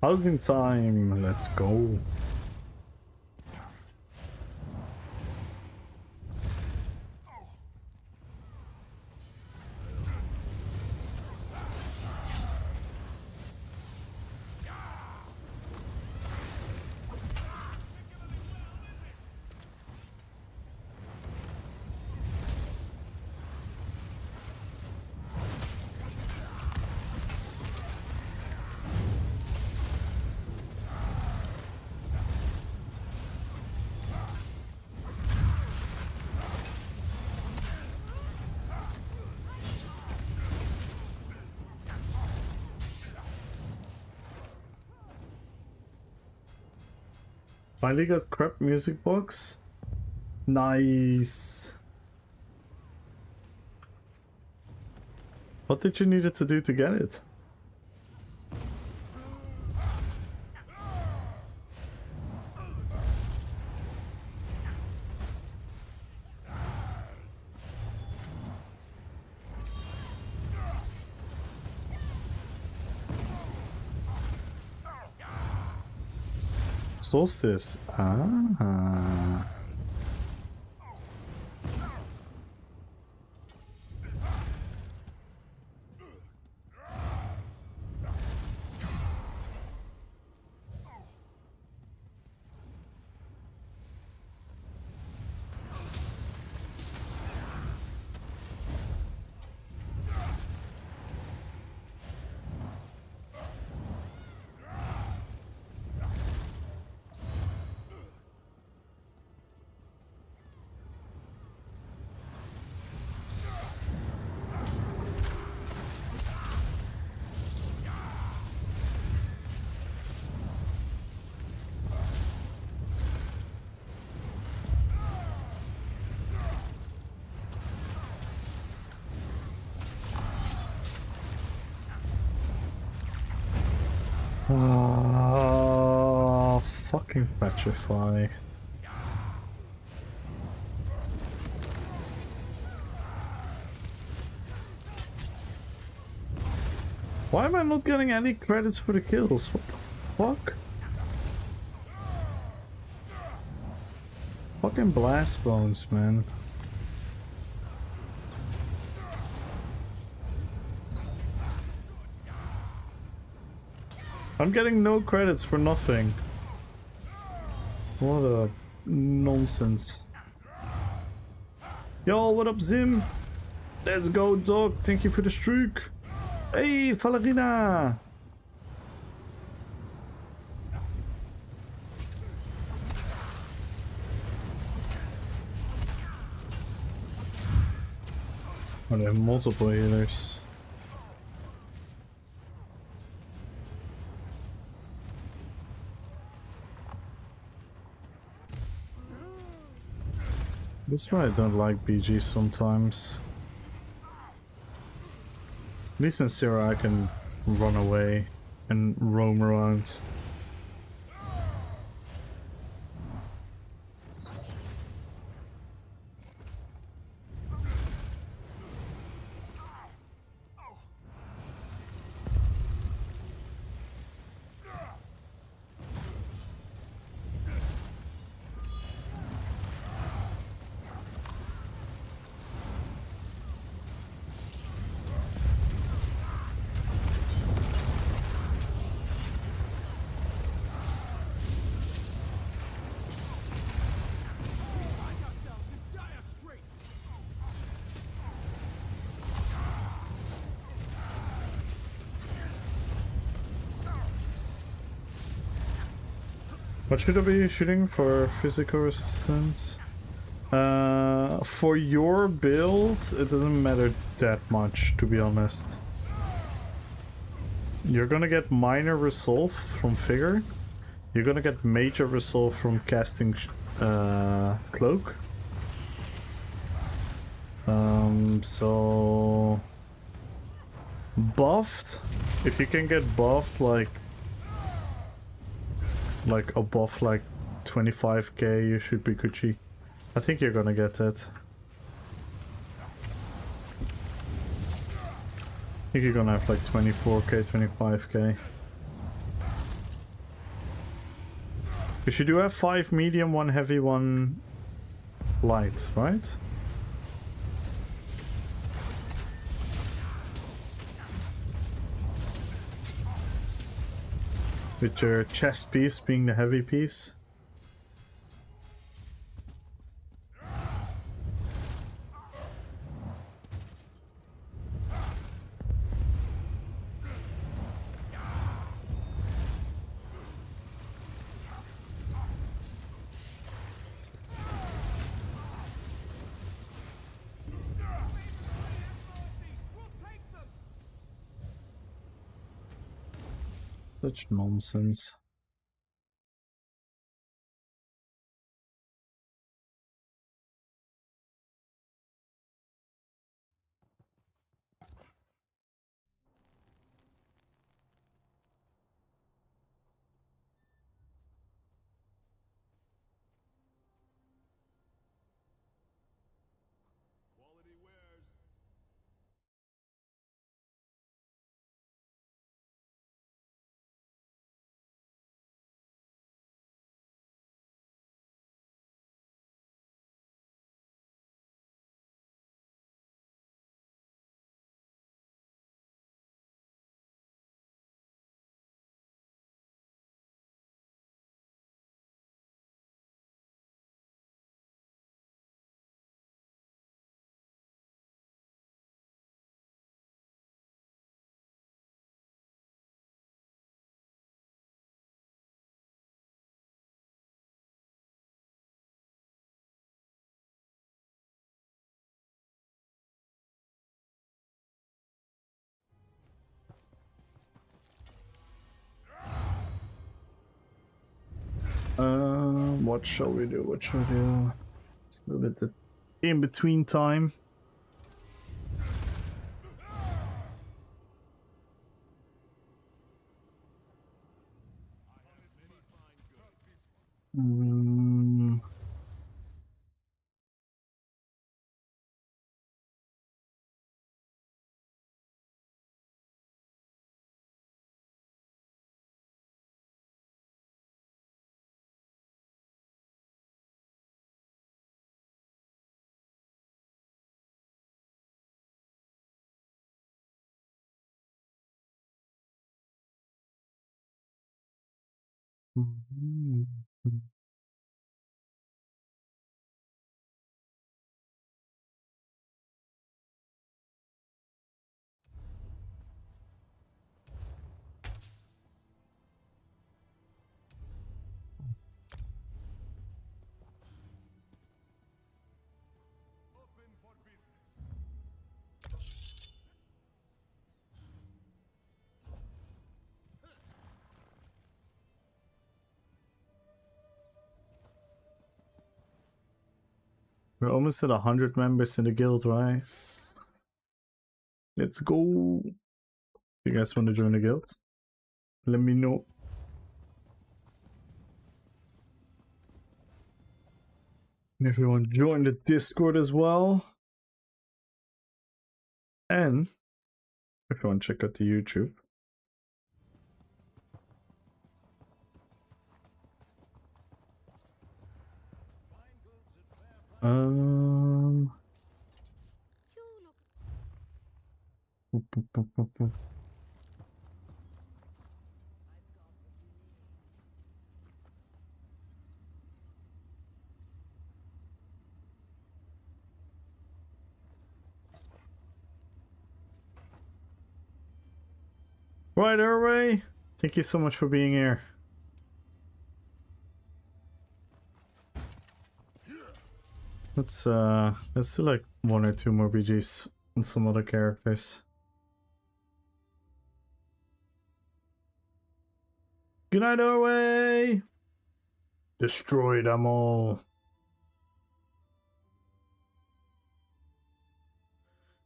Housing time, let's go. Finally got crap music box. Nice. What did you need it to do to get it? Solstice. Ah. Fucking petrify. Why am I not getting any credits for the kills? What the fuck? Fucking blast bones, man. I'm getting no credits for nothing. What a nonsense. Yo, what up, Zim? Let's go, dog. Thank you for the streak. Hey, Valerina. Oh, there are multiple healers. That's why I don't like BG sometimes. At least in Zero I can run away and roam around. What should I be shooting for physical resistance? For your build, it doesn't matter that much, to be honest. You're gonna get minor resolve from figure. You're gonna get major resolve from casting cloak. So buffed. If you can get buffed like above like 25k, you should be Gucci. I think you're gonna get that. I think you're gonna have like 24k, 25k. Because you do have 5 medium, 1 heavy, 1 light, right? With your chest piece being the heavy piece. Such nonsense. Quality wares. What shall we do? What shall we do? It's a little bit in between time. Mhm. Open for business. We're almost at 100 members in the guild, right? Let's go. You guys want to join the guild? Let me know. And everyone join the Discord as well. And if you want to check out the YouTube. Right, Airway. Thank you so much for being here. Let's do like 1 or 2 more BGs on some other characters. Good night, Airway. Destroy them all.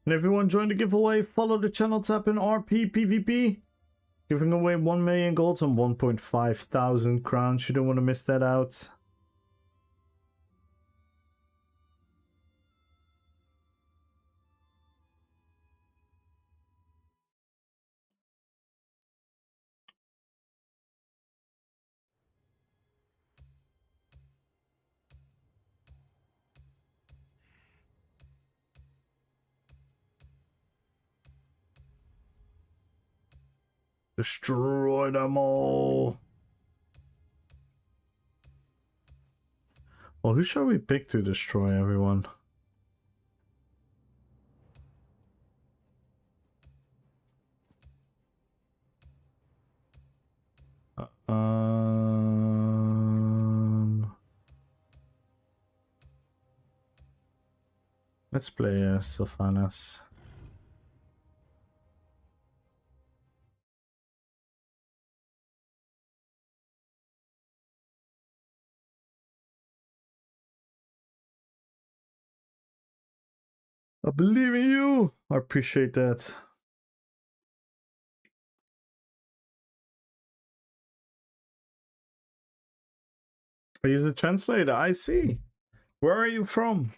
And everyone join the giveaway. Follow the channel, tap in RPPVP. Giving away 1 million golds and 1.5 thousand crowns. You don't want to miss that out. Destroy them all. Well, who shall we pick to destroy everyone? Let's play Sylvanas. I believe in you. I appreciate that. He's a translator. I see. Where are you from?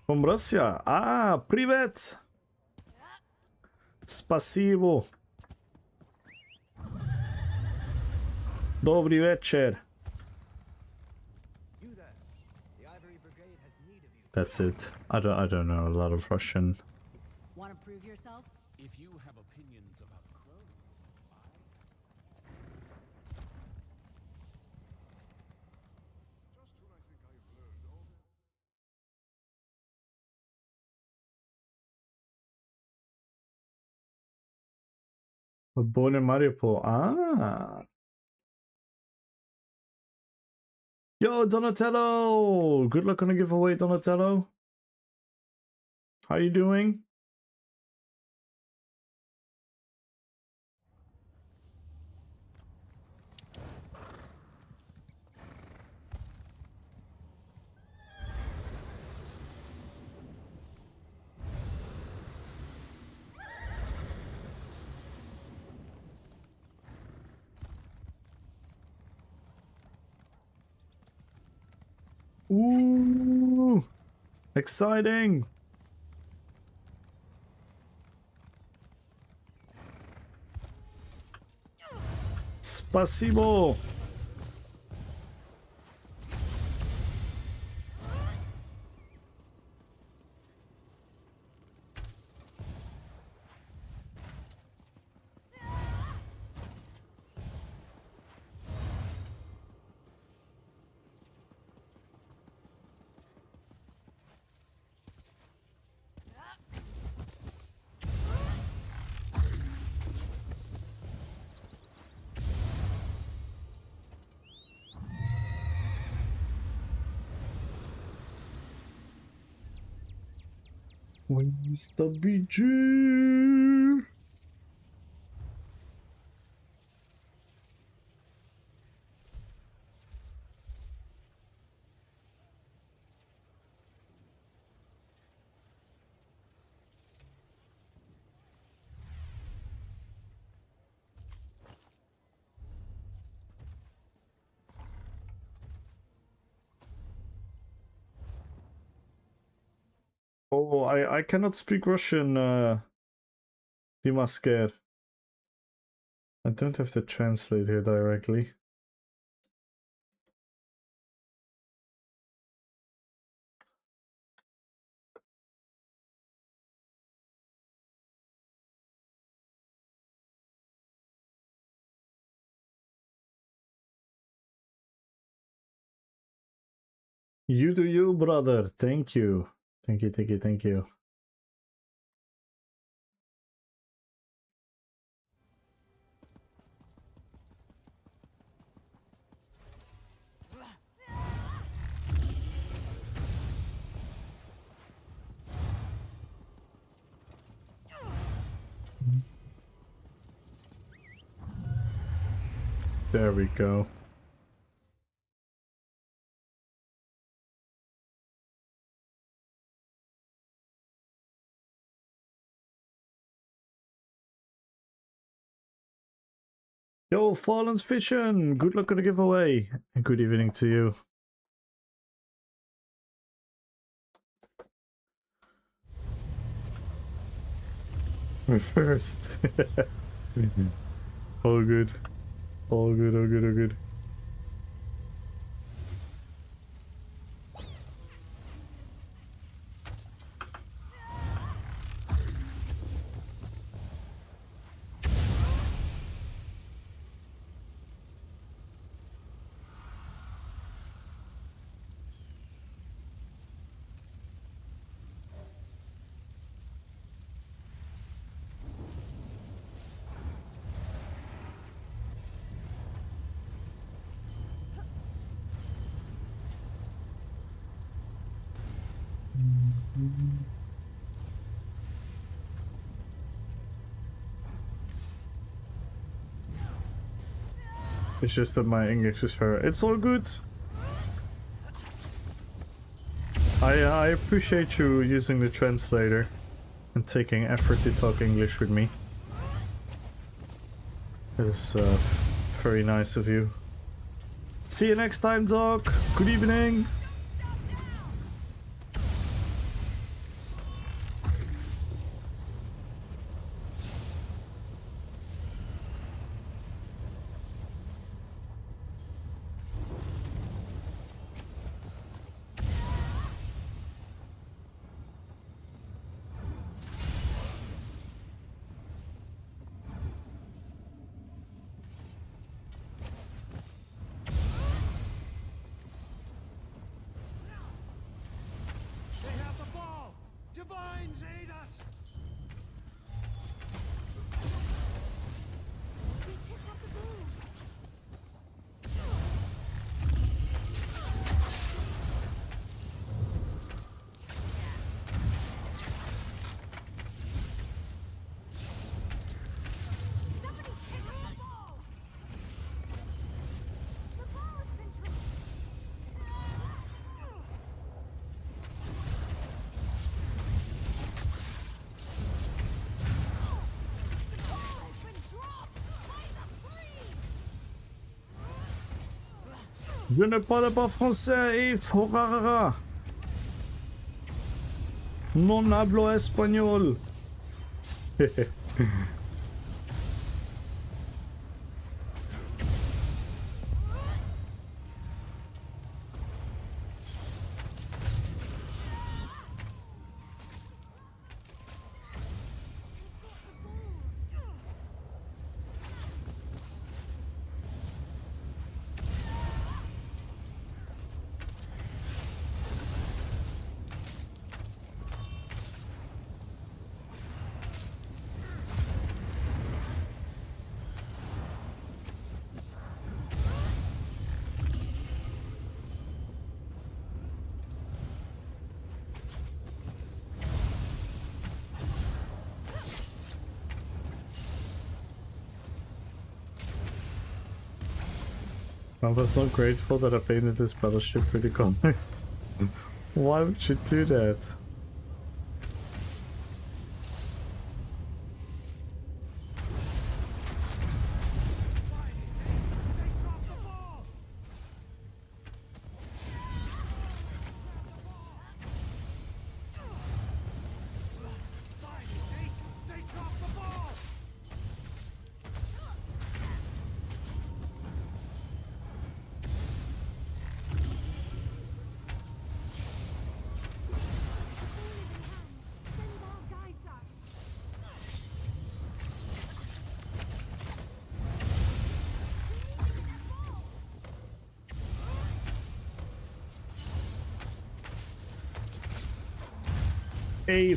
From Russia. Ah, привет. Спасибо. Добрый вечер. That's it. I don't know a lot of Russian. Want to prove yourself? If you have opinions about crows, just when I think I've learned all Born in Mariupol. Ah. Yo, Donatello! Good luck on the giveaway, Donatello. How you doing? Ooh, exciting. Spasibo. Where's the BG? Oh, I cannot speak Russian, Dimasker. I don't have to translate here directly. You do you, brother. Thank you. Thank you, thank you, thank you. There we go. Yo, Fallen's Vision! Good luck on the giveaway, and good evening to you. We're first. All good. All good, all good, all good. It's just that my English is very... It's all good. I appreciate you using the translator and taking effort to talk English with me. It is very nice of you. See you next time, Doc. Good evening. Je ne parle pas français et forara. Non hablo espagnol. I was not grateful that I painted this battleship pretty comics. Why would you do that? A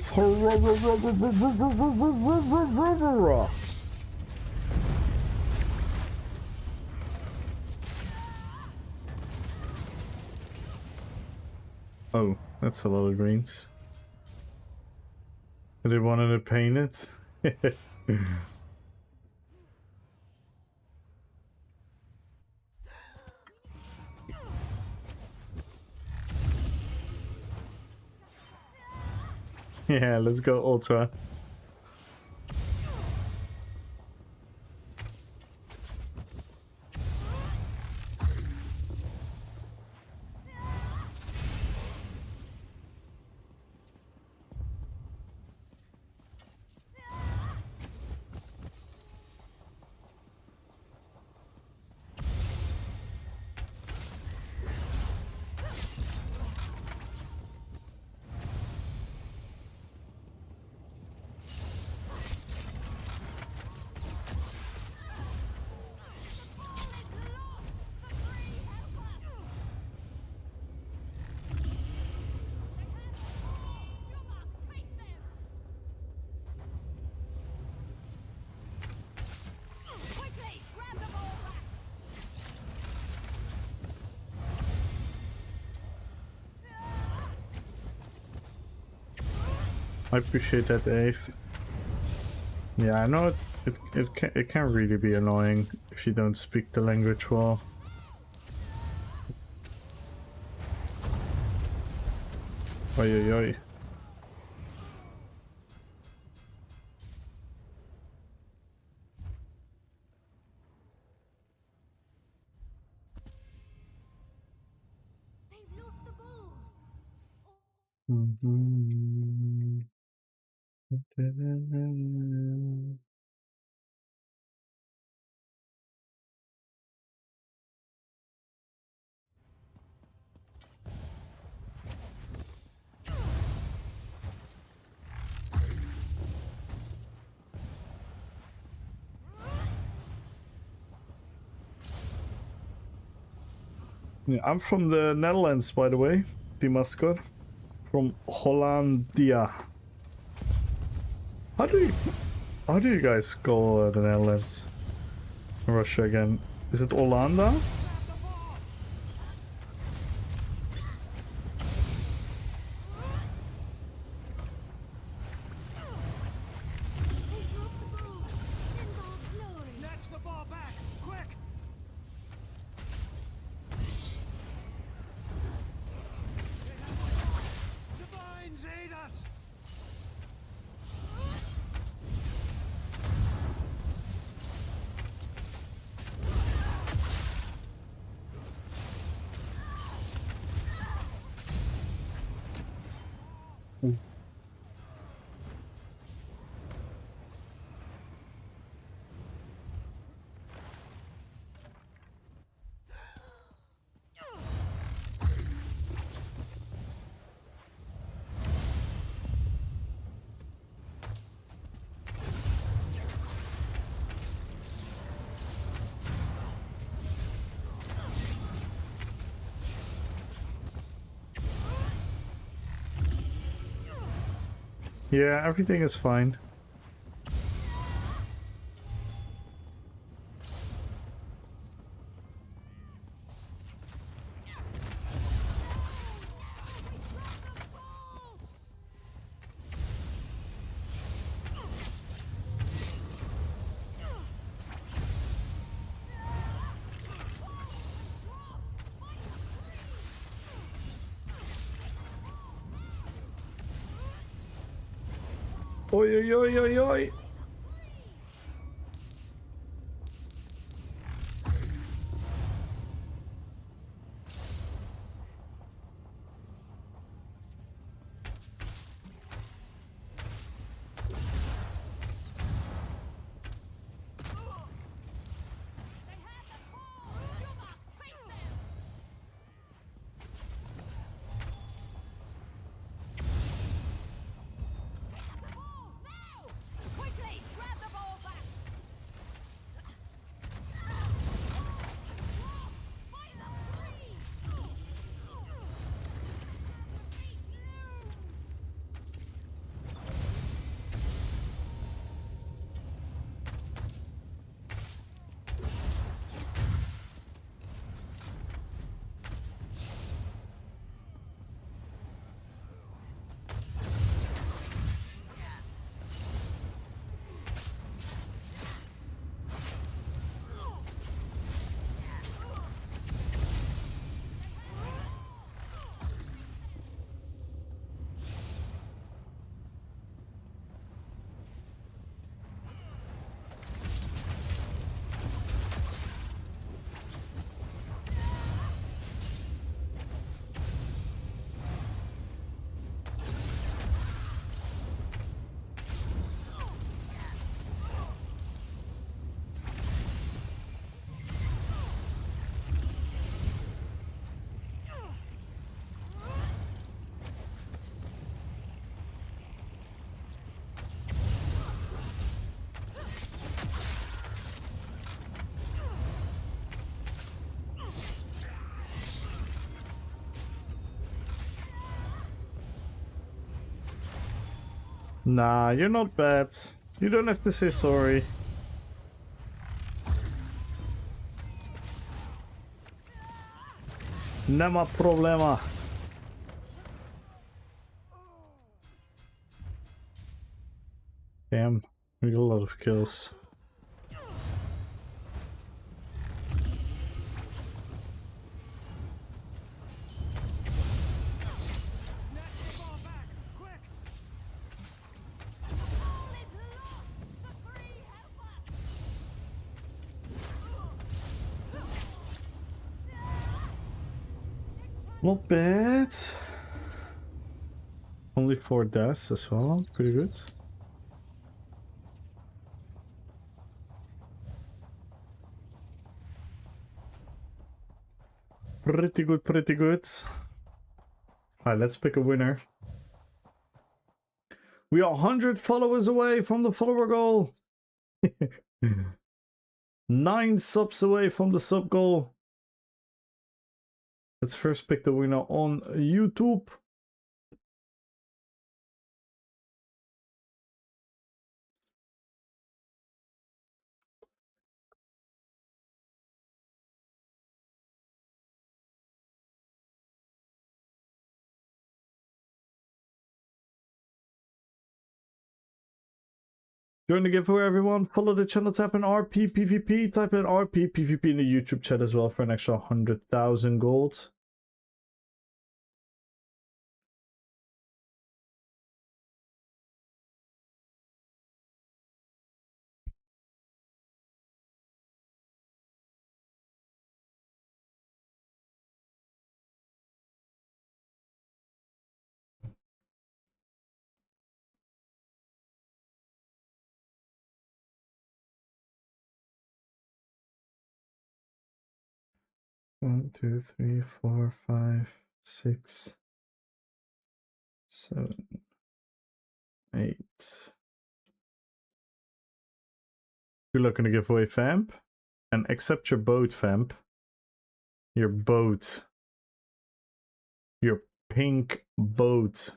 oh, that's a lot of greens. I did wanted to paint it. Yeah, let's go Ultra. I appreciate that, Dave. Yeah, I know it can really be annoying if you don't speak the language well. Oi, oi, oi. They've lost the ball. Yeah, I'm from the Netherlands, by the way, Dimaskor. From Hollandia. How do you guys call the Netherlands? Russia again. Is it Hollanda? Snatch the ball back, quick! Divines aid us! Yeah, everything is fine. Oi, oi, oi, oi, oi. Quickly, grab the ball back. Fight them free. Nah, you're not bad. You don't have to say sorry. Nema problema. Damn, we got a lot of kills. Not bad. Only 4 deaths as well. Pretty good. Pretty good, pretty good. Alright, let's pick a winner. We are 100 followers away from the follower goal. 9 subs away from the sub goal. Let's first pick the winner on YouTube. Join the giveaway, everyone. Follow the channel, type in RPPVP, type in RPPVP in the YouTube chat as well for an extra 100,000 gold. One, two, three, 4, 5, 6, 7, 8. Good luck in the giveaway, Vamp. And accept your boat, Vamp. Your boat. Your pink boat.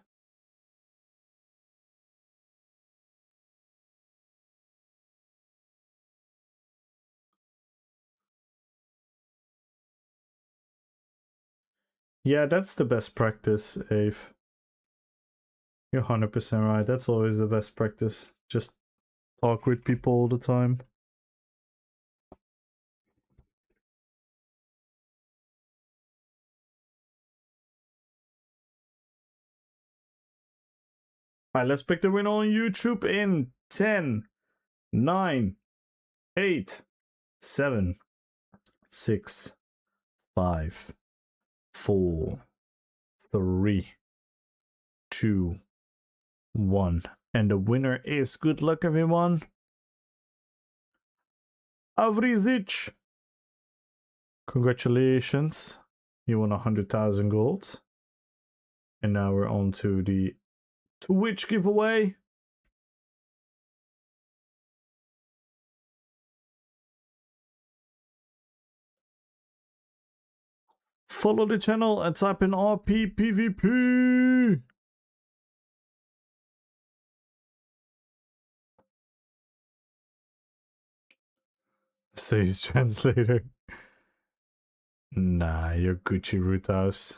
Yeah, that's the best practice, Ave. You're 100% right. That's always the best practice. Just talk with people all the time. Alright, let's pick the winner on YouTube in 10, 9, 8, 7, 6, 5, 4, 3, 2, 1. And the winner is, good luck everyone, Avrizic. Congratulations. You won 100,000 gold. And now we're on to the Twitch giveaway. Follow the channel and type in RPPVP. Stage translator. Nah, you're Gucci Root House.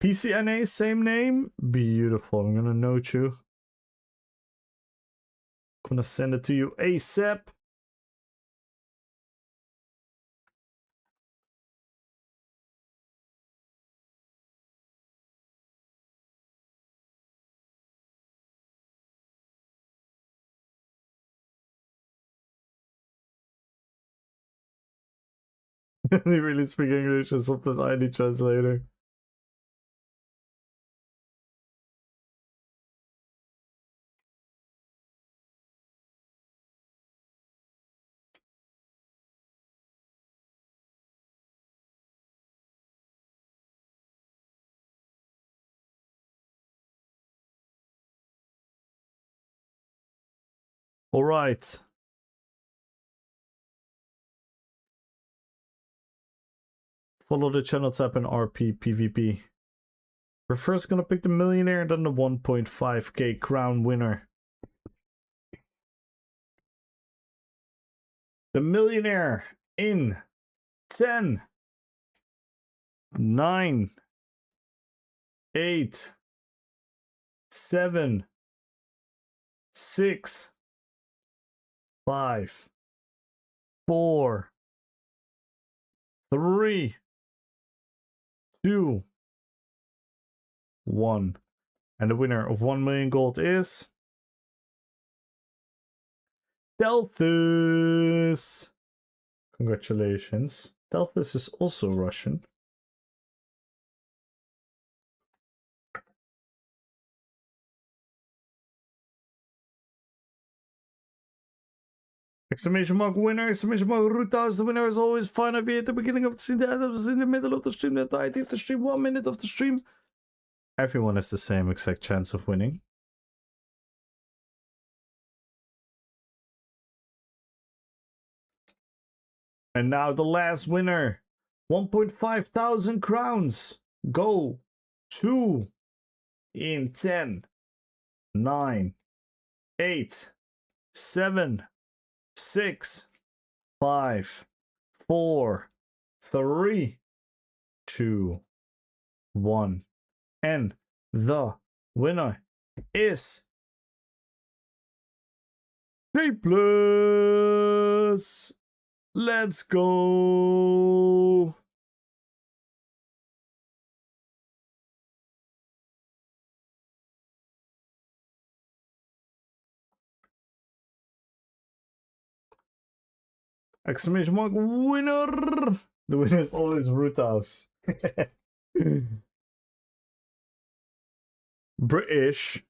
PCNA, same name. Beautiful. I'm gonna note you. Gonna send it to you ASAP. They really speak English or something. I need translator. All right. Follow the channel, type in RPPVP. We're first gonna pick the millionaire, then the 1.5k crown winner. The millionaire in 10, 9, 8, 7, 6, 5, 4, 3, 2, 1. And the winner of 1 million gold is Delphus. Congratulations. Delphus is also Russian. Exclamation mark winner, exclamation mark Roothouse. The winner is always fine at the beginning of the stream, the end of the stream, the middle of the stream, the entirety of the stream, 1 minute of the stream. Everyone has the same exact chance of winning. And now the last winner. 1.5 thousand crowns. Go to in 10, 9, 8, 7, 6, 5, 4, 3, 2, 1. And the winner is Shapeless. Let's go. Exclamation mark winner. The winner is always Roothouse. British.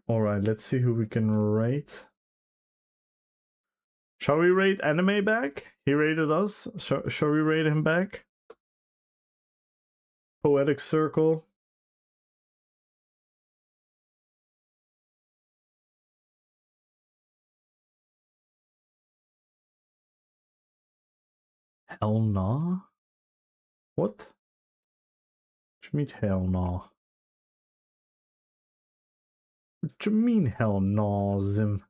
Alright, let's see who we can rate. Shall we rate Anime back? He rated us. Shall we rate him back? Poetic Circle. Hell nah? What? What do you mean hell nah? What you mean, hell no, Zim?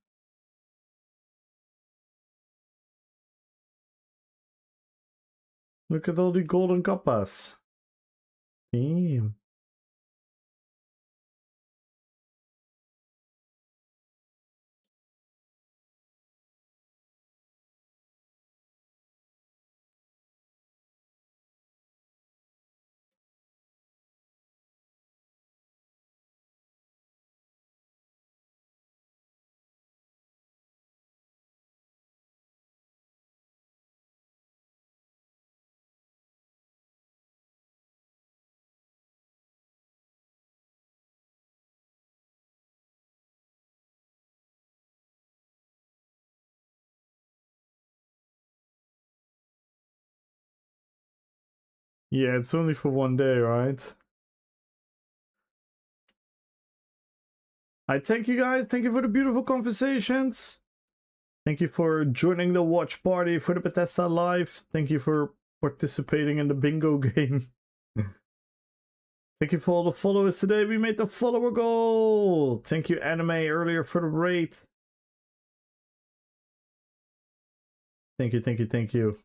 Look at all the golden kappas. Damn. Yeah, it's only for one day, right? I thank you guys. Thank you for the beautiful conversations. Thank you for joining the watch party for the Bethesda Live. Thank you for participating in the bingo game. Thank you for all the followers today. We made the follower goal. Thank you, Anime, earlier for the raid. Thank you, thank you, thank you.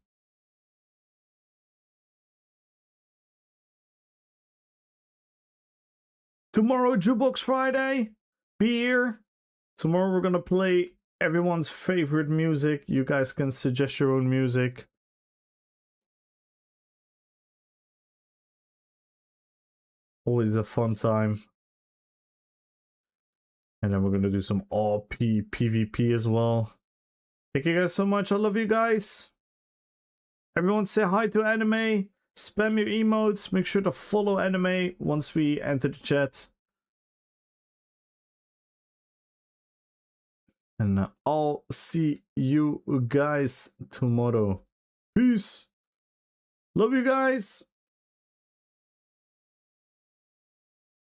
Tomorrow, Jukebox Friday. Be here. Tomorrow we're gonna play everyone's favorite music. You guys can suggest your own music. Always a fun time. And then we're gonna do some RPPVP as well. Thank you guys so much. I love you guys. Everyone say hi to Anime. Spam your emotes. Make sure to follow Anime once we enter the chat. And I'll see you guys tomorrow. Peace. Love you guys.